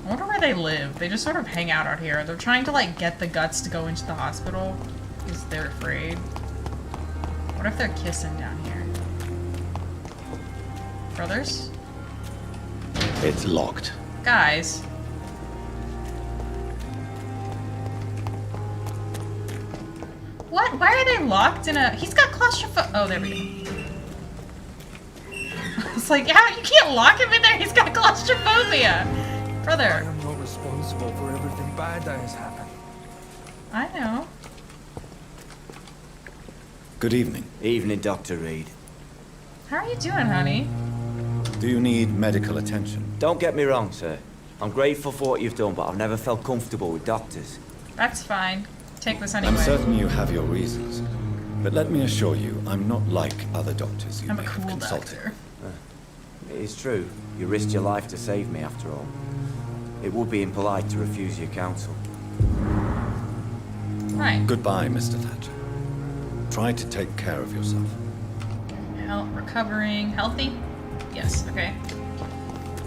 I wonder where they live. They just sort of hang out here. They're trying to, like, get the guts to go into the hospital because they're afraid. What if they're kissing down here? Brothers? It's locked. Guys. What? Why are they locked in a... He's got claustrophobia. Oh, there we go. It's like, how? You can't lock him in there? He's got claustrophobia. Brother. I am not responsible for everything bad that has happened. I know. Good evening. Evening, Dr. Reed. How are you doing, honey? Do you need medical attention? Don't get me wrong, sir. I'm grateful for what you've done, but I've never felt comfortable with doctors. That's fine. Take this anyway. I'm certain you have your reasons. But let me assure you, I'm not like other doctors you I'm may a cool have consulted. doctor. It is true. You risked your life to save me, after all. It would be impolite to refuse your counsel. Right. Goodbye, Mr. Thatcher. Try to take care of yourself. Recovering. Healthy? Yes, okay.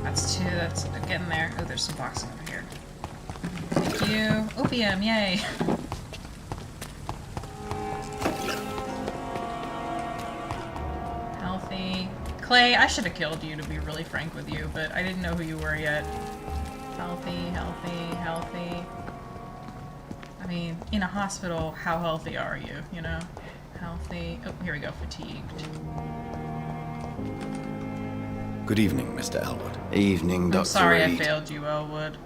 That's 2. That's getting there. Oh, there's some boxing over here. Thank you. Opium, yay. Healthy. Clay, I should have killed you, to be really frank with you, but I didn't know who you were yet. Healthy. I mean, in a hospital, how healthy are you, you know? Healthy. Oh, here we go. Fatigued. Good evening, Mr. Elwood. Evening, Dr. I'm sorry Reed. I failed you, Elwood.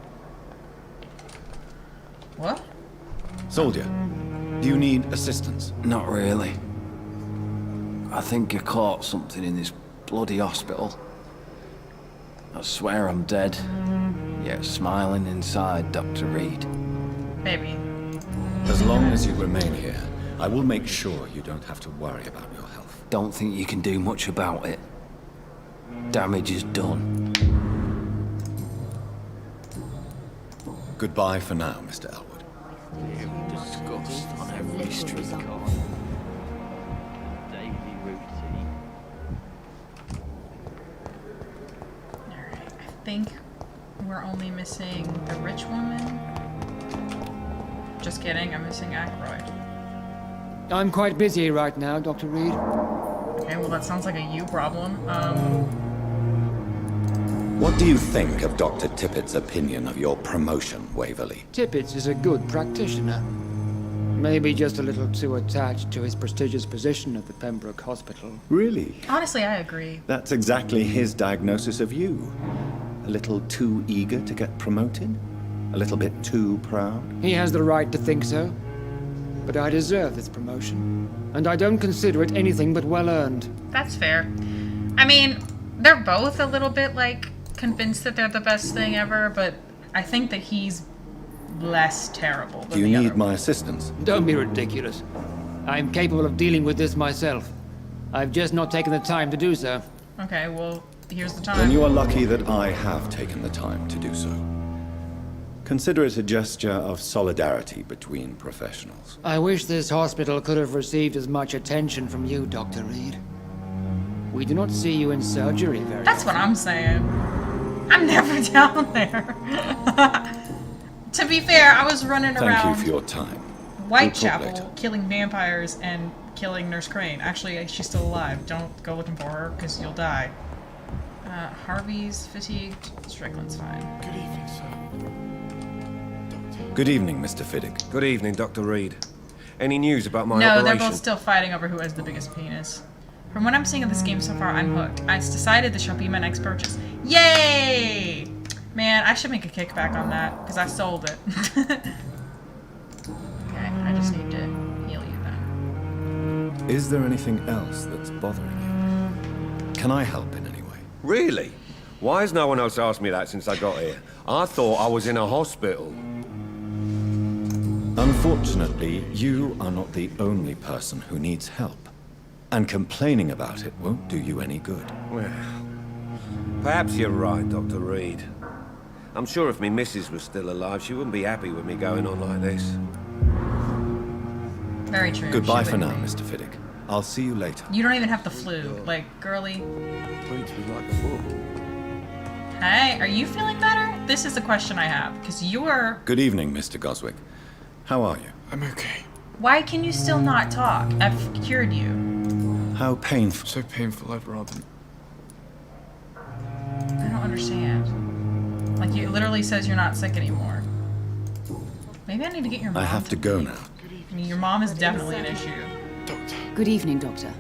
What? Soldier, do you need assistance? Not really. I think I caught something in this bloody hospital. I swear I'm dead. Yet smiling inside, Dr. Reed. Baby. As long as you remain here, I will make sure you don't have to worry about your health. Don't think you can do much about it. Damage is done. Goodbye for now, Mr. Elwood. Disgust on every street corner. Daily routine. Alright, I think we're only missing the rich woman. Just kidding, I'm missing Ackroyd. I'm quite busy right now, Dr. Reed. Okay, well that sounds like a you problem. What do you think of Dr. Tippett's opinion of your promotion, Waverley? Tippett is a good practitioner. Maybe just a little too attached to his prestigious position at the Pembroke Hospital. Really? Honestly, I agree. That's exactly his diagnosis of you. A little too eager to get promoted? A little bit too proud? He has the right to think so. But I deserve this promotion. And I don't consider it anything but well-earned. That's fair. I mean, they're both a little bit, like, convinced that they're the best thing ever, but I think that he's less terrible than Do you need my assistance? Don't be ridiculous. I'm capable of dealing with this myself. I've just not taken the time to do so. Okay, well, here's the time. Then you are lucky that I have taken the time to do so. Consider it a gesture of solidarity between professionals. I wish this hospital could have received as much attention from you, Dr. Reed. We do not see you in surgery very That's what I'm saying. I'm never down there. To be fair, I was running around Thank you for your time. Whitechapel, killing vampires and killing Nurse Crane. Actually, she's still alive. Don't go looking for her, because you'll die. Harvey's fatigued. Strickland's fine. Good evening, sir. Good evening, Mr. Fiddick. Good evening, Dr. Reed. Any news about my No, operation? they're both still fighting over who has the biggest penis. From what I'm seeing of this game so far, I'm hooked. I decided this shall be my next purchase. Yay! Man, I should make a kickback on that, because I sold it. Okay, I just need to heal you then. Is there anything else that's bothering you? Can I help in any way? Really? Why has no one else asked me that since I got here? I thought I was in a hospital. Unfortunately, you are not the only person who needs help. And complaining about it won't do you any good. Well, perhaps you're right, Dr. Reed. I'm sure if me missus was still alive, she wouldn't be happy with me going on like this. Very true. Goodbye She for now, wouldn't Mr. Fiddick. I'll see you later. be. You don't even have the flu. Like, girly. Treats me like a book. Hey, are you feeling better? This is the question I have, because you're... Good evening, Mr. Goswick. How are you? I'm okay. Why can you still not talk? I've cured you. How painful? So painful, I'd rather... I don't understand. Like, it literally says you're not sick anymore. Maybe I need to get your mom. I have to go now. I mean, your mom is definitely an issue. Good evening, Doctor.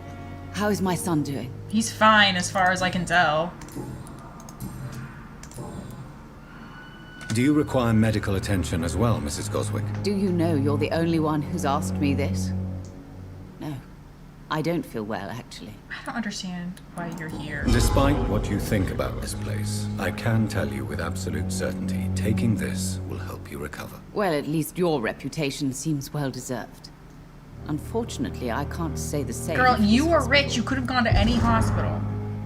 How is my son doing? He's fine, as far as I can tell. Do you require medical attention as well, Mrs. Goswick? Do you know you're the only one who's asked me this? No. I don't feel well, actually. I don't understand why you're here. Despite what you think about this place, I can tell you with absolute certainty, taking this will help you recover. Well, at least your reputation seems well-deserved. Unfortunately, I can't say the same. Girl, you were rich. You could have gone to any hospital.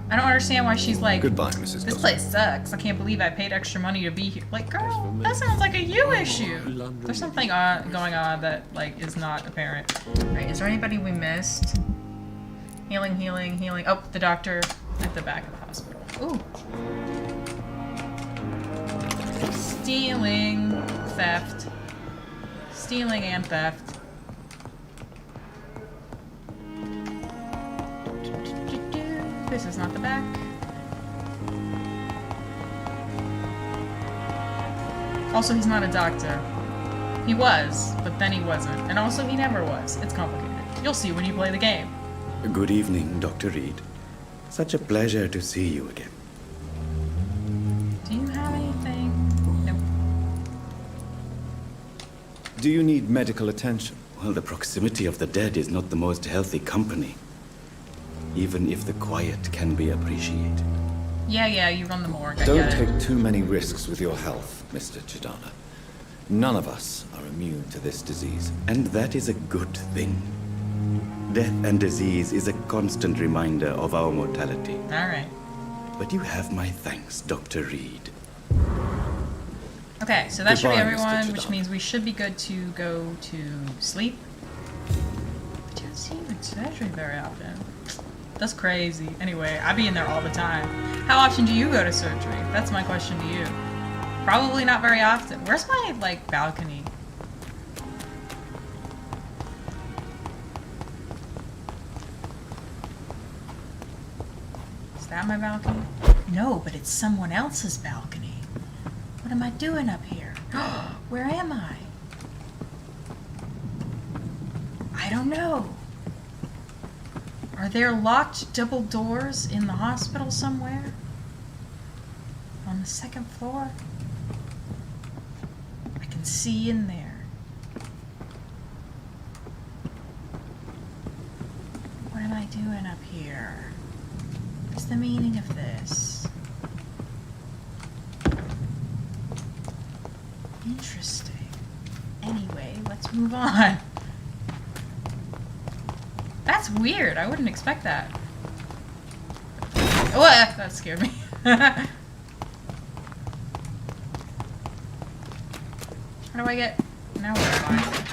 I don't understand why she's like, Goodbye, Mrs. this place sucks. I can't believe I paid extra money to be here. Like, girl, that sounds like a you issue. There's something going on that, like, is not apparent. Right, is there anybody we missed? Healing, healing, healing. Oh, the doctor at the back of the hospital. Ooh. Stealing, theft. Stealing and theft. This is not the back. Also, he's not a doctor. He was, but then he wasn't. And also, he never was. It's complicated. You'll see when you play the game. Good evening, Dr. Reed. Such a pleasure to see you again. Do you have anything? Nope. Do you need medical attention? Well, the proximity of the dead is not the most healthy company. Even if the quiet can be appreciated. Yeah, you run the morgue. I Don't get it. take too many risks with your health, Mr. Chidana. None of us are immune to this disease. And that is a good thing. Death and disease is a constant reminder of our mortality. Alright. But you have my thanks, Dr. Reed. Okay, so that should be Goodbye, Mr. everyone, which Chidana. means we should be good to go to sleep. I don't see you in surgery very often. That's crazy. Anyway, I be in there all the time. How often do you go to surgery? That's my question to you. Probably not very often. Where's my, like, balcony? Is that my balcony? No, but it's someone else's balcony. What am I doing up here? Where am I? I don't know. Are there locked double doors in the hospital somewhere? On the second floor? I can see in there. What am I doing up here? What's the meaning of this? Interesting. Anyway, let's move on. That's weird. I wouldn't expect that. Oh, that scared me. How do I get... Now where am I?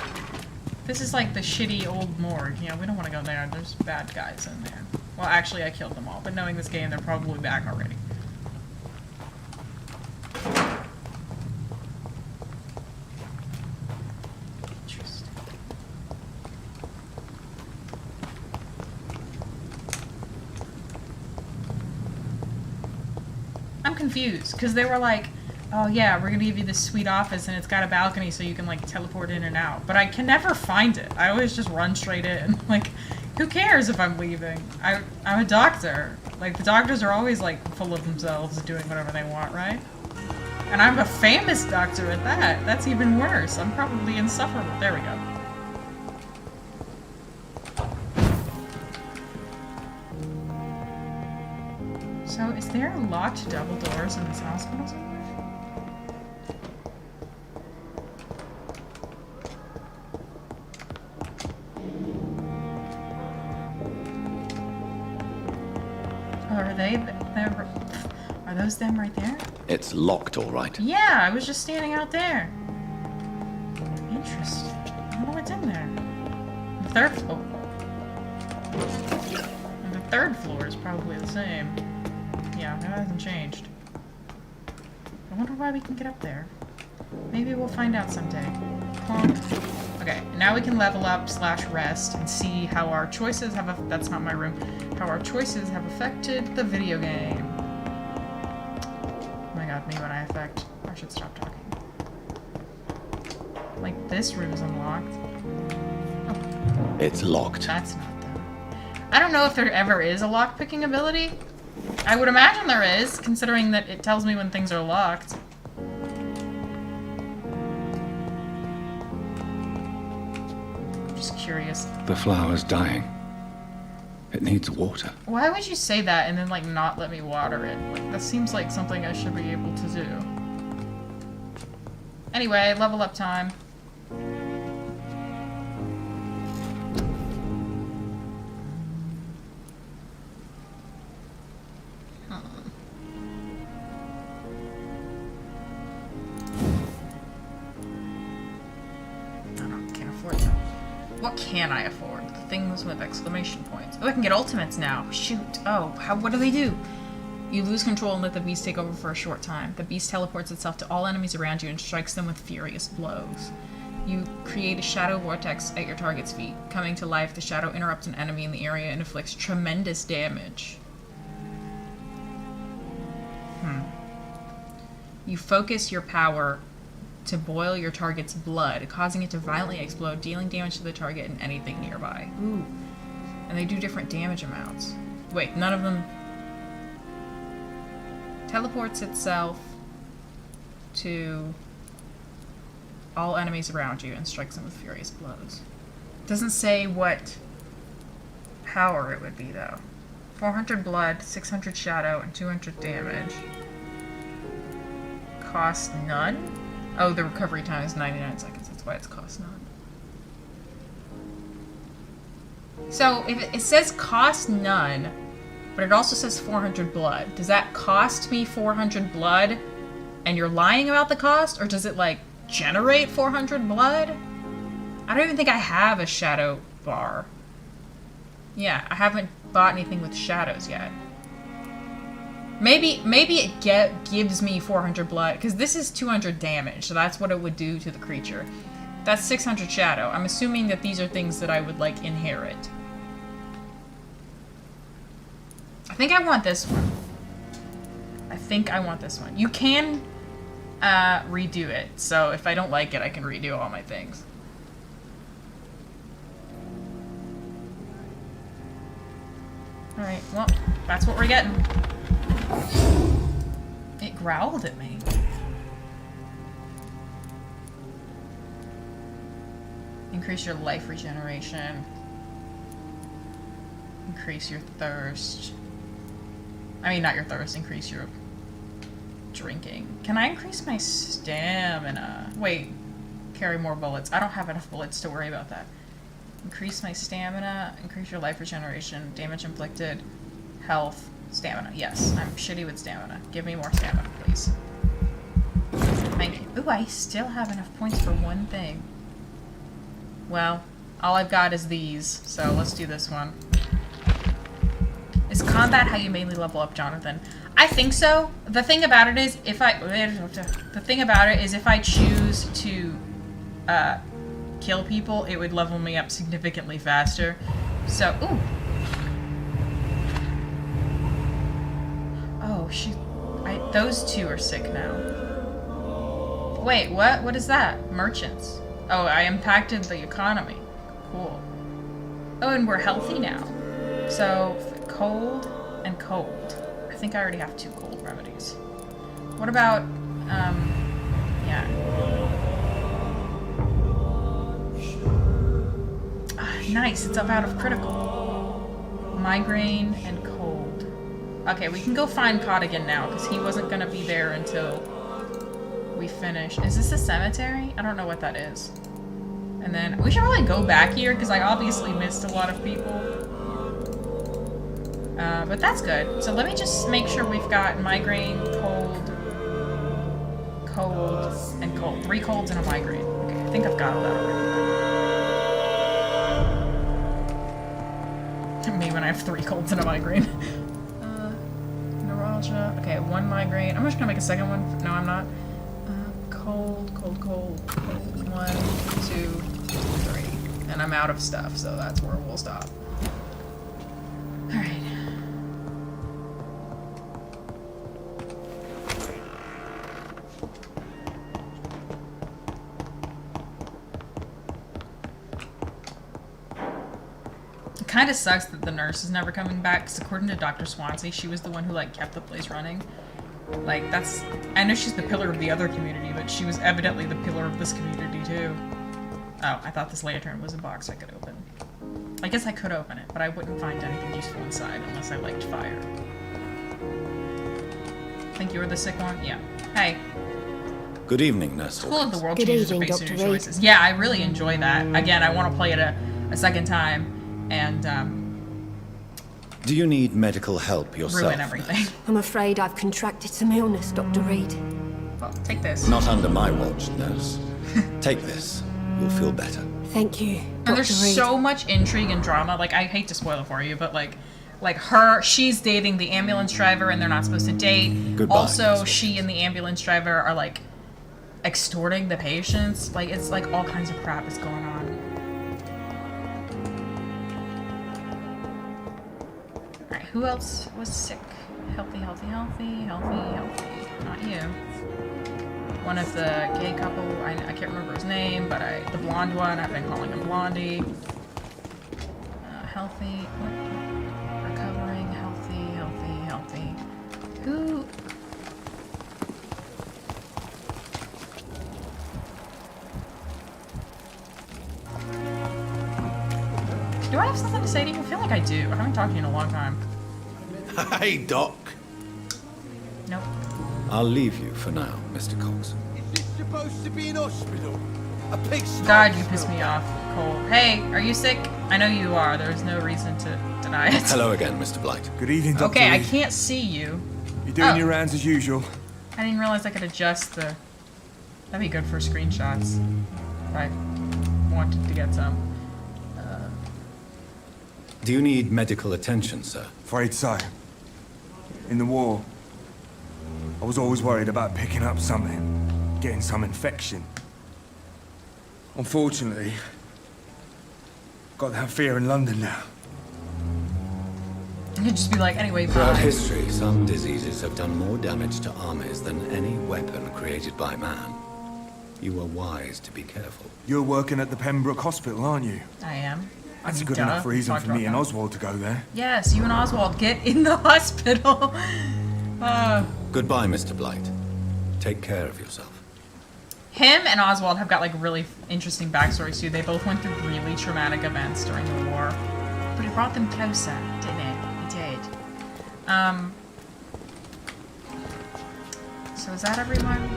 This is like the shitty old morgue. You know, we don't want to go there. There's bad guys in there. Well, actually, I killed them all. But knowing this game, they're probably back already. I'm confused, because they were like, oh yeah, we're gonna give you this sweet office and it's got a balcony so you can like teleport in and out. But I can never find it. I always just run straight in. Like, who cares if I'm leaving? I'm a doctor. Like, the doctors are always like full of themselves doing whatever they want, right? And I'm a famous doctor at that. That's even worse. I'm probably insufferable. There we go. So, is there locked double doors in this hospital somewhere? Are those them right there? It's locked, all right. Yeah, I was just standing out there. Interesting. I wonder what's in there. The third floor. And the third floor is probably the same. Yeah, that hasn't changed. I wonder why we can get up there. Maybe we'll find out someday. Clunk. Okay, now we can level up / rest and see how our choices have that's not my room. How our choices have affected the video game. Oh my god, me when I affect. I should stop talking. Like, this room is unlocked. Oh. It's locked. That's not them. I don't know if there ever is a lock-picking ability. I would imagine there is, considering that it tells me when things are locked. I'm just curious. The flower's dying. It needs water. Why would you say that and then, like, not let me water it? Like, that seems like something I should be able to do. Anyway, level up time. What can I afford? The things with exclamation points. Oh, I can get ultimates now. Shoot. Oh, what do they do? You lose control and let the beast take over for a short time. The beast teleports itself to all enemies around you and strikes them with furious blows. You create a shadow vortex at your target's feet. Coming to life, the shadow interrupts an enemy in the area and inflicts tremendous damage. You focus your power to boil your target's blood, causing it to violently explode, dealing damage to the target and anything nearby. Ooh. And they do different damage amounts. Wait, none of them... Teleports itself to all enemies around you and strikes them with furious blows. Doesn't say what power it would be, though. 400 blood, 600 shadow, and 200 damage. Cost none? Oh, the recovery time is 99 seconds. That's why it's cost none. So, if it says cost none, but it also says 400 blood, does that cost me 400 blood and you're lying about the cost? Or does it, like, generate 400 blood? I don't even think I have a shadow bar. Yeah, I haven't bought anything with shadows yet. Maybe it gives me 400 blood, because this is 200 damage, so that's what it would do to the creature. That's 600 shadow. I'm assuming that these are things that I would, like, inherit. I think I want this one. I think I want this one. You can redo it, so if I don't like it, I can redo all my things. Alright, well, that's what we're getting. It growled at me. Increase your life regeneration. Increase your thirst. I mean, not your thirst, increase your drinking. Can I increase my stamina? Wait, carry more bullets. I don't have enough bullets to worry about that. Increase my stamina, increase your life regeneration, damage inflicted, health, stamina. Yes, I'm shitty with stamina. Give me more stamina, please. Thank you. Ooh, I still have enough points for one thing. Well, all I've got is these, so let's do this one. Is combat how you mainly level up, Jonathan? I think so. The thing about it is, if I choose to kill people, it would level me up significantly faster. So, ooh. Oh, those two are sick now. Wait, what? What is that? Merchants. Oh, I impacted the economy. Cool. Oh, and we're healthy now. So, cold and cold. I think I already have 2 cold remedies. What about, yeah. Nice, it's up out of critical. Migraine and cold. Okay, we can go find Cottigan now, because he wasn't going to be there until we finish. Is this a cemetery? I don't know what that is. And then, we should probably go back here, because I obviously missed a lot of people. But that's good. So let me just make sure we've got migraine, cold, cold, and cold. 3 colds and a migraine. Okay, I think I've got all that already. Me when I have 3 colds and a migraine. Neuralgia. Okay, 1 migraine. I'm just gonna make a second one. No, I'm not. Cold, cold, cold. 1, 2, 3. And I'm out of stuff, so that's where we'll stop. Alright. It kind of sucks that the nurse is never coming back, because according to Dr. Swansea, she was the one who, like, kept the place running. Like, that's... I know she's the pillar of the other community, but she was evidently the pillar of this community, too. Oh, I thought this lantern was a box I could open. I guess I could open it, but I wouldn't find anything useful inside unless I liked fire. Think you were the sick one? Yeah. Hey. Good evening, Nurse School of the World Good changes evening, based on Dr. your Reed. choices. Yeah, I really enjoy that. Again, I want to play it a second time and Do you need medical help yourself? ruin everything. I'm afraid I've contracted some illness, Dr. Reed. Well, take this. Not under my watch, Nurse. Take this. You'll feel better. Thank you, And there's Dr. Reed. so much intrigue and drama. Like, I hate to spoil it for you, but like her, she's dating the ambulance driver and they're not supposed to date. Goodbye, Also, she and the ambulance driver are like extorting the patients. Like, it's like all kinds of crap is going on. Alright, who else was sick? Healthy, healthy, healthy, healthy, healthy. Not you. One of the gay couple, I can't remember his name, but the blonde one, I've been calling him Blondie. Healthy, recovering, healthy, healthy, healthy. Who? Do I have something to say to you? I feel like I do. I haven't talked to you in a long time. Hey, Doc. Nope. I'll leave you for now, Mr. Cox. Is this supposed to be an hospital? A pigsty? God, you piss me off, Cole. Hey, are you sick? I know you are. There's no reason to deny it. Hello again, Mr. Blight. Good evening, Dr. Okay, I Reed. can't see you. You're doing Oh. your rounds as usual. I didn't realize I could adjust the... That'd be good for screenshots. If I wanted to get some. Do you need medical attention, sir? Afraid so. In the war, I was always worried about picking up something, getting some infection. Unfortunately, got that fear in London now. You could just be like, anyway, Throughout bye. history, some diseases have done more damage to armies than any weapon created by man. You were wise to be careful. You're working at the Pembroke Hospital, aren't you? I am. That's a good Duh. enough reason Talked for me about and that. Oswald to go there. Yes, you and Oswald, get in the hospital. Goodbye, Mr. Blight. Take care of yourself. Him and Oswald have got like really interesting backstories too. They both went through really traumatic events during the war. But it brought them closer, didn't it? It did. So is that everyone?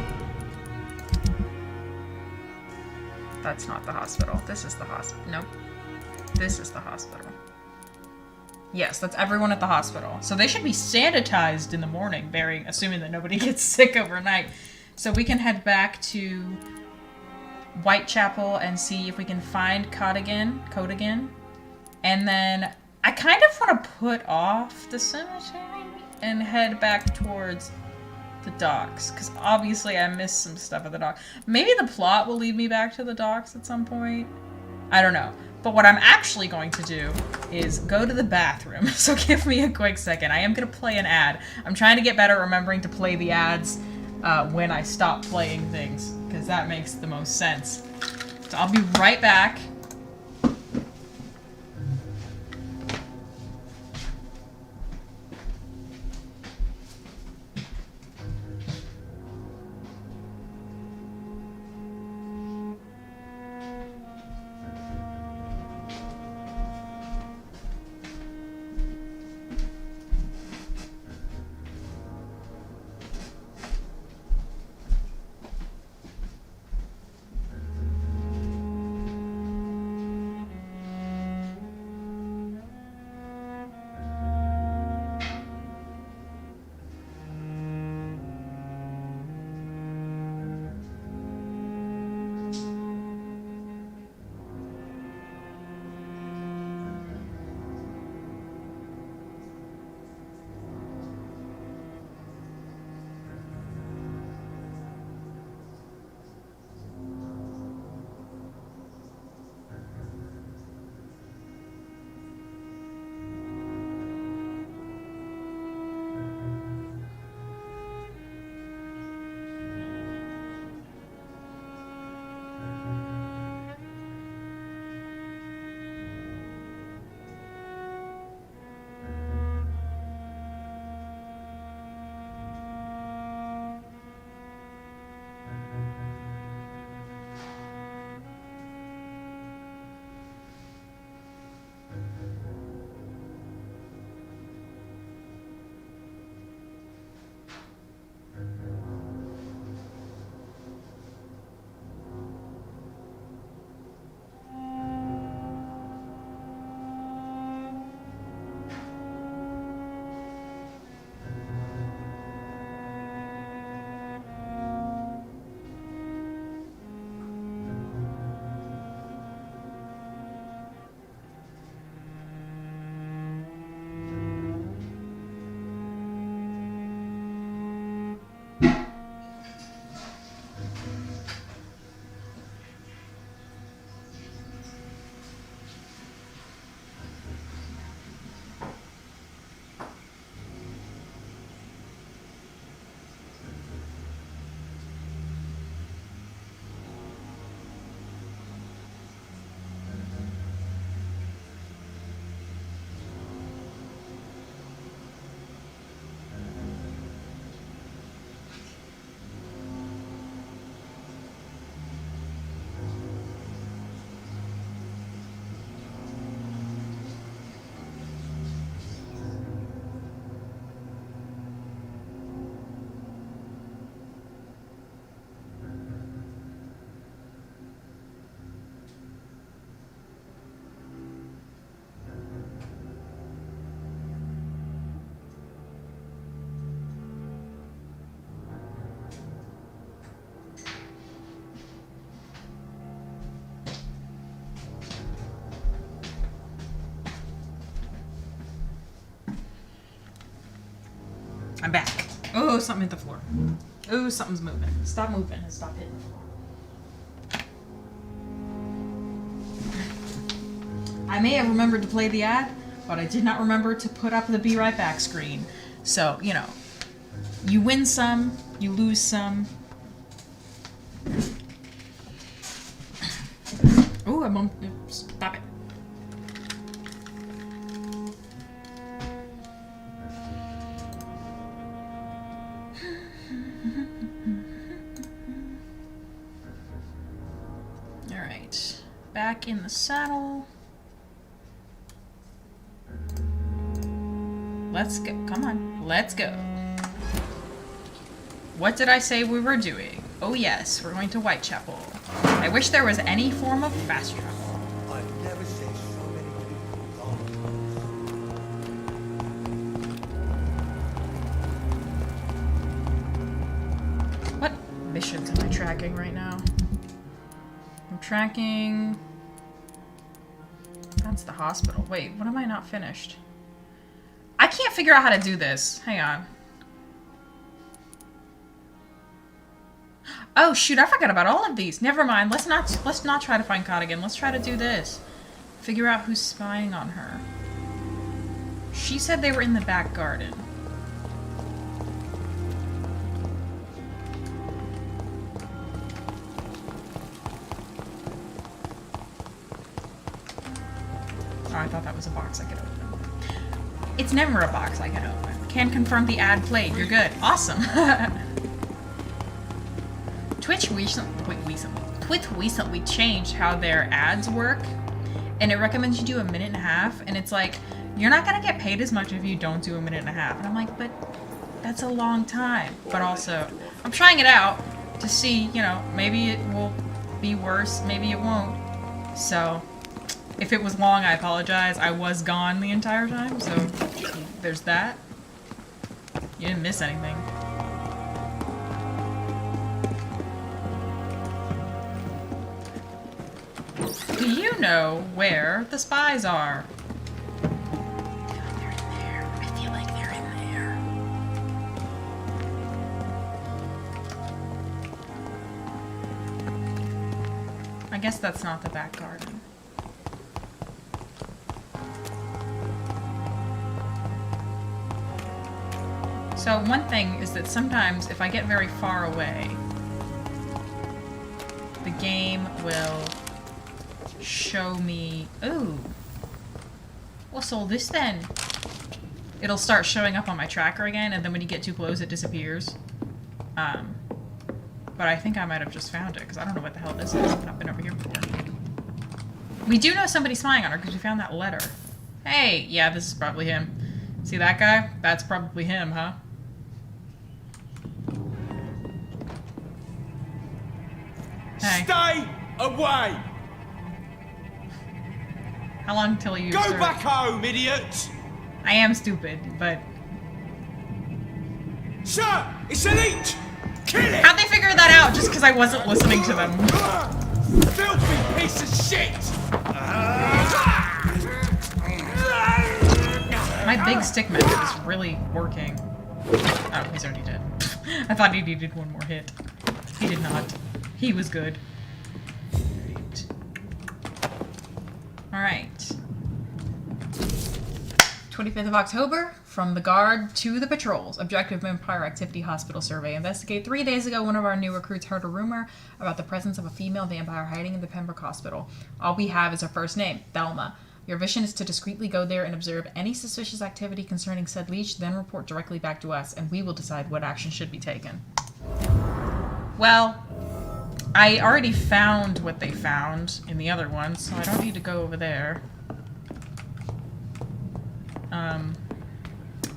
That's not the hospital. This is the hospital. Nope. This is the hospital. Yes, that's everyone at the hospital. So they should be sanitized in the morning, assuming that nobody gets sick overnight. So we can head back to Whitechapel and see if we can find Cottigan. And then I kind of want to put off the cemetery and head back towards the docks. Because obviously I missed some stuff at the dock. Maybe the plot will lead me back to the docks at some point. I don't know. But what I'm actually going to do is go to the bathroom. So give me a quick second. I am going to play an ad. I'm trying to get better at remembering to play the ads when I stop playing things. Because because that makes the most sense. So I'll be right back. I'm back. Oh, something hit the floor. Oh, something's moving. Stop moving and stop hitting the floor. I may have remembered to play the ad, but I did not remember to put up the be right back screen. So, you know, you win some, you lose some. Oh, I'm on. Stop it. Alright. Back in the saddle. Let's go. Come on. Let's go. What did I say we were doing? Oh yes, we're going to Whitechapel. I wish there was any form of fast travel. I've never seen so many people. What missions am I tracking right now? I'm tracking... That's the hospital. Wait, what am I not finished? I can't figure out how to do this. Hang on. Oh shoot, I forgot about all of these. Never mind. Let's not try to find Cardigan. Let's try to do this. Figure out who's spying on her. She said they were in the back garden. Oh, I thought that was a box I could open. It's never a box I can open. Can confirm the ad played. You're good. Awesome. Twitch recently changed how their ads work, and it recommends you do a minute and a half, and it's like, you're not gonna get paid as much if you don't do a minute and a half. And I'm like, but that's a long time. But also, I'm trying it out to see, you know, maybe it will be worse, maybe it won't. So, if it was long, I apologize. I was gone the entire time, so there's that. You didn't miss anything. Do you know where the spies are? I feel like they're in there. I guess that's not the back garden. So one thing is that sometimes if I get very far away, the game will show me, ooh, what's all this then? It'll start showing up on my tracker again, and then when you get too close, it disappears. But I think I might have just found it, because I don't know what the hell this is. I've not been over here before. We do know somebody's spying on her, because we found that letter. Hey, yeah, this is probably him. See that guy? That's probably him, huh? Hey. Stay away! How long till you Go back home, idiot! I am stupid, but... Sir! It's elite! Kill it! How'd they figure that out just because I wasn't listening to them? Filthy piece of shit! My big stick method is really working. Oh, he's already dead. I thought he needed one more hit. He did not. He was good. Alright. 25th of October, from the guard to the patrols. Objective Vampire Activity Hospital Survey. Investigate. 3 days ago, one of our new recruits heard a rumor about the presence of a female vampire hiding in the Pembroke Hospital. All we have is her first name, Thelma. Your mission is to discreetly go there and observe any suspicious activity concerning said leech, then report directly back to us, and we will decide what action should be taken. Well, I already found what they found in the other one, so I don't need to go over there.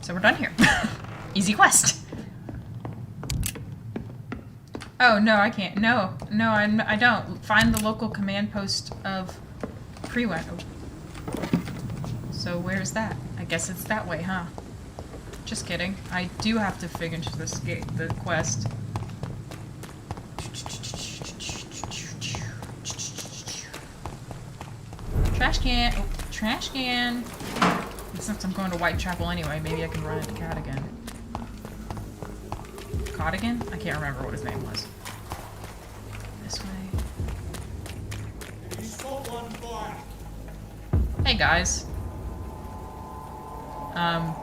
So we're done here. Easy quest. Oh, no, I can't. No, I don't. Find the local command post of Prewet. So where's that? I guess it's that way, huh? Just kidding. I do have to finish this the quest. Trash can. Oh, trash can. Since I'm going to Whitechapel anyway, maybe I can run into Cadigan. Cadigan? I can't remember what his name was. This way. Hey guys.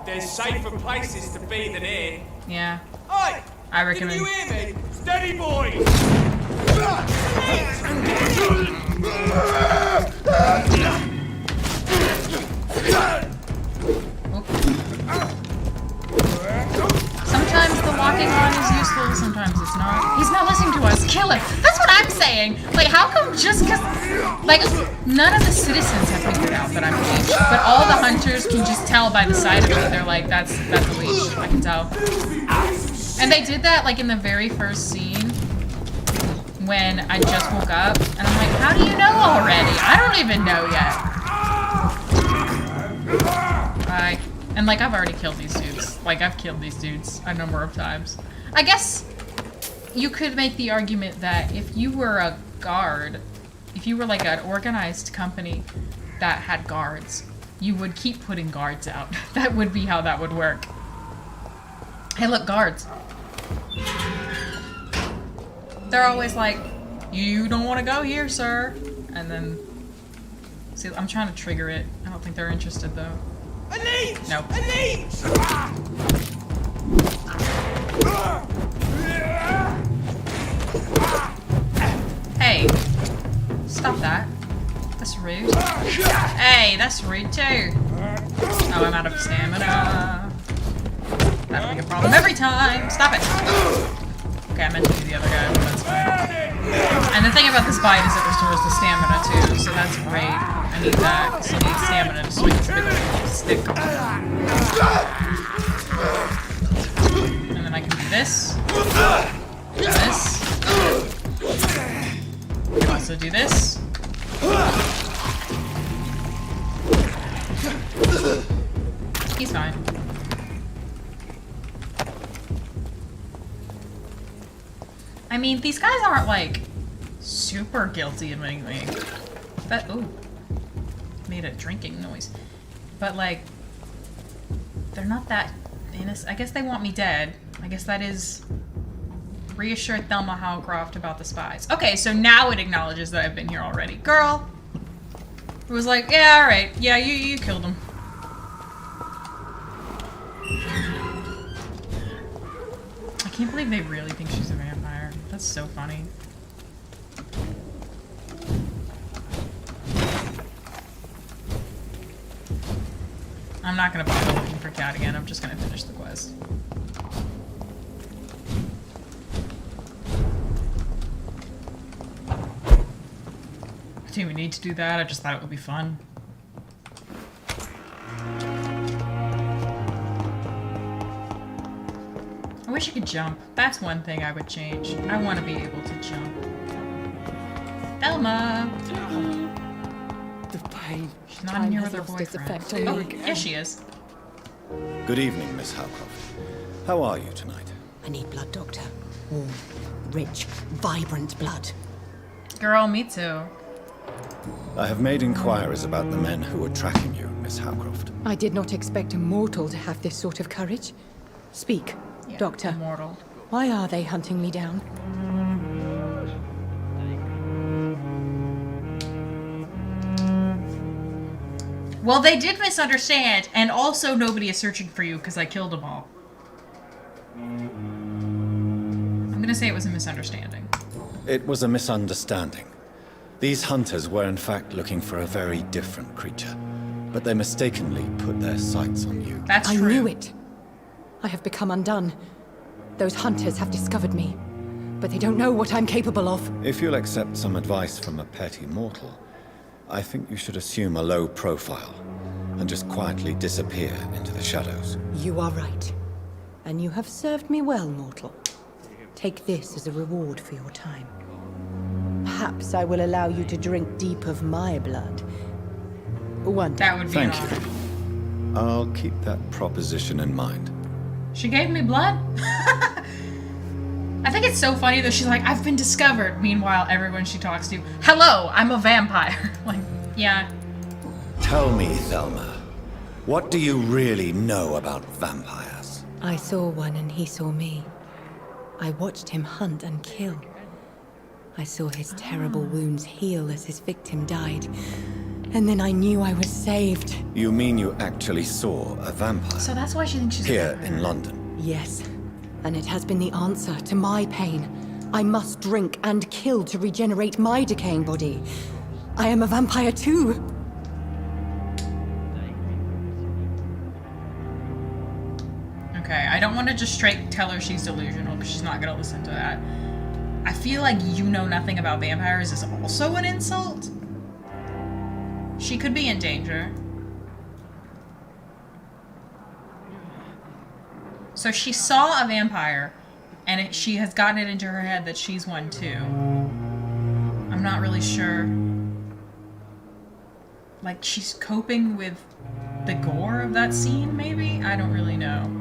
There's safer places to be than here. Yeah. Oi! I recommend. Can you hear me? Steady, boy! Sometimes the walking on is useful, sometimes it's not. He's not listening to us. Kill him. That's what I'm saying. Like, how come just because... Like, none of the citizens have figured out that I'm a leech, but all the hunters can just tell by the sight of me. They're like, that's a leech. I can tell. And they did that, like, in the very first scene when I just woke up, and I'm like, how do you know already? I don't even know yet. And, like, I've already killed these dudes. Like, I've killed these dudes a number of times. I guess you could make the argument that if you were a guard, if you were, like, an organized company that had guards, you would keep putting guards out. That would be how that would work. Hey, look, guards. They're always like, you don't want to go here, sir. And then, see, I'm trying to trigger it. I don't think they're interested, though. A leech! Nope. A leech! Hey, stop that. That's rude. Hey, that's rude too. Oh, I'm out of stamina. That'll be a problem every time. Stop it. Okay, I meant to do the other guy, but that's fine. And the thing about this bite is it restores the stamina too, so that's great. I need that, because I need stamina to swing this big old stick. And then I can do this. This. I can also do this. He's fine. I mean, these guys aren't like super guilty of anything. But ooh, made a drinking noise. But like, they're not that innocent. I guess they want me dead. I guess that is reassure Thelma Howcroft about the spies. Okay, so now it acknowledges that I've been here already. Girl, it was like, yeah, all right, yeah, you killed him. I can't believe they really think she's a vampire. That's so funny. I'm not gonna bother looking for Cat again. I'm just gonna finish the quest. I didn't even need to do that. I just thought it would be fun. I wish I could jump. That's one thing I would change. I want to be able to jump. Thelma! The pain. She's not in here with her boyfriend. Oh, yes she is. Good evening, Miss Howcroft. How are you tonight? I need blood, Doctor. Warm, rich, vibrant blood. Girl, me too. I have made inquiries about the men who were tracking you, Miss Howcroft. I did not expect a mortal to have this sort of courage. Speak, Yeah, Doctor. Mortal. Why are they hunting me down? Well, they did misunderstand, and also nobody is searching for you because I killed them all. I'm gonna say it was a misunderstanding. It was a misunderstanding. These hunters were in fact looking for a very different creature, but they mistakenly put their sights on you. That's I true. knew it. I have become undone. Those hunters have discovered me, but they don't know what I'm capable of. If you'll accept some advice from a petty mortal, I think you should assume a low profile and just quietly disappear into the shadows. You are right. And you have served me well, mortal. Take this as a reward for your time. Perhaps I will allow you to drink deep of my blood. One day. That would be Thank an honor. you. I'll keep that proposition in mind. She gave me blood? I think it's so funny that she's like, I've been discovered. Meanwhile, everyone she talks to, hello, I'm a vampire. Like, yeah. Tell me, Thelma, what do you really know about vampires? I saw one and he saw me. I watched him hunt and kill. I saw his terrible wounds heal as his victim died. And then I knew I was saved. You mean you actually saw a vampire? So that's why she thinks she's a Here vampire. in London? Yes. And it has been the answer to my pain. I must drink and kill to regenerate my decaying body. I am a vampire too. Okay, I don't want to just straight tell her she's delusional because she's not going to listen to that. I feel like you know nothing about vampires is also an insult. She could be in danger. So she saw a vampire, and she has gotten it into her head that she's one too. I'm not really sure. Like, she's coping with the gore of that scene, maybe? I don't really know.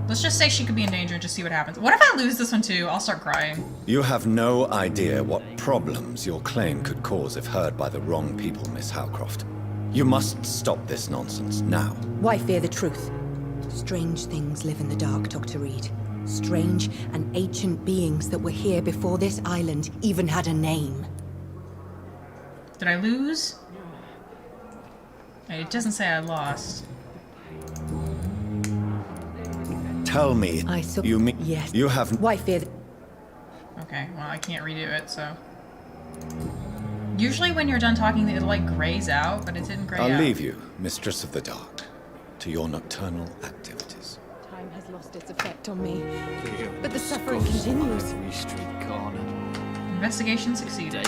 Let's just say she could be in danger and just see what happens. What if I lose this one too? I'll start crying. You have no idea what problems your claim could cause if heard by the wrong people, Miss Howcroft. You must stop this nonsense now. Why fear the truth? Strange things live in the dark, Dr. Reed. Strange and ancient beings that were here before this island even had a name. Did I lose? It doesn't say I lost. Tell me, you mean yes. you have Why fear? Okay, well I can't redo it, so. Usually when you're done talking, it like grays out, but it didn't gray out. I'll leave you, Mistress of the Dark, to your nocturnal activities. Time has lost its effect on me, but the suffering continues. Every street corner. Investigation succeeded.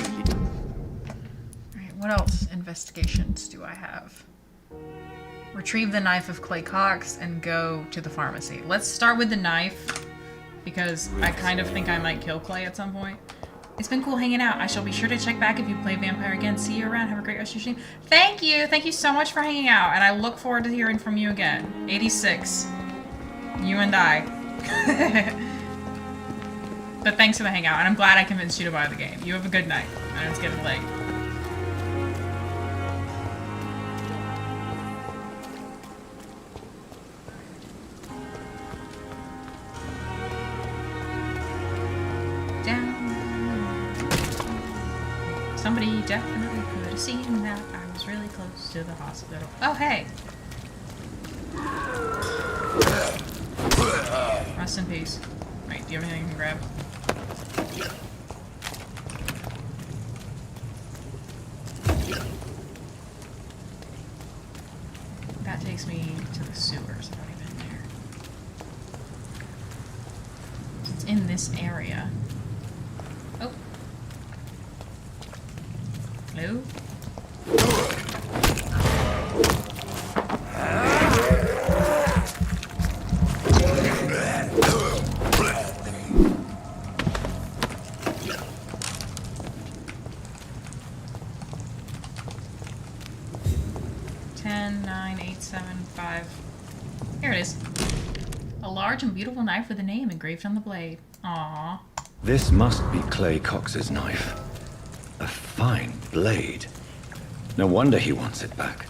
Alright, what else investigations do I have? Retrieve the knife of Clay Cox and go to the pharmacy. Let's start with the knife, because I kind of think I might kill Clay at some point. It's been cool hanging out. I shall be sure to check back if you play Vampire again. See you around. Have a great rest of your stream. Thank you! Thank you so much for hanging out, and I look forward to hearing from you again. 86. You and I. But thanks for the hangout, and I'm glad I convinced you to buy the game. You have a good night. I know it's getting late. Somebody definitely could have seen that I was really close to the hospital. Oh, hey! Rest in peace. Wait, do you have anything you can grab? That takes me to the sewers. I've already been there. It's in this area. Oh. Hello? 109875. Here it is. A large and beautiful knife with a name engraved on the blade. Aww. This must be Clay Cox's knife. A fine blade. No wonder he wants it back.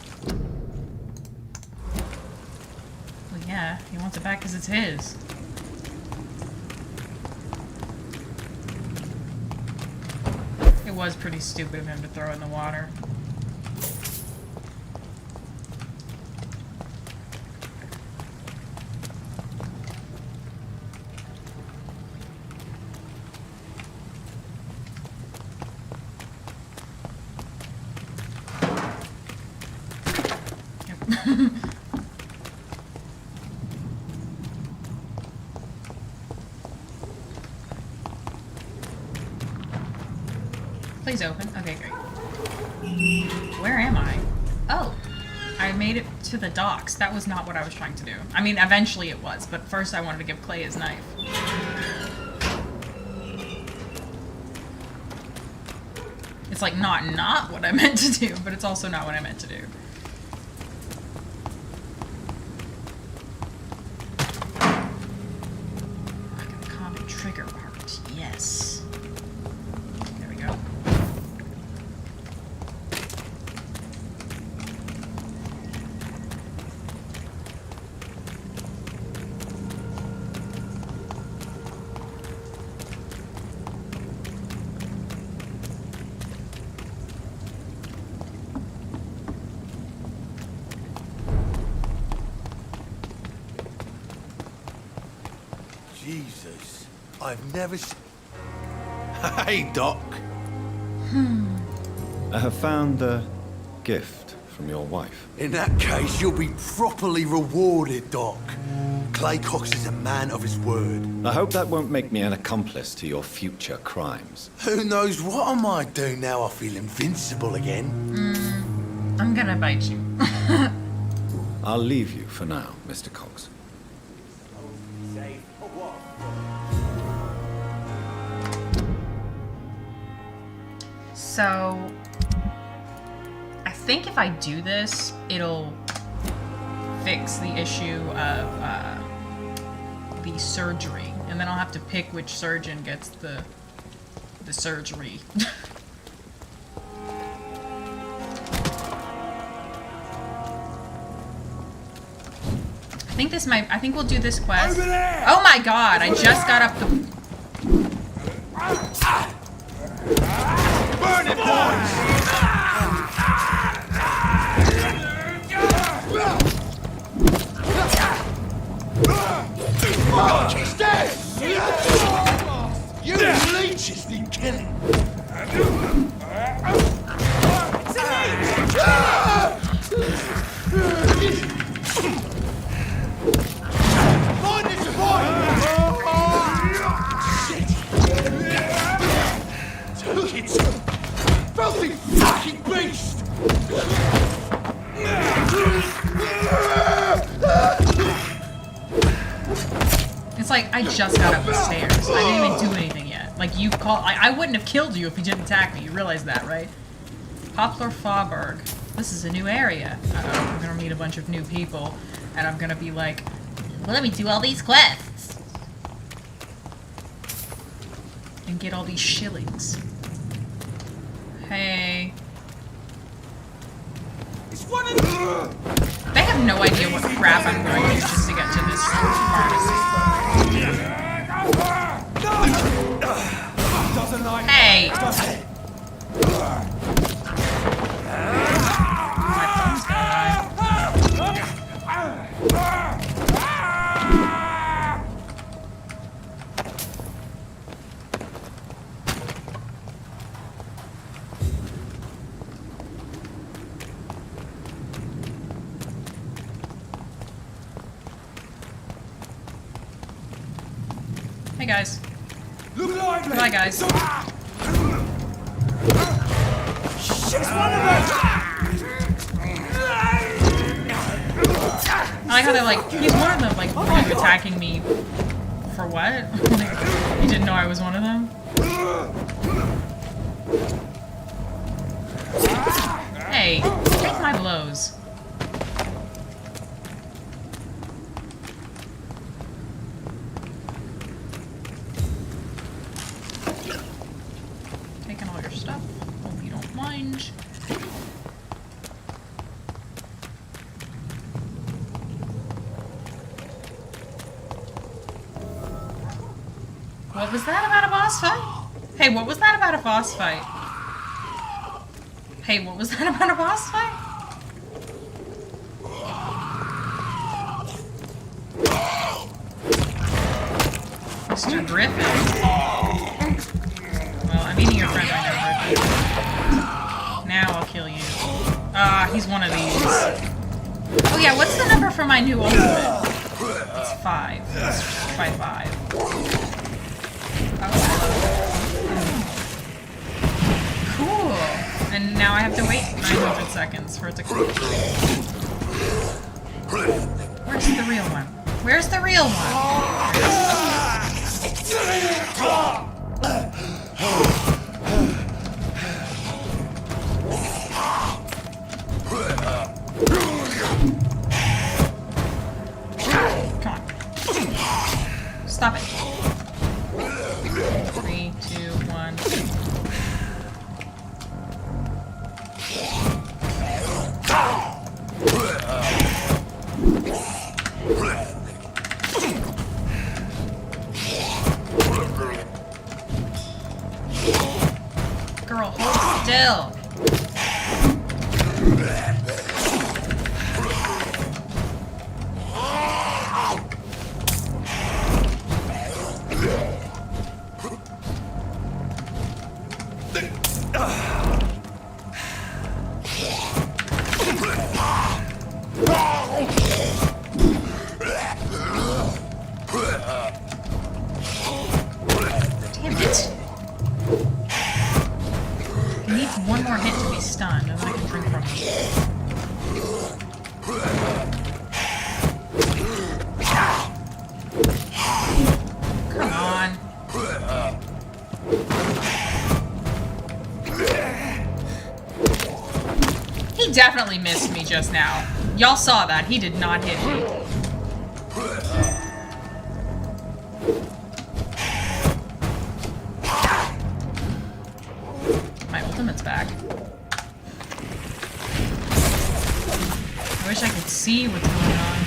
Well, yeah, he wants it back because it's his. It was pretty stupid of him to throw it in the water. Please open. Okay, great. Where am I? Oh, I made it to the docks. That was not what I was trying to do. I mean, eventually it was, but first I wanted to give Clay his knife. It's like not what I meant to do, but it's also not what I meant to do. I got the common trigger part. Yes. There we go. Jesus, I've never seen... Hey, Doc. I have found the gift from your wife. In that case, you'll be properly rewarded, Doc. Clay Cox is a man of his word. I hope that won't make me an accomplice to your future crimes. Who knows what I might do now I feel invincible again. I'm gonna bite you. I'll leave you for now, Mr. Cox. So, I think if I do this, it'll fix the issue of the surgery, and then I'll have to pick which surgeon gets the surgery. I think we'll do this quest. Oh my god, I just got up the... Burn it, boys! Stay! You leeches need killing. fucking beast! It's like, I just got up the stairs. I didn't even do anything yet. Like, you called... I wouldn't have killed you if you didn't attack me. You realize that, right? Poplar Faubourg. This is a new area. I'm gonna meet a bunch of new people, and I'm gonna be like, well, let me do all these quests. And get all these shillings. Hey. They have no idea what crap I'm going through just to get to this pharmacy. Hey! My phone's gonna die. Hey guys. Bye guys. She's one of them! I like how they're like, he's one of them, like, are you attacking me for what? You didn't know I was one of them? Hey, take my blows. Taking all your stuff. Hope you don't mind. What was that about a boss fight? Hey, what was that about a boss fight? Hey, what was that about a boss fight? Mr. Griffin. Well, I'm eating your friend right now, Griffin. Now I'll kill you. Ah, he's one of these. Oh yeah, what's the number for my new ultimate? It's 5. Let's try 5. Cool. And now I have to wait 900 seconds for it to come. Where's the real one? Where's the real one? Come on. Stop it. 3, 2, 1. Girl, hold still. Damn it. He needs one more hit to be stunned, and then I can drink from him. Come on. He definitely missed me just now. Y'all saw that. He did not hit me. My ultimate's back. I wish I could see what's going on.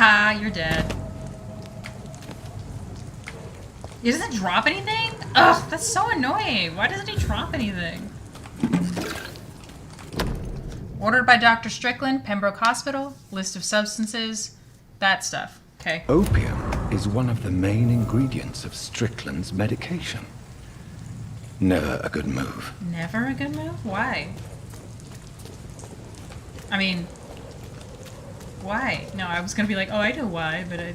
Haha, you're dead. He doesn't drop anything? Ugh, that's so annoying. Why doesn't he drop anything? Ordered by Dr. Strickland, Pembroke Hospital. List of substances. That stuff. Okay. Opium is one of the main ingredients of Strickland's medication. Never a good move. Never a good move? Why? I mean, why? No, I was gonna be like, oh, I know why, but I...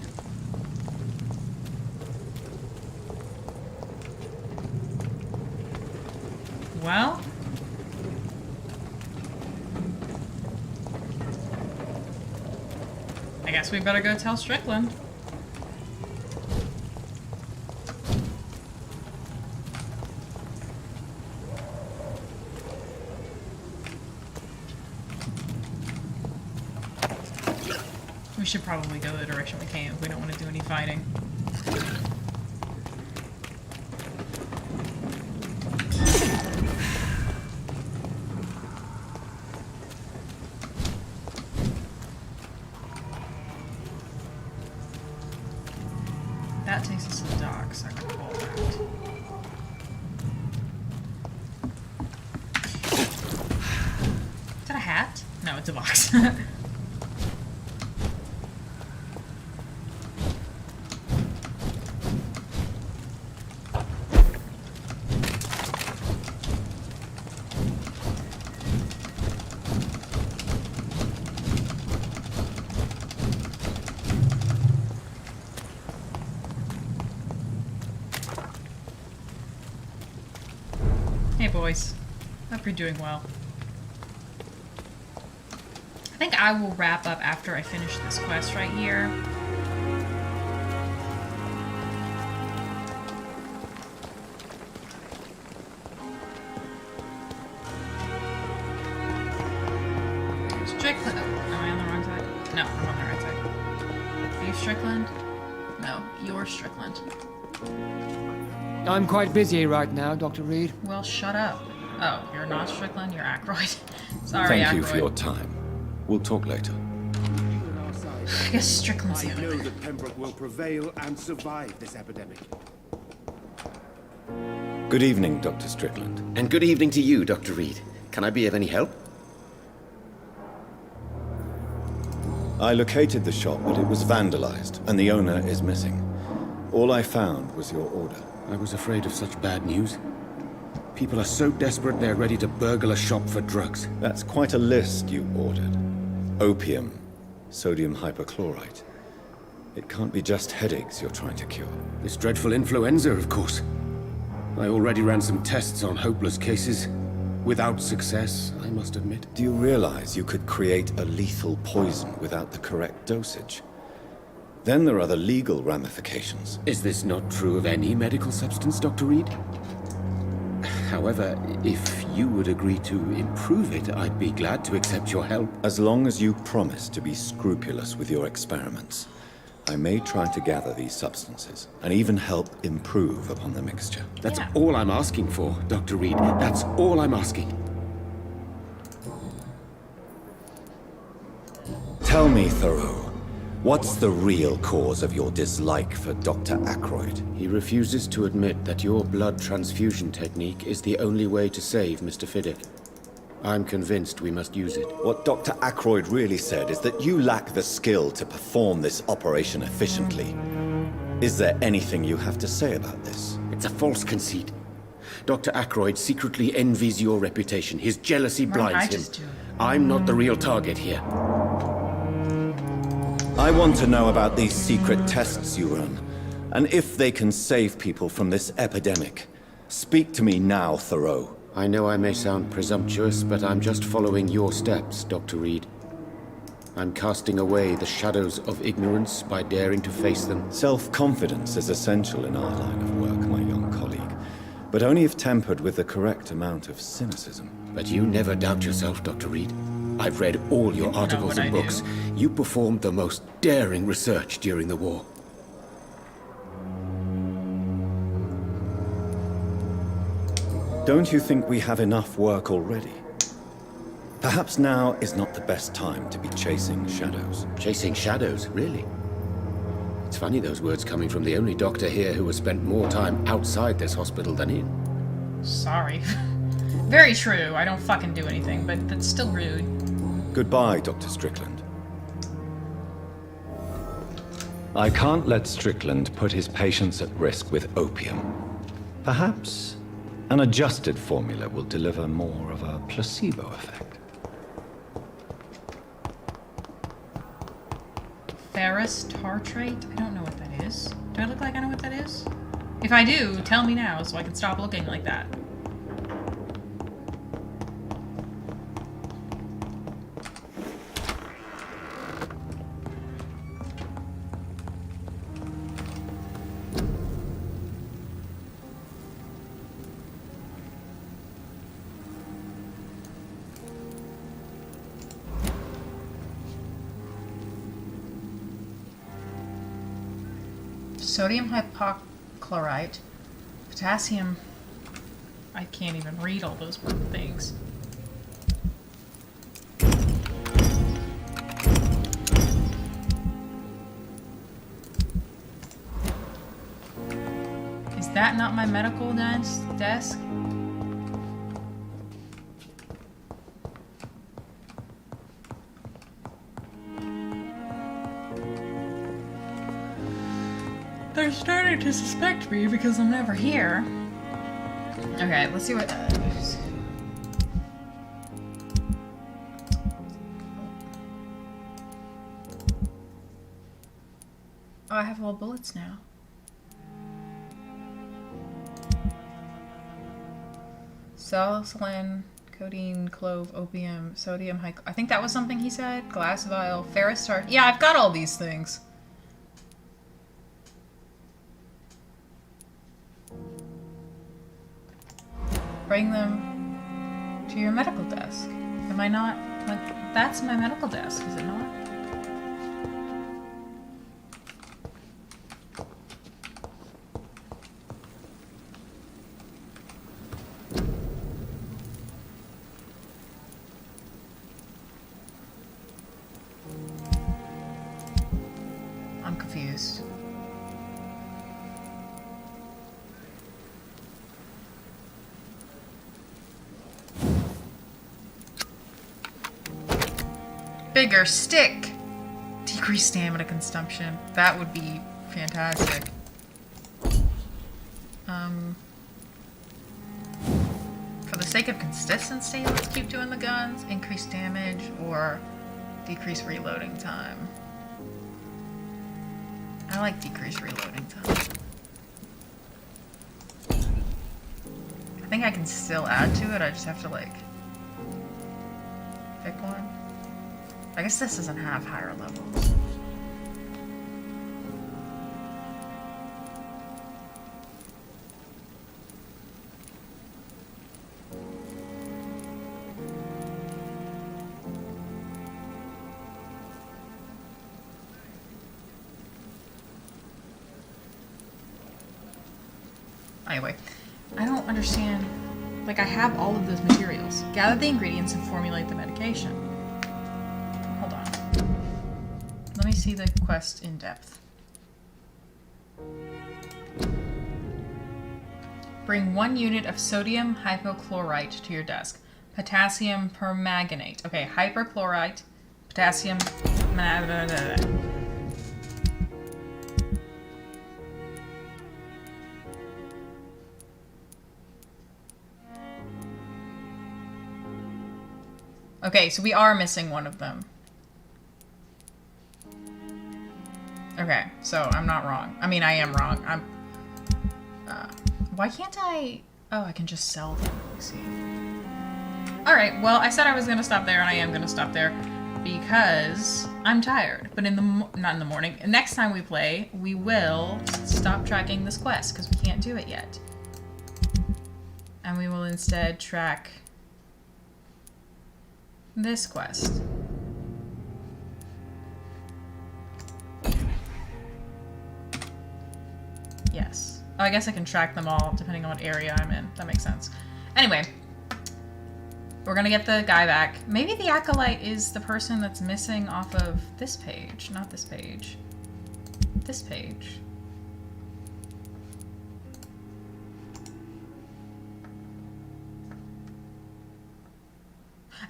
Well... I guess we better go tell Strickland. We should probably go the direction we came if we don't want to do any fighting. That takes us to the docks. I can pull that. Is that a hat? No, it's a box. Hey boys, hope you're doing well. I think I will wrap up after I finish this quest right here. Strickland. Oh, am I on the wrong side? No, I'm on the right side. Are you Strickland? No, you're Strickland. I'm quite busy right now, Dr. Reed. Well, shut up. Oh, you're not Strickland, you're Ackroyd. Sorry, Thank you for Ackroyd. your time. We'll talk later. I guess Strickland's the I other know guy. that Pembroke will prevail and survive this epidemic. Good evening, Dr. Strickland. And good evening to you, Dr. Reed. Can I be of any help? I located the shop, but it was vandalized, and the owner is missing. All I found was your order. I was afraid of such bad news. People are so desperate they're ready to burgle a shop for drugs. That's quite a list you ordered. Opium, sodium hypochlorite. It can't be just headaches you're trying to cure. This dreadful influenza, of course. I already ran some tests on hopeless cases. Without success, I must admit. Do you realize you could create a lethal poison without the correct dosage? Then there are the legal ramifications. Is this not true of any medical substance, Dr. Reed? However, if you would agree to improve it, I'd be glad to accept your help. As long as you promise to be scrupulous with your experiments, I may try to gather these substances and even help improve upon the mixture. That's all I'm asking for, Dr. Reed. That's all I'm asking. Tell me, Thoreau, what's the real cause of your dislike for Dr. Ackroyd? He refuses to admit that your blood transfusion technique is the only way to save Mr. Fiddick. I'm convinced we must use it. What Dr. Ackroyd really said is that you lack the skill to perform this operation efficiently. Is there anything you have to say about this? It's a false conceit. Dr. Ackroyd secretly envies your reputation. His jealousy blinds him. I'm not the real target here. I want to know about these secret tests you run, and if they can save people from this epidemic. Speak to me now, Thoreau. I know I may sound presumptuous, but I'm just following your steps, Dr. Reed. I'm casting away the shadows of ignorance by daring to face them. Self-confidence is essential in our line of work, my young colleague, but only if tempered with the correct amount of cynicism. But you never doubt yourself, Dr. Reed. I've read all your articles and books. You performed the most daring research during the war. Don't you think we have enough work already? Perhaps now is not the best time to be chasing shadows. Chasing shadows, really? It's funny those words coming from the only doctor here who has spent more time outside this hospital than in. Sorry. Very true. I don't fucking do anything, but that's still rude. Goodbye, Dr. Strickland. I can't let Strickland put his patients at risk with opium. Perhaps an adjusted formula will deliver more of a placebo effect. Ferrous tartrate? I don't know what that is. Do I look like I know what that is? If I do, tell me now so I can stop looking like that. Sodium hypochlorite, potassium. I can't even read all those things. Is that not my medical desk? They're starting to suspect me because I'm never here. Okay, let's see what that is. Oh, I have all bullets now. Salicylin, codeine, clove, opium, sodium, I think that was something he said. Glass vial, ferrous tart. Yeah, I've got all these things. Bring them to your medical desk. Am I not? Like, that's my medical desk, is it not? I'm confused. Bigger stick! Decrease stamina consumption. That would be fantastic. For the sake of consistency, let's keep doing the guns. Increase damage or decrease reloading time. I like decrease reloading time. I think I can still add to it, I just have to like pick one. I guess this doesn't have higher levels. Anyway, I don't understand. Like, I have all of those materials. Gather the ingredients and formulate the medication. Hold on. Let me see the quest in depth. Bring 1 unit of sodium hypochlorite to your desk. Potassium permanganate. Okay, hyperchlorite, potassium. Okay, so we are missing one of them. Okay, so I'm not wrong. I mean, I am wrong. Why can't I... Oh, I can just sell them. Let's see. Alright, well, I said I was going to stop there, and I am going to stop there because I'm tired. But in the... not in the morning. Next time we play, we will stop tracking this quest because we can't do it yet. And we will instead track this quest. Yes. Oh, I guess I can track them all depending on what area I'm in. That makes sense. Anyway. We're gonna get the guy back. Maybe the acolyte is the person that's missing off of this page. Not this page. This page.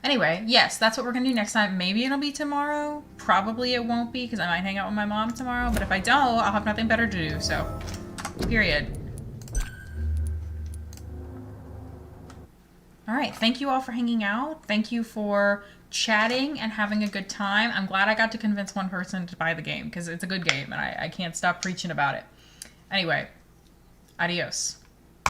Anyway, yes, that's what we're gonna do next time. Maybe it'll be tomorrow. Probably it won't be because I might hang out with my mom tomorrow. But if I don't, I'll have nothing better to do. So, period. All right, thank you all for hanging out. Thank you for chatting and having a good time. I'm glad I got to convince one person to buy the game because it's a good game and I can't stop preaching about it. Anyway, adios.